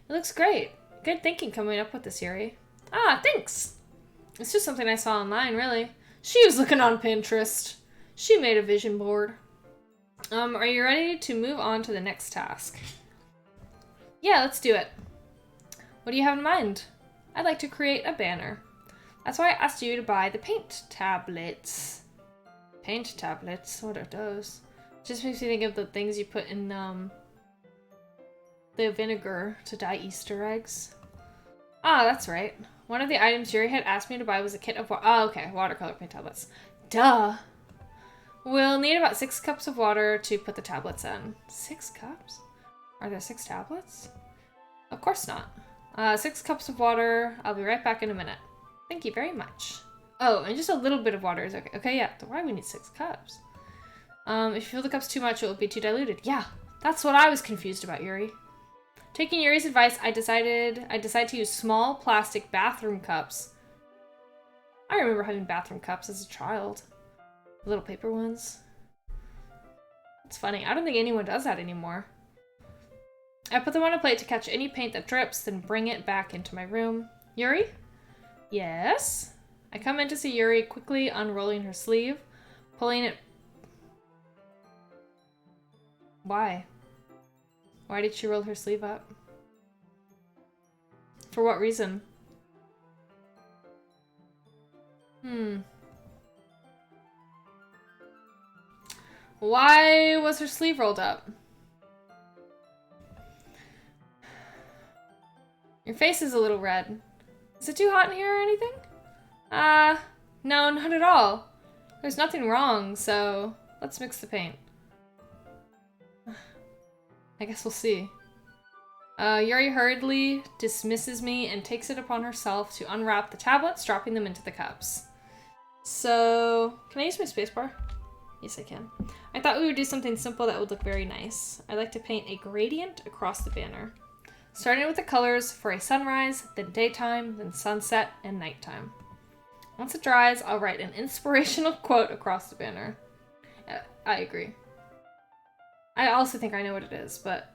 It looks great. Good thinking coming up with this, Yuri. Ah, thanks. It's just something I saw online, really. She was looking on Pinterest. She made a vision board. Are you ready to move on to the next task? Yeah, let's do it. What do you have in mind? I'd like to create a banner. That's why I asked you to buy the paint tablets. Paint tablets? What are those? Just makes me think of the things you put in the vinegar to dye Easter eggs. Ah, that's right. One of the items Yuri had asked me to buy was a kit of watercolor paint tablets. Duh! We'll need about 6 cups of water to put the tablets in. 6 cups? Are there 6 tablets? Of course not. 6 cups of water. I'll be right back in a minute. Thank you very much. Oh, and just a little bit of water is okay. Okay, yeah. Why do we need 6 cups? If you fill the cups too much, it will be too diluted. Yeah, that's what I was confused about, Yuri. Taking Yuri's advice, I decided to use small plastic bathroom cups. I remember having bathroom cups as a child. Little paper ones. It's funny. I don't think anyone does that anymore. I put them on a plate to catch any paint that drips, then bring it back into my room. Yuri? Yes? I come in to see Yuri quickly unrolling her sleeve, pulling it. Why? Why did she roll her sleeve up? For what reason? Why was her sleeve rolled up? Your face is a little red. Is it too hot in here or anything? No, not at all. There's nothing wrong, so let's mix the paint. I guess we'll see. Yuri hurriedly dismisses me and takes it upon herself to unwrap the tablets, dropping them into the cups. So, can I use my spacebar? Yes, I can. I thought we would do something simple that would look very nice. I'd like to paint a gradient across the banner. Starting with the colors for a sunrise, then daytime, then sunset, and nighttime. Once it dries, I'll write an inspirational quote across the banner. I agree. I also think I know what it is, but...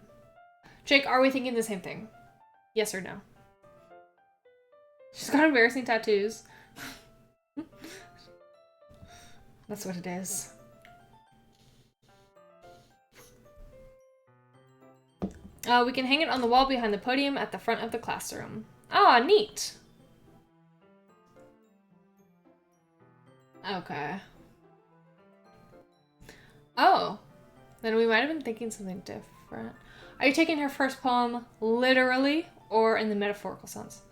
Jake, are we thinking the same thing? Yes or no? She's got embarrassing tattoos. That's what it is. We can hang it on the wall behind the podium at the front of the classroom. Ah, neat. Okay. Oh. Then we might have been thinking something different. Are you taking her first poem literally or in the metaphorical sense?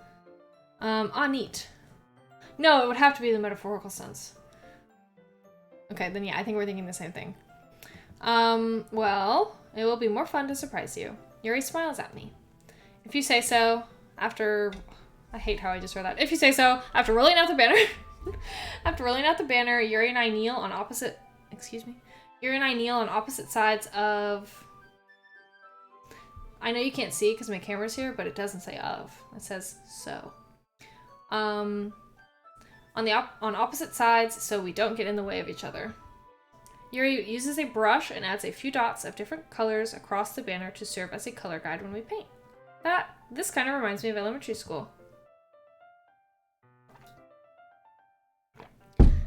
Neat. No, it would have to be the metaphorical sense. Okay, then yeah, I think we're thinking the same thing. Well, it will be more fun to surprise you. Yuri smiles at me. If you say so, after... I hate how I just read that. If you say so, after rolling out the banner... after rolling out the banner, Yuri and I kneel on opposite... Excuse me? Yuri and I kneel on opposite sides of... I know you can't see because my camera's here, but it doesn't say of. It says so. On opposite sides so we don't get in the way of each other. Yuri uses a brush and adds a few dots of different colors across the banner to serve as a color guide when we paint. This kind of reminds me of elementary school.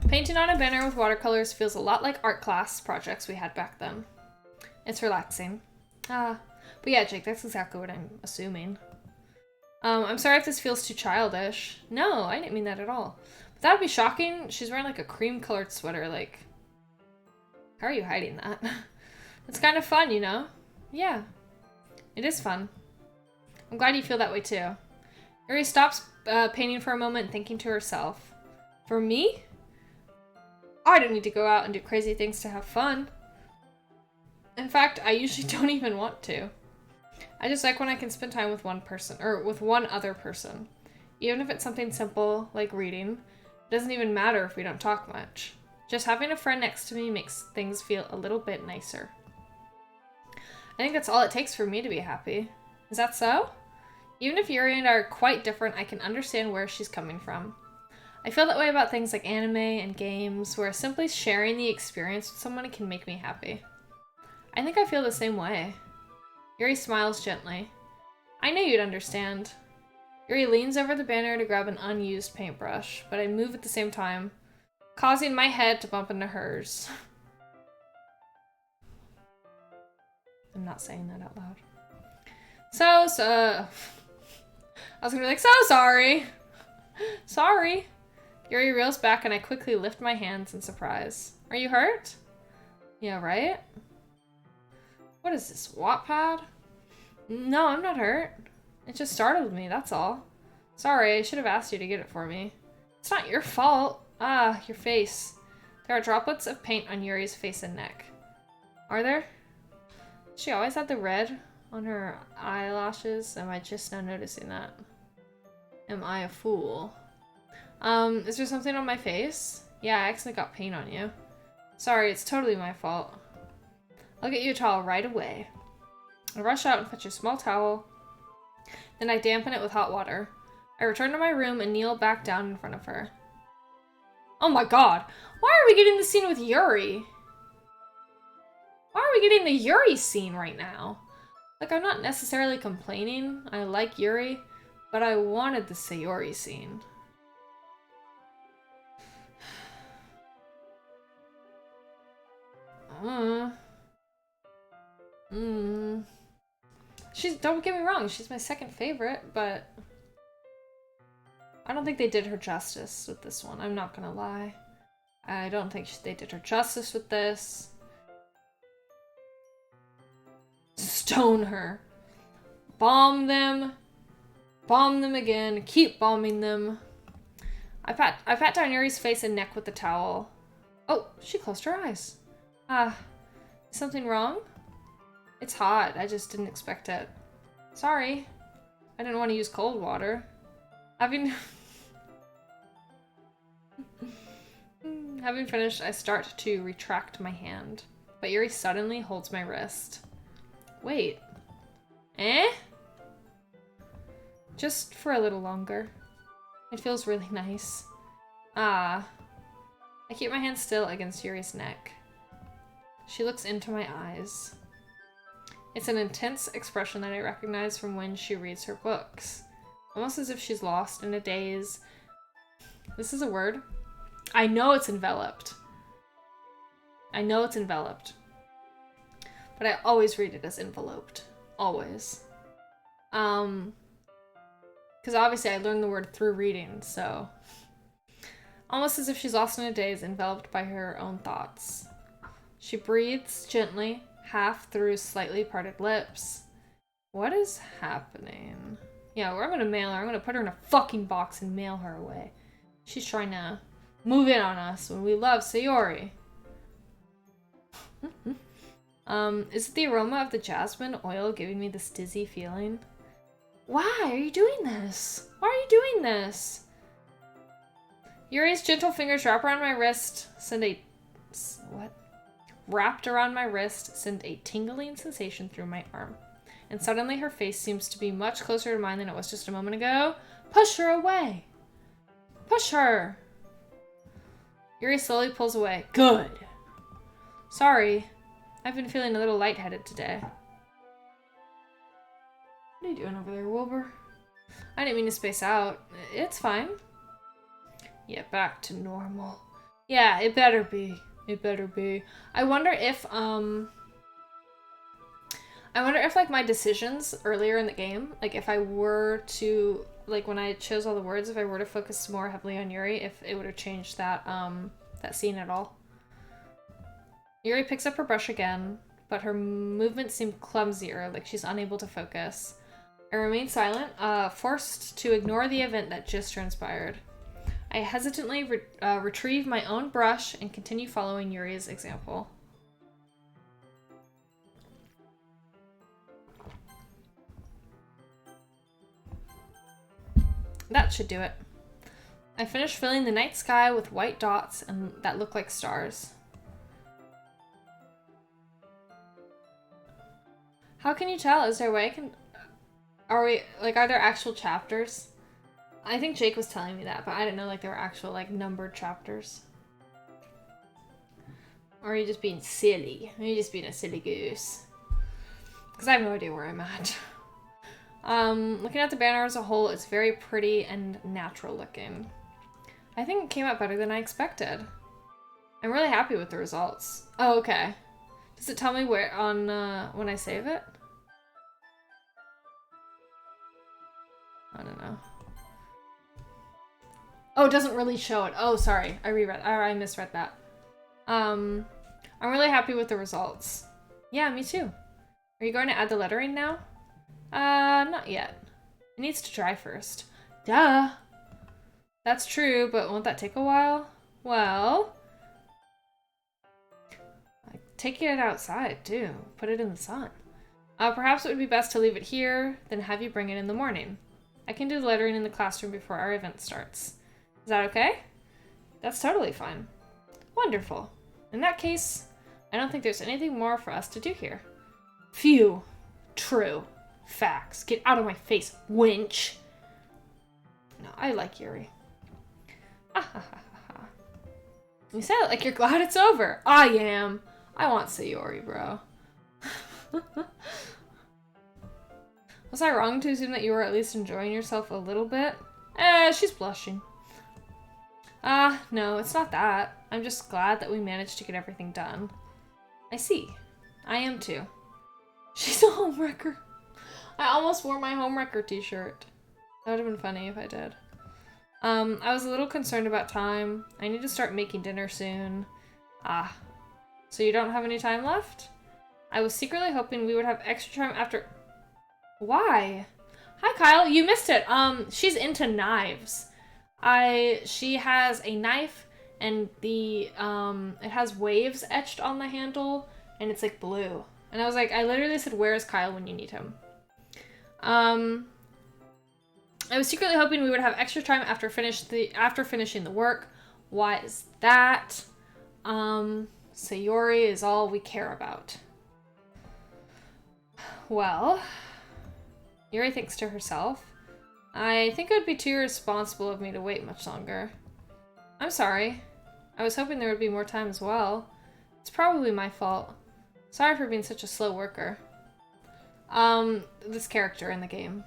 Painting on a banner with watercolors feels a lot like art class projects we had back then. It's relaxing. But yeah, Jake, that's exactly what I'm assuming. I'm sorry if this feels too childish. No, I didn't mean that at all. But that would be shocking. She's wearing like a cream-colored sweater, like... How are you hiding that? It's kind of fun, you know? Yeah. It is fun. I'm glad you feel that way too. Yuri stops painting for a moment, thinking to herself. For me? I don't need to go out and do crazy things to have fun. In fact, I usually don't even want to. I just like when I can spend time with one person, or with one other person. Even if it's something simple, like reading. It doesn't even matter if we don't talk much. Just having a friend next to me makes things feel a little bit nicer. I think that's all it takes for me to be happy. Is that so? Even if Yuri and I are quite different, I can understand where she's coming from. I feel that way about things like anime and games, where simply sharing the experience with someone can make me happy. I think I feel the same way. Yuri smiles gently. I knew you'd understand. Yuri leans over the banner to grab an unused paintbrush, but I move at the same time, causing my head to bump into hers. I'm not saying that out loud. I was gonna be like, so sorry. Sorry. Yuri reels back and I quickly lift my hands in surprise. Are you hurt? Yeah, right? What is this, Wattpad? No, I'm not hurt. It just startled me, that's all. Sorry, I should have asked you to get it for me. It's not your fault. Ah, your face. There are droplets of paint on Yuri's face and neck. Are there? She always had the red on her eyelashes. Am I just now noticing that? Am I a fool? Is there something on my face? Yeah, I accidentally got paint on you. Sorry, it's totally my fault. I'll get you a towel right away. I rush out and fetch a small towel. Then I dampen it with hot water. I return to my room and kneel back down in front of her. Oh my god! Why are we getting the scene with Yuri? Why are we getting the Yuri scene right now? Like, I'm not necessarily complaining. I like Yuri, but I wanted the Sayori scene. Don't get me wrong, she's my second favorite, but I don't think they did her justice with this one. I'm not gonna lie. I don't think they did her justice with this. Stone her. Bomb them. Bomb them again. Keep bombing them. I pat down Yuri's face and neck with the towel. Oh, she closed her eyes. Is something wrong? It's hot. I just didn't expect it. Sorry. I didn't want to use cold water. Having finished, I start to retract my hand. But Yuri suddenly holds my wrist. Wait. Eh? Just for a little longer. It feels really nice. I keep my hand still against Yuri's neck. She looks into my eyes. It's an intense expression that I recognize from when she reads her books. Almost as if she's lost in a daze. This is a word. I know it's enveloped. I know it's enveloped. But I always read it as enveloped. Always. Because obviously I learned the word through reading, so... Almost as if she's lost in a daze, enveloped by her own thoughts. She breathes gently, half through slightly parted lips. What is happening? Yeah, I'm gonna mail her. I'm gonna put her in a fucking box and mail her away. She's trying to move in on us when we love Sayori. Is it the aroma of the jasmine oil giving me this dizzy feeling? Why are you doing this? Why are you doing this? Yuri's gentle fingers wrap around my wrist, send a... What? Wrapped around my wrist, send a tingling sensation through my arm. And suddenly her face seems to be much closer to mine than it was just a moment ago. Push her away! Push her! Yuri slowly pulls away. Good! Sorry. I've been feeling a little lightheaded today. What are you doing over there, Wilbur? I didn't mean to space out. It's fine. Yeah, back to normal. Yeah, it better be. It better be. I wonder if, like, my decisions earlier in the game, like, if I were to, like, when I chose all the words, if I were to focus more heavily on Yuri, if it would have changed that, that scene at all. Yuri picks up her brush again, but her movements seem clumsier, like she's unable to focus. I remain silent, forced to ignore the event that just transpired. I hesitantly retrieve my own brush and continue following Yuri's example. That should do it. I finish filling the night sky with white dots and that look like stars. How can you tell? Is there a way I can... Are there actual chapters? I think Jake was telling me that, but I didn't know, like, there were actual, like, numbered chapters. Or are you just being silly? Are you just being a silly goose? Because I have no idea where I'm at. Looking at the banner as a whole, it's very pretty and natural looking. I think it came out better than I expected. I'm really happy with the results. Oh, okay. Does it tell me where on when I save it? I don't know. Oh, it doesn't really show it. Oh, sorry. I misread that. I'm really happy with the results. Yeah, me too. Are you going to add the lettering now? Not yet. It needs to dry first. Duh! That's true, but won't that take a while? Well... Take it outside, too. Put it in the sun. Perhaps it would be best to leave it here, then have you bring it in the morning. I can do the lettering in the classroom before our event starts. Is that okay? That's totally fine. Wonderful. In that case, I don't think there's anything more for us to do here. Phew. True. Facts. Get out of my face, winch. No, I like Yuri. Ah, ha, ha, ha, ha. You said it like you're glad it's over. I am. I want Sayori, bro. Was I wrong to assume that you were at least enjoying yourself a little bit? She's blushing. No, it's not that. I'm just glad that we managed to get everything done. I see. I am too. She's a homewrecker. I almost wore my homewrecker t-shirt. That would have been funny if I did. I was a little concerned about time. I need to start making dinner soon. So you don't have any time left? I was secretly hoping we would have extra time after... Why? Hi, Kyle. You missed it. She's into knives. She has a knife and it has waves etched on the handle and it's like blue. And I was like, I literally said, where is Kyle when you need him? I was secretly hoping we would have extra time after finishing the work. Why is that? Sayori is all we care about. Well, Yuri thinks to herself, I think it would be too irresponsible of me to wait much longer. I'm sorry. I was hoping there would be more time as well. It's probably my fault. Sorry for being such a slow worker. This character in the game.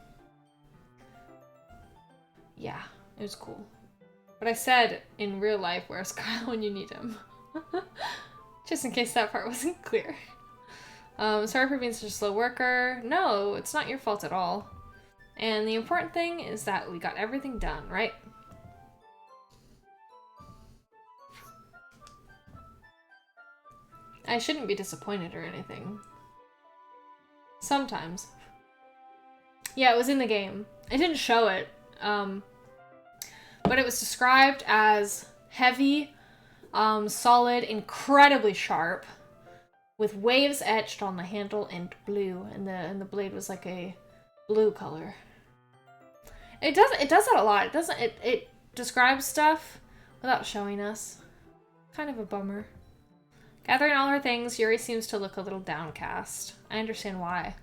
Yeah, it was cool. But I said, in real life, where's Kyle when you need him? Just in case that part wasn't clear. Sorry for being such a slow worker. No, it's not your fault at all. And the important thing is that we got everything done, right? I shouldn't be disappointed or anything. Sometimes. Yeah, it was in the game. I didn't show it, but it was described as heavy, solid, incredibly sharp, with waves etched on the handle and blue, and the blade was like a blue color. It does that a lot. It describes stuff without showing us. Kind of a bummer. Gathering all her things, Yuri seems to look a little downcast. I understand why.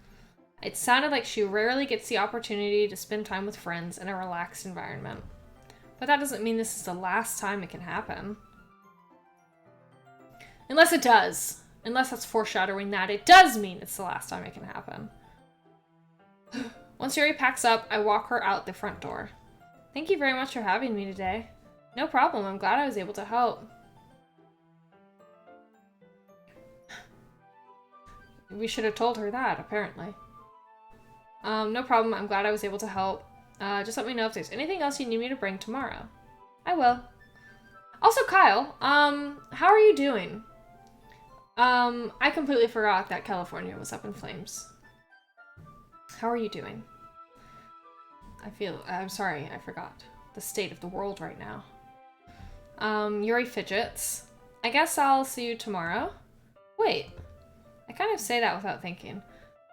It sounded like she rarely gets the opportunity to spend time with friends in a relaxed environment. But that doesn't mean this is the last time it can happen. Unless it does. Unless that's foreshadowing that it does mean it's the last time it can happen. Once Yuri packs up, I walk her out the front door. Thank you very much for having me today. No problem, I'm glad I was able to help. We should have told her that, apparently. No problem, I'm glad I was able to help. Just let me know if there's anything else you need me to bring tomorrow. I will. Also, Kyle, how are you doing? I completely forgot that California was up in flames. How are you doing? I'm sorry, I forgot the state of the world right now. Yuri fidgets. I guess I'll see you tomorrow. Wait, I kind of say that without thinking.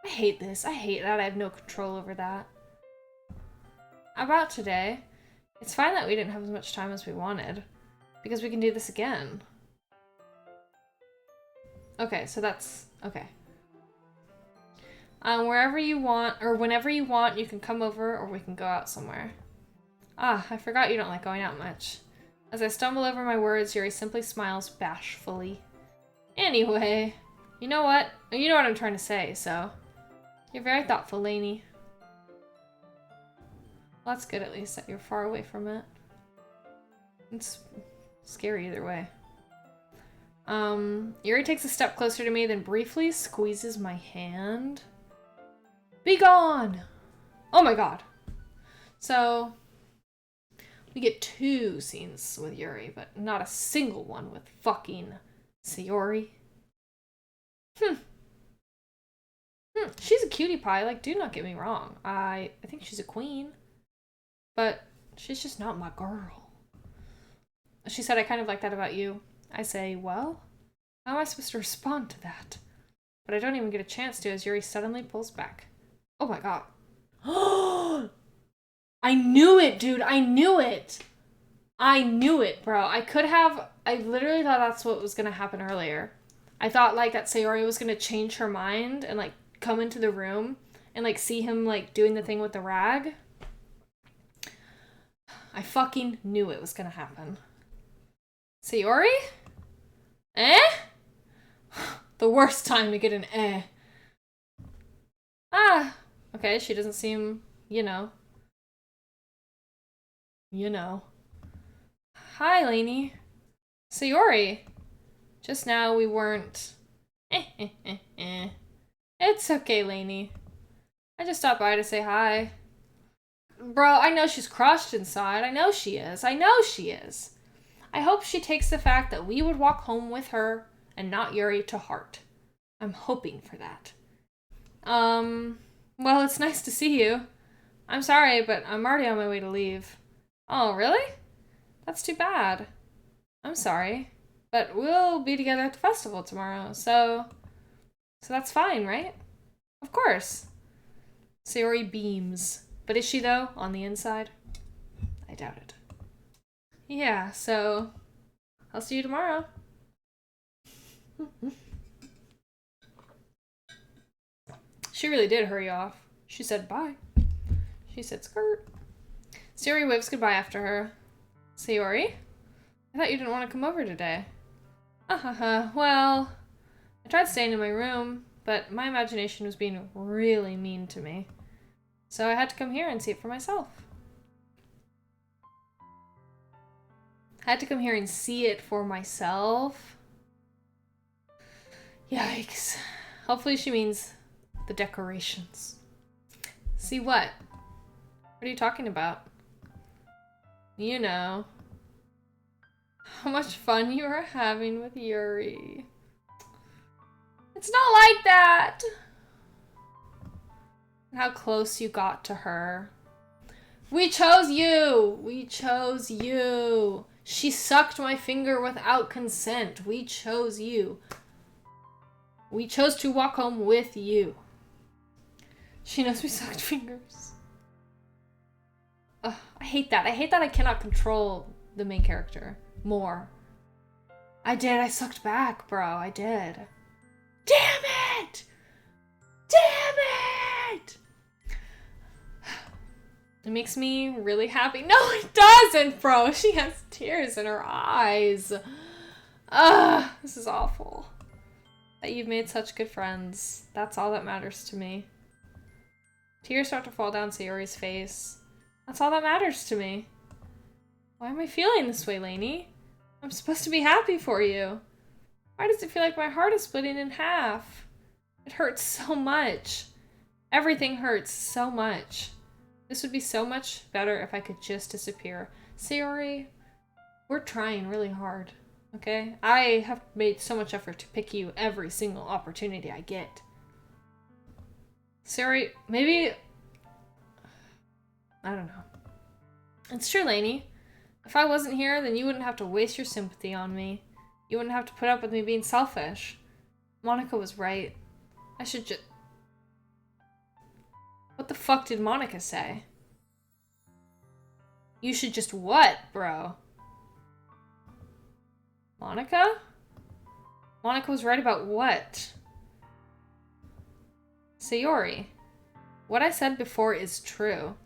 I hate this. I hate that I have no control over that. About today, it's fine that we didn't have as much time as we wanted, because we can do this again. Okay, so that's... okay. Wherever you want, or whenever you want, you can come over, or we can go out somewhere. Ah, I forgot you don't like going out much. As I stumble over my words, Yuri simply smiles bashfully. Anyway, you know what? You know what I'm trying to say, so... You're very thoughtful, Lainey. Well, that's good at least, that you're far away from it. It's scary either way. Yuri takes a step closer to me, then briefly squeezes my hand. Be gone! Oh my god. So, we get 2 scenes with Yuri, but not a single one with fucking Sayori. She's a cutie pie, like, do not get me wrong. I think she's a queen, but she's just not my girl. She said, I kind of like that about you. I say, well, how am I supposed to respond to that? But I don't even get a chance to as Yuri suddenly pulls back. Oh my god. I knew it, dude. I knew it. I knew it, bro. I literally thought that's what was going to happen earlier. I thought, like, that Sayori was going to change her mind and, like, come into the room and, like, see him, like, doing the thing with the rag. I fucking knew it was going to happen. Sayori? Eh? The worst time to get an eh. Ah. Okay, she doesn't seem, you know. Hi, Lainey. Sayori. Just now we weren't... It's okay, Lainey. I just stopped by to say hi. Bro, I know she's crushed inside. I know she is. I know she is. I hope she takes the fact that we would walk home with her and not Yuri to heart. I'm hoping for that. Well, it's nice to see you. I'm sorry, but I'm already on my way to leave. Oh, really? That's too bad. I'm sorry. But we'll be together at the festival tomorrow, so that's fine, right? Of course. Sayori beams. But is she, though, on the inside? I doubt it. Yeah, so I'll see you tomorrow. She really did hurry off. She said bye. She said skirt. Sayori waves goodbye after her. Sayori? I thought you didn't want to come over today. Well, I tried staying in my room, but my imagination was being really mean to me. So I had to come here and see it for myself. I had to come here and see it for myself. Yikes. Hopefully she means the decorations. See what? What are you talking about? You know. How much fun you are having with Yuri. It's not like that! How close you got to her. We chose you! We chose you! She sucked my finger without consent. We chose you. We chose to walk home with you. She knows we sucked fingers. Ugh, I hate that. I hate that I cannot control the main character more. I did. I sucked back, bro. I did. Damn it! Damn it! It makes me really happy. No, it doesn't, bro. She has tears in her eyes. Ugh, this is awful. That you've made such good friends. That's all that matters to me. Tears start to fall down Sayori's face. That's all that matters to me. Why am I feeling this way, Lainey? I'm supposed to be happy for you. Why does it feel like my heart is splitting in half? It hurts so much. Everything hurts so much. This would be so much better if I could just disappear. Sayori, we're trying really hard. Okay? I have made so much effort to pick you every single opportunity I get. Sayori, maybe... I don't know. It's true, Lainey. If I wasn't here, then you wouldn't have to waste your sympathy on me. You wouldn't have to put up with me being selfish. Monica was right. I should just... What the fuck did Monica say? You should just what, bro? Monica? Monica was right about what? Sayori, what I said before is true.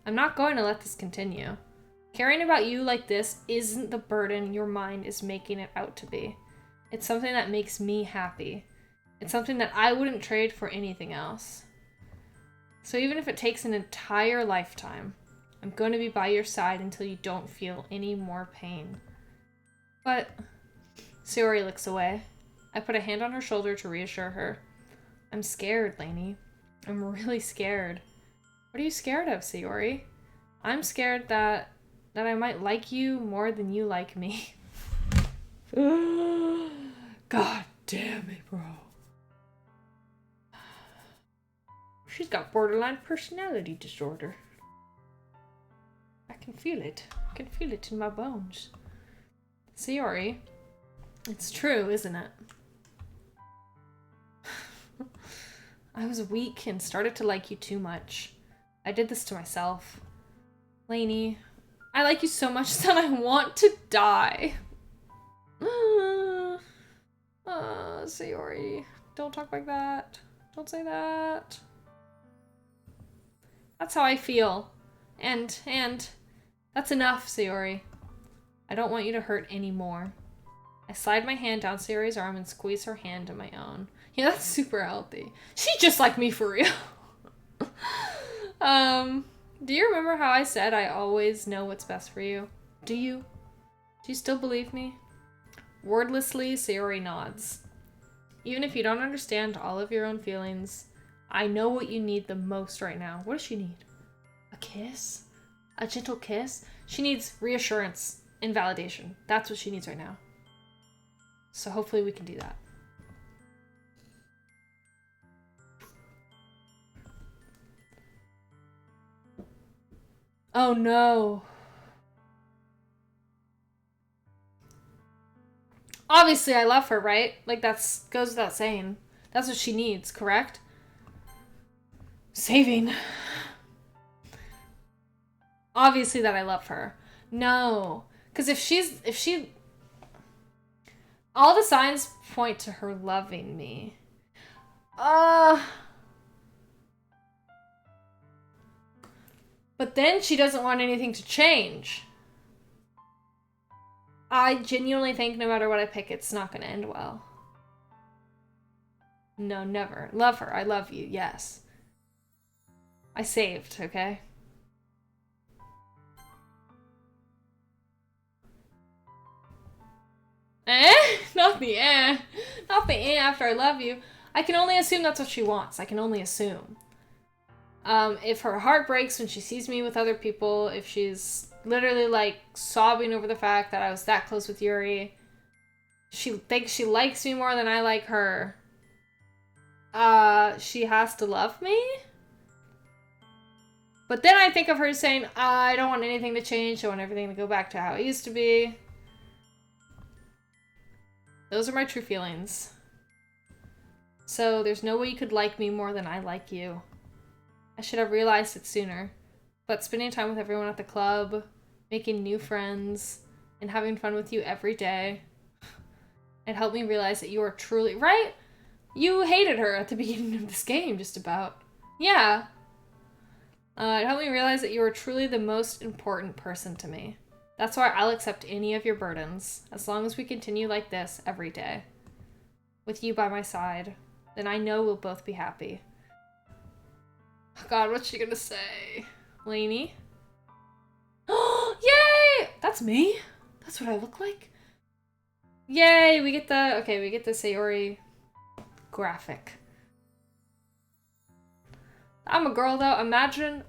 I'm not going to let this continue. Caring about you like this isn't the burden your mind is making it out to be. It's something that makes me happy. It's something that I wouldn't trade for anything else. So even if it takes an entire lifetime, I'm going to be by your side until you don't feel any more pain. But... Sayori looks away. I put a hand on her shoulder to reassure her. I'm scared, Lainey. I'm really scared. What are you scared of, Sayori? I'm scared that I might like you more than you like me. God damn it, bro. She's got borderline personality disorder. I can feel it. I can feel it in my bones. Sayori, it's true, isn't it? I was weak and started to like you too much. I did this to myself. Lainey, I like you so much that I want to die. Sayori, don't talk like that. Don't say that. That's how I feel. And that's enough, Sayori. I don't want you to hurt anymore. I slide my hand down Sayori's arm and squeeze her hand in my own. Yeah, that's super healthy. She's just like me for real. Do you remember how I said I always know what's best for you? Do you? Do you still believe me? Wordlessly, Sayori nods. Even if you don't understand all of your own feelings, I know what you need the most right now. What does she need? A kiss? A gentle kiss? She needs reassurance and validation. That's what she needs right now. So hopefully we can do that. Oh no. Obviously I love her, right? Like that's goes without saying. That's what she needs, correct? Saving. Obviously that I love her. No. Because if she... All the signs point to her loving me. But then she doesn't want anything to change. I genuinely think no matter what I pick, it's not going to end well. No, never. Love her. I love you. Yes. I saved, okay? Eh? Not the eh. Not the eh after I love you. I can only assume that's what she wants. I can only assume. If her heart breaks when she sees me with other people, if she's literally like sobbing over the fact that I was that close with Yuri, she thinks she likes me more than I like her, she has to love me? But then I think of her saying, I don't want anything to change, I want everything to go back to how it used to be. Those are my true feelings. So there's no way you could like me more than I like you. I should have realized it sooner. But spending time with everyone at the club, making new friends, and having fun with you every day, it helped me realize that you are truly... Right? You hated her at the beginning of this game, just about. Yeah. It helped me realize that you are truly the most important person to me. That's why I'll accept any of your burdens, as long as we continue like this every day. With you by my side, then I know we'll both be happy. Oh God, what's she gonna say? Lainey? Oh, yay! That's me? That's what I look like? Yay, we get the... Okay, we get the Sayori graphic. I'm a girl, though. Imagine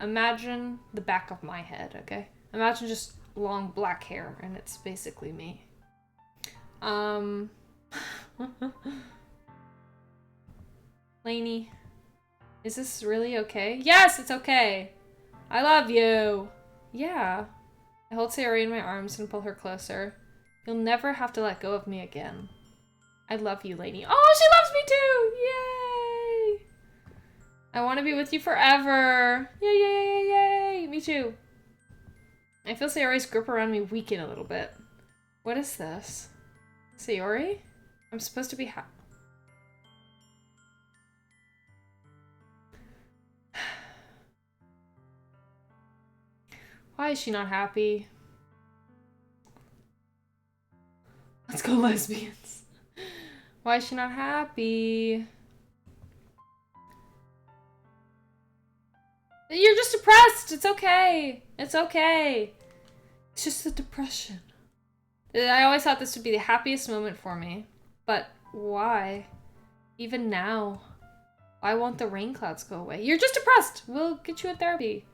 the back of my head, okay? Imagine just long black hair, and it's basically me. Lainey, is this really okay? Yes, it's okay. I love you. Yeah. I hold Sayori in my arms and pull her closer. You'll never have to let go of me again. I love you, Lainey. Oh, she loves me too! Yay! I want to be with you forever. Yay, yay, yay, yay, yay. Me too. I feel Sayori's grip around me weaken a little bit. What is this? Sayori? I'm supposed to be Why is she not happy? Let's go, lesbians. Why is she not happy? You're just depressed. It's okay. It's okay. It's just the depression. I always thought this would be the happiest moment for me. But why? Even now. Why won't the rain clouds go away? You're just depressed. We'll get you a therapy.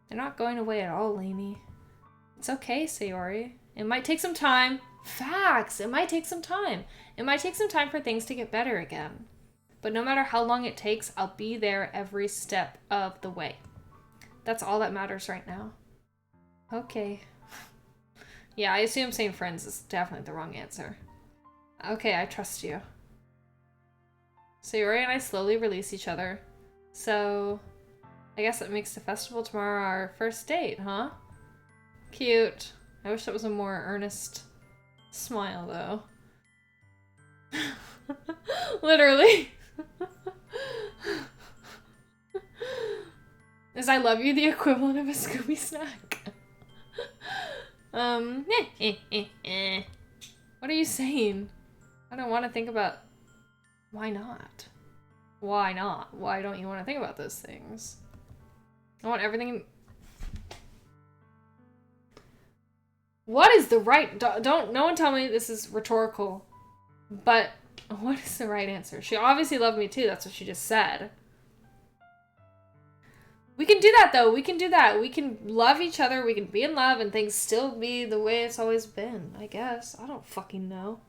They're not going away at all, Lainey. It's okay, Sayori. It might take some time. Facts! It might take some time. It might take some time for things to get better again. But no matter how long it takes, I'll be there every step of the way. That's all that matters right now. Okay. Yeah, I assume saying friends is definitely the wrong answer. Okay, I trust you. Sayori and I slowly release each other. So... I guess that makes the festival tomorrow our first date, huh? Cute. I wish that was a more earnest smile, though. Literally. Is I love you the equivalent of a Scooby snack? What are you saying? I don't want to think about... Why not? Why not? Why don't you want to think about those things? I want everything... What is the right... Don't... No one tell me this is rhetorical. But what is the right answer? She obviously loved me too. That's what she just said. We can do that though. We can do that. We can love each other. We can be in love and things still be the way it's always been. I guess. I don't fucking know.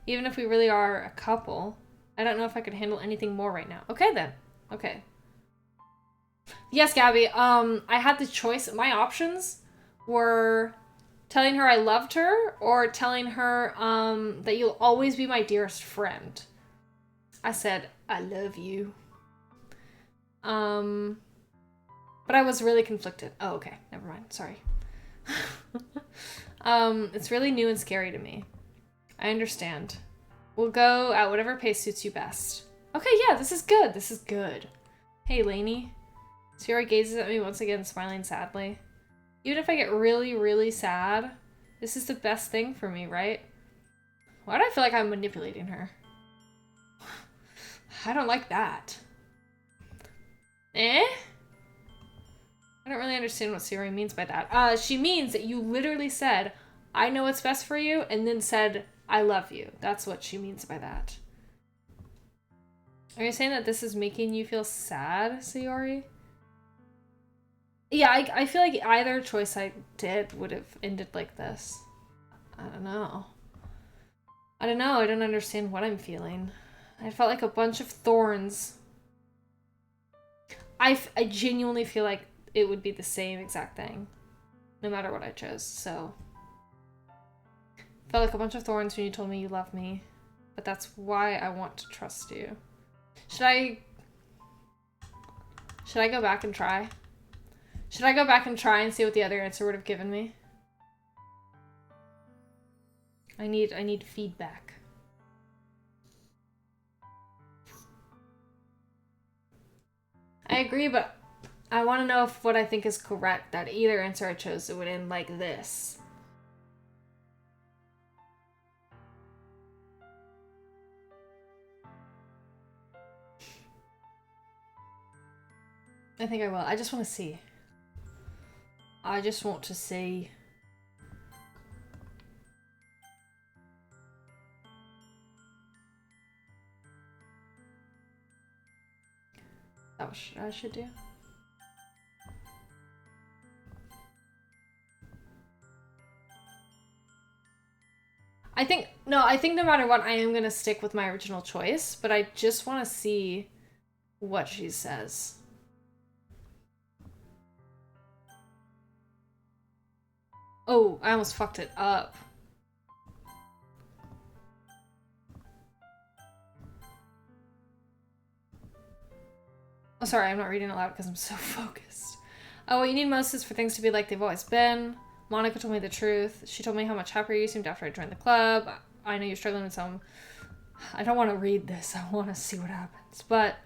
Even if we really are a couple. I don't know if I could handle anything more right now. Okay then. Okay. Yes, Gabby. I had the choice. My options were telling her I loved her or telling her that you'll always be my dearest friend. I said, I love you. But I was really conflicted. Oh, okay. Never mind. Sorry. It's really new and scary to me. I understand. We'll go at whatever pace suits you best. Okay, yeah, this is good. This is good. Hey, Lainey. Sayori gazes at me once again, smiling sadly. Even if I get really, really sad, this is the best thing for me, right? Why do I feel like I'm manipulating her? I don't like that. I don't really understand what Sayori means by that. She means that you literally said, I know what's best for you, and then said, I love you. That's what she means by that. Are you saying that this is making you feel sad, Sayori? Yeah, I feel like either choice I did would have ended like this. I don't know. I don't know. I don't understand what I'm feeling. I felt like a bunch of thorns. I genuinely feel like it would be the same exact thing, no matter what I chose, so. Felt like a bunch of thorns when you told me you love me, but that's why I want to trust you. Should I go back and try? Should I go back and try and see what the other answer would have given me? I need feedback. I agree, but I want to know if what I think is correct, that either answer I chose, it would end like this. I think I will. I just want to see. I just want to see. That was what I should do. I think no matter what, I am going to stick with my original choice, but I just want to see what she says. Oh, I almost fucked it up. Oh, sorry, I'm not reading it loud because I'm so focused. Oh, what you need most is for things to be like they've always been. Monica told me the truth. She told me how much happier you seemed after I joined the club. I know you're struggling with some... I don't want to read this. I want to see what happens. But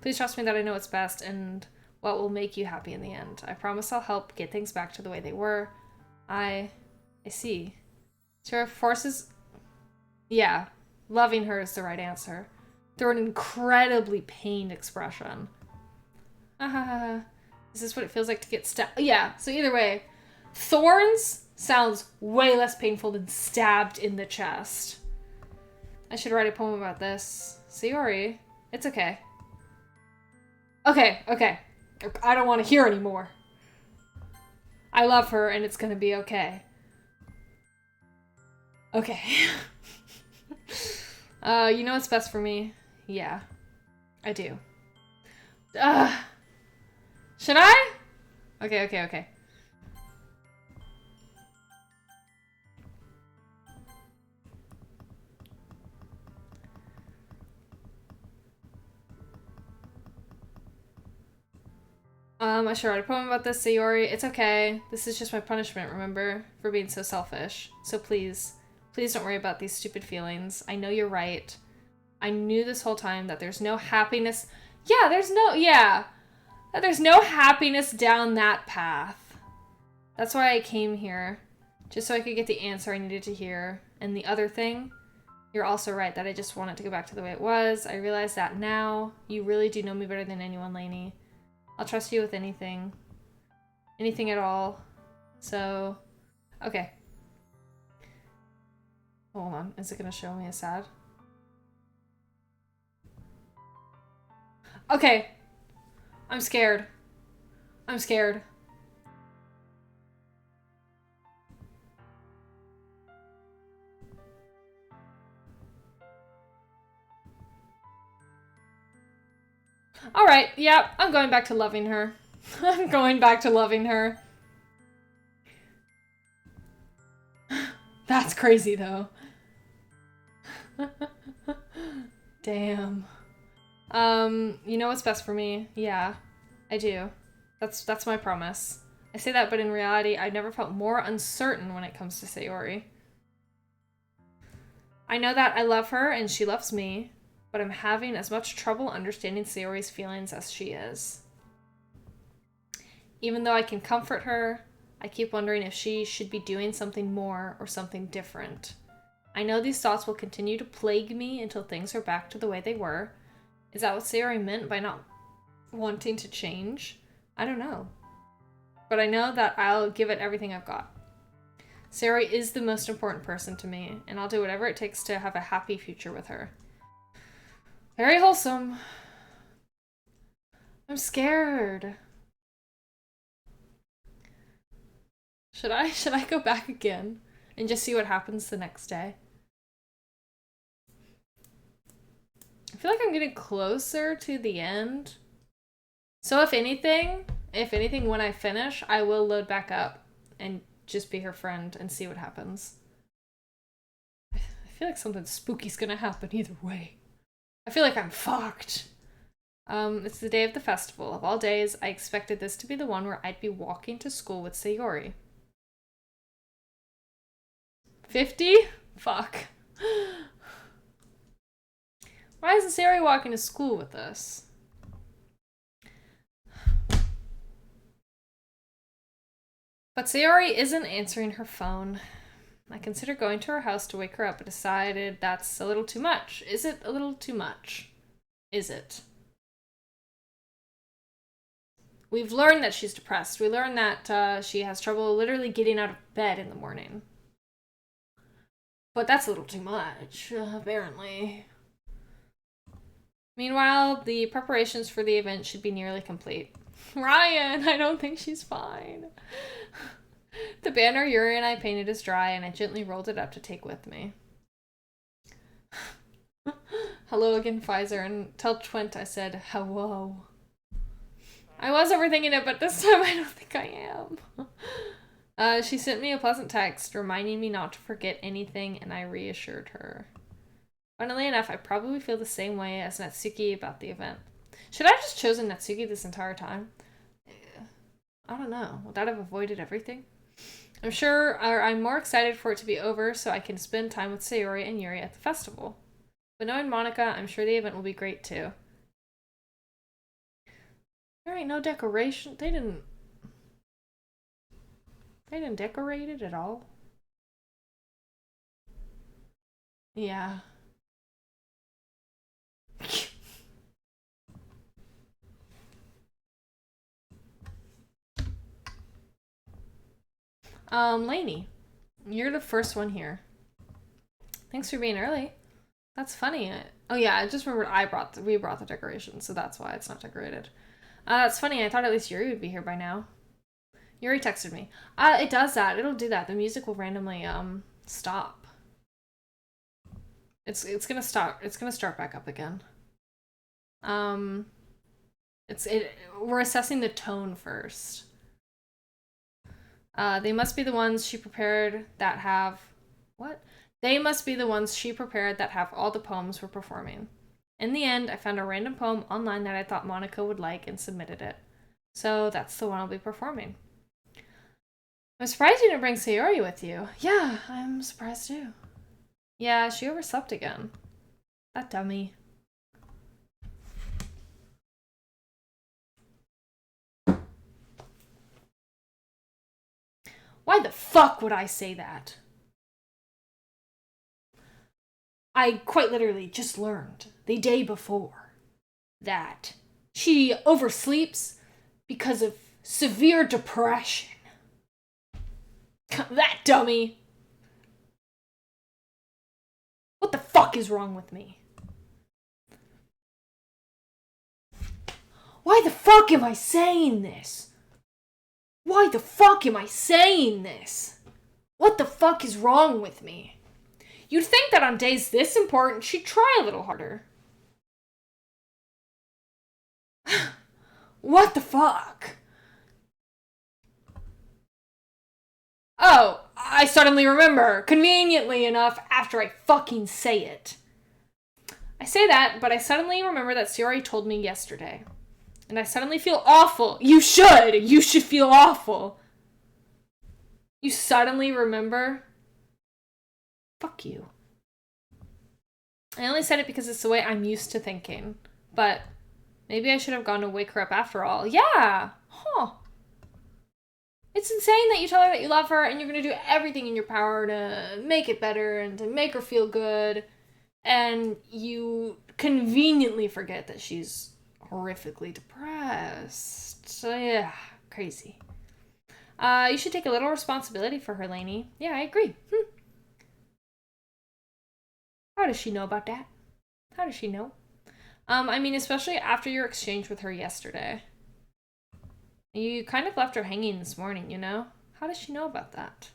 please trust me that I know what's best and what will make you happy in the end. I promise I'll help get things back to the way they were. I see. So her forces... Yeah, loving her is the right answer. Through an incredibly pained expression. Is this what it feels like to get stabbed? Yeah, so either way, thorns sounds way less painful than stabbed in the chest. I should write a poem about this. Sayori, it's okay. Okay. I don't want to hear anymore. I love her and it's gonna be okay. Okay. You know what's best for me? Yeah, I do. Should I? Okay. I should write a poem about this, Sayori. It's okay. This is just my punishment, remember? For being so selfish. So please don't worry about these stupid feelings. I know you're right. I knew this whole time that there's no happiness. Yeah, there's no happiness down that path. That's why I came here. Just so I could get the answer I needed to hear. And the other thing, you're also right that I just wanted to go back to the way it was. I realize that now. You really do know me better than anyone, Lainey. I'll trust you with anything. Anything at all. So, okay. Hold on. Is it going to show me a sad? Okay. I'm scared. Alright, yeah, I'm going back to loving her. I'm going back to loving her. That's crazy, though. Damn. You know what's best for me? Yeah, I do. That's my promise. I say that, but in reality, I've never felt more uncertain when it comes to Sayori. I know that I love her and she loves me, but I'm having as much trouble understanding Sayori's feelings as she is. Even though I can comfort her, I keep wondering if she should be doing something more or something different. I know these thoughts will continue to plague me until things are back to the way they were. Is that what Sayori meant by not wanting to change? I don't know. But I know that I'll give it everything I've got. Sayori is the most important person to me, and I'll do whatever it takes to have a happy future with her. Very wholesome. I'm scared. Should I go back again and just see what happens the next day? I feel like I'm getting closer to the end. So if anything, when I finish, I will load back up and just be her friend and see what happens. I feel like something spooky's gonna happen either way. I feel like I'm fucked. It's the day of the festival. Of all days, I expected this to be the one where I'd be walking to school with Sayori. 50? Fuck. Why isn't Sayori walking to school with us? But Sayori isn't answering her phone. I considered going to her house to wake her up, but decided that's a little too much. Is it a little too much? Is it? We've learned that she's depressed. We learned that she has trouble literally getting out of bed in the morning. But that's a little too much, apparently. Meanwhile, the preparations for the event should be nearly complete. Ryan, I don't think she's fine. The banner Yuri and I painted is dry, and I gently rolled it up to take with me. Hello again, Pfizer, and tell Twent I said hello. I was overthinking it, but this time I don't think I am. She sent me a pleasant text reminding me not to forget anything, and I reassured her. Funnily enough, I probably feel the same way as Natsuki about the event. Should I have just chosen Natsuki this entire time? I don't know. Would that have avoided everything? I'm sure I'm more excited for it to be over so I can spend time with Sayori and Yuri at the festival. But knowing Monica, I'm sure the event will be great too. There ain't no decoration. They didn't decorate it at all. Yeah. Lainey, you're the first one here. Thanks for being early. That's funny. Oh yeah, I just remembered we brought the decorations, so that's why it's not decorated. That's funny. I thought at least Yuri would be here by now. Yuri texted me. It does that. It'll do that. The music will randomly stop. It's gonna stop. It's gonna start back up again. We're assessing the tone first. They must be the ones she prepared that have... What? They must be the ones she prepared that have all the poems we're performing. In the end, I found a random poem online that I thought Monica would like and submitted it. So that's the one I'll be performing. I'm surprised you didn't bring Sayori with you. Yeah, I'm surprised too. Yeah, she overslept again. That dummy. Why the fuck would I say that? I quite literally just learned the day before that she oversleeps because of severe depression. That dummy. What the fuck is wrong with me? Why the fuck am I saying this? Why the fuck am I saying this? What the fuck is wrong with me? You'd think that on days this important, she'd try a little harder. What the fuck? Oh, I suddenly remember. Conveniently enough, after I fucking say it. I say that, but I suddenly remember that Sayori told me yesterday. And I suddenly feel awful. You should! You should feel awful. You suddenly remember? Fuck you. I only said it because it's the way I'm used to thinking. But maybe I should have gone to wake her up after all. Yeah! Huh. It's insane that you tell her that you love her and you're going to do everything in your power to make it better and to make her feel good. And you conveniently forget that she's horrifically depressed. So yeah, crazy. You should take a little responsibility for her, Lainey. Yeah, I agree. How does she know about that? How does she know? I mean, especially after your exchange with her yesterday. You kind of left her hanging this morning, you know? How does she know about that?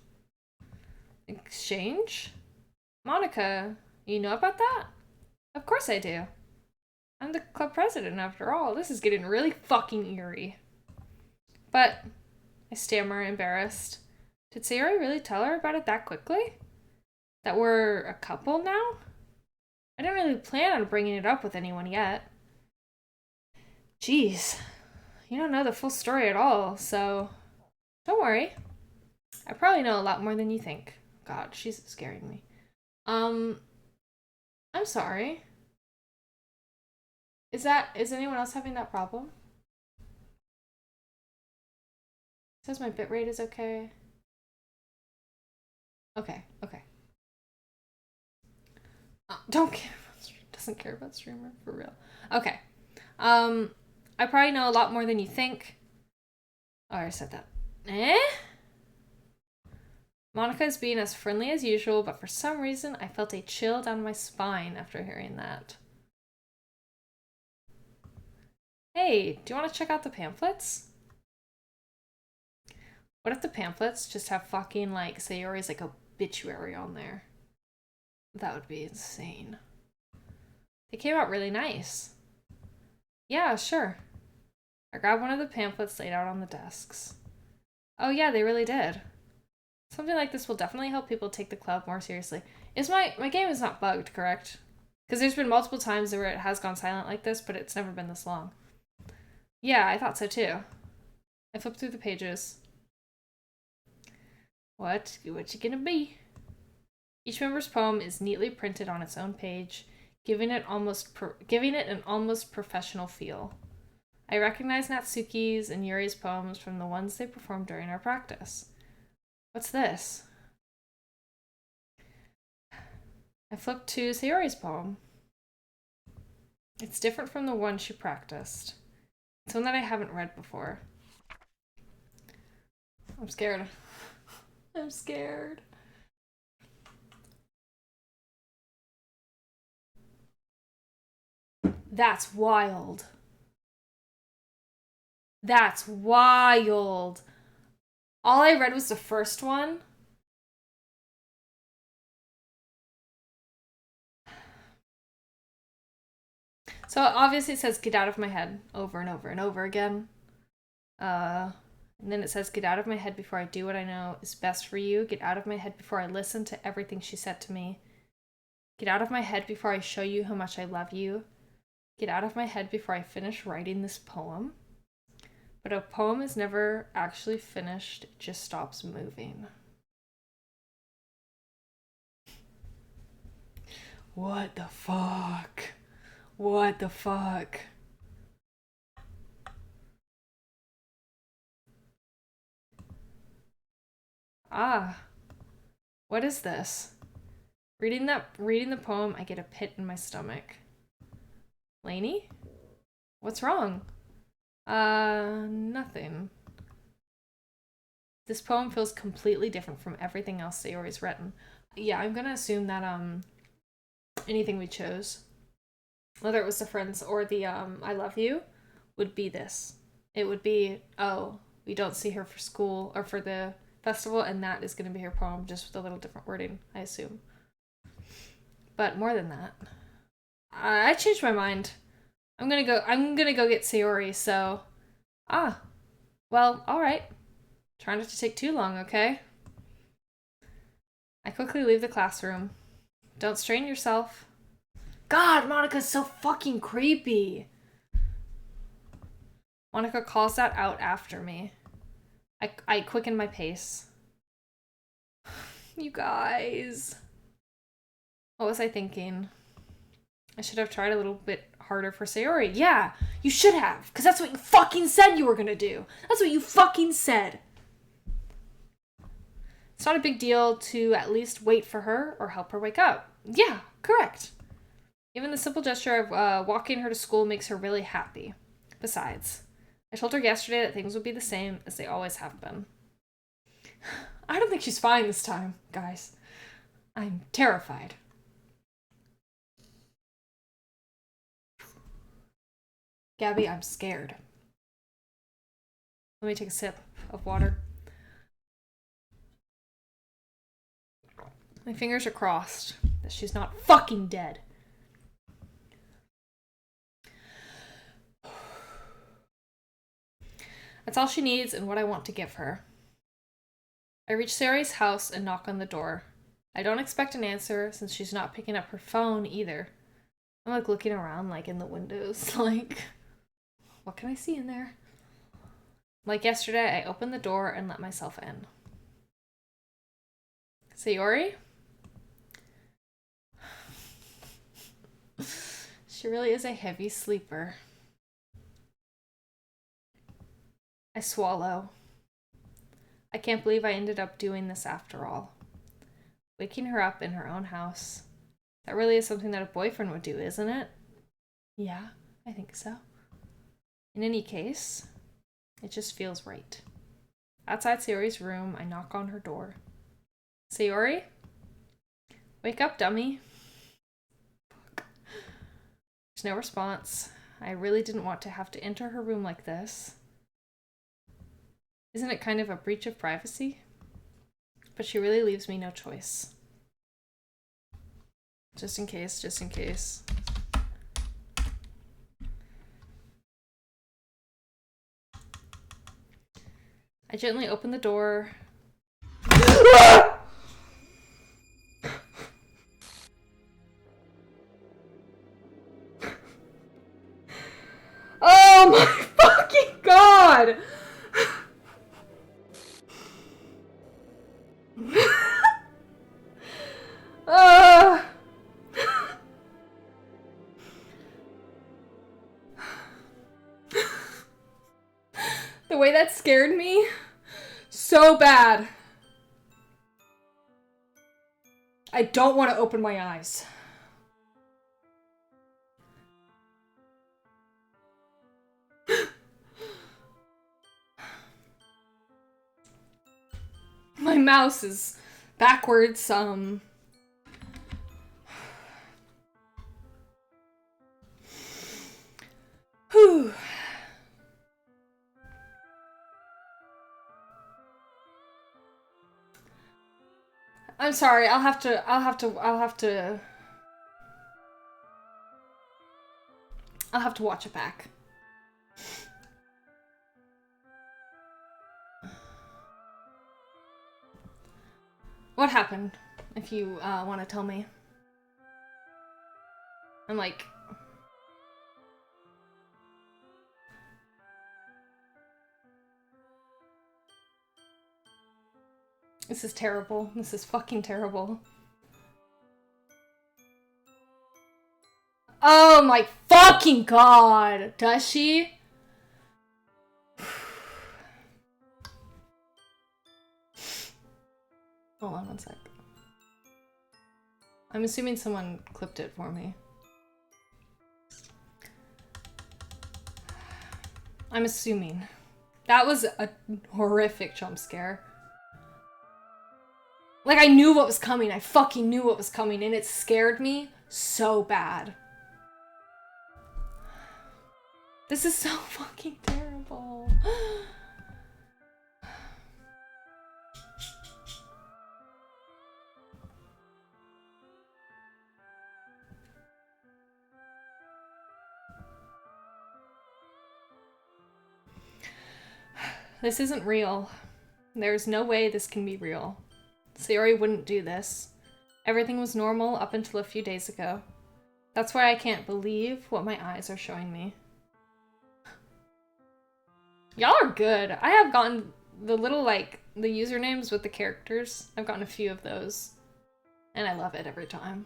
Exchange? Monica, you know about that? Of course I do. I'm the club president after all. This is getting really fucking eerie. But, I stammer, embarrassed. Did Sayori really tell her about it that quickly? That we're a couple now? I didn't really plan on bringing it up with anyone yet. Jeez, you don't know the full story at all, so don't worry. I probably know a lot more than you think. God, she's scaring me. I'm sorry. Is anyone else having that problem? It says my bitrate is okay. Okay. Don't care. Doesn't care about streamer for real. Okay. I probably know a lot more than you think. Oh, I already said that. Monica is being as friendly as usual, but for some reason I felt a chill down my spine after hearing that. Hey, do you want to check out the pamphlets? What if the pamphlets just have fucking, like, Sayori's, like, obituary on there? That would be insane. They came out really nice. Yeah, sure. I grabbed one of the pamphlets laid out on the desks. Oh yeah, they really did. Something like this will definitely help people take the club more seriously. My game is not bugged, correct? Because there's been multiple times where it has gone silent like this, but it's never been this long. Yeah, I thought so too. I flipped through the pages. What you gonna be? Each member's poem is neatly printed on its own page, giving it an almost professional feel. I recognize Natsuki's and Yuri's poems from the ones they performed during our practice. What's this? I flipped to Sayori's poem. It's different from the one she practiced. It's one that I haven't read before. I'm scared. I'm scared. That's wild. That's wild. All I read was the first one. So obviously it says get out of my head over and over and over again. And then it says get out of my head before I do what I know is best for you. Get out of my head before I listen to everything she said to me. Get out of my head before I show you how much I love you. Get out of my head before I finish writing this poem. But a poem is never actually finished, it just stops moving. What the fuck? What the fuck? Ah. What is this? Reading the poem, I get a pit in my stomach. Lainey? What's wrong? Nothing. This poem feels completely different from everything else Sayori's written. Yeah, I'm gonna assume that, anything we chose, whether it was the friends or the, I love you, would be this. It would be, oh, we don't see her for school, or for the festival, and that is gonna be her poem, just with a little different wording, I assume. But more than that, I changed my mind. I'm gonna go get Sayori, so... Well, alright. Try not to take too long, okay? I quickly leave the classroom. Don't strain yourself. God, Monica's so fucking creepy! Monica calls that out after me. I quicken my pace. You guys. What was I thinking? I should have tried a little bit harder for Sayori. Yeah, you should have, because that's what you fucking said you were gonna do. That's what you fucking said. It's not a big deal to at least wait for her or help her wake up. Yeah, correct. Even the simple gesture of walking her to school makes her really happy. Besides, I told her yesterday that things would be the same as they always have been. I don't think she's fine this time, guys. I'm terrified. Gabby, I'm scared. Let me take a sip of water. My fingers are crossed that she's not fucking dead. That's all she needs and what I want to give her. I reach Sari's house and knock on the door. I don't expect an answer since she's not picking up her phone either. I'm like looking around like in the windows, like, what can I see in there? Like yesterday, I opened the door and let myself in. Sayori? She really is a heavy sleeper. I swallow. I can't believe I ended up doing this after all. Waking her up in her own house. That really is something that a boyfriend would do, isn't it? Yeah, I think so. In any case, it just feels right. Outside Sayori's room, I knock on her door. Sayori? Wake up, dummy. Fuck. There's no response. I really didn't want to have to enter her room like this. Isn't it kind of a breach of privacy? But she really leaves me no choice. Just in case, just in case. I gently open the door. Oh my fucking god! The way that scared me so bad. I don't want to open my eyes. My mouse is backwards, Whew. I'm sorry, I'll have to watch it back. What happened, if you want to tell me? I'm like... This is terrible. This is fucking terrible. Oh my fucking god! Does she? Hold on one sec. I'm assuming someone clipped it for me. I'm assuming. That was a horrific jump scare. Like, I knew what was coming. I fucking knew what was coming, and it scared me so bad. This is so fucking terrible. This isn't real. There's no way this can be real. Sayori wouldn't do this. Everything was normal up until a few days ago. That's why I can't believe what my eyes are showing me. Y'all are good. I have gotten the little, like, the usernames with the characters. I've gotten a few of those. And I love it every time.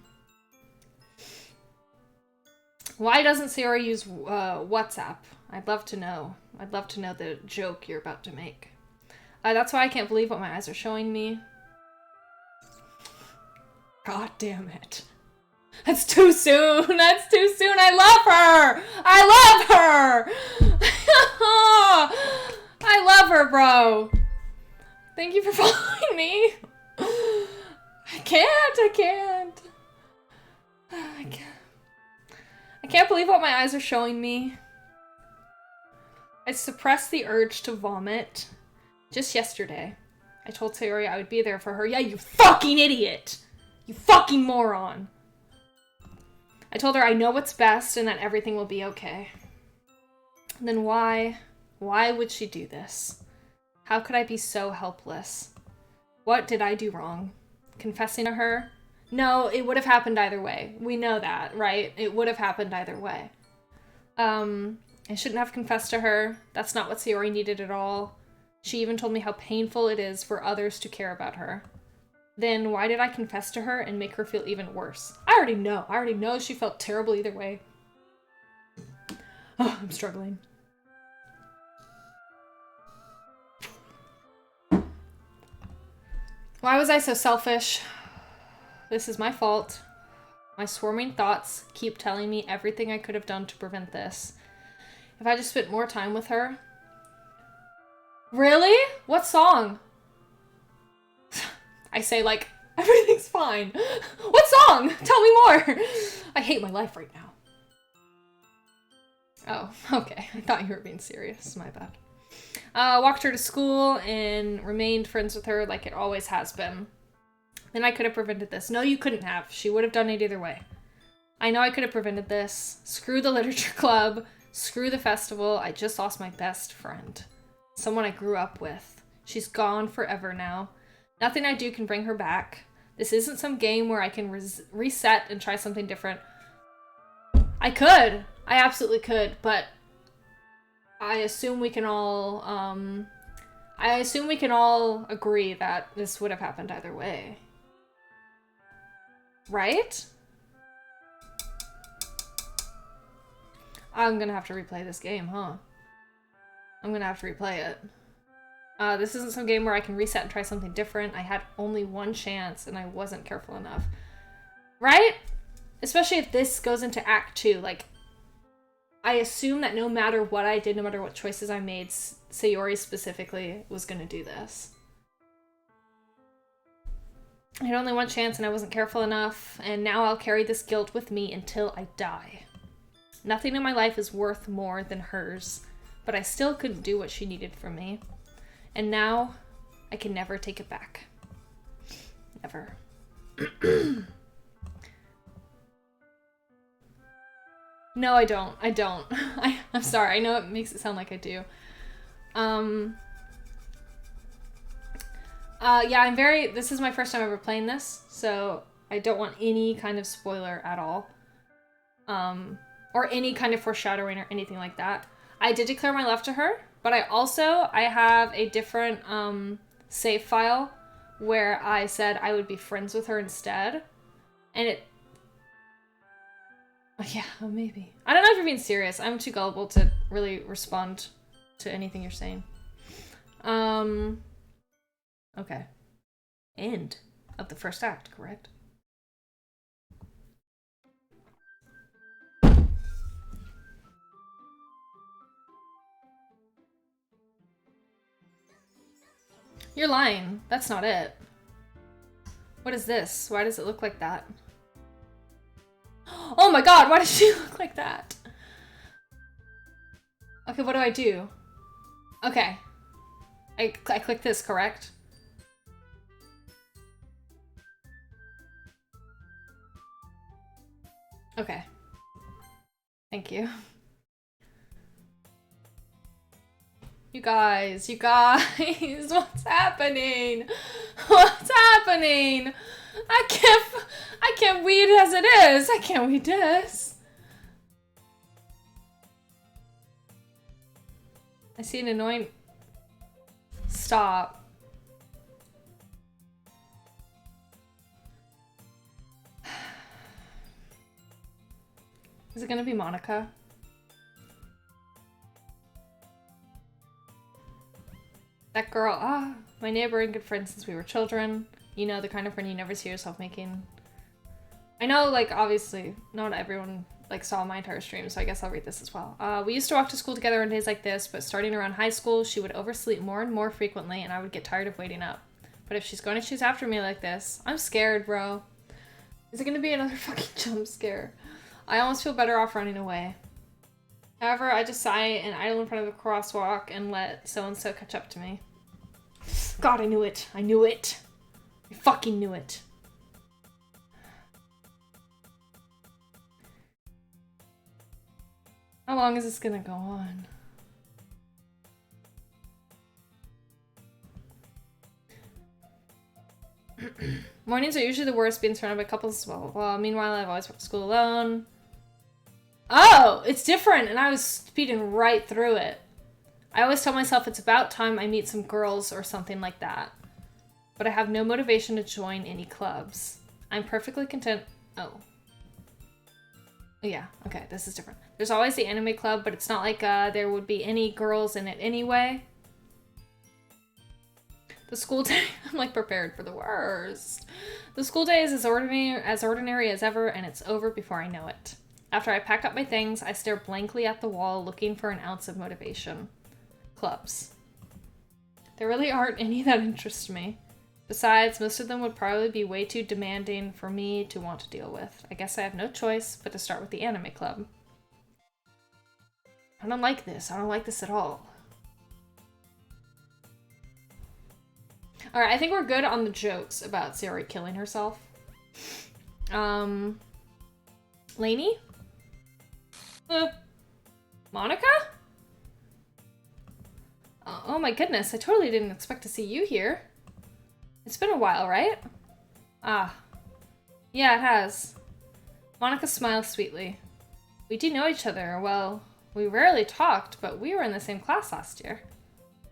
Why doesn't Sayori use WhatsApp? I'd love to know. I'd love to know the joke you're about to make. That's why I can't believe what my eyes are showing me. God damn it. That's too soon. That's too soon. I love her. I love her. I love her, bro. Thank you for following me. I can't. I can't believe what my eyes are showing me. I suppressed the urge to vomit just yesterday. I told Sayori I would be there for her. Yeah, you fucking idiot! You fucking moron! I told her I know what's best and that everything will be okay. Then why would she do this? How could I be so helpless? What did I do wrong? Confessing to her? No, it would have happened either way. We know that, right? It would have happened either way. I shouldn't have confessed to her. That's not what Sayori needed at all. She even told me how painful it is for others to care about her. Then why did I confess to her and make her feel even worse? I already know she felt terrible either way. Oh, I'm struggling. Why was I so selfish? This is my fault. My swarming thoughts keep telling me everything I could have done to prevent this. If I just spent more time with her. Really? What song? I say like, everything's fine. What song? Tell me more. I hate my life right now. Oh, okay. I thought you were being serious. My bad. Walked her to school and remained friends with her like it always has been. Then I could have prevented this. No, you couldn't have. She would have done it either way. I know I could have prevented this. Screw the literature club. Screw the festival. I just lost my best friend. Someone I grew up with. She's gone forever now. Nothing I do can bring her back. This isn't some game where I can reset and try something different. I could. I absolutely could, but I assume we can all, agree that this would have happened either way. Right? I'm gonna have to replay this game, huh? I'm gonna have to replay it. This isn't some game where I can reset and try something different. I had only one chance and I wasn't careful enough. Right? Especially if this goes into Act 2. Like, I assume that no matter what I did, no matter what choices I made, Sayori specifically was gonna do this. I had only one chance and I wasn't careful enough, and now I'll carry this guilt with me until I die. Nothing in my life is worth more than hers, but I still couldn't do what she needed from me. And now, I can never take it back. Never. No, I don't. I'm sorry. I know it makes it sound like I do. Yeah, this is my first time ever playing this, so I don't want any kind of spoiler at all. Or any kind of foreshadowing or anything like that. I did declare my love to her, but I have a different, save file where I said I would be friends with her instead. And yeah, maybe. I don't know if you're being serious. I'm too gullible to really respond to anything you're saying. Okay. End of the first act, correct? You're lying. That's not it. What is this? Why does it look like that? Oh my god, why does she look like that? Okay, what do I do? Okay. I click this, correct? Okay. Thank you. You guys, what's happening? What's happening? I can't weed as it is. I can't weed this. I see an annoying... Stop. Is it gonna be Monica? That girl, my neighbor and good friend since we were children. You know, the kind of friend you never see yourself making. I know, like, obviously, not everyone like saw my entire stream, so I guess I'll read this as well. We used to walk to school together on days like this, but starting around high school, she would oversleep more and more frequently, and I would get tired of waiting up. But if she's going to chase after me like this, I'm scared, bro. Is it going to be another fucking jump scare? I almost feel better off running away. However, I just sigh and idle in front of the crosswalk and let so-and-so catch up to me. God, I knew it. I knew it. I fucking knew it. How long is this gonna go on? Mornings are usually the worst, being surrounded by couples, blah, blah, blah. Meanwhile, I've always went to school alone. Oh, it's different, and I was speeding right through it. I always tell myself it's about time I meet some girls or something like that. But I have no motivation to join any clubs. I'm perfectly content. Oh. Yeah, okay, this is different. There's always the anime club, but it's not like there would be any girls in it anyway. The school day, I'm like prepared for the worst. The school day is as ordinary as ever, and it's over before I know it. After I pack up my things, I stare blankly at the wall, looking for an ounce of motivation. Clubs. There really aren't any that interest me. Besides, most of them would probably be way too demanding for me to want to deal with. I guess I have no choice but to start with the anime club. I don't like this. I don't like this at all. Alright, I think we're good on the jokes about Sayori killing herself. Lainey? Monica? Oh my goodness, I totally didn't expect to see you here. It's been a while, right? Ah. Yeah, it has. Monica smiles sweetly. We do know each other. Well, we rarely talked, but we were in the same class last year.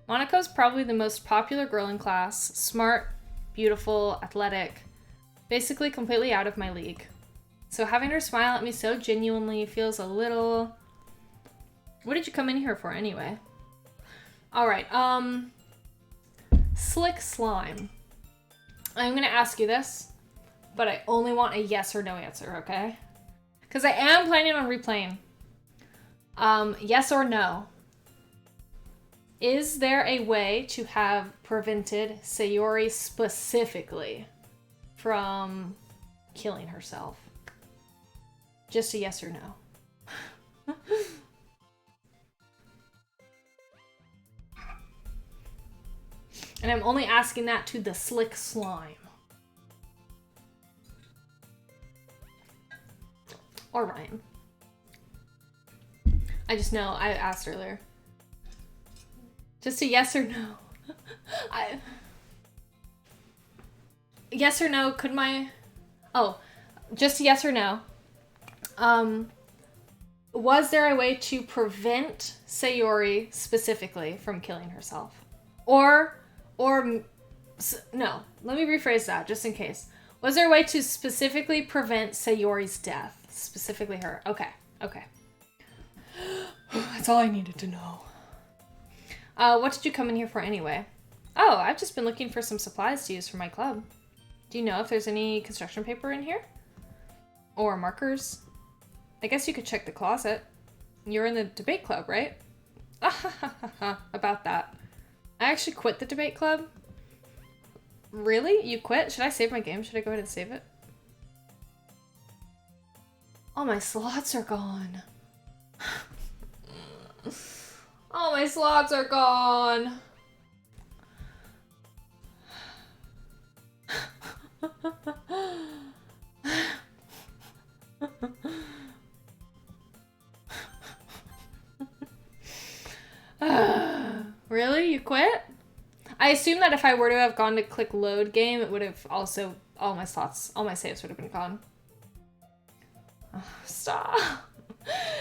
Monica's probably the most popular girl in class. Smart, beautiful, athletic. Basically completely out of my league. So having her smile at me so genuinely feels a little... What did you come in here for anyway? Alright, Slick Slime. I'm gonna ask you this, but I only want a yes or no answer, okay? Because I am planning on replaying. Yes or no. Is there a way to have prevented Sayori specifically from killing herself? Just a yes or no. And I'm only asking that to the Slick Slime. Or Ryan. I just know, I asked earlier. Just a yes or no. Yes or no, could my... Oh, just a yes or no. Was there a way to prevent Sayori specifically from killing herself? Or no, let me rephrase that just in case. Was there a way to specifically prevent Sayori's death? Specifically her. Okay, okay. That's all I needed to know. What did you come in here for anyway? Oh, I've just been looking for some supplies to use for my club. Do you know if there's any construction paper in here? Or markers? I guess you could check the closet. You're in the debate club, right? About that. I actually quit the debate club. Really? You quit? Should I save my game? Should I go ahead and save it? All my slots are gone. All my slots are gone. Really? You quit? I assume that if I were to have gone to click load game, it would have also, all my slots, all my saves would have been gone. Oh, stop.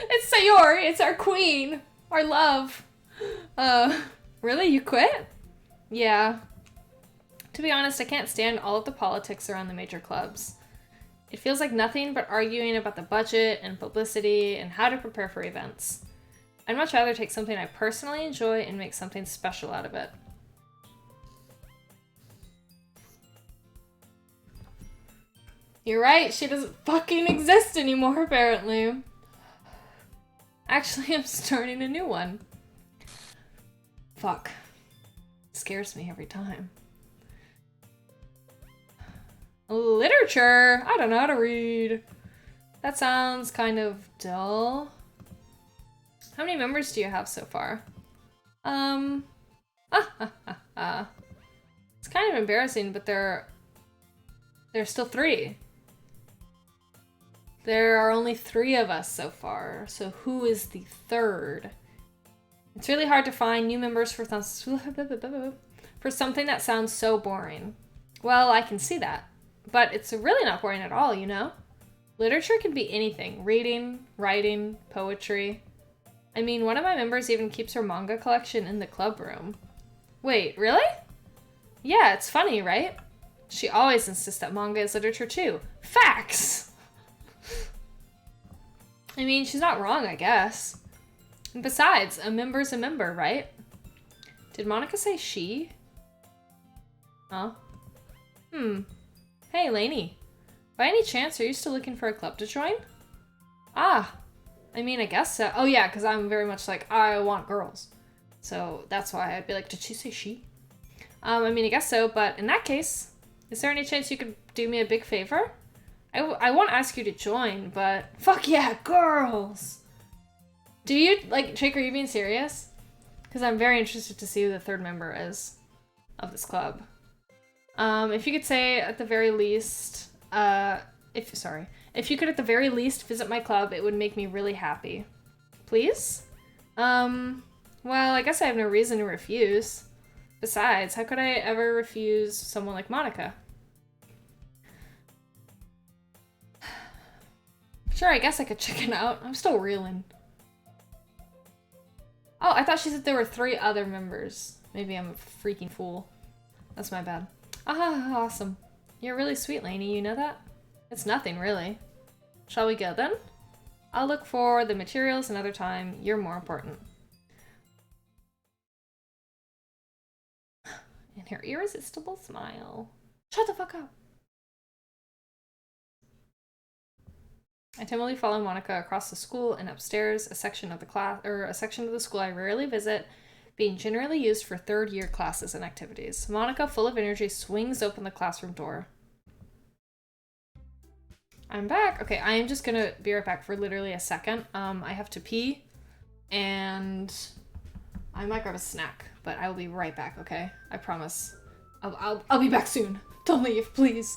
It's Sayori. It's our queen. Our love. Really? You quit? Yeah. To be honest, I can't stand all of the politics around the major clubs. It feels like nothing but arguing about the budget and publicity and how to prepare for events. I'd much rather take something I personally enjoy and make something special out of it. You're right, she doesn't fucking exist anymore, apparently. Actually, I'm starting a new one. Fuck. It scares me every time. Literature! I don't know how to read. That sounds kind of dull. How many members do you have so far? It's kind of embarrassing, but there's still 3. There are only 3 of us so far, so who is the 3rd? It's really hard to find new members for something that sounds so boring. Well, I can see that, but it's really not boring at all, you know? Literature can be anything. Reading, writing, poetry. I mean, one of my members even keeps her manga collection in the club room. Wait, really? Yeah, it's funny, right? She always insists that manga is literature too. Facts! I mean, she's not wrong, I guess. And besides, a member's a member, right? Did Monica say she? Huh? Hey, Lainey. By any chance, are you still looking for a club to join? Ah, I mean, I guess so. Oh yeah, because I'm very much like, I want girls. So that's why I'd be like, did she say she? I mean, I guess so, but in that case, is there any chance you could do me a big favor? I won't ask you to join, but fuck yeah, girls! Do you, like, Jake, are you being serious? Because I'm very interested to see who the 3rd member is of this club. If you could say at the very least, if you could at the very least visit my club, it would make me really happy. Please? Well, I guess I have no reason to refuse. Besides, how could I ever refuse someone like Monica? Sure, I guess I could chicken out. I'm still reeling. Oh, I thought she said there were 3 other members. Maybe I'm a freaking fool. That's my bad. Ah, awesome. You're really sweet, Lainey. You know that? It's nothing, really. Shall we go, then? I'll look for the materials another time. You're more important. And her irresistible smile. Shut the fuck up. I timidly follow Monica across the school and upstairs, a section of the school I rarely visit, being generally used for 3rd-year classes and activities. Monica, full of energy, swings open the classroom door. I'm back. Okay, I am just gonna be right back for literally a second. I have to pee, and I might grab a snack, but I will be right back. Okay, I promise. I'll be back soon. Don't leave, please.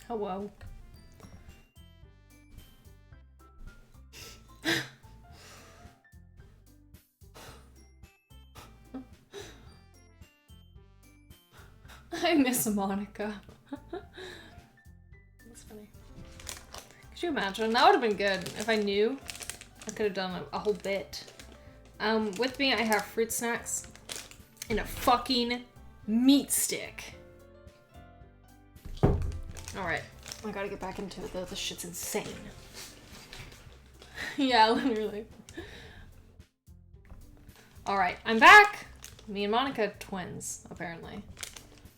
Hello. I miss Monica. That's funny. Could you imagine? That would have been good if I knew. I could have done a whole bit. With me, I have fruit snacks and a fucking meat stick. Alright, I gotta get back into it though. This shit's insane. Yeah, literally. Alright, I'm back! Me and Monica twins, apparently.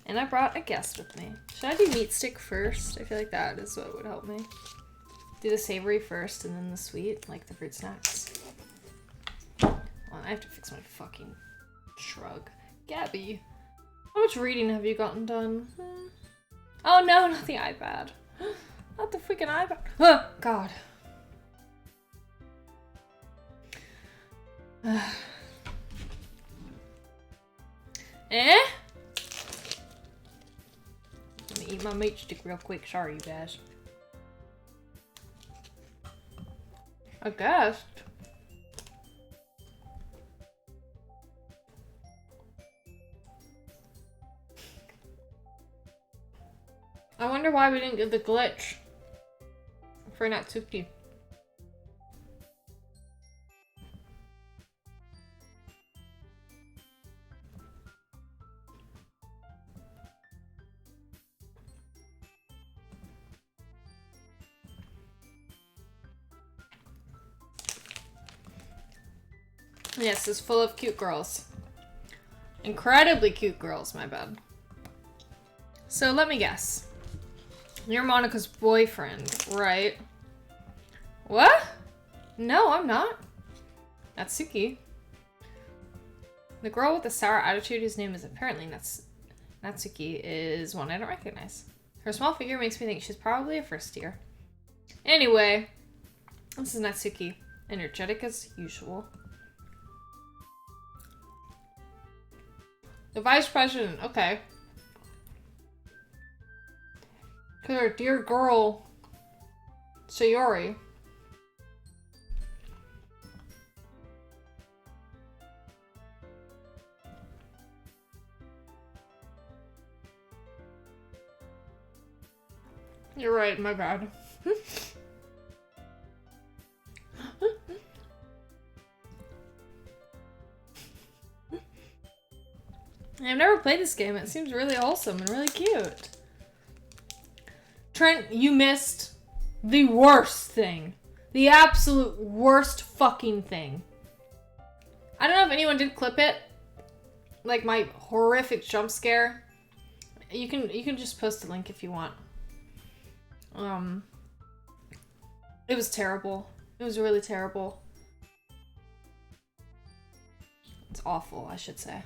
And I brought a guest with me. Should I do meat stick first? I feel like that is what would help me. Do the savory first and then the sweet, like the fruit snacks. Hold on, I have to fix my fucking shrug. Gabby, how much reading have you gotten done? Oh no, not the iPad. Not the freaking iPad. Oh, God. Eh? Let me eat my meat stick real quick. Sorry, you guys. I guess. I wonder why we didn't get the glitch for Natsuki. Yes, it's full of cute girls. Incredibly cute girls, my bad. So let me guess. You're Monica's boyfriend, right? What? No, I'm not. Natsuki. The girl with the sour attitude whose name is apparently Natsuki is one I don't recognize. Her small figure makes me think she's probably a first year. Anyway, this is Natsuki. Energetic as usual. The vice president, okay. Cause our dear girl, Sayori. You're right, my bad. I've never played this game. It seems really wholesome and really cute. Trent, you missed the worst thing. The absolute worst fucking thing. I don't know if anyone did clip it. Like my horrific jump scare. You can just post a link if you want. It was terrible. It was really terrible. It's awful, I should say.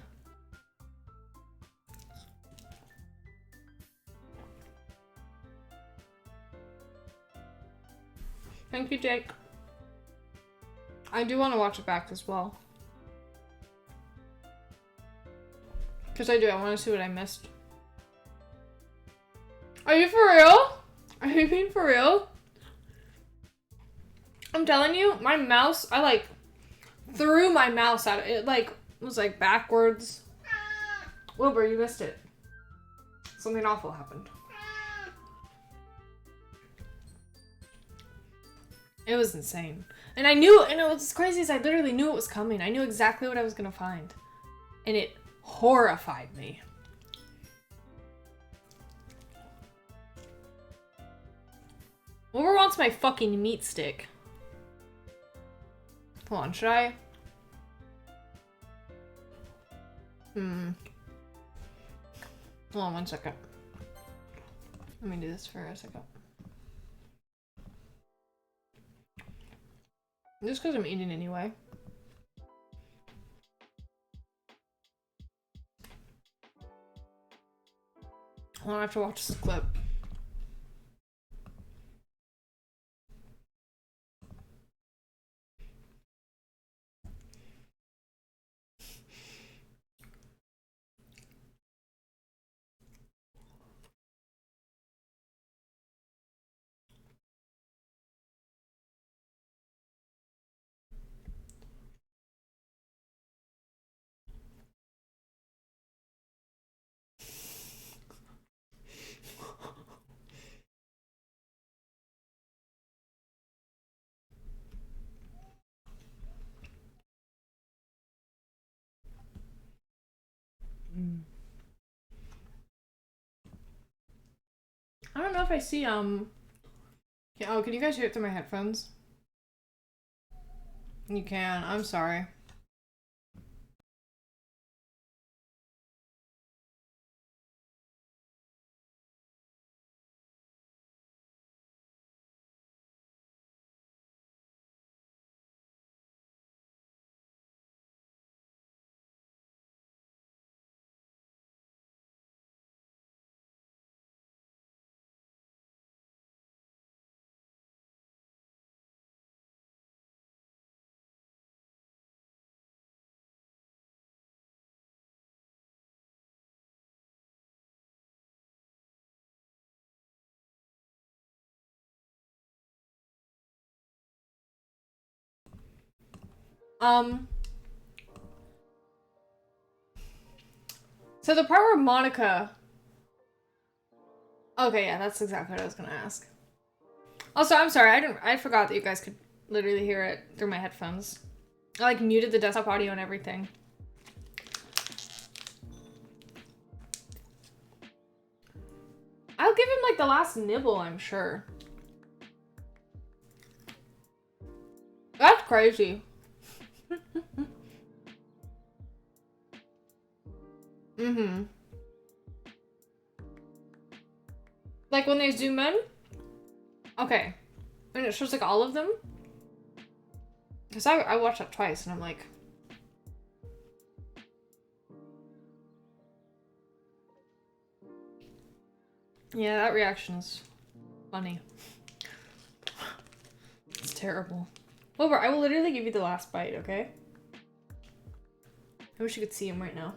Thank you, Jake. I do want to watch it back as well. Because I do. I want to see what I missed. Are you for real? Are you being for real? I'm telling you, my mouse, I like threw my mouse out. It like was like backwards. Wilbur, you missed it. Something awful happened. It was insane. And I knew, and what's crazy is I literally knew it was coming. I knew exactly what I was gonna find. And it horrified me. Wilbur wants my fucking meat stick. Hold on, should I? Hold on 1 second. Let me do this for a second. Just because I'm eating anyway. I don't have to watch this clip. if I see, oh, can you guys hear it through my headphones? You can. I'm sorry. So the part where Monica... Okay, yeah, that's exactly what I was gonna ask. Also, I'm sorry, I forgot that you guys could literally hear it through my headphones. I, like, muted the desktop audio and everything. I'll give him, like, the last nibble, I'm sure. That's crazy. Mm-hmm. Like, when they zoom in? Okay. And it shows, like, all of them? Because I watched that twice, and I'm like... Yeah, that reaction's funny. It's terrible. Wilbur, I will literally give you the last bite, okay? I wish you could see him right now.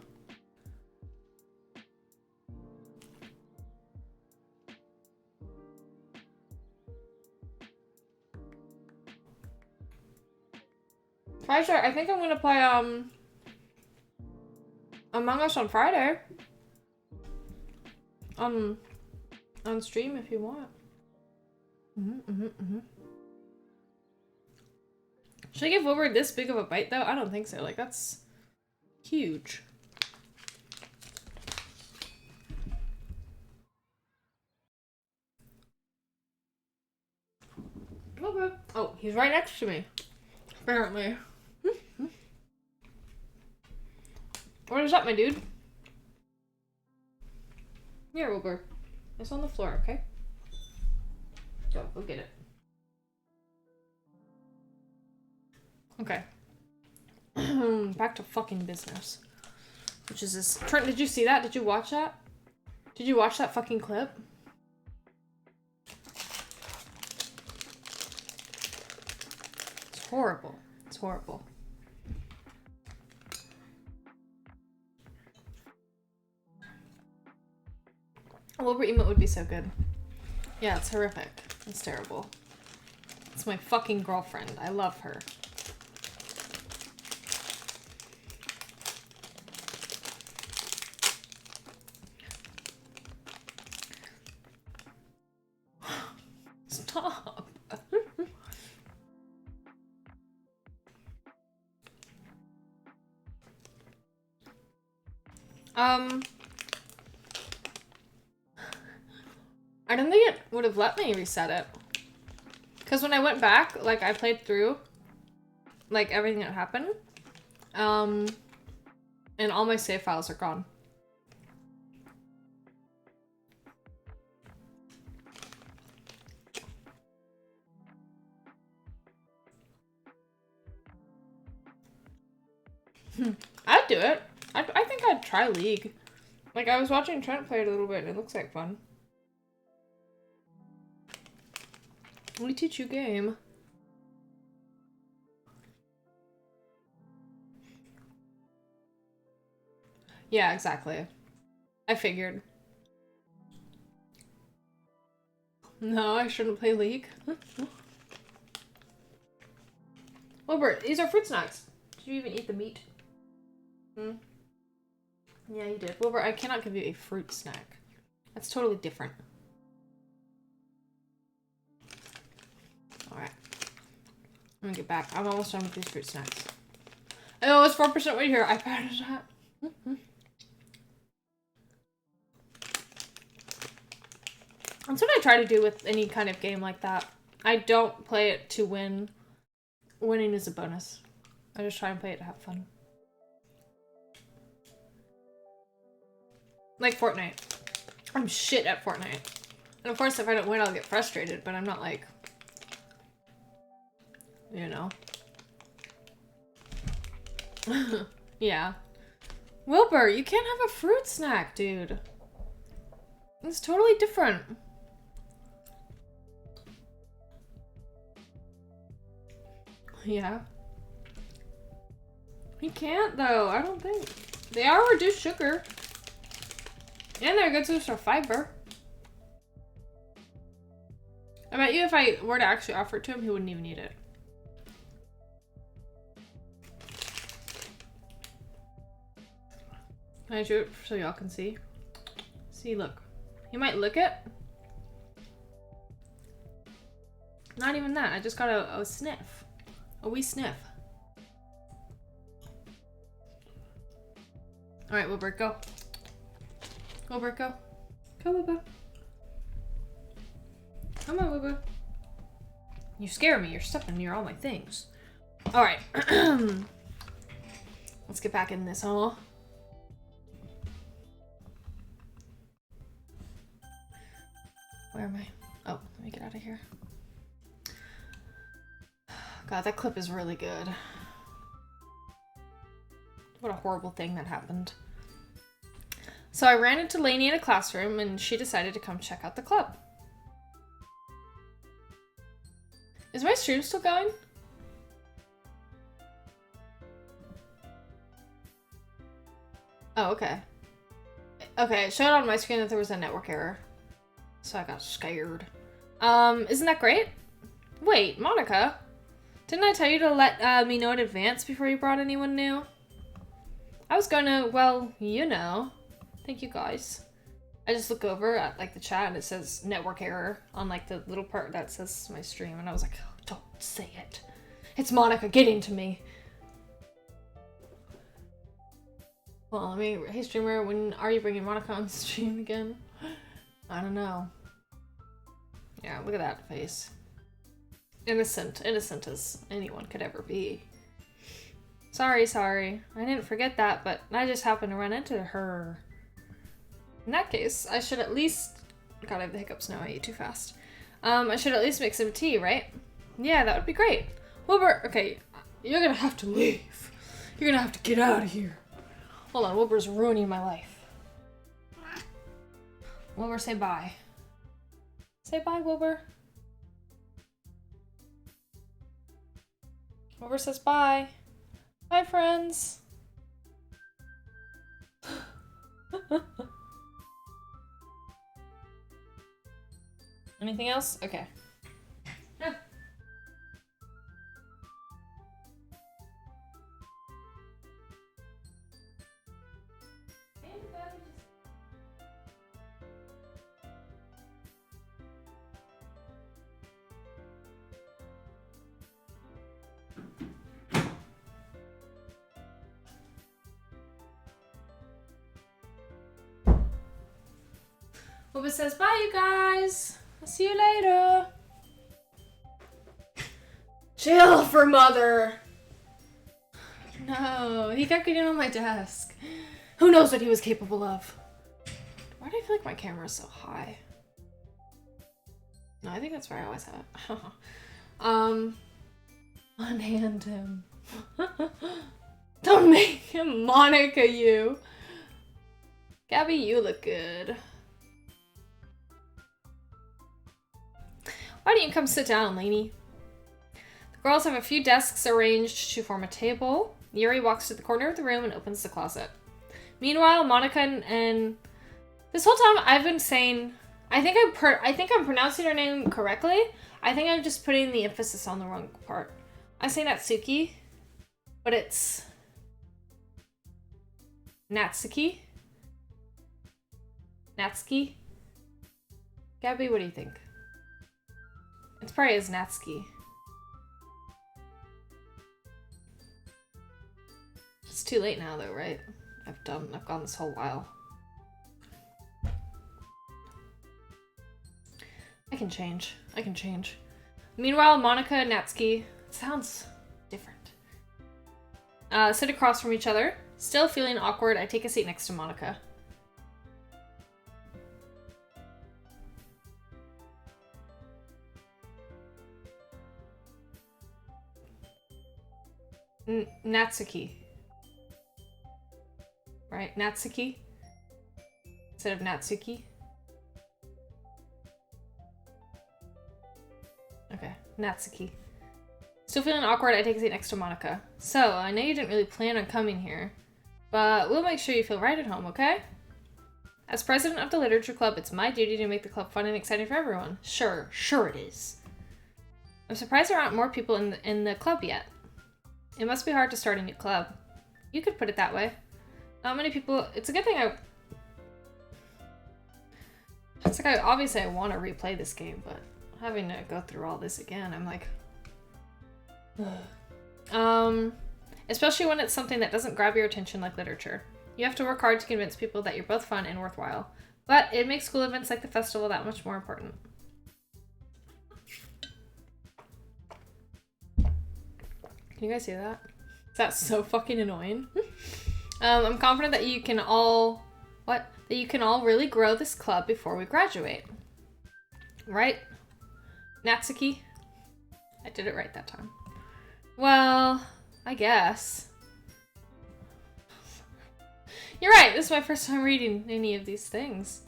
Friday, I think I'm gonna play, Among Us on Friday. On stream if you want. Should I give Wilbur this big of a bite, though? I don't think so. Like, that's huge. Okay. Oh, he's right next to me. Apparently. What is up, my dude? Here, Wilbur. It's on the floor, okay? Go get it. Okay. Back to fucking business. Which is this. Trent, did you see that? Did you watch that? Did you watch that fucking clip? It's horrible. It's horrible. A Wilbur emote would be so good. Yeah, it's horrific. It's terrible. It's my fucking girlfriend. I love her. Stop. I don't think it would have let me reset it. Because when I went back, like, I played through, like, everything that happened. And all my save files are gone. I'd do it. I think I'd try League. Like, I was watching Trent play it a little bit, and it looks like fun. Let me teach you game. Yeah, exactly. I figured. No, I shouldn't play League. Wilbert, these are fruit snacks. Did you even eat the meat? Hmm? Yeah, you did. Wilbur, I cannot give you a fruit snack. That's totally different. Alright. I'm gonna get back. I'm almost done with these fruit snacks. Oh, it's 4% right here. I patted that. That's what I try to do with any kind of game like that. I don't play it to win. Winning is a bonus. I just try and play it to have fun. Like Fortnite. I'm shit at Fortnite. And of course, if I don't win, I'll get frustrated, but I'm not like, you know. Yeah. Wilbur, you can't have a fruit snack, dude. It's totally different. Yeah. You can't, though. I don't think. They are reduced sugar. And they're a good source of fiber. I bet you if I were to actually offer it to him, he wouldn't even eat it. Can I do it so y'all can see? See, look. He might lick it. Not even that. I just got a sniff. A wee sniff. Alright, Wilbur, go. Wilbur, go. Go, Wilbur. Come on, Wilbur. You scare me. You're stepping near all my things. Alright. Let's get back in this, huh? Where am I? Oh, let me get out of here. God, that clip is really good. What a horrible thing that happened. So I ran into Lainey in a classroom and she decided to come check out the club. Is my stream still going? Oh, okay. Okay, it showed on my screen that there was a network error. So I got scared. Isn't that great? Wait, Monica? Didn't I tell you to let me know in advance before you brought anyone new? I was gonna, well, you know. Thank you guys. I just look over at like the chat and it says network error on like the little part that says my stream and I was like, oh, don't say it. It's Monica getting to me. Well, let me, hey streamer, when are you bringing Monica on stream again? I don't know. Yeah, look at that face. Innocent as anyone could ever be. Sorry. I didn't forget that, but I just happened to run into her. In that case, I should at least... God, I have the hiccups now. I ate too fast. I should at least make some tea, right? Yeah, that would be great. Wilbur, okay, you're gonna have to leave. You're gonna have to get out of here. Hold on, Wilbur's ruining my life. Wilbur, say bye. Say bye, Wilbur. Wilbur says bye. Bye, friends. Anything else? Okay. Yeah. Wilbur says bye, you guys. I'll see you later. Chill for mother. No, he kept getting on my desk. Who knows what he was capable of? Why do I feel like my camera is so high? No, I think that's where I always have it. Unhand him. Don't make him Monica you. Gabby, you look good. Why don't you come sit down, Lainey? The girls have a few desks arranged to form a table. Yuri walks to the corner of the room and opens the closet. Meanwhile, Monica and this whole time I've been saying, I think I'm pronouncing her name correctly. I think I'm just putting the emphasis on the wrong part. I say Natsuki, but it's Natsuki. Natsuki. Gabby, what do you think? It's probably as Natsuki. It's too late now though, right? I've gone this whole while. can change. I can change. Meanwhile, Monica and Natsuki sounds different. Sit across from each other. Still feeling awkward, I take a seat next to Monica. Natsuki. Right? Natsuki? Instead of Natsuki? Okay, Natsuki. Still feeling awkward, I take a seat next to Monica. So, I know you didn't really plan on coming here, but we'll make sure you feel right at home, okay? As president of the literature club, it's my duty to make the club fun and exciting for everyone. Sure it is. I'm surprised there aren't more people in the club yet. It must be hard to start a new club. You could put it that way. Not many people... It's a good thing It's like obviously I want to replay this game, but having to go through all this again, I'm like... Especially when it's something that doesn't grab your attention like literature. You have to work hard to convince people that you're both fun and worthwhile. But it makes school events like the festival that much more important. Can you guys hear that? That's so fucking annoying. I'm confident that you can all... What? That you can all really grow this club before we graduate. Right? Natsuki? I did it right that time. Well, I guess. You're right, this is my first time reading any of these things.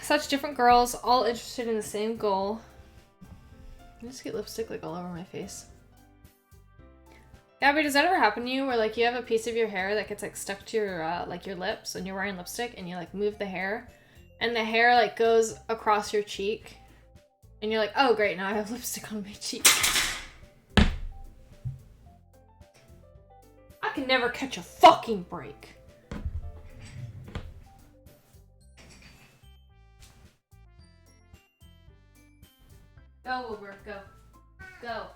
Such different girls, all interested in the same goal. I just get lipstick like all over my face. Gabby, does that ever happen to you where like you have a piece of your hair that gets like stuck to your like your lips and you're wearing lipstick and you like move the hair and the hair like goes across your cheek and you're like, oh great, now I have lipstick on my cheek. I can never catch a fucking break. Go, Wilbur, go. Go.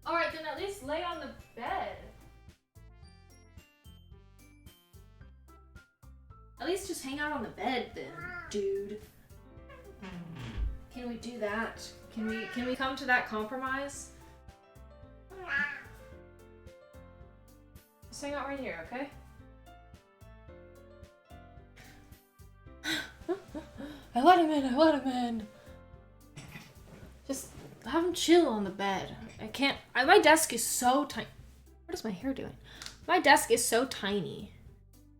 Alright, then at least lay on the bed. At least just hang out on the bed then, dude. Can we do that? Can we come to that compromise? Just hang out right here, okay? I let him in. Just have him chill on the bed. I can't, my desk is so tiny. What is my hair doing? My desk is so tiny.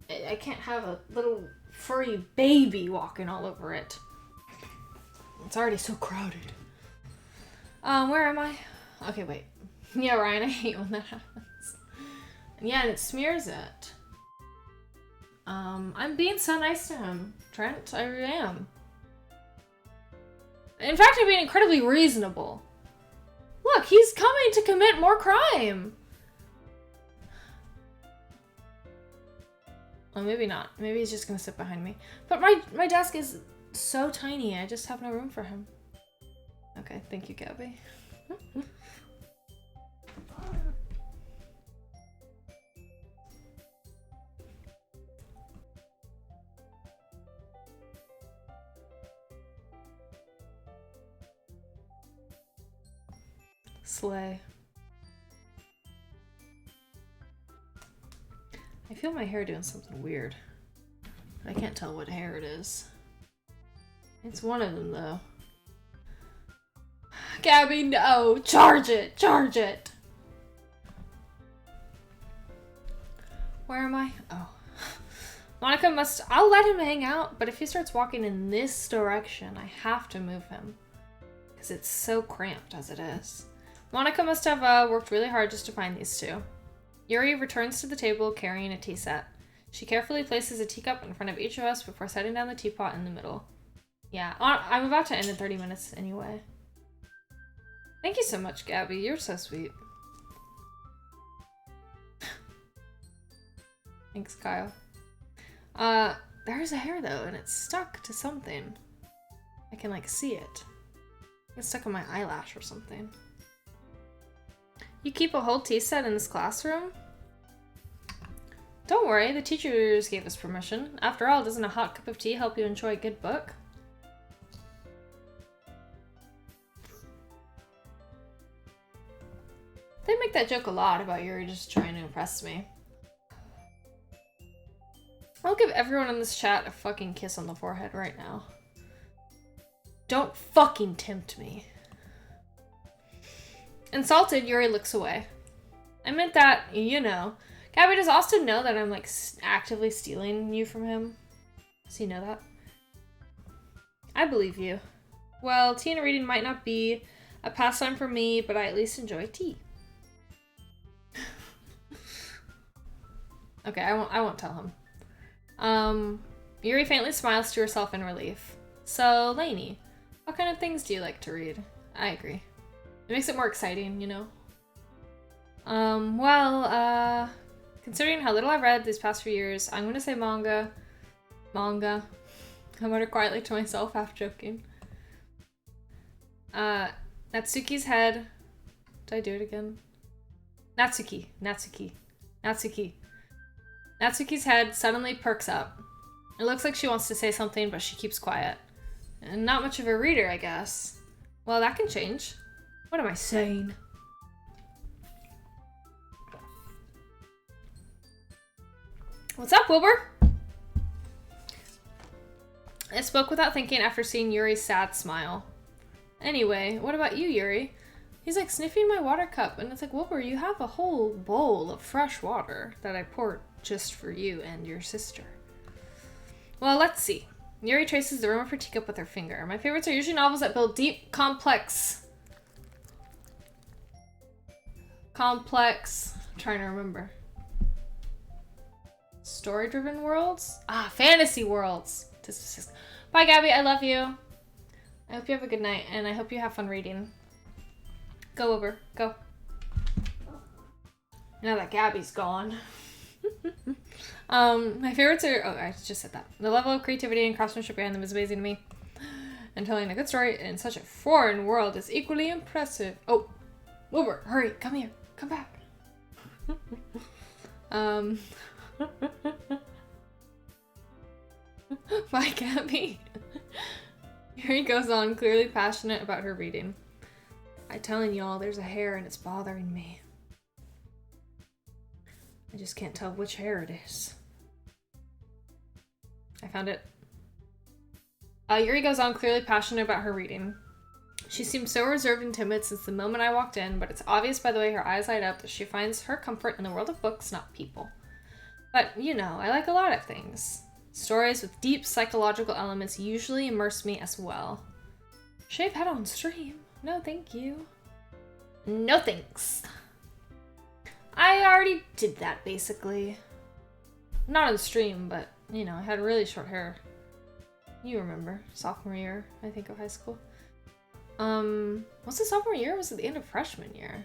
I can't have a little furry baby walking all over it. It's already so crowded. Where am I? Okay, wait. Yeah, Ryan, I hate when that happens. Yeah, and it smears it. I'm being so nice to him, Trent. I really am. In fact, I'm being incredibly reasonable. Look, he's coming to commit more crime. Well, maybe not. Maybe he's just gonna sit behind me. But my desk is so tiny. I just have no room for him. Okay, thank you, Gabby. Slay. I feel my hair doing something weird. But I can't tell what hair it is. It's one of them, though. Gabby, no! Charge it! Charge it! Where am I? Oh. Monica must... I'll let him hang out, but if he starts walking in this direction, I have to move him. Because it's so cramped as it is. Monica must have worked really hard just to find these two. Yuri returns to the table carrying a tea set. She carefully places a teacup in front of each of us before setting down the teapot in the middle. Yeah, I'm about to end in 30 minutes anyway. Thank you so much, Gabby. You're so sweet. Thanks, Kyle. There's a hair though, and it's stuck to something. I can like see it. It's stuck on my eyelash or something. You keep a whole tea set in this classroom? Don't worry, the teachers gave us permission. After all, doesn't a hot cup of tea help you enjoy a good book? They make that joke a lot about Yuri just trying to impress me. I'll give everyone in this chat a fucking kiss on the forehead right now. Don't fucking tempt me. Insulted, Yuri looks away. I meant that, you know. Gabby, does Austin know that I'm like actively stealing you from him? Does he know that? I believe you. Well, tea and reading might not be a pastime for me, but I at least enjoy tea. Okay, I won't tell him. Yuri faintly smiles to herself in relief. So, Lainey, what kind of things do you like to read? I agree. It makes it more exciting, you know? Well, considering how little I've read these past few years, I'm gonna say manga. Manga. I muttered quietly to myself, half joking. Natsuki's head. Did I do it again? Natsuki. Natsuki's head suddenly perks up. It looks like she wants to say something, but she keeps quiet. And not much of a reader, I guess. Well, that can change. What am I saying? What's up, Wilbur? I spoke without thinking after seeing Yuri's sad smile. Anyway, what about you, Yuri? He's like sniffing my water cup, and it's like, Wilbur, you have a whole bowl of fresh water that I poured just for you and your sister. Well, let's see. Yuri traces the rim of her teacup with her finger. My favorites are usually novels that build deep, complex... I'm trying to remember. Story-driven worlds? Fantasy worlds! Bye, Gabby. I love you. I hope you have a good night, and I hope you have fun reading. Go, Wilbur. Go. Now that Gabby's gone. My favorites are... Oh, I just said that. The level of creativity and craftsmanship behind them is amazing to me. And telling a good story in such a foreign world is equally impressive. Oh, Wilbur, hurry. Come here. Come back. Bye, Gabby. Yuri goes on, clearly passionate about her reading. I'm telling y'all, there's a hair and it's bothering me. I just can't tell which hair it is. I found it. Yuri goes on, clearly passionate about her reading. She seemed so reserved and timid since the moment I walked in, but it's obvious by the way her eyes light up that she finds her comfort in the world of books, not people. But, you know, I like a lot of things. Stories with deep psychological elements usually immerse me as well. Shave head on stream? No, thank you. No thanks. I already did that, basically. Not on stream, but, you know, I had really short hair. You remember. Sophomore year, I think, of high school. Was it sophomore year or was it the end of freshman year?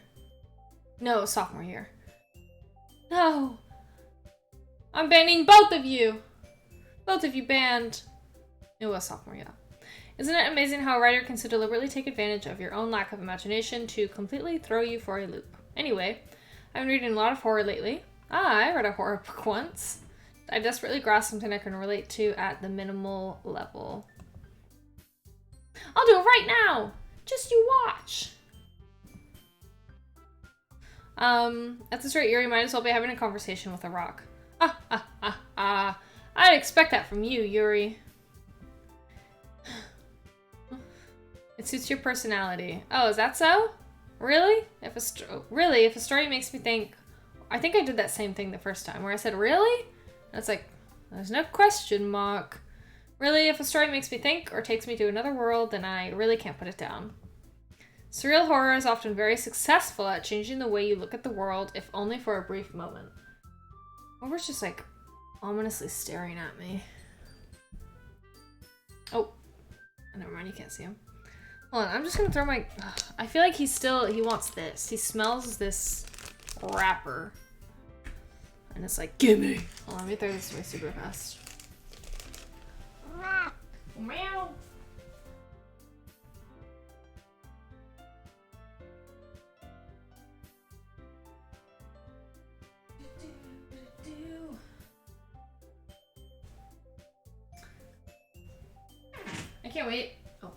No, sophomore year. No! I'm banning both of you! Both of you banned. It was sophomore, yeah. Isn't it amazing how a writer can so deliberately take advantage of your own lack of imagination to completely throw you for a loop? Anyway, I've been reading a lot of horror lately. I read a horror book once. I desperately grasped something I can relate to at the minimal level. I'll do it right now! Just you watch! At this rate, Yuri might as well be having a conversation with a rock. I'd expect that from you, Yuri. It suits your personality. Oh, is that so? Really? If a story makes me think... I think I did that same thing the first time, where I said, really? And it's like, there's no question mark. Really, if a story makes me think or takes me to another world, then I really can't put it down. Surreal horror is often very successful at changing the way you look at the world, if only for a brief moment. Wilbur's just like ominously staring at me. Oh, never mind, you can't see him. Hold on, I'm just gonna throw my... I feel like he wants this. He smells this wrapper. And it's like, gimme! Hold on, let me throw this away super fast. Meow! I can't wait. Oh,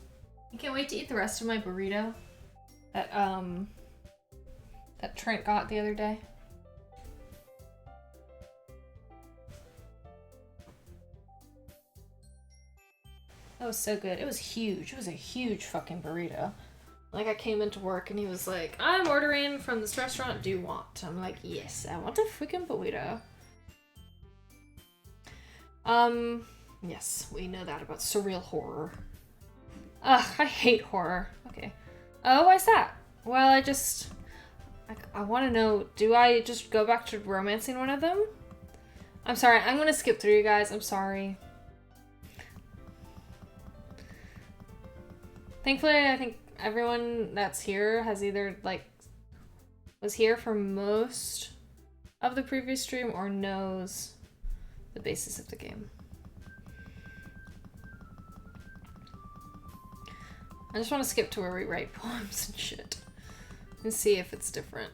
I can't wait to eat the rest of my burrito that that Trent got the other day. That was so good. It was huge. It was a huge fucking burrito. Like, I came into work and he was like, I'm ordering from this restaurant, do you want? I'm like, yes, I want a freaking burrito. Yes, we know that about surreal horror. Ugh, I hate horror. Okay. Oh, why's that? Well, I want to know, do I just go back to romancing one of them? I'm sorry, I'm going to skip through you guys. I'm sorry. Thankfully, I think everyone that's here has either, like, was here for most of the previous stream or knows the basis of the game. I just want to skip to where we write poems and shit and see if it's different.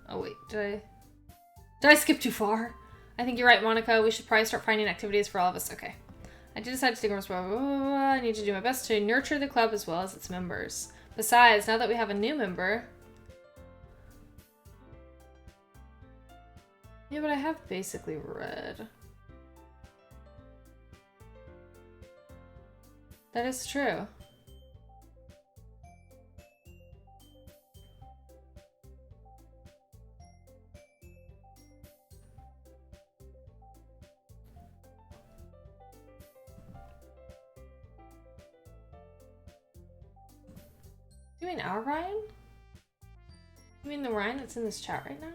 Oh wait, did I skip too far? I think you're right, Monica. We should probably start finding activities for all of us. Okay. I did decide to take more. I need to do my best to nurture the club as well as its members. Besides, now that we have a new member... Yeah, but I have basically read. That is true. You mean our Ryan? You mean the Ryan that's in this chat right now?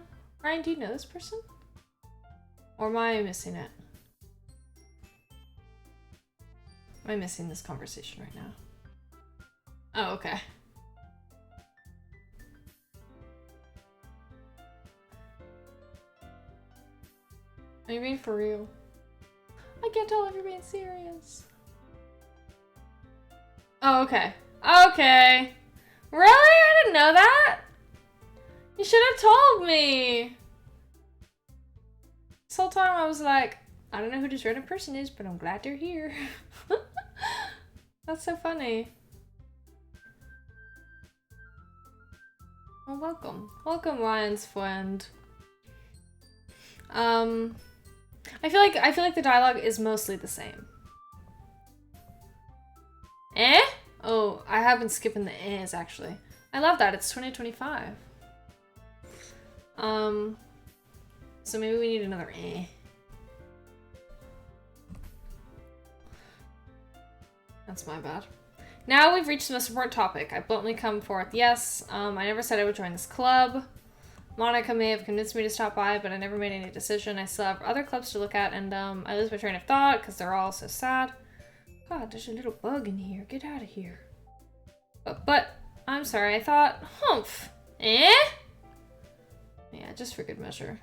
Ryan, do you know this person? Or am I missing it? Am I missing this conversation right now? Oh, okay. Are you being for real? I can't tell if you're being serious. Oh, okay. Okay. Really? I didn't know that. You should have told me. This whole time I was like, I don't know who this random person is, but I'm glad they're here. That's so funny. Well, welcome. Welcome, Ryan's friend. I feel like the dialogue is mostly the same. Eh? Oh, I have been skipping the ehs, actually. I love that. It's 2025. So maybe we need another eh. That's my bad. Now we've reached the most important topic. I bluntly come forth. Yes, I never said I would join this club. Monica may have convinced me to stop by, but I never made any decision. I still have other clubs to look at, and I lose my train of thought because they're all so sad. God, there's a little bug in here. Get out of here. But I'm sorry. I thought, humph. Eh? Yeah, just for good measure.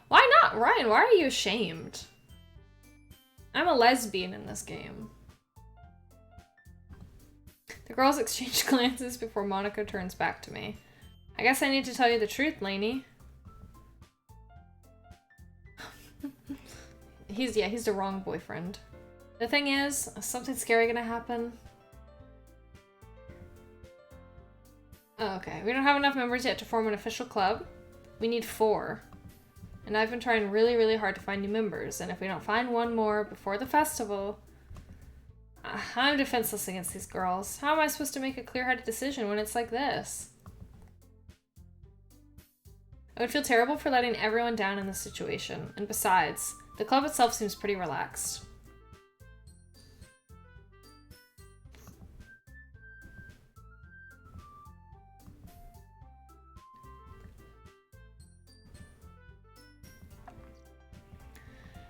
Why not? Ryan, why are you ashamed? I'm a lesbian in this game. The girls exchange glances before Monica turns back to me. I guess I need to tell you the truth, Lainey. He's the wrong boyfriend. The thing is, something scary gonna happen. Oh, okay. We don't have enough members yet to form an official club. We need 4. And I've been trying really, really hard to find new members. And if we don't find one more before the festival, I'm defenseless against these girls. How am I supposed to make a clear-headed decision when it's like this? I would feel terrible for letting everyone down in this situation. And besides, the club itself seems pretty relaxed.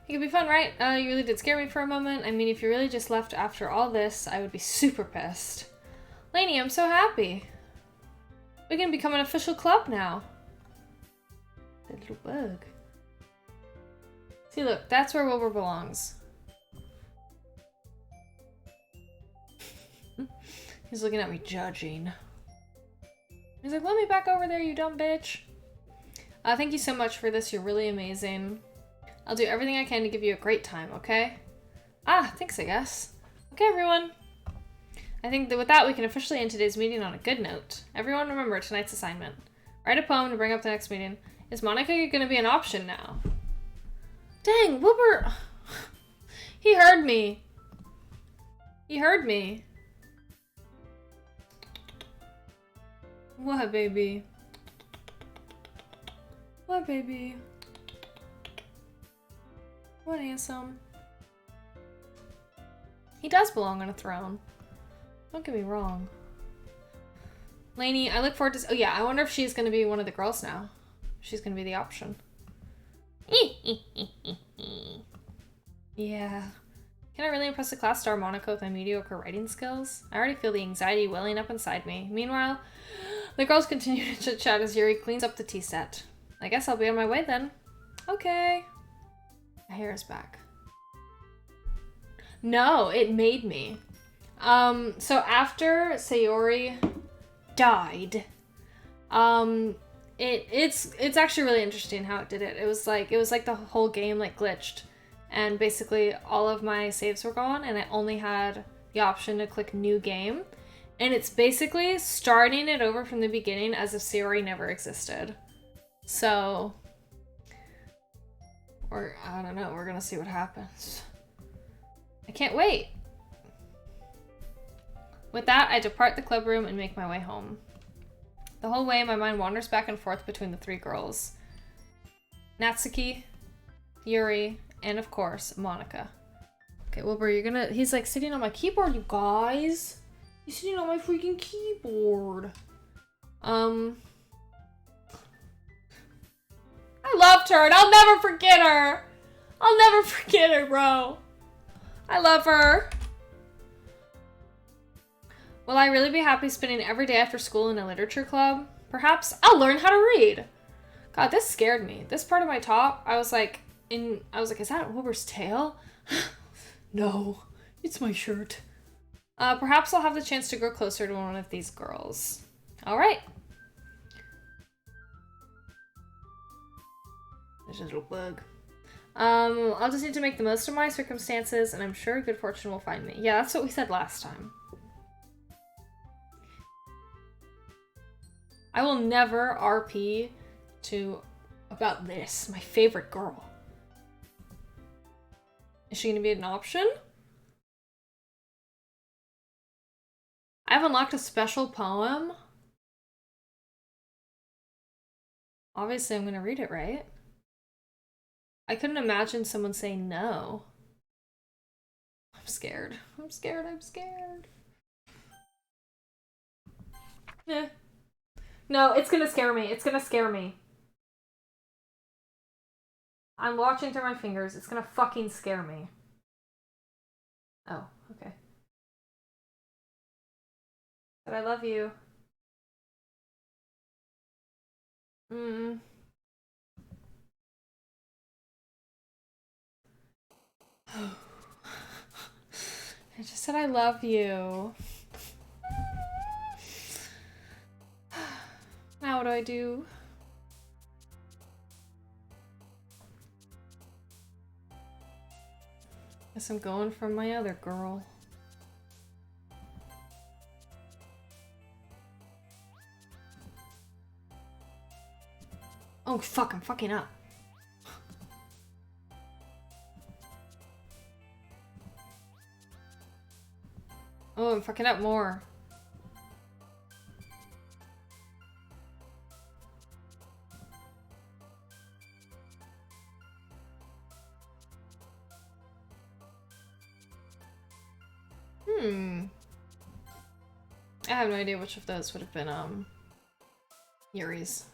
It could be fun, right? You really did scare me for a moment. I mean, if you really just left after all this, I would be super pissed. Lainey, I'm so happy. We can become an official club now. That little bug. See, look, that's where Wilbur belongs. He's looking at me judging. He's like, let me back over there, you dumb bitch. Thank you so much for this. You're really amazing. I'll do everything I can to give you a great time, okay? Ah, thanks, I guess. Okay, everyone. I think that with that, we can officially end today's meeting on a good note. Everyone remember tonight's assignment. Write a poem to bring up the next meeting. Is Monica going to be an option now? Dang, Wilbur... He heard me. He heard me. What, baby? What, baby? What, handsome? He does belong on a throne. Don't get me wrong. Lainey, I look forward to... Oh, yeah, I wonder if she's going to be one of the girls now. She's going to be the option. Yeah. Can I really impress the class star Monica with my mediocre writing skills? I already feel the anxiety welling up inside me. Meanwhile, the girls continue to chit-chat as Yuri cleans up the tea set. I guess I'll be on my way then. Okay. My hair is back. No, it made me. So after Sayori died, it's actually really interesting how it did it. It was like the whole game like glitched. And basically all of my saves were gone and I only had the option to click new game. And it's basically starting it over from the beginning as if Sayori never existed. So, I don't know, we're gonna see what happens. I can't wait. With that, I depart the club room and make my way home. The whole way, my mind wanders back and forth between the three girls. Natsuki, Yuri, and of course, Monica. Okay, Wilbur, he's like sitting on my keyboard, you guys. He's sitting on my freaking keyboard. I loved her and I'll never forget her. I'll never forget her, bro. I love her. Will I really be happy spending every day after school in a literature club? Perhaps I'll learn how to read. God, this scared me. This part of my top, I was like, is that Wilbur's tail? No, it's my shirt. Perhaps I'll have the chance to grow closer to one of these girls. All right. There's a little bug. I'll just need to make the most of my circumstances, and I'm sure good fortune will find me. Yeah, that's what we said last time. I will never RP to about this, my favorite girl. Is she gonna be an option? I've unlocked a special poem. Obviously, I'm gonna read it, right? I couldn't imagine someone saying no. I'm scared. I'm scared. I'm scared. Eh. No, it's gonna scare me. It's gonna scare me. I'm watching through my fingers. It's gonna fucking scare me. Oh, okay. But I love you. I just said I love you. Now what do I do? Guess I'm going for my other girl. Oh fuck, I'm fucking up. Oh, I'm fucking up more. I have no idea which of those would have been, Yuri's.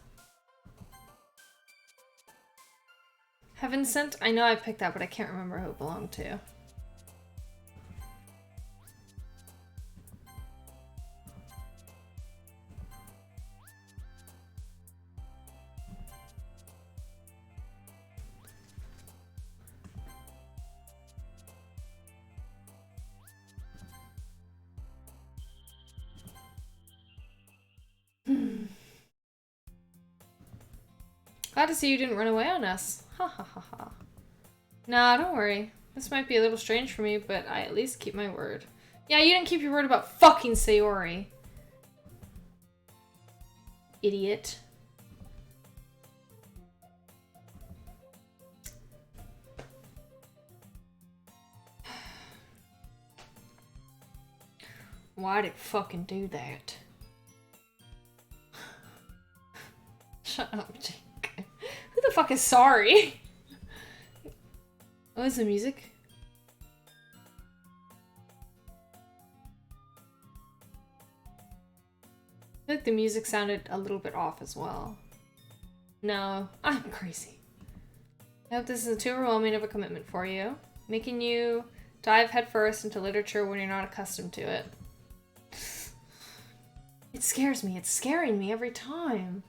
Heaven Sent? I know I picked that, but I can't remember who it belonged to. Glad to see you didn't run away on us. Ha ha ha ha. Nah, don't worry. This might be a little strange for me, but I at least keep my word. Yeah, you didn't keep your word about fucking Sayori. Idiot. Why'd it fucking do that? Shut up, Jake. Who the fuck is sorry? Oh, is the music? I feel like the music sounded a little bit off as well. No, I'm crazy. I hope this isn't too overwhelming of a commitment for you, making you dive headfirst into literature when you're not accustomed to it. It scares me. It's scaring me every time.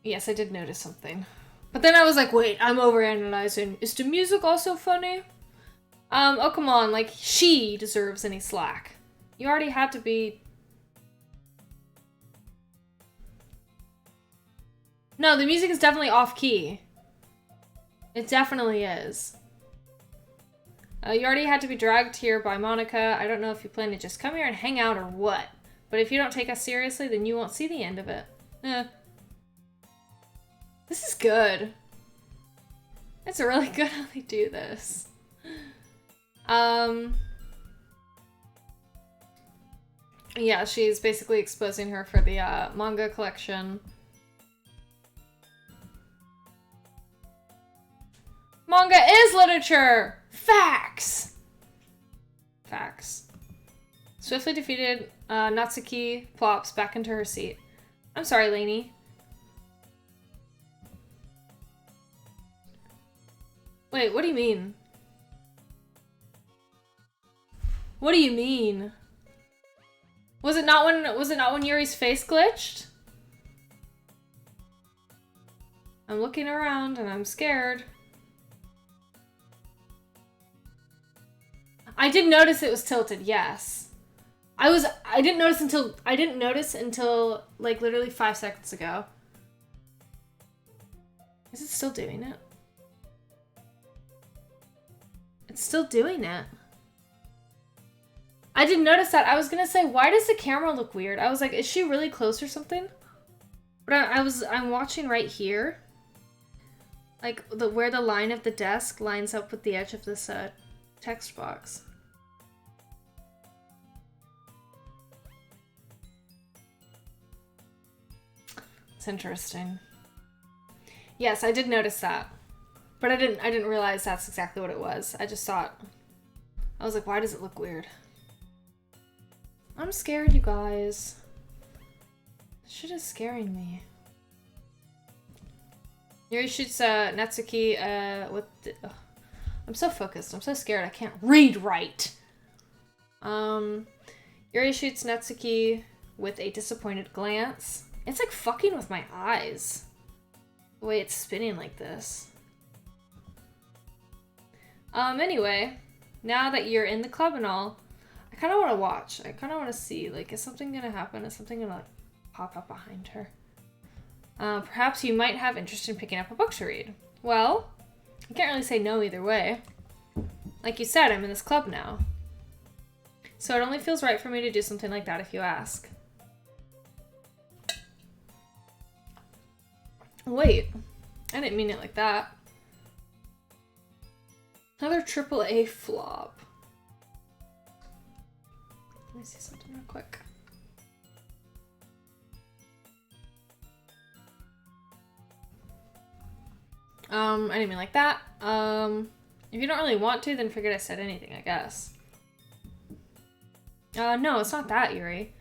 Yes, I did notice something. But then I was like, wait, I'm overanalyzing. Is the music also funny? Oh, come on. Like, she deserves any slack. You already had to be... No, the music is definitely off-key. It definitely is. You already had to be dragged here by Monica. I don't know if you plan to just come here and hang out or what. But if you don't take us seriously, then you won't see the end of it. This is good. It's really good how they do this. Yeah, she's basically exposing her for the manga collection. Manga is literature! Facts! Facts. Swiftly defeated, Natsuki plops back into her seat. I'm sorry, Lainey. Wait, what do you mean? What do you mean? Was it not when Yuri's face glitched? I'm looking around and I'm scared. I did notice it was tilted, yes. I didn't notice until like literally 5 seconds ago. Is it still doing it? It's still doing it. I didn't notice that. I was gonna say, why does the camera look weird? I was like, is she really close or something? But I'm watching right here. Like where the line of the desk lines up with the edge of this text box. It's interesting. Yes, I did notice that. But I didn't realize that's exactly what it was. I just thought, I was like, why does it look weird? I'm scared, you guys. This shit is scaring me. Yuri shoots Natsuki with the, I'm so focused. I'm so scared. I can't read right. Yuri shoots Natsuki with a disappointed glance. It's like fucking with my eyes. The way it's spinning like this. Anyway, now that you're in the club and all, I kind of want to watch. I kind of want to see, like, is something going to happen? Is something going to, like, pop up behind her? Perhaps you might have interest in picking up a book to read. Well, I can't really say no either way. Like you said, I'm in this club now. So it only feels right for me to do something like that if you ask. Wait, I didn't mean it like that. Another AAA flop. Let me see something real quick. I didn't mean like that. If you don't really want to, then forget I said anything, I guess. No, it's not that, Yuri.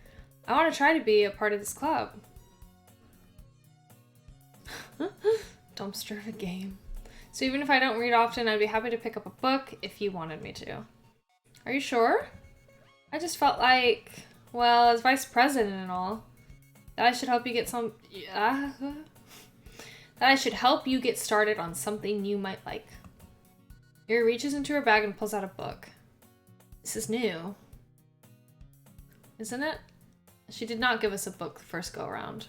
I want to try to be a part of this club. Dumpster of a game. So even if I don't read often, I'd be happy to pick up a book if you wanted me to. Are you sure? I just felt like, well, as vice president and all, that I should help you get that I should help you get started on something you might like. Yuri reaches into her bag and pulls out a book. This is new. Isn't it? She did not give us a book the first go around.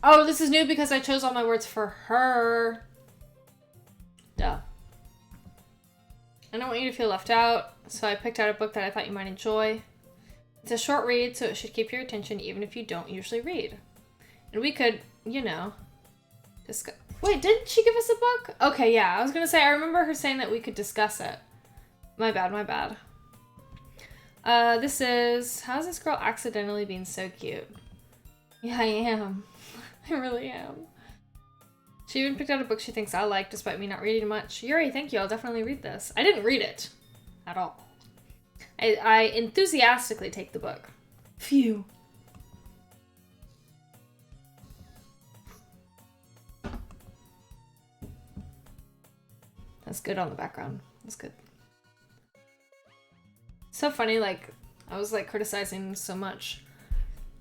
Oh, this is new because I chose all my words for her. Duh. I don't want you to feel left out, so I picked out a book that I thought you might enjoy. It's a short read, so it should keep your attention even if you don't usually read. And we could, you know, discuss... Wait, didn't she give us a book? Okay, yeah, I was gonna say, I remember her saying that we could discuss it. My bad, my bad. This is... How's this girl accidentally being so cute? Yeah, I am. I really am. She even picked out a book she thinks I'll like, despite me not reading much. Yuri, thank you. I'll definitely read this. I didn't read it. At all. I enthusiastically take the book. Phew. That's good on the background. That's good. So funny, like, I was, like, criticizing so much.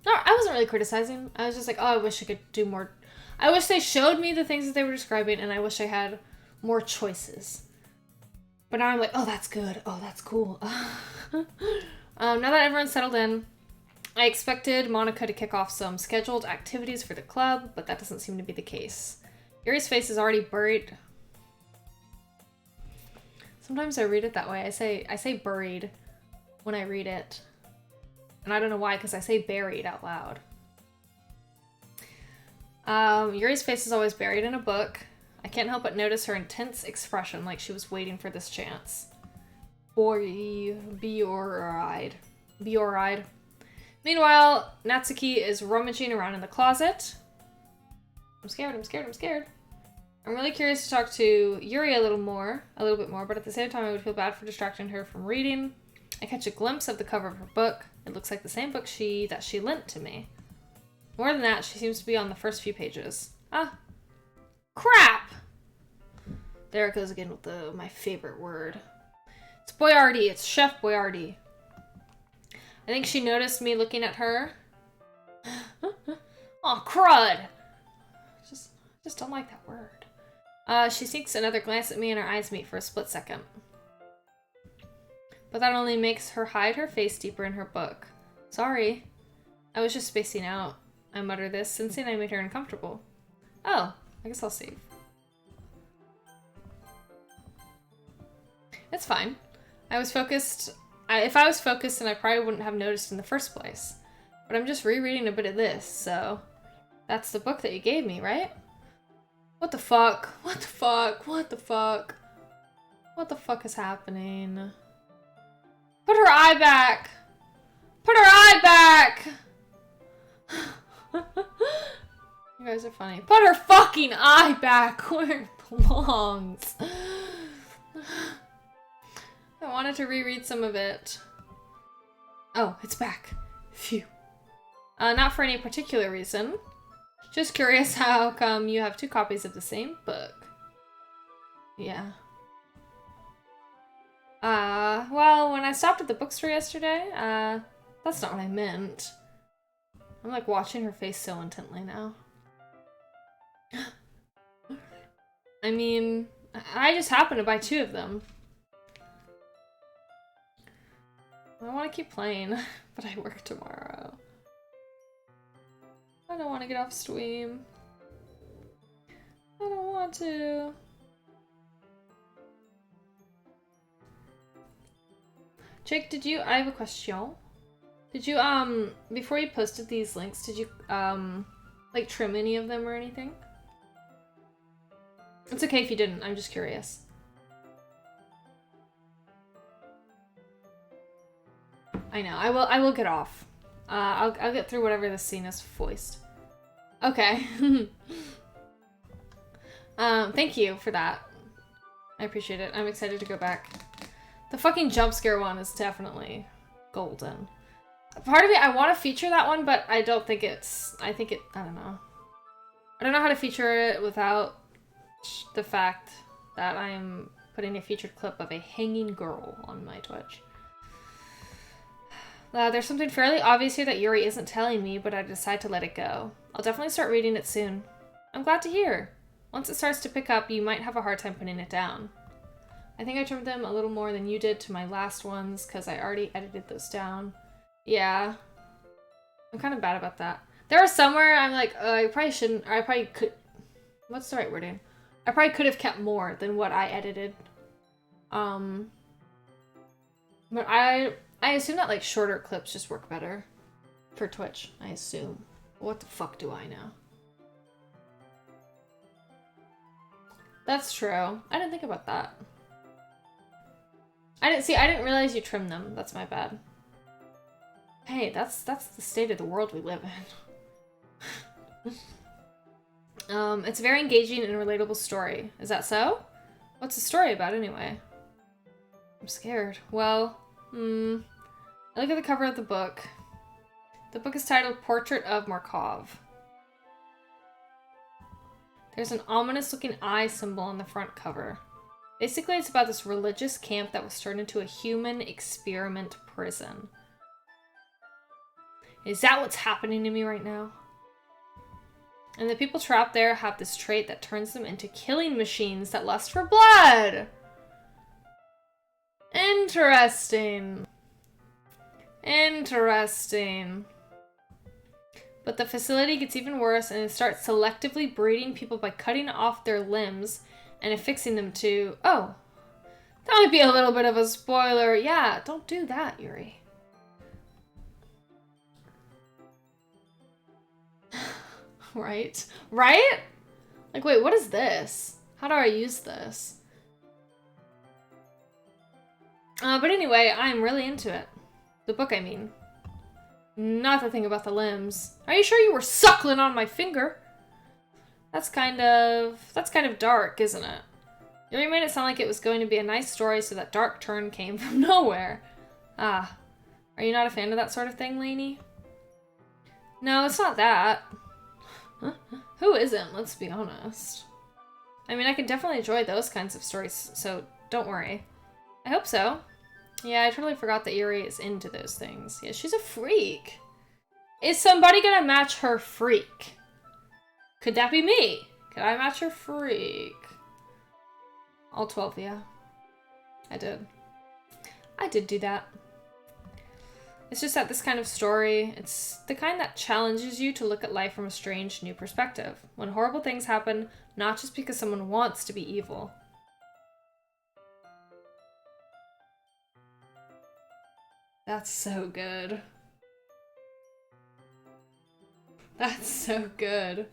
No, I wasn't really criticizing. I was just like, oh, I wish I could do more... I wish they showed me the things that they were describing, and I wish I had more choices. But now I'm like, oh, that's good. Oh, that's cool. Now that everyone's settled in, I expected Monica to kick off some scheduled activities for the club, but that doesn't seem to be the case. Yuri's face is already buried. Sometimes I read it that way. I say buried when I read it. And I don't know why, because I say buried out loud. Yuri's face is always buried in a book. I can't help but notice her intense expression, like she was waiting for this chance. Be alright. Meanwhile, Natsuki is rummaging around in the closet. I'm scared. I'm really curious to talk to Yuri a little bit more, but at the same time I would feel bad for distracting her from reading. I catch a glimpse of the cover of her book. It looks like the same book that she lent to me. More than that, she seems to be on the first few pages. Ah. Crap! There it goes again with my favorite word. It's Boyardee. It's Chef Boyardee. I think she noticed me looking at her. Oh, crud! Just don't like that word. She sneaks another glance at me and our eyes meet for a split second. But that only makes her hide her face deeper in her book. Sorry. I was just spacing out. I mutter this, sensing I made her uncomfortable. Oh, I guess I'll save. It's fine. I was focused. If I was focused, then I probably wouldn't have noticed in the first place. But I'm just rereading a bit of this, so... That's the book that you gave me, right? What the fuck? What the fuck? What the fuck? What the fuck is happening? Put her eye back! Put her eye back! You guys are funny. Put her fucking eye back where it belongs. I wanted to reread some of it. Oh, it's back. Phew. Not for any particular reason. Just curious how come you have 2 copies of the same book. Yeah. Well, when I stopped at the bookstore yesterday, that's not what I meant. I'm like watching her face so intently now. I mean, I just happened to buy 2 of them. I want to keep playing, but I work tomorrow. I don't want to get off stream. I don't want to. Jake, I have a question. Did you, before you posted these links, did you, like trim any of them or anything? It's okay if you didn't, I'm just curious. I know, I will get off. I'll get through whatever this scene is voiced. Okay. Thank you for that. I appreciate it. I'm excited to go back. The fucking jump scare one is definitely golden. Part of me, I want to feature that one, but I don't think it's... I don't know. I don't know how to feature it without the fact that I'm putting a featured clip of a hanging girl on my Twitch. There's something fairly obvious here that Yuri isn't telling me, but I decide to let it go. I'll definitely start reading it soon. I'm glad to hear. Once it starts to pick up, you might have a hard time putting it down. I think I trimmed them a little more than you did to my last ones, because I already edited those down. Yeah. I'm kind of bad about that. There are some where I'm like, I probably shouldn't, or I probably could... What's the right wording? I probably could have kept more than what I edited. But I assume that like shorter clips just work better for Twitch. I assume. What the fuck do I know? That's true. I didn't think about that. I didn't realize you trimmed them. That's my bad. Hey, that's the state of the world we live in. It's a very engaging and relatable story. Is that so? What's the story about anyway? I'm scared. Well, I look at the cover of the book. The book is titled Portrait of Markov. There's an ominous looking eye symbol on the front cover. Basically, it's about this religious camp that was turned into a human experiment prison. Is that what's happening to me right now? And the people trapped there have this trait that turns them into killing machines that lust for blood. Interesting. Interesting. But the facility gets even worse and it starts selectively breeding people by cutting off their limbs and affixing them to... Oh, that might be a little bit of a spoiler. Yeah, don't do that, Yuri. Right? Right? Like, wait, what is this? How do I use this? But anyway, I'm really into it. The book, I mean. Not the thing about the limbs. Are you sure you were suckling on my finger? That's kind of dark, isn't it? You really made it sound like it was going to be a nice story, so that dark turn came from nowhere. Ah. Are you not a fan of that sort of thing, Lainey? No, it's not that. Huh? Who isn't? Let's be honest. I mean, I can definitely enjoy those kinds of stories, so don't worry. I hope so. Yeah, I totally forgot that Yuri is into those things. Yeah, she's a freak. Is somebody gonna match her freak? Could that be me? Could I match her freak? All 12, yeah. I did. I did do that. It's just that this kind of story, it's the kind that challenges you to look at life from a strange new perspective. When horrible things happen, not just because someone wants to be evil. That's so good. That's so good.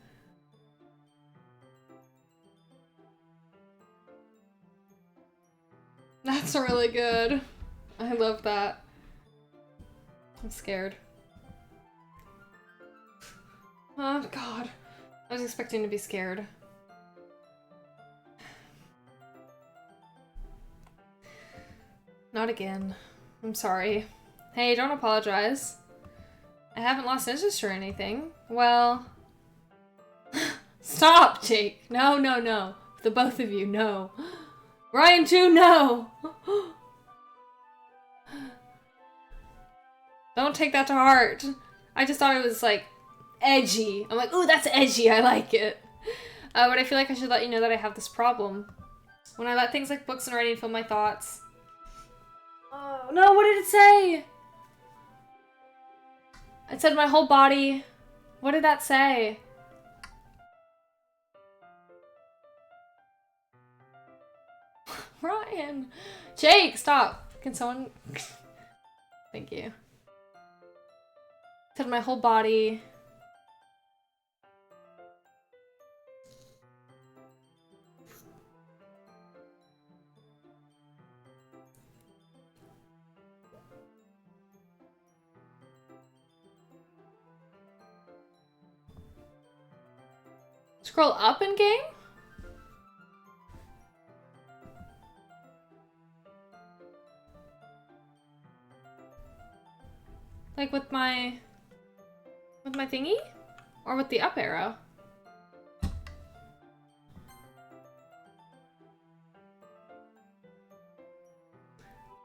That's really good. I love that. I'm scared. Oh, God. I was expecting to be scared. Not again. I'm sorry. Hey, don't apologize. I haven't lost interest or anything. Well... Stop, Jake! No, no, no. The both of you, no. Ryan too, no! Don't take that to heart. I just thought it was, like, edgy. I'm like, ooh, that's edgy, I like it. But I feel like I should let you know that I have this problem. When I let things like books and writing fill my thoughts. Oh, no, what did it say? It said my whole body. What did that say? Ryan. Jake, stop. Can someone... Thank you. It said my whole body. Scroll up in game? Like with my thingy? Or with the up arrow?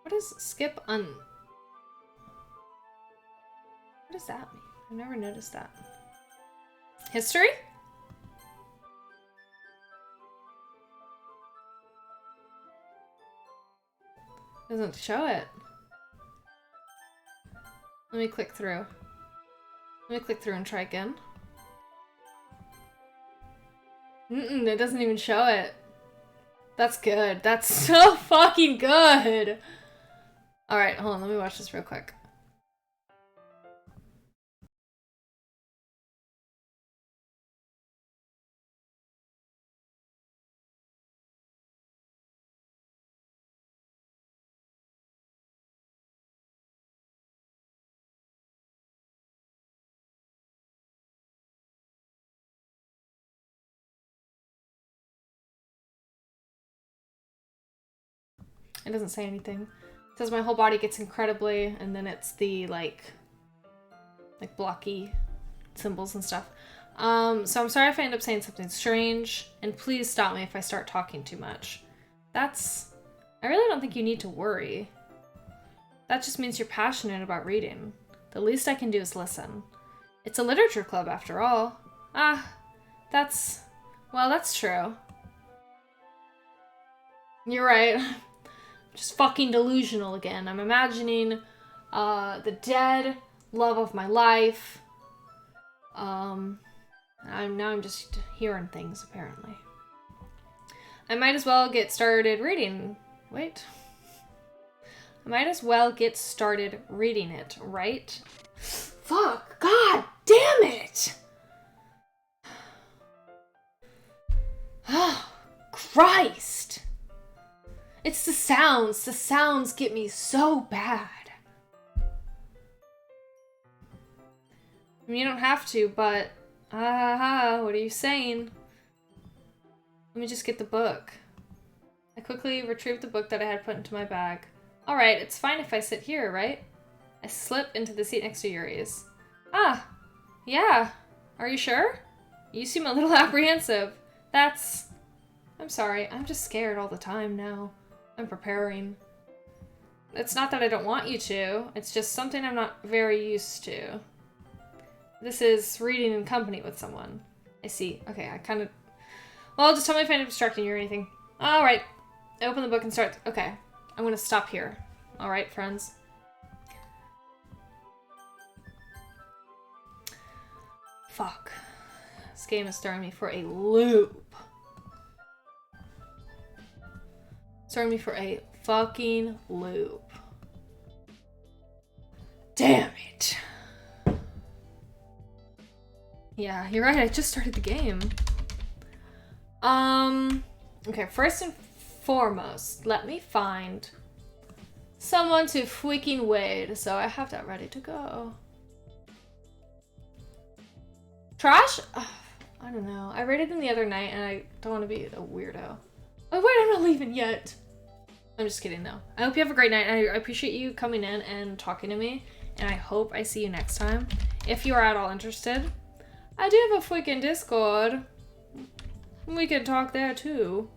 What is skip un... What does that mean? I've never noticed that. History? Doesn't show it. Let me click through. Let me click through and try again. It doesn't even show it. That's good. That's so fucking good. Alright, hold on. Let me watch this real quick. It doesn't say anything. It says my whole body gets incredibly, and then it's the like blocky symbols and stuff. So I'm sorry if I end up saying something strange, and please stop me if I start talking too much. I really don't think you need to worry. That just means you're passionate about reading. The least I can do is listen. It's a literature club after all. Well, that's true. You're right. Just fucking delusional again. I'm imagining the dead love of my life. I'm just hearing things, apparently. I might as well get started reading. Wait. I might as well get started reading it, right? Fuck! God damn it! Oh, Christ! It's the sounds. The sounds get me so bad. I mean, you don't have to, but... what are you saying? Let me just get the book. I quickly retrieved the book that I had put into my bag. Alright, it's fine if I sit here, right? I slip into the seat next to Yuri's. Yeah. Are you sure? You seem a little apprehensive. I'm sorry, I'm just scared all the time now. I'm preparing. It's not that I don't want you to, it's just something I'm not very used to. This is reading in company with someone. I see. Okay, well, just tell me if I'm distracting you or anything. Alright. I open the book and start. Okay. I'm gonna stop here. Alright, friends. Fuck. This game is throwing me for a loop. It's throwing me for a fucking loop. Damn it. Yeah, you're right. I just started the game. Okay, first and foremost, let me find someone to freaking wade, so I have that ready to go. Trash? Ugh, I don't know. I rated them the other night, and I don't want to be a weirdo. Oh, wait, I'm not leaving yet. I'm just kidding, though. I hope you have a great night. I appreciate you coming in and talking to me, and I hope I see you next time. If you are at all interested, I do have a freaking Discord. We can talk there, too.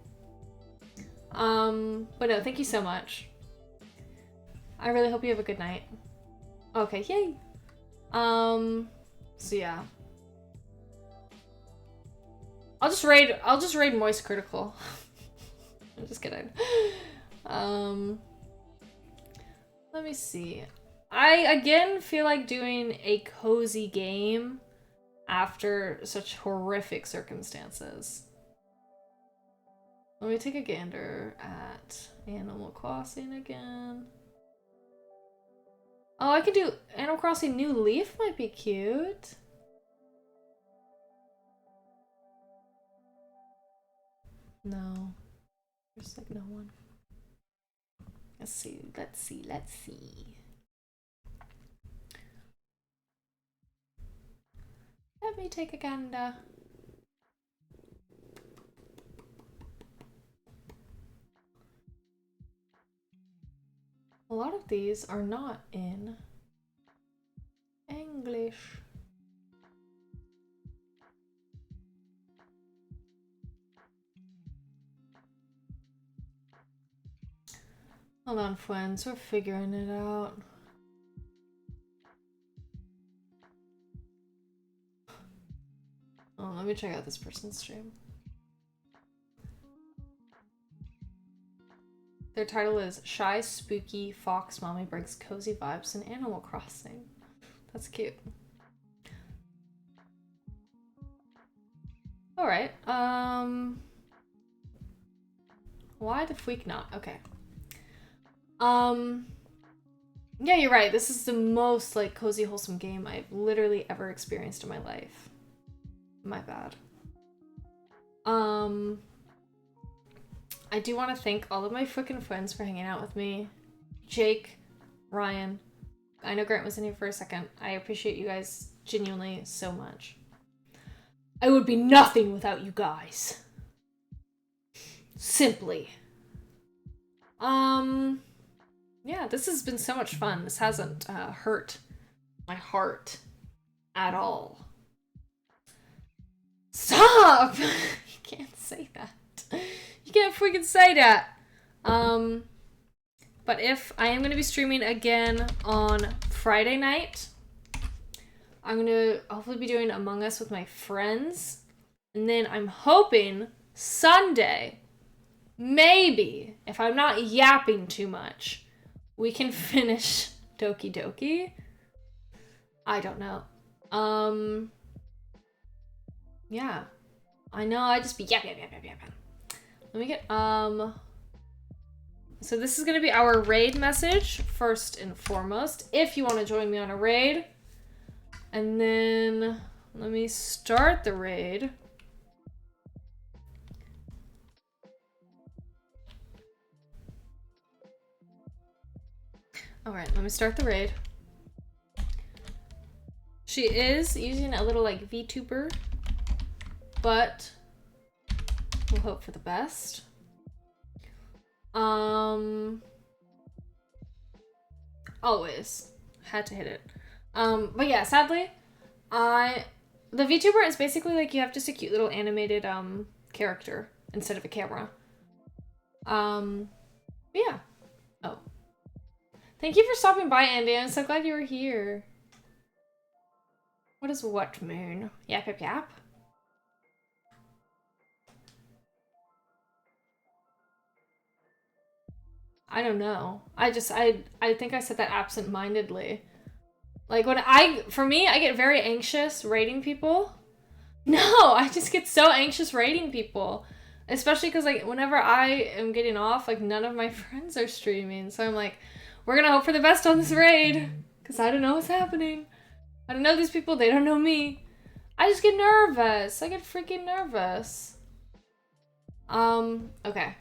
But no, thank you so much. I really hope you have a good night. Okay, yay. So yeah. I'll just raid Moist Critical. I'm just kidding. Let me see. I again feel like doing a cozy game after such horrific circumstances. Let me take a gander at Animal Crossing again. Oh, I could do Animal Crossing New Leaf might be cute. No. There's like no one. Let's see. Let me take a gander. A lot of these are not in English. Hold on, friends. We're figuring it out. Oh, let me check out this person's stream. Their title is Shy Spooky Fox Mommy Brings Cozy Vibes in Animal Crossing. That's cute. Alright, why the freak not? Okay. Yeah, you're right. This is the most, like, cozy, wholesome game I've literally ever experienced in my life. My bad. I do want to thank all of my freaking friends for hanging out with me. Jake, Ryan. I know Grant was in here for a second. I appreciate you guys genuinely so much. I would be nothing without you guys. Simply. Yeah, this has been so much fun. This hasn't hurt my heart at all. Stop! You can't say that. You can't freaking say that. But if I am going to be streaming again on Friday night, I'm going to hopefully be doing Among Us with my friends. And then I'm hoping Sunday, maybe, if I'm not yapping too much, we can finish Doki Doki. I don't know. Yeah. I know I just be yap. Let me get, so this is gonna be our raid message, first and foremost, if you want to join me on a raid. And then, let me start the raid. Alright, let me start the raid. She is using a little, like, VTuber, but we'll hope for the best. Always. Had to hit it. But yeah, sadly, the VTuber is basically, like, you have just a cute little animated, character instead of a camera. Yeah. Oh. Thank you for stopping by, Andy. I'm so glad you were here. What does what mean? Yap, yap, yap. I don't know. I think I said that absent-mindedly. Like, for me, I get very anxious rating people. No, I just get so anxious rating people. Especially because, like, whenever I am getting off, like, none of my friends are streaming. So I'm like, we're gonna hope for the best on this raid. Because I don't know what's happening. I don't know these people, they don't know me. I just get nervous. I get freaking nervous. Okay.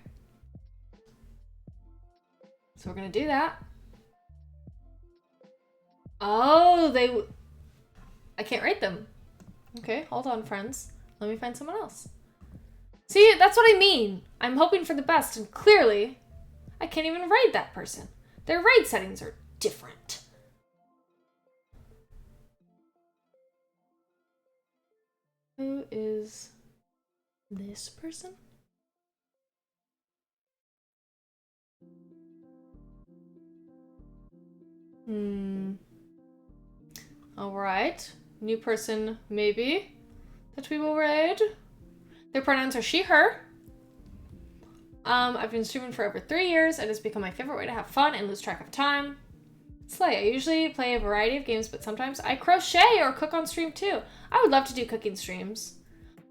So we're gonna do that. Oh, I can't rate them. Okay, hold on, friends. Let me find someone else. See, that's what I mean. I'm hoping for the best, and clearly, I can't even raid that person. Their raid settings are different. Who is this person? Alright. New person, maybe, that we will raid. Their pronouns are she, her. I've been streaming for over 3 years. It has become my favorite way to have fun and lose track of time. Slay. I usually play a variety of games, but sometimes I crochet or cook on stream too. I would love to do cooking streams.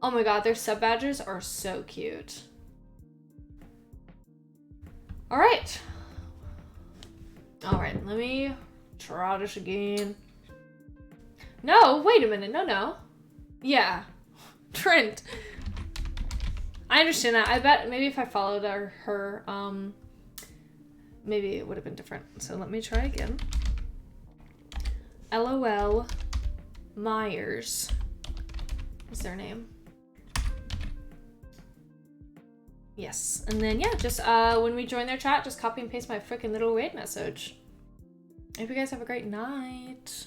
Oh my god, their sub badges are so cute. Alright. Alright, let me try this again. No, wait a minute. No. Yeah. Trent. I understand that. I bet maybe if I followed her, maybe it would have been different. So let me try again. LOL Myers is their name. Yes. And then, yeah, just when we join their chat, just copy and paste my freaking little raid message. I hope you guys have a great night.